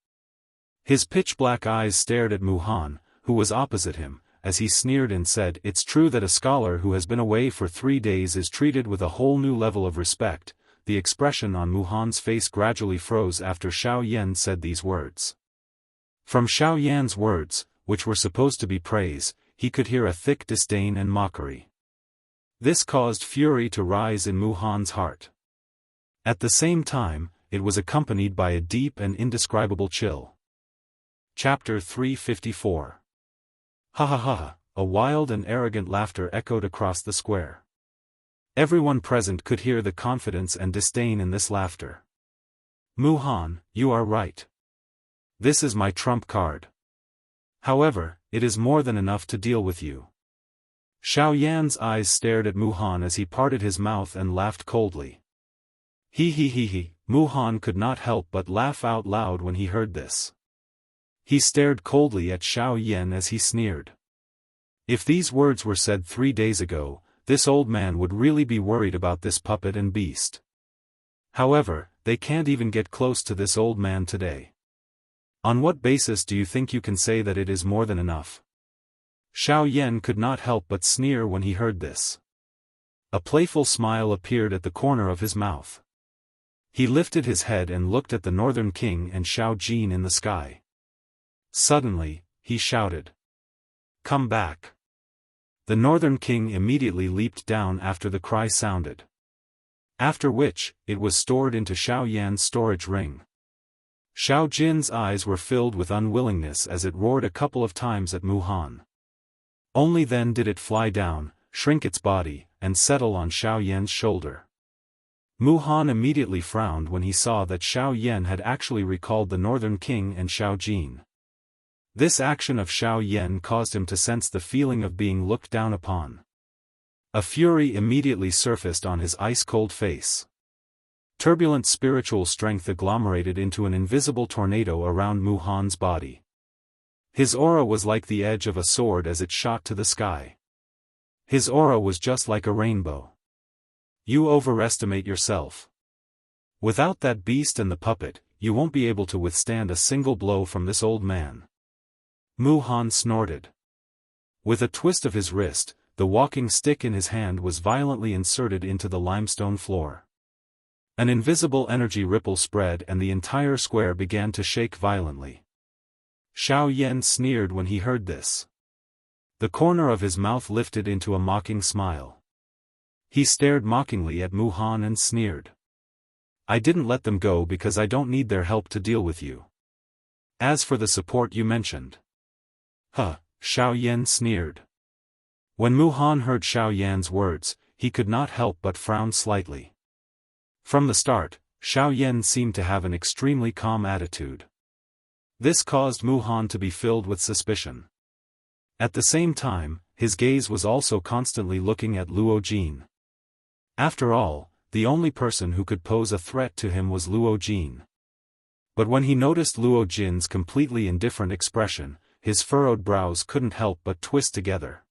His pitch-black eyes stared at Mu Han, who was opposite him, as he sneered and said, "It's true that a scholar who has been away for 3 days is treated with a whole new level of respect." The expression on Mu Han's face gradually froze after Xiao Yan said these words. From Xiao Yan's words, which were supposed to be praise, he could hear a thick disdain and mockery. This caused fury to rise in Mu Han's heart. At the same time, it was accompanied by a deep and indescribable chill. Chapter 354. Ha ha ha! A wild and arrogant laughter echoed across the square. Everyone present could hear the confidence and disdain in this laughter. Mu Han, you are right. This is my trump card. However, it is more than enough to deal with you. Xiao Yan's eyes stared at Mu Han as he parted his mouth and laughed coldly. He. Mu Han could not help but laugh out loud when he heard this. He stared coldly at Xiao Yan as he sneered. If these words were said 3 days ago, this old man would really be worried about this puppet and beast. However, they can't even get close to this old man today. On what basis do you think you can say that it is more than enough? Xiao Yan could not help but sneer when he heard this. A playful smile appeared at the corner of his mouth. He lifted his head and looked at the Northern King and Xiao Jin in the sky. Suddenly, he shouted, "Come back!" The Northern King immediately leaped down after the cry sounded. After which, it was stored into Xiao Yan's storage ring. Xiao Jin's eyes were filled with unwillingness as it roared a couple of times at Mu Han. Only then did it fly down, shrink its body, and settle on Xiao Yan's shoulder. Mu Han immediately frowned when he saw that Xiao Yan had actually recalled the Northern King and Xiao Jin. This action of Xiao Yan caused him to sense the feeling of being looked down upon. A fury immediately surfaced on his ice-cold face. Turbulent spiritual strength agglomerated into an invisible tornado around Mu Han's body. His aura was like the edge of a sword as it shot to the sky. His aura was just like a rainbow. You overestimate yourself. Without that beast and the puppet, you won't be able to withstand a single blow from this old man. Mu Han snorted. With a twist of his wrist, the walking stick in his hand was violently inserted into the limestone floor. An invisible energy ripple spread and the entire square began to shake violently. Xiao Yan sneered when he heard this. The corner of his mouth lifted into a mocking smile. He stared mockingly at Mu Han and sneered. "I didn't let them go because I don't need their help to deal with you. As for the support you mentioned." "Huh," Xiao Yan sneered. When Mu Han heard Xiao Yan's words, he could not help but frown slightly. From the start, Xiao Yan seemed to have an extremely calm attitude. This caused Mu Han to be filled with suspicion. At the same time, his gaze was also constantly looking at Luo Jin. After all, the only person who could pose a threat to him was Luo Jin. But when he noticed Luo Jin's completely indifferent expression, his furrowed brows couldn't help but twist together.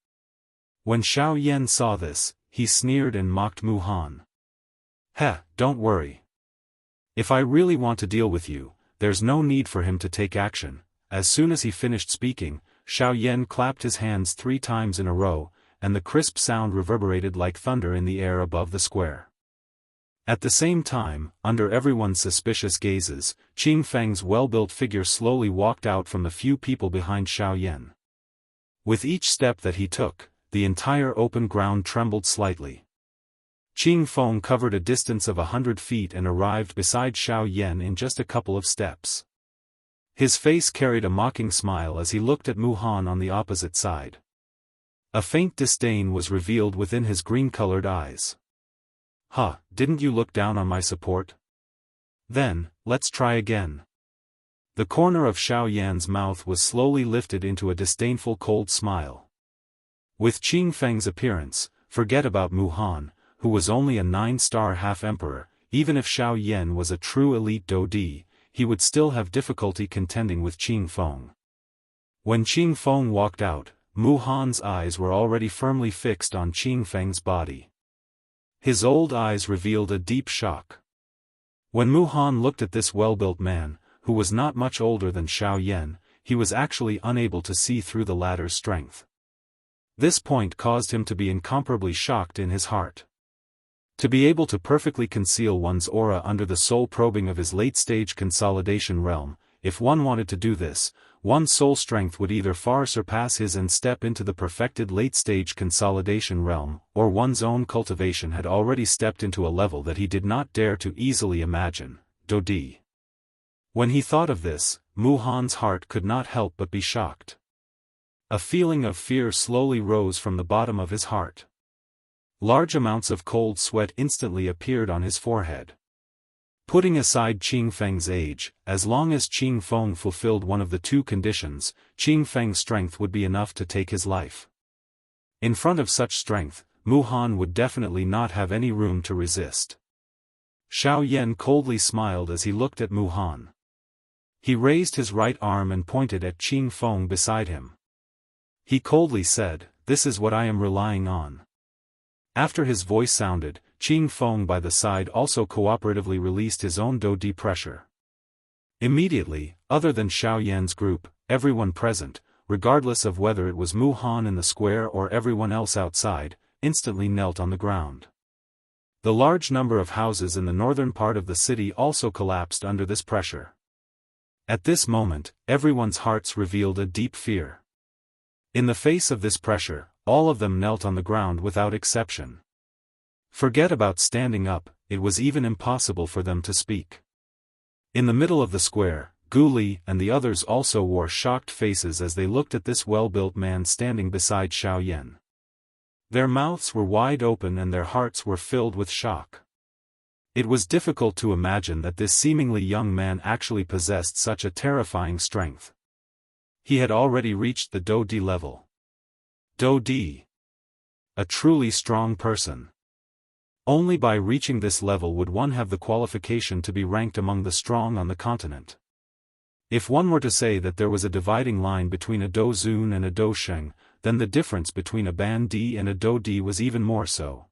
When Xiao Yan saw this, he sneered and mocked Mu Han. "Heh, don't worry. If I really want to deal with you, there's no need for him to take action." As soon as he finished speaking, Xiao Yan clapped his hands 3 times in a row, and the crisp sound reverberated like thunder in the air above the square. At the same time, under everyone's suspicious gazes, Qing Feng's well-built figure slowly walked out from the few people behind Xiao Yan. With each step that he took, the entire open ground trembled slightly. Qing Feng covered a distance of 100 feet and arrived beside Xiao Yan in just a couple of steps. His face carried a mocking smile as he looked at Mu Han on the opposite side. A faint disdain was revealed within his green-colored eyes. "Huh, didn't you look down on my support? Then, let's try again." The corner of Xiao Yan's mouth was slowly lifted into a disdainful cold smile. With Qing Feng's appearance, forget about Mu Han, who was only a 9-star half-emperor. Even if Xiao Yan was a true elite Dodi, he would still have difficulty contending with Qing Feng. When Qing Feng walked out, Mu Han's eyes were already firmly fixed on Qing Feng's body. His old eyes revealed a deep shock. When Mu Han looked at this well-built man, who was not much older than Xiao Yan, he was actually unable to see through the latter's strength. This point caused him to be incomparably shocked in his heart. To be able to perfectly conceal one's aura under the soul probing of his late-stage consolidation realm, if one wanted to do this, one's soul strength would either far surpass his and step into the perfected late-stage consolidation realm, or one's own cultivation had already stepped into a level that he did not dare to easily imagine. Dodi. When he thought of this, Mu Han's heart could not help but be shocked. A feeling of fear slowly rose from the bottom of his heart. Large amounts of cold sweat instantly appeared on his forehead. Putting aside Qing Feng's age, as long as Qing Feng fulfilled one of the two conditions, Qing Feng's strength would be enough to take his life. In front of such strength, Mu Han would definitely not have any room to resist. Xiao Yan coldly smiled as he looked at Mu Han. He raised his right arm and pointed at Qing Feng beside him. He coldly said, "This is what I am relying on." After his voice sounded, Qing Feng by the side also cooperatively released his own Dodi pressure. Immediately, other than Xiao Yan's group, everyone present, regardless of whether it was Mu Han in the square or everyone else outside, instantly knelt on the ground. The large number of houses in the northern part of the city also collapsed under this pressure. At this moment, everyone's hearts revealed a deep fear. In the face of this pressure, all of them knelt on the ground without exception. Forget about standing up, it was even impossible for them to speak. In the middle of the square, Gu Li and the others also wore shocked faces as they looked at this well-built man standing beside Xiao Yan. Their mouths were wide open and their hearts were filled with shock. It was difficult to imagine that this seemingly young man actually possessed such a terrifying strength. He had already reached the Dodi level. Dodi. A truly strong person. Only by reaching this level would one have the qualification to be ranked among the strong on the continent. If one were to say that there was a dividing line between a Do Zun and a Do Sheng, then the difference between a Ban Di and a Dodi was even more so.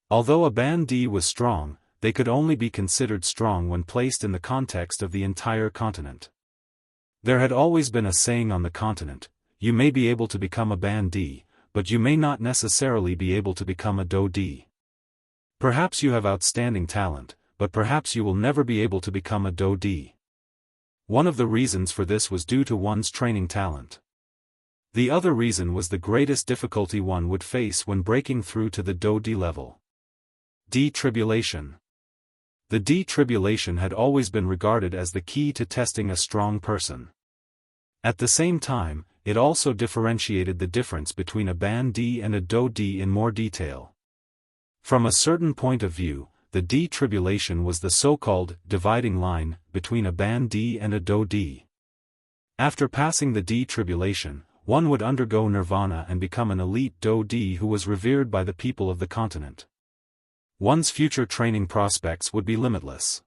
Although a Ban Di was strong, they could only be considered strong when placed in the context of the entire continent. There had always been a saying on the continent, you may be able to become a Ban Di, but you may not necessarily be able to become a Dodi. Perhaps you have outstanding talent, but perhaps you will never be able to become a Dodi. One of the reasons for this was due to one's training talent. The other reason was the greatest difficulty one would face when breaking through to the Dodi level. D-tribulation. The D-tribulation had always been regarded as the key to testing a strong person. At the same time, it also differentiated the difference between a Ban Di and a Dodi in more detail. From a certain point of view, the D-tribulation was the so-called dividing line between a Ban Di and a Dodi. After passing the D-tribulation, one would undergo nirvana and become an elite Dodi who was revered by the people of the continent. One's future training prospects would be limitless.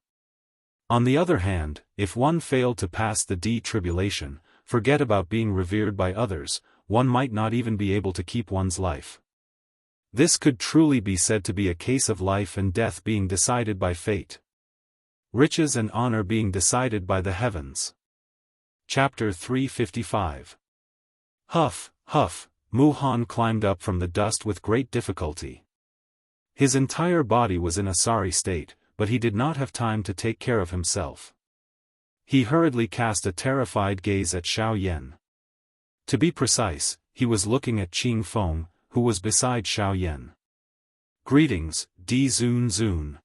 On the other hand, if one failed to pass the D-tribulation, forget about being revered by others, one might not even be able to keep one's life. This could truly be said to be a case of life and death being decided by fate. Riches and honor being decided by the heavens. Chapter 355. Huff, huff, Mu Han climbed up from the dust with great difficulty. His entire body was in a sorry state, but he did not have time to take care of himself. He hurriedly cast a terrified gaze at Xiao Yan. To be precise, he was looking at Qing Feng, who was beside Xiao Yan. Greetings, Di Zun Zun.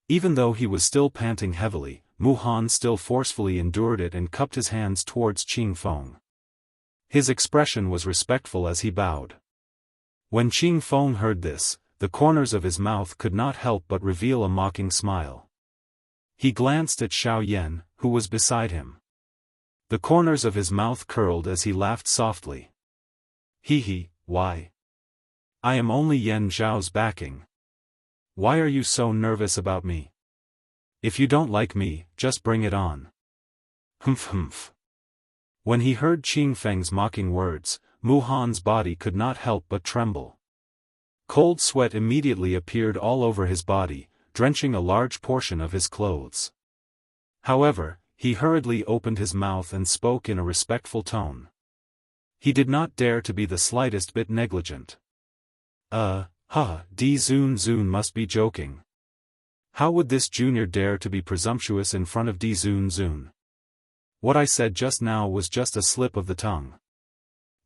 Even though he was still panting heavily, Mu Han still forcefully endured it and cupped his hands towards Qing Feng. His expression was respectful as he bowed. When Qing Feng heard this, the corners of his mouth could not help but reveal a mocking smile. He glanced at Xiao Yan, who was beside him. The corners of his mouth curled as he laughed softly. Hee hee, why? I am only Yan Zhao's backing. Why are you so nervous about me? If you don't like me, just bring it on. Humph humph. When he heard Qing Feng's mocking words, Mu Han's body could not help but tremble. Cold sweat immediately appeared all over his body, drenching a large portion of his clothes. However, he hurriedly opened his mouth and spoke in a respectful tone. He did not dare to be the slightest bit negligent. Di Zun must be joking. How would this junior dare to be presumptuous in front of Di Zun? What I said just now was just a slip of the tongue.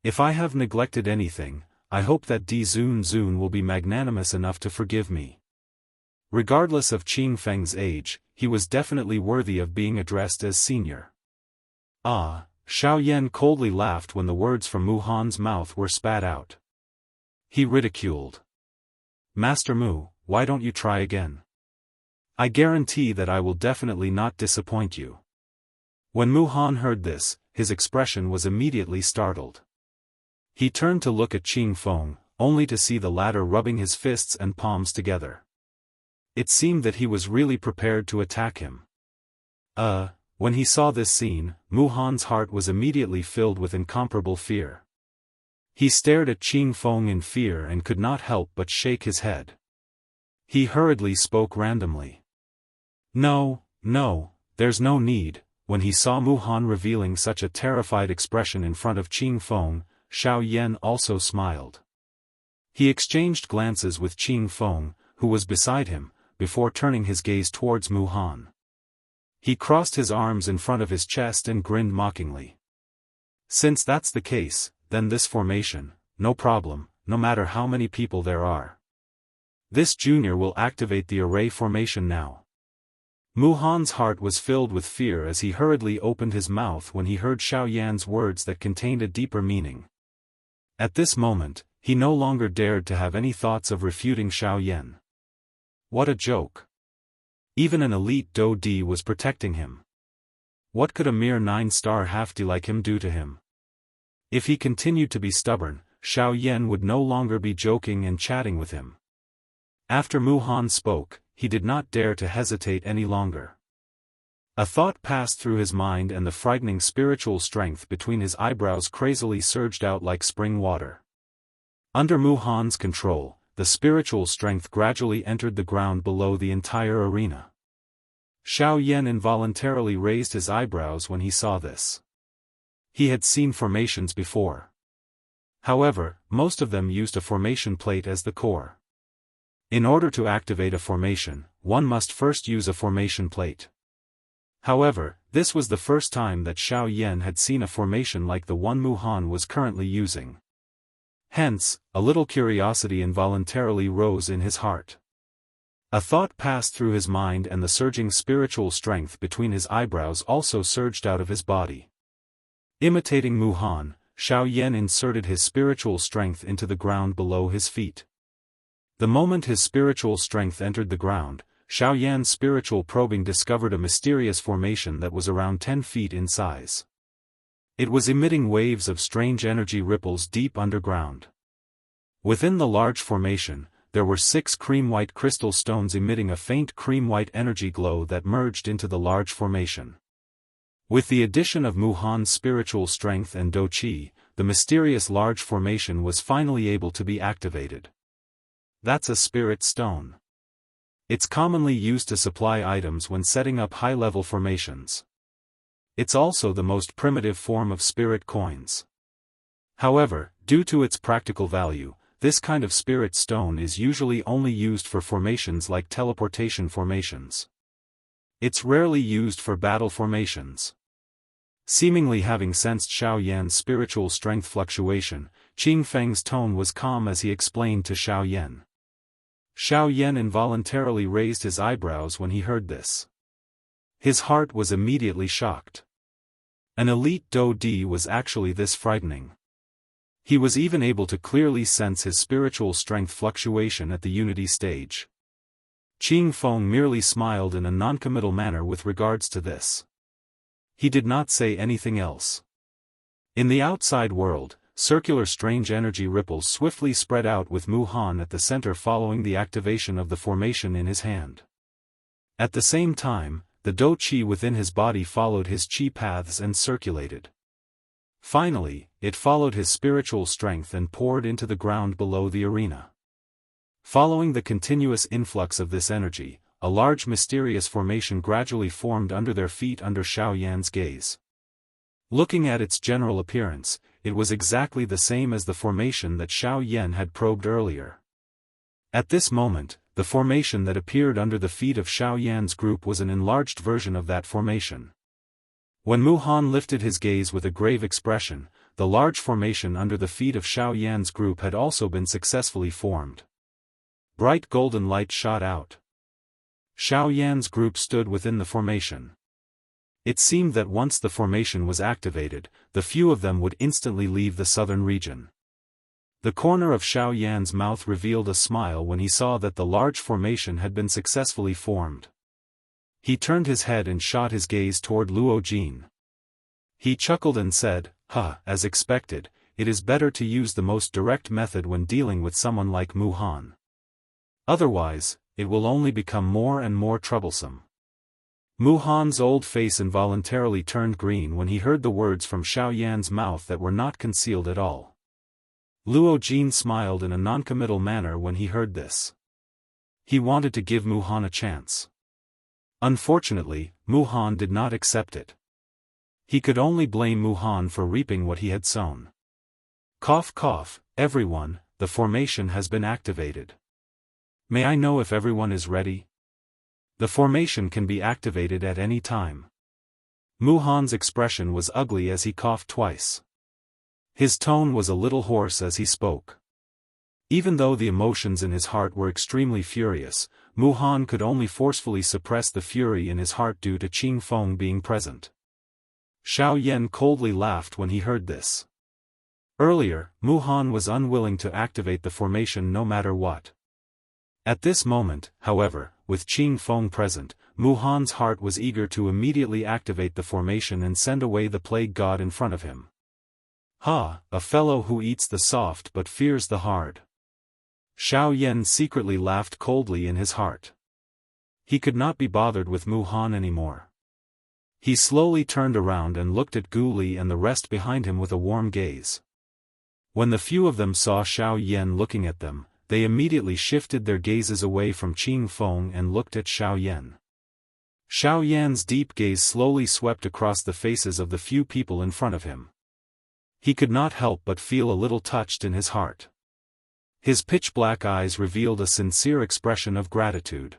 If I have neglected anything, I hope that Di Zun will be magnanimous enough to forgive me. Regardless of Qing Feng's age, he was definitely worthy of being addressed as senior. Xiao Yan coldly laughed when the words from Mu Han's mouth were spat out. He ridiculed. Master Mu, why don't you try again? I guarantee that I will definitely not disappoint you. When Mu Han heard this, his expression was immediately startled. He turned to look at Qing Feng, only to see the latter rubbing his fists and palms together. It seemed that he was really prepared to attack him. When he saw this scene, Mu Han's heart was immediately filled with incomparable fear. He stared at Qing Feng in fear and could not help but shake his head. He hurriedly spoke randomly. No, there's no need. When he saw Mu Han revealing such a terrified expression in front of Qing Feng, Xiao Yan also smiled. He exchanged glances with Qing Feng, who was beside him, before turning his gaze towards Mu Han. He crossed his arms in front of his chest and grinned mockingly. Since that's the case, then this formation, no problem, no matter how many people there are. This junior will activate the array formation now. Mu Han's heart was filled with fear as he hurriedly opened his mouth when he heard Xiao Yan's words that contained a deeper meaning. At this moment, he no longer dared to have any thoughts of refuting Xiao Yan. What a joke. Even an elite Do Di was protecting him. What could a mere 9-star half-D like him do to him? If he continued to be stubborn, Xiao Yan would no longer be joking and chatting with him. After Mu Han spoke, he did not dare to hesitate any longer. A thought passed through his mind and the frightening spiritual strength between his eyebrows crazily surged out like spring water. Under Mu Han's control, the spiritual strength gradually entered the ground below the entire arena. Xiao Yan involuntarily raised his eyebrows when he saw this. He had seen formations before. However, most of them used a formation plate as the core. In order to activate a formation, one must first use a formation plate. However, this was the first time that Xiao Yan had seen a formation like the one Mu Han was currently using. Hence, a little curiosity involuntarily rose in his heart. A thought passed through his mind and the surging spiritual strength between his eyebrows also surged out of his body. Imitating Mu Han, Xiao Yan inserted his spiritual strength into the ground below his feet. The moment his spiritual strength entered the ground, Xiao Yan's spiritual probing discovered a mysterious formation that was around 10 feet in size. It was emitting waves of strange energy ripples deep underground. Within the large formation, there were 6 cream-white crystal stones emitting a faint cream-white energy glow that merged into the large formation. With the addition of Mu Han's spiritual strength and Do Qi, the mysterious large formation was finally able to be activated. That's a spirit stone. It's commonly used to supply items when setting up high-level formations. It's also the most primitive form of spirit coins. However, due to its practical value, this kind of spirit stone is usually only used for formations like teleportation formations. It's rarely used for battle formations. Seemingly having sensed Xiao Yan's spiritual strength fluctuation, Qing Feng's tone was calm as he explained to Xiao Yan. Xiao Yan involuntarily raised his eyebrows when he heard this. His heart was immediately shocked. An elite Do Di was actually this frightening. He was even able to clearly sense his spiritual strength fluctuation at the unity stage. Qing Feng merely smiled in a noncommittal manner with regards to this. He did not say anything else. In the outside world, circular strange energy ripples swiftly spread out with Mu Han at the center following the activation of the formation in his hand. At the same time, the Dou Qi within his body followed his Qi paths and circulated. Finally, it followed his spiritual strength and poured into the ground below the arena. Following the continuous influx of this energy, a large mysterious formation gradually formed under their feet under Xiao Yan's gaze. Looking at its general appearance, it was exactly the same as the formation that Xiao Yan had probed earlier. At this moment, the formation that appeared under the feet of Xiao Yan's group was an enlarged version of that formation. When Mu Han lifted his gaze with a grave expression, the large formation under the feet of Xiao Yan's group had also been successfully formed. Bright golden light shot out. Xiao Yan's group stood within the formation. It seemed that once the formation was activated, the few of them would instantly leave the southern region. The corner of Xiao Yan's mouth revealed a smile when he saw that the large formation had been successfully formed. He turned his head and shot his gaze toward Luo Jin. He chuckled and said, as expected, it is better to use the most direct method when dealing with someone like Mu Han. Otherwise, it will only become more and more troublesome. Mu Han's old face involuntarily turned green when he heard the words from Xiao Yan's mouth that were not concealed at all. Luo Jin smiled in a noncommittal manner when he heard this. He wanted to give Mu Han a chance. Unfortunately, Mu Han did not accept it. He could only blame Mu Han for reaping what he had sown. Cough cough, everyone, the formation has been activated. May I know if everyone is ready? The formation can be activated at any time. Mu Han's expression was ugly as he coughed twice. His tone was a little hoarse as he spoke. Even though the emotions in his heart were extremely furious, Mu Han could only forcefully suppress the fury in his heart due to Qing Feng being present. Xiao Yan coldly laughed when he heard this. Earlier, Mu Han was unwilling to activate the formation no matter what. At this moment, however, with Qing Feng present, Mu Han's heart was eager to immediately activate the formation and send away the plague god in front of him. A fellow who eats the soft but fears the hard. Xiao Yan secretly laughed coldly in his heart. He could not be bothered with Mu Han anymore. He slowly turned around and looked at Gu Li and the rest behind him with a warm gaze. When the few of them saw Xiao Yan looking at them, they immediately shifted their gazes away from Qing Feng and looked at Xiao Yan. Xiao Yan's deep gaze slowly swept across the faces of the few people in front of him. He could not help but feel a little touched in his heart. His pitch-black eyes revealed a sincere expression of gratitude.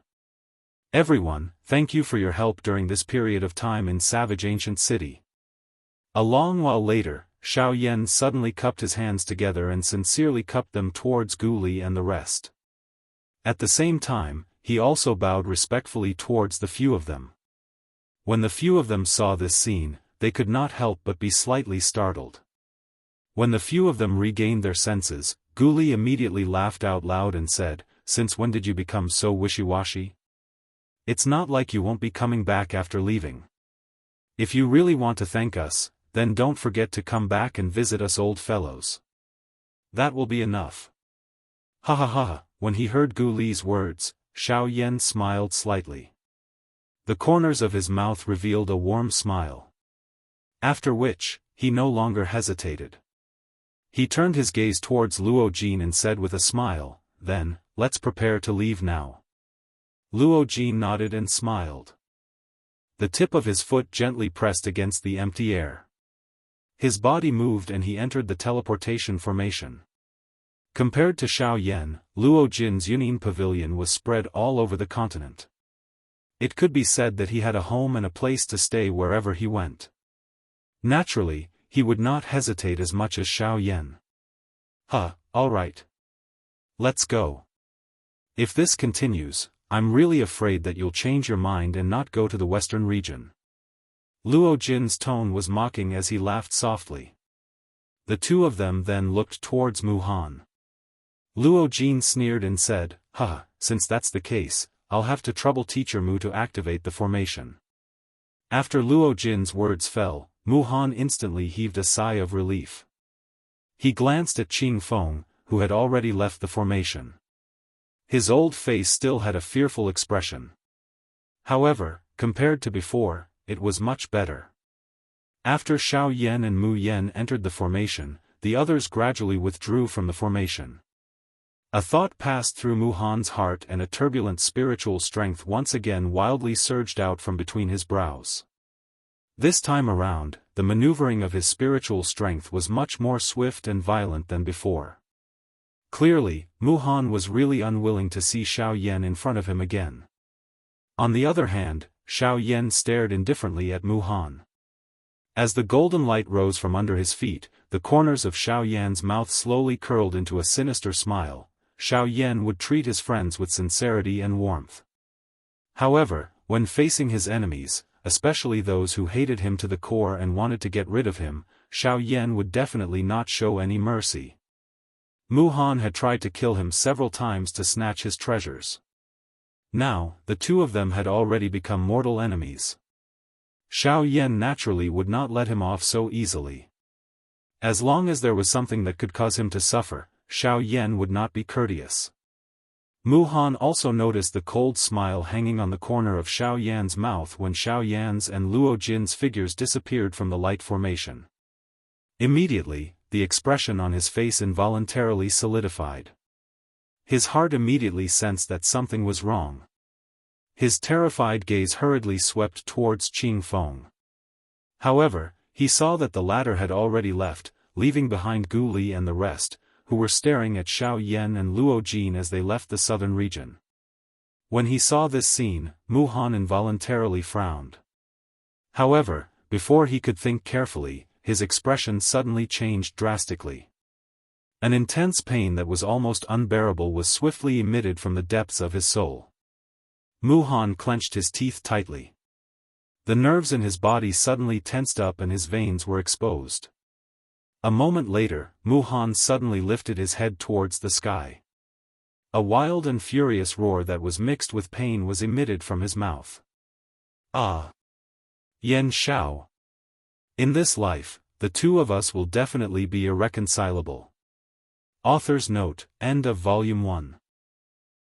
Everyone, thank you for your help during this period of time in Savage Ancient City. A long while later, Xiao Yan suddenly cupped his hands together and sincerely cupped them towards Gu Li and the rest. At the same time, he also bowed respectfully towards the few of them. When the few of them saw this scene, they could not help but be slightly startled. When the few of them regained their senses, Gu Li immediately laughed out loud and said, "Since when did you become so wishy-washy? It's not like you won't be coming back after leaving. If you really want to thank us, then don't forget to come back and visit us old fellows. That will be enough." Ha ha ha, when he heard Gu Li's words, Xiao Yan smiled slightly. The corners of his mouth revealed a warm smile. After which, he no longer hesitated. He turned his gaze towards Luo Jin and said with a smile, "Then, let's prepare to leave now." Luo Jin nodded and smiled. The tip of his foot gently pressed against the empty air. His body moved and he entered the teleportation formation. Compared to Xiao Yan, Luo Jin's Yunin pavilion was spread all over the continent. It could be said that he had a home and a place to stay wherever he went. Naturally, he would not hesitate as much as Xiao Yan. All right. Let's go. If this continues, I'm really afraid that you'll change your mind and not go to the western region. Luo Jin's tone was mocking as he laughed softly. The two of them then looked towards Mu Han. Luo Jin sneered and said, Since that's the case, I'll have to trouble Teacher Mu to activate the formation." After Luo Jin's words fell, Mu Han instantly heaved a sigh of relief. He glanced at Qing Feng, who had already left the formation. His old face still had a fearful expression. However, compared to before, it was much better. After Xiao Yan and Mu Yan entered the formation, the others gradually withdrew from the formation. A thought passed through Mu Han's heart and a turbulent spiritual strength once again wildly surged out from between his brows. This time around, the maneuvering of his spiritual strength was much more swift and violent than before. Clearly, Mu Han was really unwilling to see Xiao Yan in front of him again. On the other hand, Xiao Yan stared indifferently at Mu Han. As the golden light rose from under his feet, the corners of Xiao Yan's mouth slowly curled into a sinister smile. Xiao Yan would treat his friends with sincerity and warmth. However, when facing his enemies, especially those who hated him to the core and wanted to get rid of him, Xiao Yan would definitely not show any mercy. Mu Han had tried to kill him several times to snatch his treasures. Now, the two of them had already become mortal enemies. Xiao Yan naturally would not let him off so easily. As long as there was something that could cause him to suffer, Xiao Yan would not be courteous. Mu Han also noticed the cold smile hanging on the corner of Xiao Yan's mouth when Xiao Yan's and Luo Jin's figures disappeared from the light formation. Immediately, the expression on his face involuntarily solidified. His heart immediately sensed that something was wrong. His terrified gaze hurriedly swept towards Qing Feng. However, he saw that the latter had already left, leaving behind Gu Li and the rest, who were staring at Xiao Yan and Luo Jin as they left the southern region. When he saw this scene, Mu Han involuntarily frowned. However, before he could think carefully, his expression suddenly changed drastically. An intense pain that was almost unbearable was swiftly emitted from the depths of his soul. Mu Han clenched his teeth tightly. The nerves in his body suddenly tensed up and his veins were exposed. A moment later, Mu Han suddenly lifted his head towards the sky. A wild and furious roar that was mixed with pain was emitted from his mouth. Ah! Yan Xiao! In this life, the two of us will definitely be irreconcilable. Author's note, end of Volume 1.